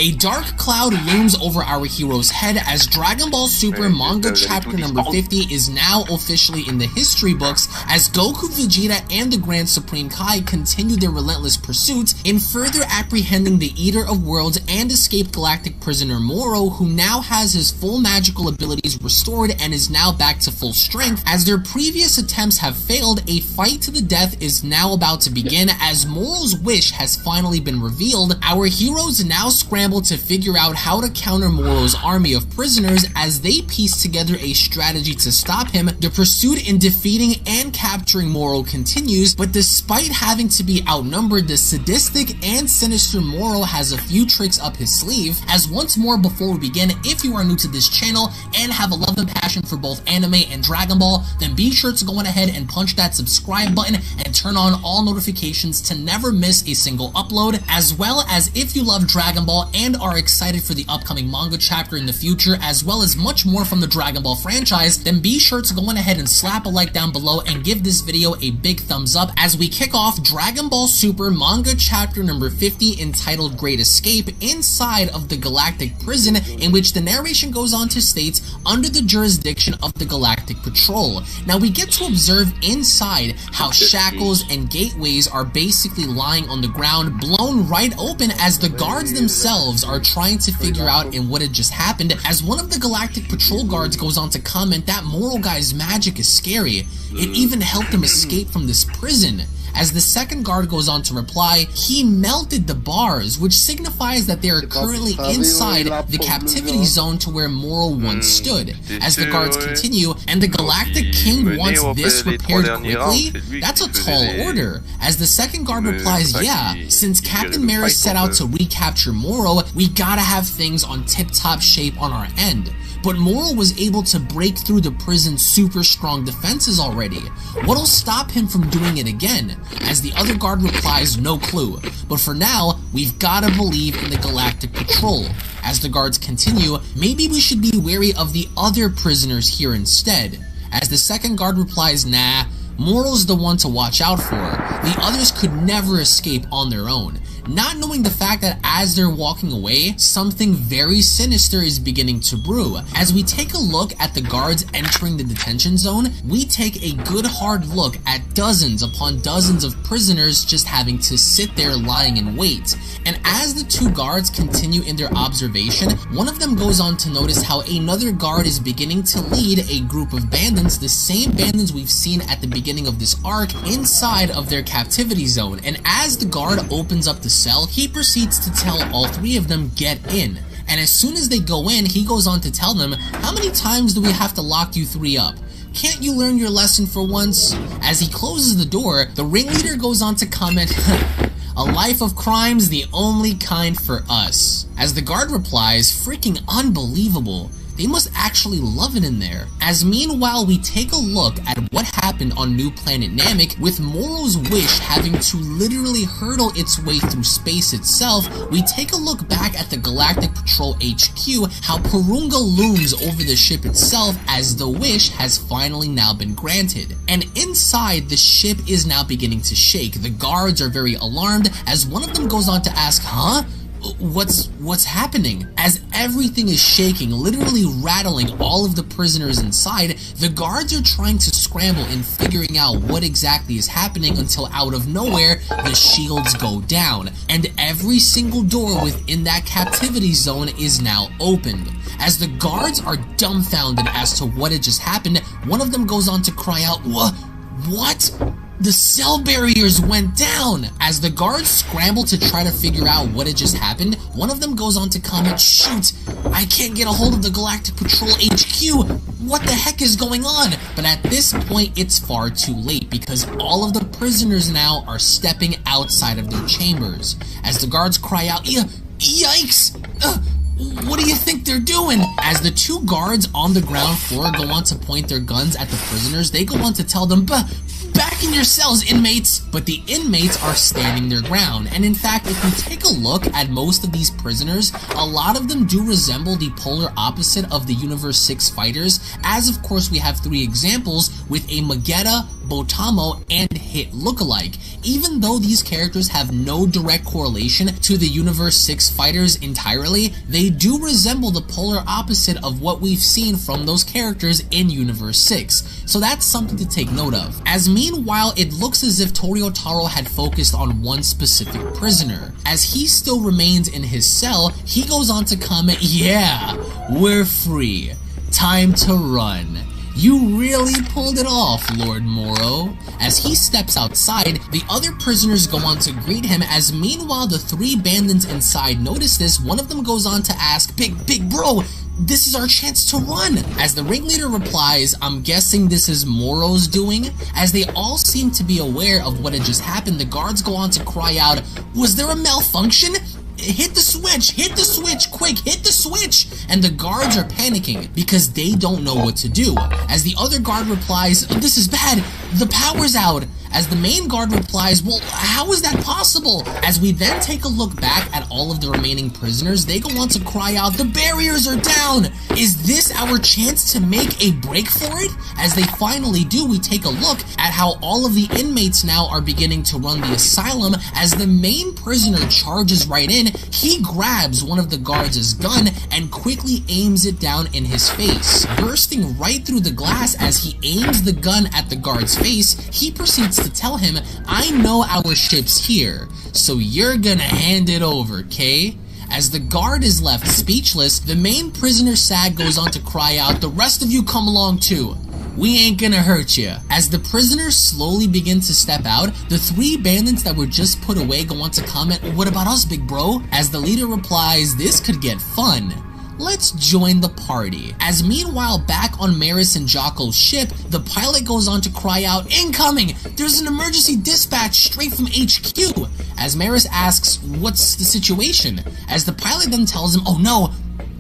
A dark cloud looms over our hero's head as Dragon Ball Super manga chapter number 50 is now officially in the history books, as Goku, Vegeta, and the Grand Supreme Kai continue their relentless pursuit in further apprehending the Eater of Worlds and escaped galactic prisoner Moro, who now has his full magical abilities restored and is now back to full strength. As their previous attempts have failed, a fight to the death is now about to begin as Moro's wish has finally been revealed. Our heroes now scramble scramble to figure out how to counter Moro's army of prisoners as they piece together a strategy to stop him. The pursuit in defeating and capturing Moro continues, but despite having to be outnumbered, the sadistic and sinister Moro has a few tricks up his sleeve. As once more before we begin, if you are new to this channel and have a love and passion for both anime and Dragon Ball, then be sure to go on ahead and punch that subscribe button and turn on all notifications to never miss a single upload, as well as if you love Dragon Ball and are excited for the upcoming manga chapter in the future, as well as much more from the Dragon Ball franchise, then be sure to go on ahead and slap a like down below and give this video a big thumbs up as we kick off Dragon Ball Super manga chapter number 50 entitled Great Escape inside of the Galactic Prison, in which the narration goes on to state, under the jurisdiction of the Galactic Patrol. Now we get to observe inside how shackles and gateways are basically lying on the ground, blown right open as the guards themselves are trying to figure out in what had just happened, as one of the Galactic Patrol guards goes on to comment that Moro guy's magic is scary. It even helped him escape from this prison. As the second guard goes on to reply, he melted the bars, which signifies that they are currently inside the captivity zone to where Moro once stood. As the guards continue, and the Galactic King wants this repaired quickly, that's a tall order. As the second guard replies, yeah, since Captain Maris set out to recapture Moro, we gotta have things on tip-top shape on our end. But Moro was able to break through the prison's super strong defenses already. What'll stop him from doing it again? As the other guard replies, no clue. But for now, we've gotta believe in the Galactic Patrol. As the guards continue, maybe we should be wary of the other prisoners here instead. As the second guard replies, nah, Moro's the one to watch out for. The others could never escape on their own. Not knowing the fact that as they're walking away, something very sinister is beginning to brew. As we take a look at the guards entering the detention zone, we take a good hard look at dozens upon dozens of prisoners just having to sit there lying in wait. And as the two guards continue in their observation, one of them goes on to notice how another guard is beginning to lead a group of bandits, the same bandits we've seen at the beginning of this arc, inside of their captivity zone. And as the guard opens up the cell, he proceeds to tell all three of them get in. And as soon as they go in, he goes on to tell them, how many times do we have to lock you three up? Can't you learn your lesson for once? As he closes the door, the ringleader goes on to comment, a life of crime's the only kind for us. As the guard replies, freaking unbelievable. They must actually love it in there. As meanwhile, we take a look at what happened on New Planet Namek, with Moro's wish having to literally hurtle its way through space itself. We take a look back at the Galactic Patrol HQ, how Purunga looms over the ship itself as the wish has finally now been granted. And inside, the ship is now beginning to shake. The guards are very alarmed as one of them goes on to ask, huh? What's happening? As everything is shaking, literally rattling all of the prisoners inside, the guards are trying to scramble in figuring out what exactly is happening until out of nowhere, the shields go down, and every single door within that captivity zone is now opened. As the guards are dumbfounded as to what had just happened, one of them goes on to cry out, what? The cell barriers went down! As the guards scramble to try to figure out what had just happened, one of them goes on to comment, shoot, I can't get a hold of the Galactic Patrol HQ! What the heck is going on? But at this point, it's far too late because all of the prisoners now are stepping outside of their chambers. As the guards cry out, yikes! What do you think they're doing? As the two guards on the ground floor go on to point their guns at the prisoners, they go on to tell them, back in your cells, inmates! But the inmates are standing their ground, and in fact, if we take a look at most of these prisoners, a lot of them do resemble the polar opposite of the Universe 6 fighters, as of course we have three examples with a Magetta, Botamo, and Hit lookalike. Even though these characters have no direct correlation to the Universe 6 fighters entirely, they do resemble the polar opposite of what we've seen from those characters in Universe 6. So that's something to take note of. As meanwhile, it looks as if Toriotaro had focused on one specific prisoner. As he still remains in his cell, he goes on to comment, yeah, we're free. Time to run. You really pulled it off, Lord Moro. As he steps outside, the other prisoners go on to greet him, as meanwhile the 3 bandits inside notice this. One of them goes on to ask, Big bro, this is our chance to run. As the ringleader replies, I'm guessing this is Moro's doing. As they all seem to be aware of what had just happened, the guards go on to cry out, was there a malfunction? Hit the switch, quick, hit the switch! And the guards are panicking because they don't know what to do. As the other guard replies, this is bad, the power's out. As the main guard replies, well, how is that possible? As we then take a look back at all of the remaining prisoners, they go on to cry out, the barriers are down! Is this our chance to make a break for it? As they finally do, we take a look at how all of the inmates now are beginning to run the asylum. As the main prisoner charges right in, he grabs one of the guards' gun and quickly aims it down in his face. Bursting right through the glass as he aims the gun at the guard's face, he proceeds to tell him, I know our ship's here, so you're gonna hand it over, Kay? As the guard is left speechless, the main prisoner Sag goes on to cry out, the rest of you come along too. We ain't gonna hurt you. As the prisoners slowly begin to step out, the 3 bandits that were just put away go on to comment, what about us, big bro? As the leader replies, this could get fun. Let's join the party. As meanwhile, back on Maris and Jocko's ship, the pilot goes on to cry out, incoming! There's an emergency dispatch straight from HQ! As Maris asks, what's the situation? As the pilot then tells him, oh no,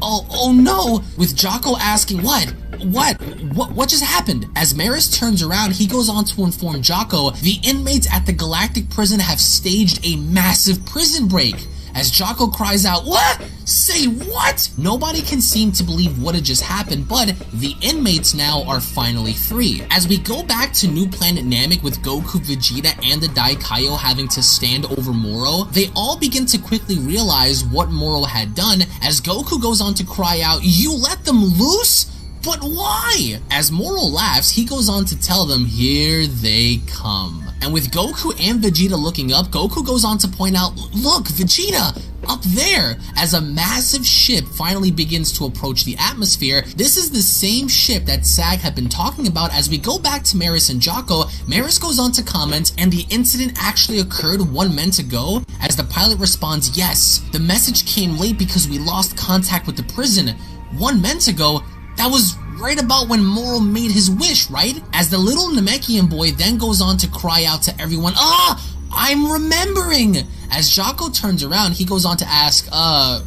oh no, with Jocko asking, what just happened? As Maris turns around, he goes on to inform Jocko, the inmates at the Galactic Prison have staged a massive prison break. As Jocko cries out, what? Say what? Nobody can seem to believe what had just happened, but the inmates now are finally free. As we go back to New Planet Namek with Goku, Vegeta, and the Daikaio having to stand over Moro, they all begin to quickly realize what Moro had done, as Goku goes on to cry out, you let them loose? But why? As Moro laughs, he goes on to tell them, here they come. And with Goku and Vegeta looking up, Goku goes on to point out, look, Vegeta, up there, as a massive ship finally begins to approach the atmosphere. This is the same ship that Sag had been talking about. As we go back to Maris and Jocko, Maris goes on to comment, and the incident actually occurred 1 minute ago? As the pilot responds, yes, the message came late because we lost contact with the prison. 1 minute ago? That was right about when Moro made his wish, right? As the little Namekian boy then goes on to cry out to everyone, I'm remembering! As Jocko turns around, he goes on to ask,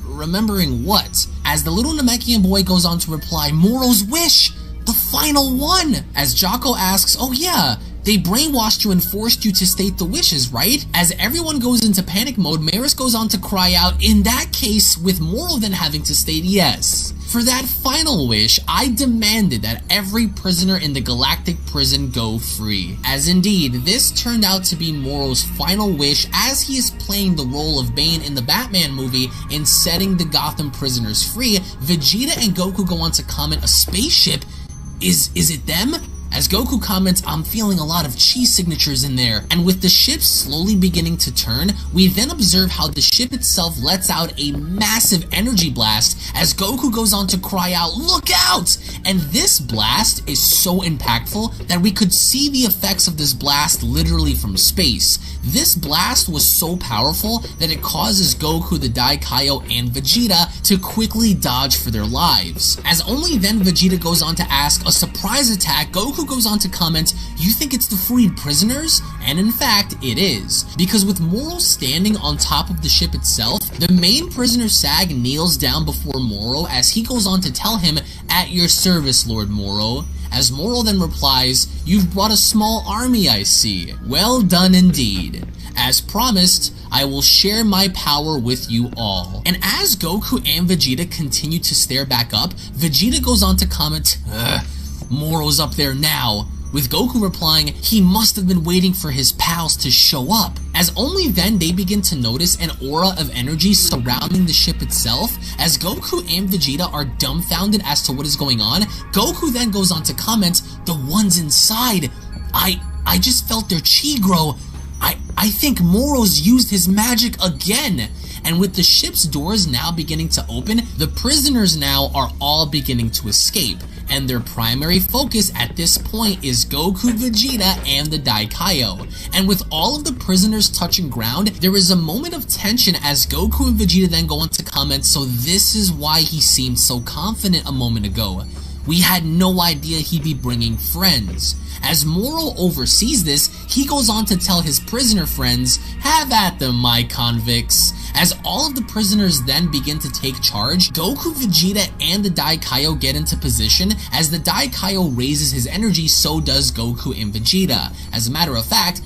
remembering what? As the little Namekian boy goes on to reply, Moro's wish! The final one! As Jocko asks, oh yeah, they brainwashed you and forced you to state the wishes, right? As everyone goes into panic mode, Maris goes on to cry out, in that case, with Moro then having to state yes. For that final wish, I demanded that every prisoner in the Galactic Prison go free. As indeed, this turned out to be Moro's final wish, as he is playing the role of Bane in the Batman movie in setting the Gotham prisoners free. Vegeta and Goku go on to comment, a spaceship? Is it them? As Goku comments, I'm feeling a lot of chi signatures in there. And with the ship slowly beginning to turn, we then observe how the ship itself lets out a massive energy blast as Goku goes on to cry out, look out! And this blast is so impactful that we could see the effects of this blast literally from space. This blast was so powerful that it causes Goku, the Daikaio, and Vegeta to quickly dodge for their lives. As only then Vegeta goes on to ask, a surprise attack, Goku goes on to comment, you think it's the freed prisoners? And in fact, it is. Because with Moro standing on top of the ship itself, the main prisoner Sag kneels down before Moro as he goes on to tell him, at your service, Lord Moro. As Moro then replies, you've brought a small army, I see. Well done indeed. As promised, I will share my power with you all. And as Goku and Vegeta continue to stare back up, Vegeta goes on to comment, Moro's up there now. With Goku replying, he must have been waiting for his pals to show up. As only then they begin to notice an aura of energy surrounding the ship itself. As Goku and Vegeta are dumbfounded as to what is going on, Goku then goes on to comment, the ones inside, I just felt their chi grow. I think Moro's used his magic again. And with the ship's doors now beginning to open, the prisoners now are all beginning to escape. and their primary focus at this point is Goku, Vegeta, and the Daikaio. And with all of the prisoners touching ground, there is a moment of tension as Goku and Vegeta then go on to comment, so this is why he seemed so confident a moment ago. We had no idea he'd be bringing friends. As Moro oversees this, he goes on to tell his prisoner friends, "Have at them, my convicts." As all of the prisoners then begin to take charge, Goku, Vegeta, and the Daikaio get into position. As the Daikaio raises his energy, so does Goku and Vegeta. As a matter of fact,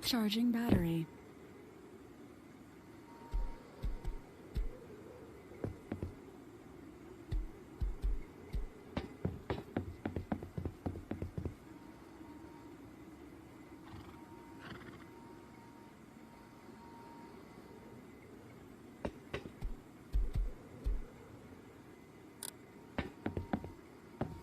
Charging battery.